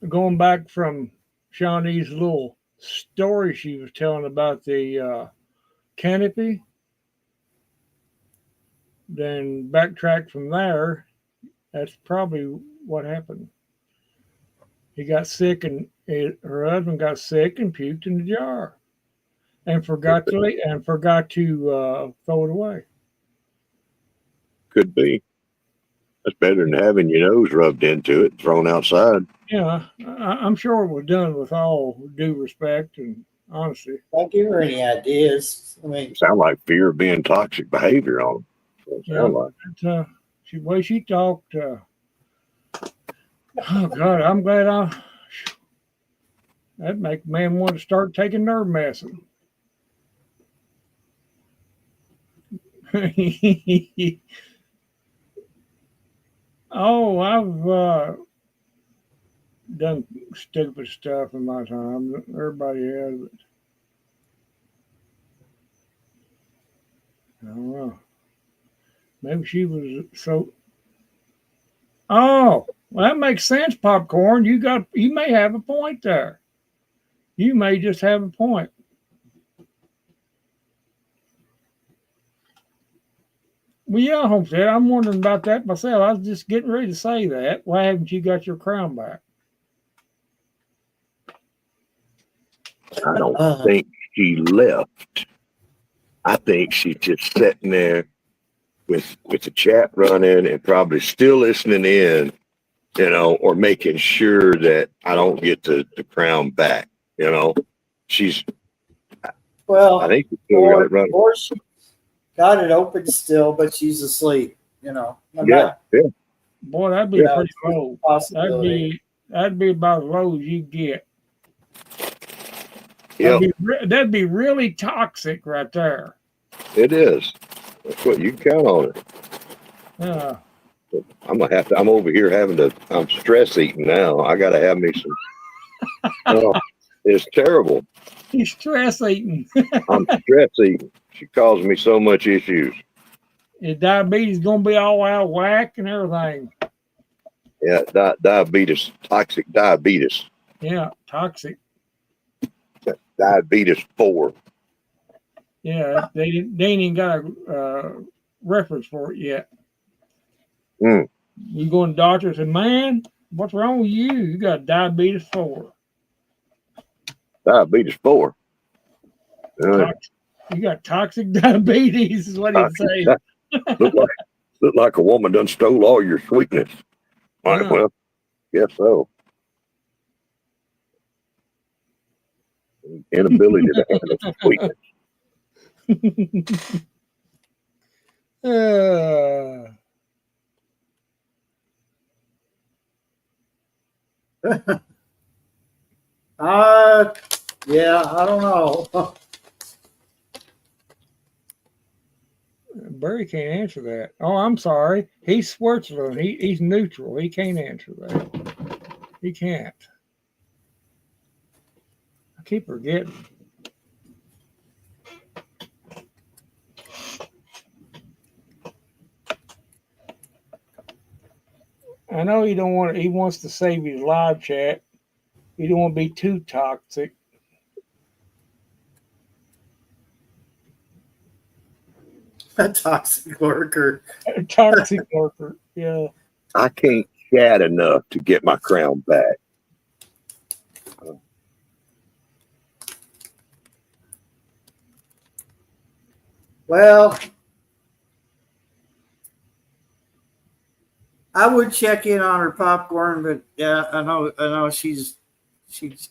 Going back from Shawnee's little story she was telling about the canopy, then backtrack from there. That's probably what happened. He got sick, and her husband got sick and puked in the jar, and forgot to throw it away. Could be. That's better than having your nose rubbed into it and thrown outside. Yeah, I'm sure it was done with all due respect and honesty. Don't give her any ideas. I mean, Sound like fear of being toxic behavior on them. Yeah, Sound like. the way she talked. Oh God, I'm glad that'd make a man want to start taking nerve medicine. Oh, I've done stupid stuff in my time. Everybody has it. I don't know. Maybe she was so. Oh, well, that makes sense, popcorn. You may have a point there. You may just have a point. Well, yeah, Homestead, I'm wondering about that myself. I was just getting ready to say that. Why haven't you got your crown back? I don't think she left. I think she's just sitting there with the chat running and probably still listening in, you know, or making sure that I don't get the crown back. You know, well, I think she's still got it running. or she got it open still, but she's asleep. You know. Yeah. Boy, that'd be Yeah, pretty low. Possibility. That'd be about as low as you get. Yep. That'd be really toxic right there. It is. That's what you can count on it. Yeah. I'm over here I'm stress eating now. I gotta have me some. Oh, it's terrible. He's stress eating. I'm stress eating. She caused me so much issues. His diabetes gonna be all out of whack and everything. Yeah, diabetes, toxic diabetes. Yeah, toxic. Diabetes 4. Yeah, they ain't even got a reference for it yet. Mm. You go to the doctor and say, man, what's wrong with you? You got diabetes 4. Diabetes 4. You got toxic diabetes, is what he'd say. Look like a woman done stole all your sweetness. Right, Yeah. well, guess so. Inability to handle sweetness. Yeah, I don't know. Barry can't answer that. Oh, I'm sorry. He's Switzerland. He's neutral. He can't answer that. He can't. I keep forgetting. I know he don't want. He wants to save his live chat. He don't want to be too toxic. A toxic worker. Toxic worker. Yeah. I can't chat enough to get my crown back. Well, I would check in on her popcorn, but yeah, I know she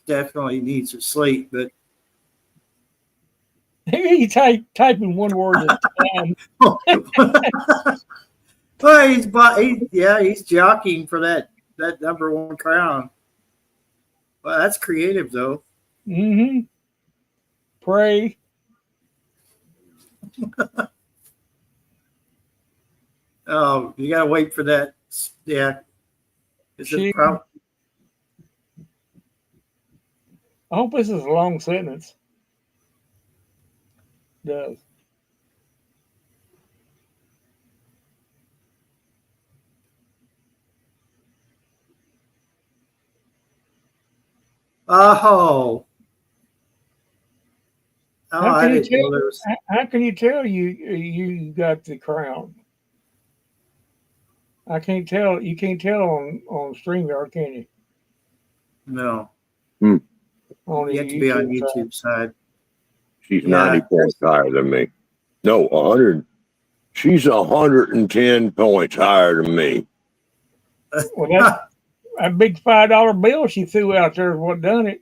definitely needs her sleep, but He typing one word at a time. well, he's jockeying for that number 1 crown. Well, that's creative though. Mm-hmm. Pray. Oh, you gotta wait for that. Yeah. I hope this is a long sentence. Does. Oh. How can you tell you got the crown? I can't tell. You can't tell on StreamYard, can you? No. Hmm. You have to be on YouTube side. She's 90 points higher than me. No, 100. She's 110 points higher than me. Well, that big $5 bill she threw out there is what done it.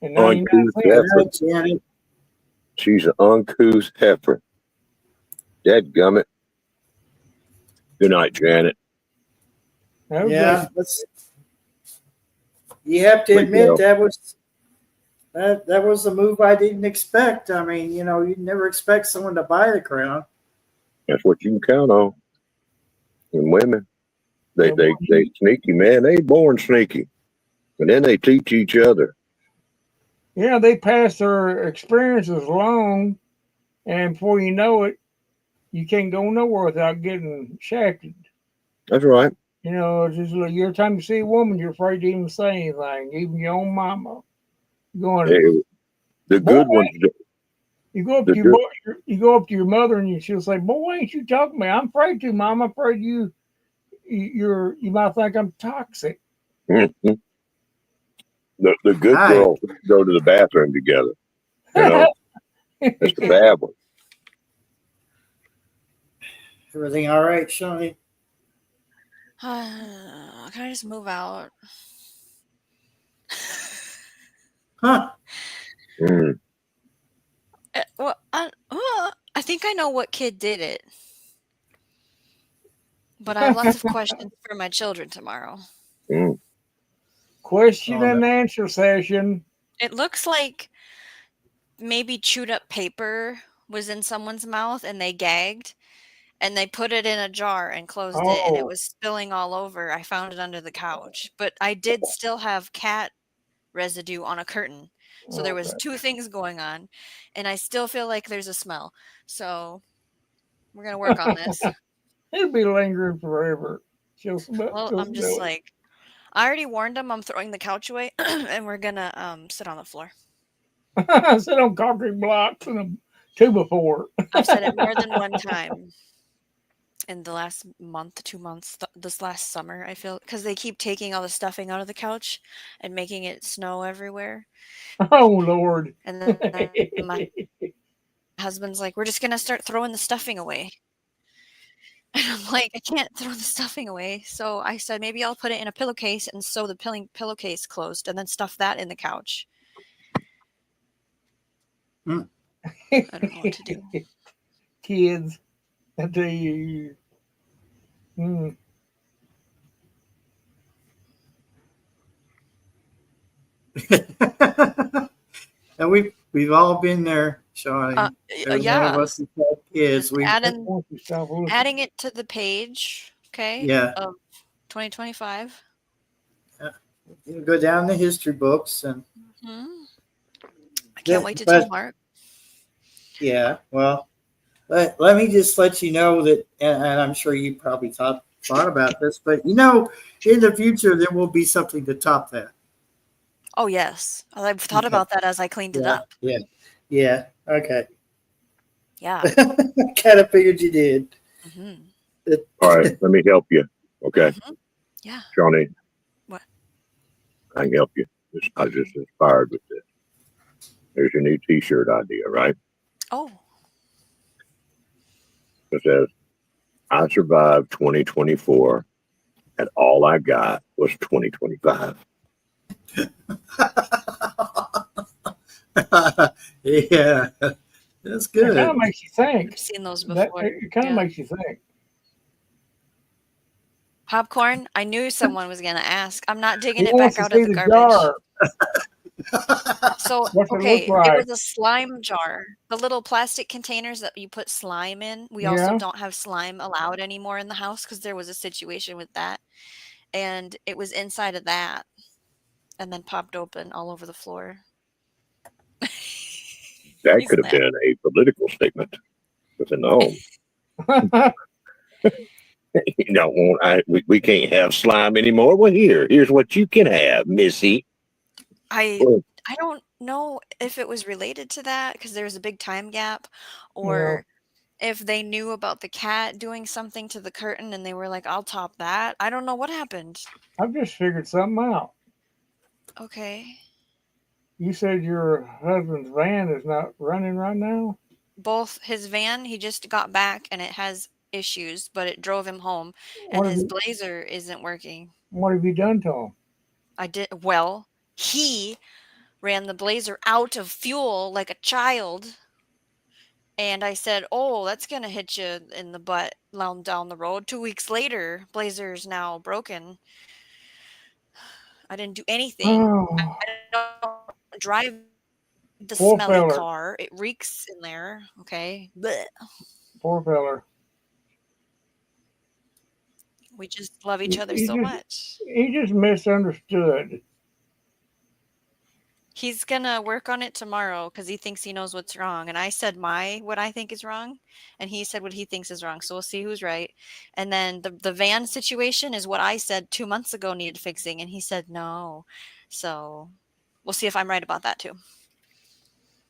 And 99 cents. She's an uncouth heifer. Dadgummit. Good night, Janet. Yeah, you have to admit that was a move I didn't expect. I mean, you'd never expect someone to buy the crown. That's what you can count on. And women, they sneaky, man. They born sneaky, and then they teach each other. Yeah, they pass their experiences along, and before you know it, you can't go nowhere without getting shafted. That's right. It's just like every time you see a woman, you're afraid to even say anything, even your own mama. Going, the good ones. You go up to your mother, and she'll say, "Boy, ain't you talking to me? I'm afraid to, Mom. I'm afraid you might think I'm toxic." Mm-hmm. The good girls go to the bathroom together. It's the bad one. Everything all right, Shawnee? Can I just move out? Huh? Mm. Well, I think I know what kid did it, but I have lots of questions for my children tomorrow. Mm. Question and answer session. It looks like maybe chewed up paper was in someone's mouth and they gagged, and they put it in a jar and closed it, and it was spilling all over. I found it under the couch, but I did still have cat residue on a curtain. So there was 2 things going on, and I still feel like there's a smell. So we're going to work on this. It'll be lingering forever. I'm just like, I already warned them I'm throwing the couch away, and we're going to sit on the floor. Sit on concrete blocks and a 2x4. I've said it more than one time. in the last month, 2 months, this last summer. I feel because they keep taking all the stuffing out of the couch and making it snow everywhere. Oh Lord. And then my husband's like, "We're just gonna start throwing the stuffing away." And I'm like, "I can't throw the stuffing away." So I said, "Maybe I'll put it in a pillowcase and sew the pillowcase closed, and then stuff that in the couch." I don't know what to do. Kids, I tell you. Mm. And we've all been there, Shawnee. Every one of Yeah, us has had kids. just We adding Once you stop listening. adding it to the page, okay, yeah, of 2025. you go down the history books and Mhm. I can't wait to but tell Mark. yeah, well, let me just let you know that, and I'm sure you probably thought about this, but in the future there will be something to top that. Oh, yes. I've thought Okay. about that as I cleaned it Yeah, up. yeah. Okay. Yeah. Kind of figured you did. Mhm. All right, let me help you. Okay, Mhm. Yeah. Shawnee, What? I can help you. I was just inspired with this. There's your new T-shirt idea, right? Oh. It says, "I survived 2024, and all I got was 2025." Yeah, that's It kind good. of makes you think. I've seen those That before. it kind of Yeah. makes you think. Popcorn? I knew someone was gonna ask. I'm not digging He it wants back to out of see the the garbage. jar. So, What's it look okay, it like? was a slime jar. The little plastic containers that you put slime in. We also Yeah. don't have slime allowed anymore in the house because there was a situation with that. And it was inside of that and then popped open all over the floor. That He's could have been a political statement within the home. We can't have slime anymore. Well, here's what you can have, Missy. I Well, I don't know if it was related to that because there was a big time gap, Yeah. or if they knew about the cat doing something to the curtain and they were like, "I'll top that." I don't know what happened. I've just figured something out. Okay. You said your husband's van is not running right now? Both his van, he just got back and it has issues, but it drove him home, and What have his you blazer isn't working. done to him? He ran the blazer out of fuel like a child. And I said, "Oh, that's gonna hit you in the butt down the road." 2 weeks later, Blazer's now broken. I didn't do anything. I Oh, don't drive the poor smelly feller. car. It reeks in there. Okay. Blech. Poor feller. We just love each He, other he so just much. he just misunderstood. He's gonna work on it tomorrow because he thinks he knows what's wrong. And I said what I think is wrong, and he said what he thinks is wrong. So we'll see who's right. And then the van situation is what I said 2 months ago needed fixing, and he said no. So we'll see if I'm right about that too.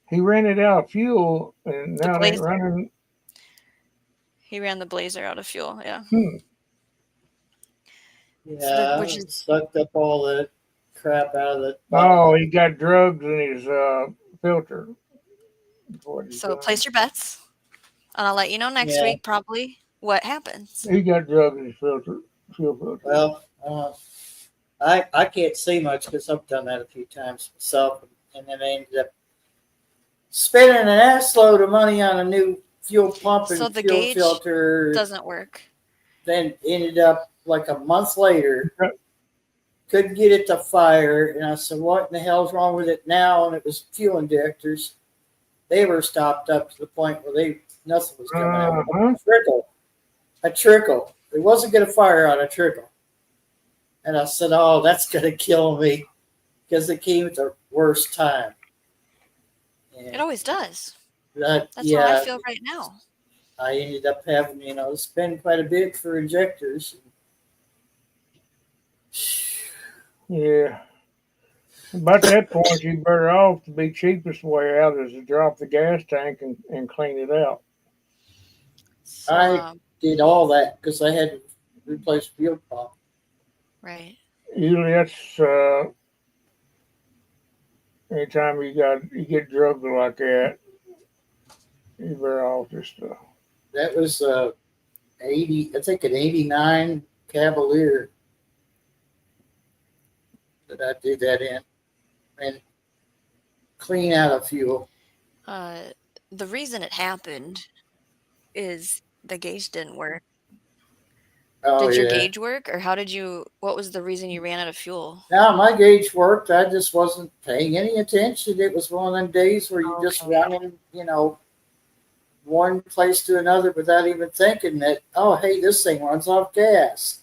He ran it out of fuel and The now it ain't blazer. running. He ran the blazer out of fuel. Yeah. Hmm. Which Yeah, is sucked up all the crap out of the Oh, bottom. he got drugs in his filter. That's what he so done. place your bets, and I'll let you know next Yeah, week probably what happens. He got drugs in his filter, fuel filter. well, I can't say much because I've done that a few times myself, and then I ended up spending an ass load of money on a new fuel pump So and the fuel gauge filter. doesn't work. Then ended up like a month later, couldn't get it to fire, and I said, "What in the hell's wrong with it now?" And it was fuel injectors. They were stopped up to the point where nothing was coming out. Uh-huh. A trickle. It wasn't going to fire on a trickle. And I said, "Oh, that's going to kill me," because it came at the worst time. It And always does. that, That's how I yeah, feel right now. I ended up having, spend quite a bit for injectors. Yeah. About that point, you better off to be cheapest way out is to drop the gas tank and clean it out. So, I did all that because I had to replace fuel pump. Right. Usually that's anytime you get drugs like that, you better off just That was 80, I think an 89 Cavalier that I did that in, and clean out of fuel. The reason it happened is the gauge didn't work. Oh Did your yeah. gauge work, or what was the reason you ran out of fuel? Now my gauge worked. I just wasn't paying any attention. It was one of them days where you just Okay. running, one place to another without even thinking that, oh, hey, this thing runs off gas.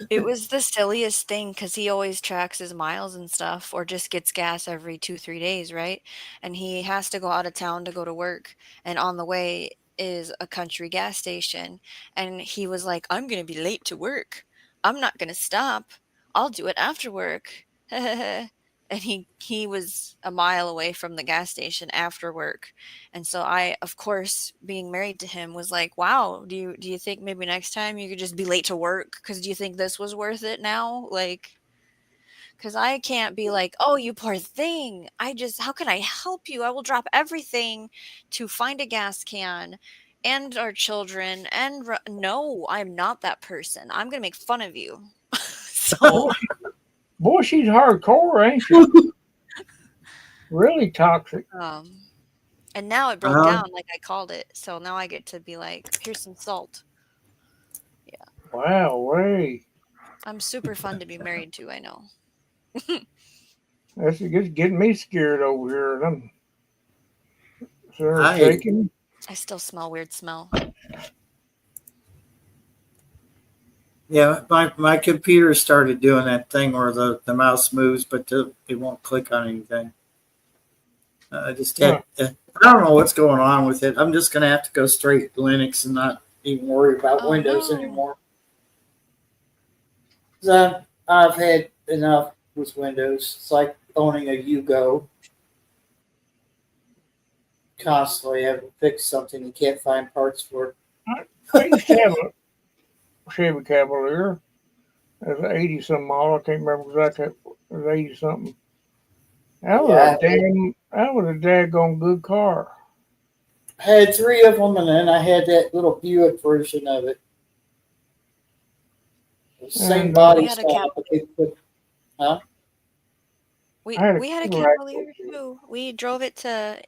It was the silliest thing because he always tracks his miles and stuff, or just gets gas every 2, 3 days, right? And he has to go out of town to go to work, and on the way is a country gas station. And he was like, I'm going to be late to work. I'm not going to stop. I'll do it after work. And he was a mile away from the gas station after work. And so I, of course, being married to him, was like, wow, do you think maybe next time you could just be late to work? Because do you think this was worth it now? Like, because I can't be like, oh, you poor thing. How can I help you? I will drop everything to find a gas can and our children. No, I'm not that person. I'm going to make fun of you. So, boy, she's hardcore, ain't she? Really toxic. and now it broke down like I called it. So now I get to be like, here's some salt. Wow, way. I'm super fun to be married to, I know. That's just getting me scared over here. And I'm I- shaking. I still smell weird smell. Yeah, my computer started doing that thing where the mouse moves, but it won't click on anything. I just had, I don't know what's going on with it. I'm just going to have to go straight to Linux and not even worry about Windows no. anymore. I've had enough with Windows. It's like owning a Yugo. Constantly having to fix something you can't find parts for. I used to have a Chevy Cavalier. It was an 80-something model. I can't remember exactly. It was 80-something. That was a daggone good car. I had 3 of them, and then I had that little Buick version of it. The same body style. We had a Cavalier too. We drove it to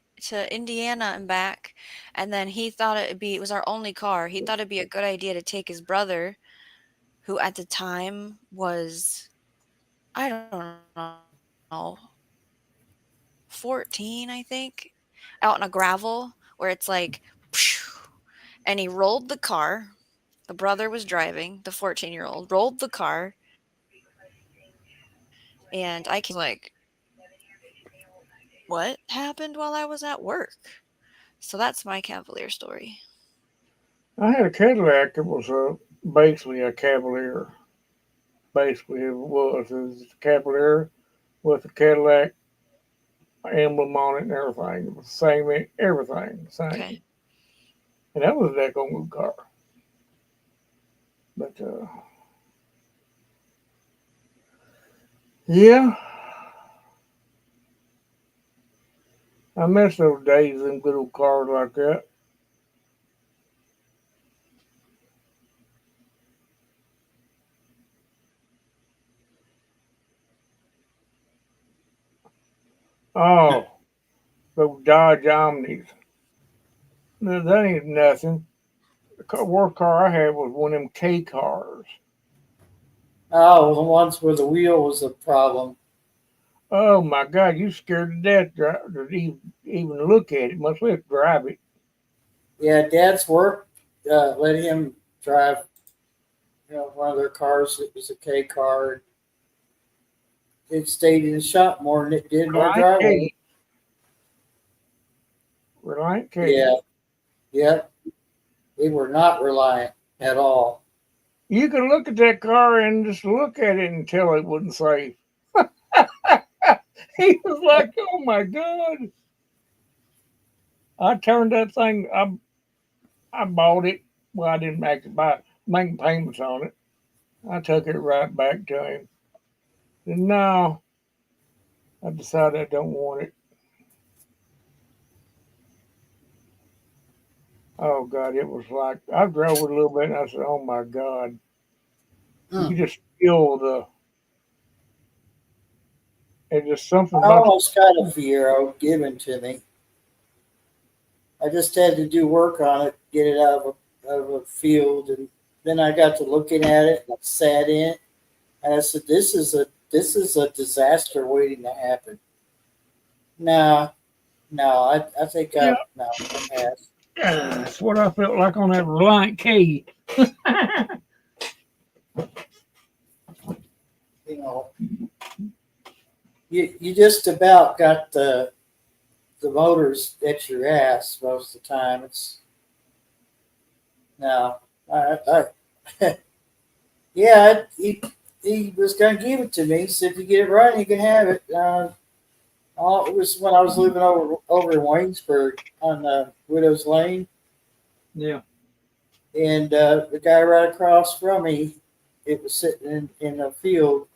Indiana and back, and then he thought it was our only car. He thought it'd be a good idea to take his brother, who at the time was, I don't know, 14, I think, out in a gravel where it's like, and he rolled the car. The brother was driving, the 14-year-old rolled the car, and I came like, what happened while I was at work? So that's my Cavalier story. I had a Cadillac. It was basically a Cavalier. Basically, it was a Cavalier with a Cadillac emblem on it and everything. It was the same, everything, same. Okay. And that was a daggone good car. But yeah, I miss those days in good old cars like that. Oh, those Dodge Omnis. That ain't nothing. The worst car I had was one of them K cars. Oh, the ones where the wheel was a problem. Oh my God, you scared to death to even look at it, much less drive it. Yeah, Dad's work let him drive, one of their cars. It was a K car. It stayed in the shop more than it did in our driveway. Reliant K. Yeah, yep. They were not reliant at all. You could look at that car and just look at it and tell it wasn't safe. He was like, oh my God. I turned that thing, I bought it Well, I didn't making payments on it. I took it right back to him. And now I decided I don't want it. Oh God, it was like I drove it a little bit and I said, "Oh my God." You could just feel it's just something I about almost got a Fiero given to me. I just had to do work on it, get it out of a field, and then I got to looking at it and I sat in it, and I said, "This is a disaster waiting to happen." No, no, I think yeah. I pass. That's what I felt like on that Reliant K. You know, you just about got the motors at your ass most of the time. It's no, I yeah, he was gonna give it to me. He said, "If you get it right, you can have it." It was when I was living over in Waynesburg on Widow's Lane, Yeah. and the guy right across from me, it was sitting in a field.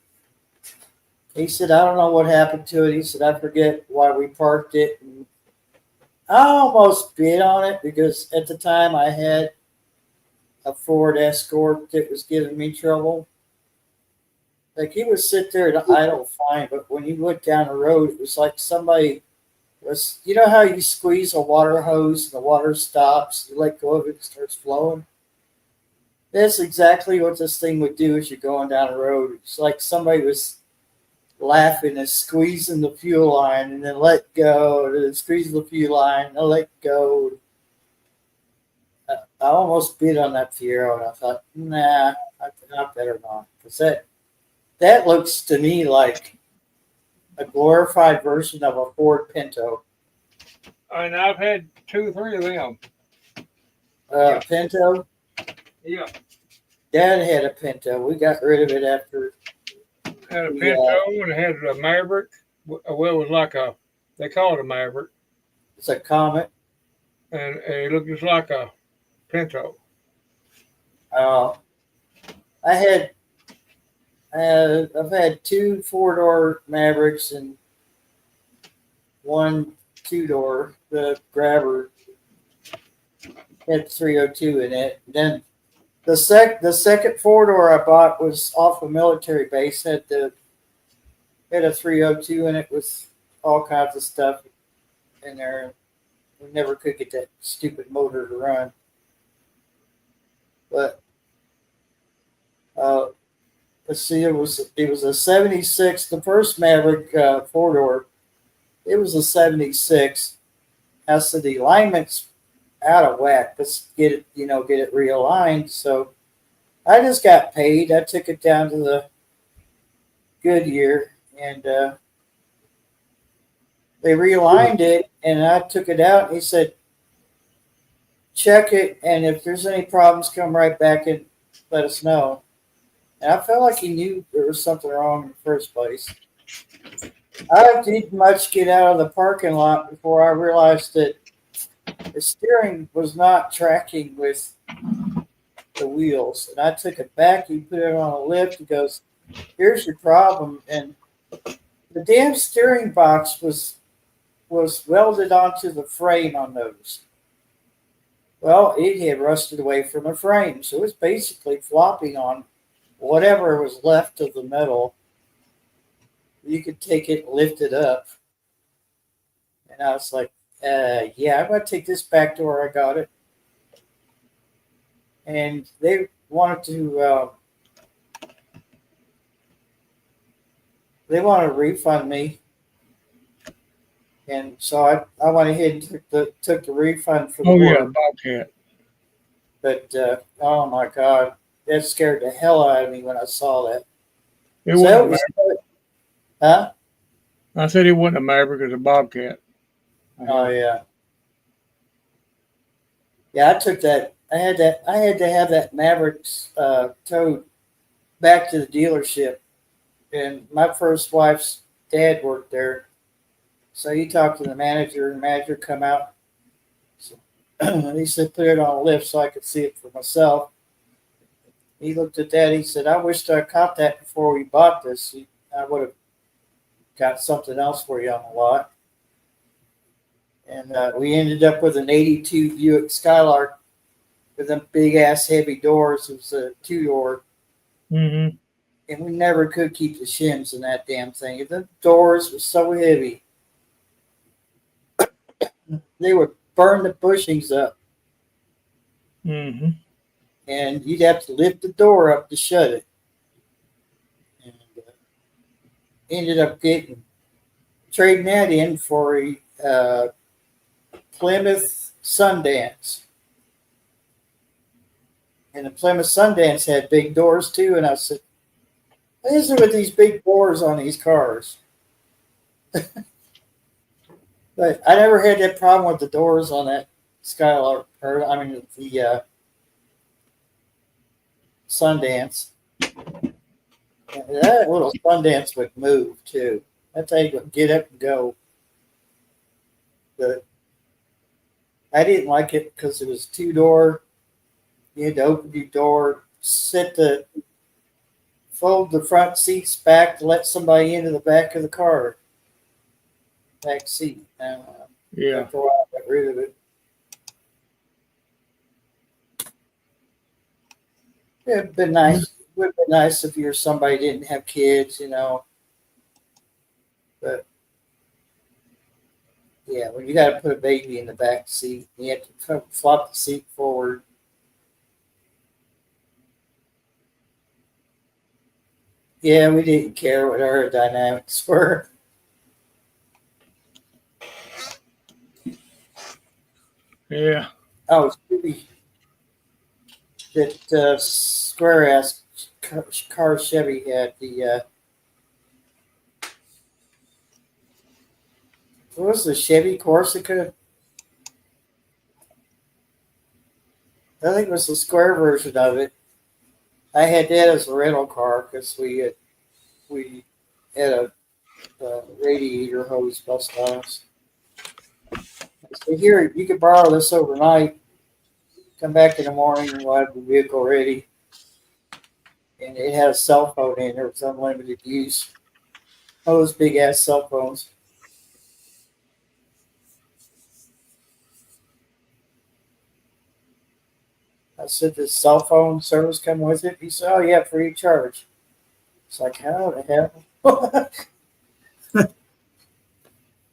He said, "I don't know what happened to it." He said, "I forget why we parked it." And I almost bid on it because at the time I had a Ford Escort that was giving me trouble. Like he would sit there and idle fine, but when you went down the road, it was like somebody was. You know how you squeeze a water hose and the water stops, you let go of it, it starts flowing. That's exactly what this thing would do as you're going down the road. It's like somebody was laughing and squeezing the fuel line and then let go, and then squeeze the fuel line and let go. I almost bid on that Fiero, and I thought, nah, I better not, because that looks to me like a glorified version of a Ford Pinto. And I've had 2 or 3 of them. Yeah. Pinto. Yeah. Dad had a Pinto. We got rid of it after. Had a Pinto and had a Maverick. Well, it was like they call it a Maverick. It's a Comet. And it looked just like a Pinto. I've had 2 4-door Mavericks and 1 2-door. The Grabber had 302 in it. Then the second 4-door I bought was off a military base. Had a 302 in it with all kinds of stuff in there. We never could get that stupid motor to run. But let's see, it was a 76. The first Maverick 4-door, it was a 76. I said the alignment's out of whack. Let's get it realigned. So I just got paid. I took it down to the Goodyear, and they realigned it, and I took it out, and he said, "Check it, and if there's any problems, come right back and let us know." And I felt like he knew there was something wrong in the first place. I didn't much get out of the parking lot before I realized that the steering was not tracking with the wheels. And I took it back. He put it on a lift. He goes, "Here's your problem." And the damn steering box was welded onto the frame on those. Well, it had rusted away from the frame, so it was basically flopping on whatever was left of the metal. You could take it and lift it up. And I was like, yeah, I'm going to take this back to where I got it. And they wanted to refund me. And so I went ahead and took the refund for the work. Bobcat. But oh my God, that scared the hell out of me when I saw that. Huh? I said it wasn't a Maverick, it was a Bobcat. Oh yeah. Yeah, I took that. I had to have that Mavericks towed back to the dealership, and my first wife's dad worked there, so he talked to the manager, and the manager come out. So He said, put it on a lift so I could see it for myself. He looked at that. He said, I wished I caught that before we bought this. I would have got something else for you on the lot. And we ended up with an 82 Buick Skylark with them big ass heavy doors. It was a 2-door. Mm-hmm. And we never could keep the shims in that damn thing. The doors were so heavy. They would burn the bushings up. Mm-hmm. And you'd have to lift the door up to shut it. And ended up trading that in for a Plymouth Sundance. And the Plymouth Sundance had big doors too. And I said, what is it with these big doors on these cars? But I never had that problem with the doors on that Skylark, or I mean the Sundance. And that little Sundance would move too. That thing would get up and go. But I didn't like it because it was 2-door. You had to open your door, fold the front seats back to let somebody into the back of the car. Back seat. Yeah. After a while, I got rid of it. It'd been nice. It would have been nice if you're somebody who didn't have kids, you know. But yeah, when you got to put a baby in the back seat, you have to flop the seat forward. Yeah, we didn't care what aerodynamics were. Yeah. Oh, that square ass car Chevy had the what was the Chevy Corsica? I think it was the square version of it. I had that as a rental car because we had a radiator hose bust on us. So here, you could borrow this overnight. Come back in the morning and we'll have the vehicle ready. And it had a cell phone in there. It was unlimited use. All those big ass cell phones. I said, does cell phone service come with it? He said, oh yeah, free of charge. It's like, how the hell? It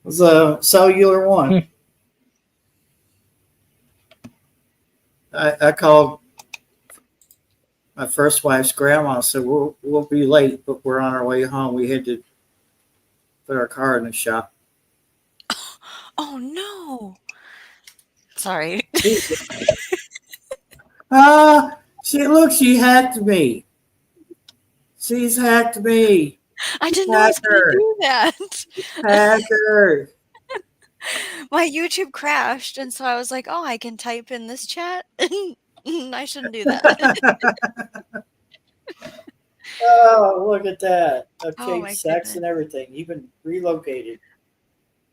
was a cellular one. I called my first wife's grandma and said, we'll be late, but we're on our way home. We had to put our car in the shop. Oh no. Sorry. She hacked me. She's hacked me. I didn't know I was going to do that. Hacker. My YouTube crashed, and so I was like, oh, I can type in this chat. I shouldn't do that. Oh, look at that. I've Oh, changed my sex and goodness. everything, even relocated.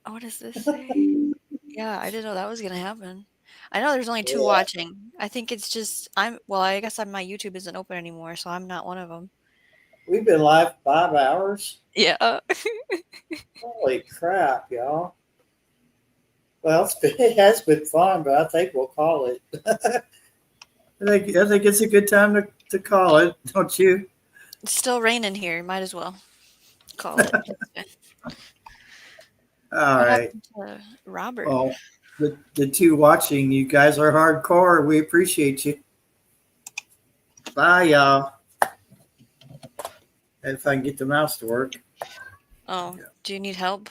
Oh, what does this say? Yeah, I didn't know that was going to happen. I know there's only 2 Yeah. watching. I think it's just, I guess my YouTube isn't open anymore, so I'm not one of them. We've been live 5 hours. Yeah. Holy crap, y'all. Well, it has been fun, but I think we'll call it. I think it's a good time to call it, don't you? It's still raining here. Might as well call it. All What right. happened to Robert? Well, the 2 watching, you guys are hardcore. We appreciate you. Bye, y'all. If I can get the mouse to work. Oh, do you need help?